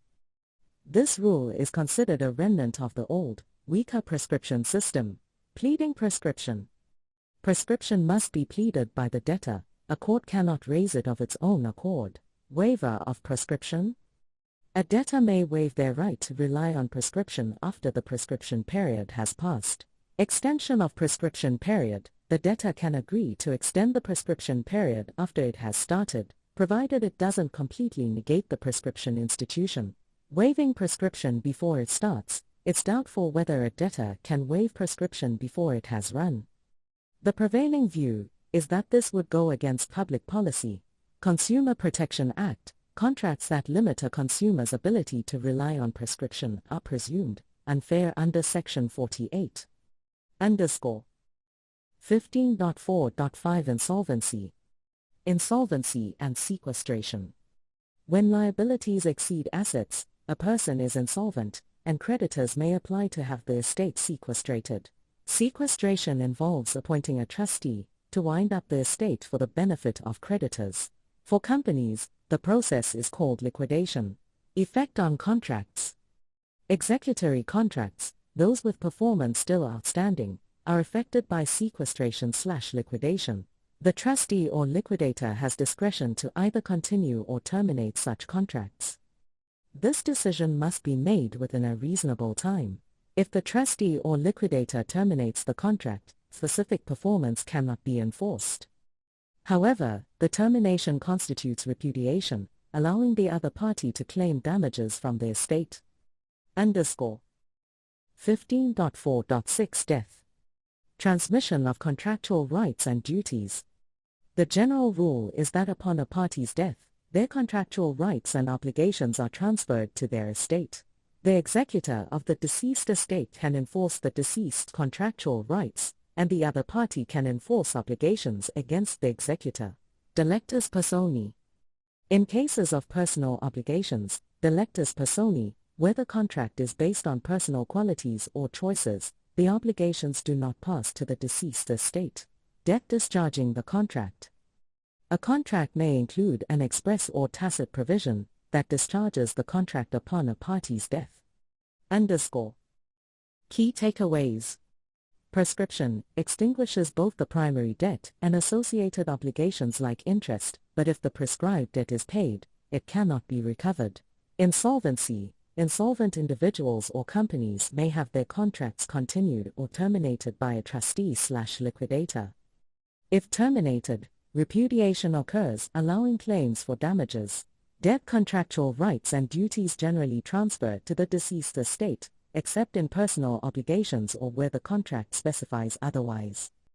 This rule is considered a remnant of the old, weaker prescription system. Pleading prescription. Prescription must be pleaded by the debtor. A court cannot raise it of its own accord. Waiver of prescription. A debtor may waive their right to rely on prescription after the prescription period has passed. Extension of prescription period. The debtor can agree to extend the prescription period after it has started, provided it doesn't completely negate the prescription institution. Waiving prescription before it starts. It's doubtful whether a debtor can waive prescription before it has run. The prevailing view is that this would go against public policy. Consumer Protection Act. Contracts that limit a consumer's ability to rely on prescription are presumed unfair under Section 48. 15.4.5 Insolvency. Insolvency and sequestration. When liabilities exceed assets, a person is insolvent, and creditors may apply to have the estate sequestrated. Sequestration involves appointing a trustee to wind up the estate for the benefit of creditors. For companies, the process is called liquidation. Effect on contracts. Executory contracts, those with performance still outstanding, are affected by sequestration/liquidation. The trustee or liquidator has discretion to either continue or terminate such contracts. This decision must be made within a reasonable time. If the trustee or liquidator terminates the contract, specific performance cannot be enforced. However, the termination constitutes repudiation, allowing the other party to claim damages from the estate. 15.4.6 Death. Transmission of contractual rights and duties. The general rule is that upon a party's death, their contractual rights and obligations are transferred to their estate. The executor of the deceased estate can enforce the deceased's contractual rights, and the other party can enforce obligations against the executor. Delectus personae. In cases of personal obligations, delectus personae, where the contract is based on personal qualities or choices, the obligations do not pass to the deceased estate. Debt discharging the contract. A contract may include an express or tacit provision that discharges the contract upon a party's death. Key takeaways. Prescription extinguishes both the primary debt and associated obligations like interest, but if the prescribed debt is paid, it cannot be recovered. Insolvency. Insolvent individuals or companies may have their contracts continued or terminated by a trustee/liquidator. If terminated, repudiation occurs, allowing claims for damages. Debt contractual rights and duties generally transfer to the deceased estate, except in personal obligations or where the contract specifies otherwise.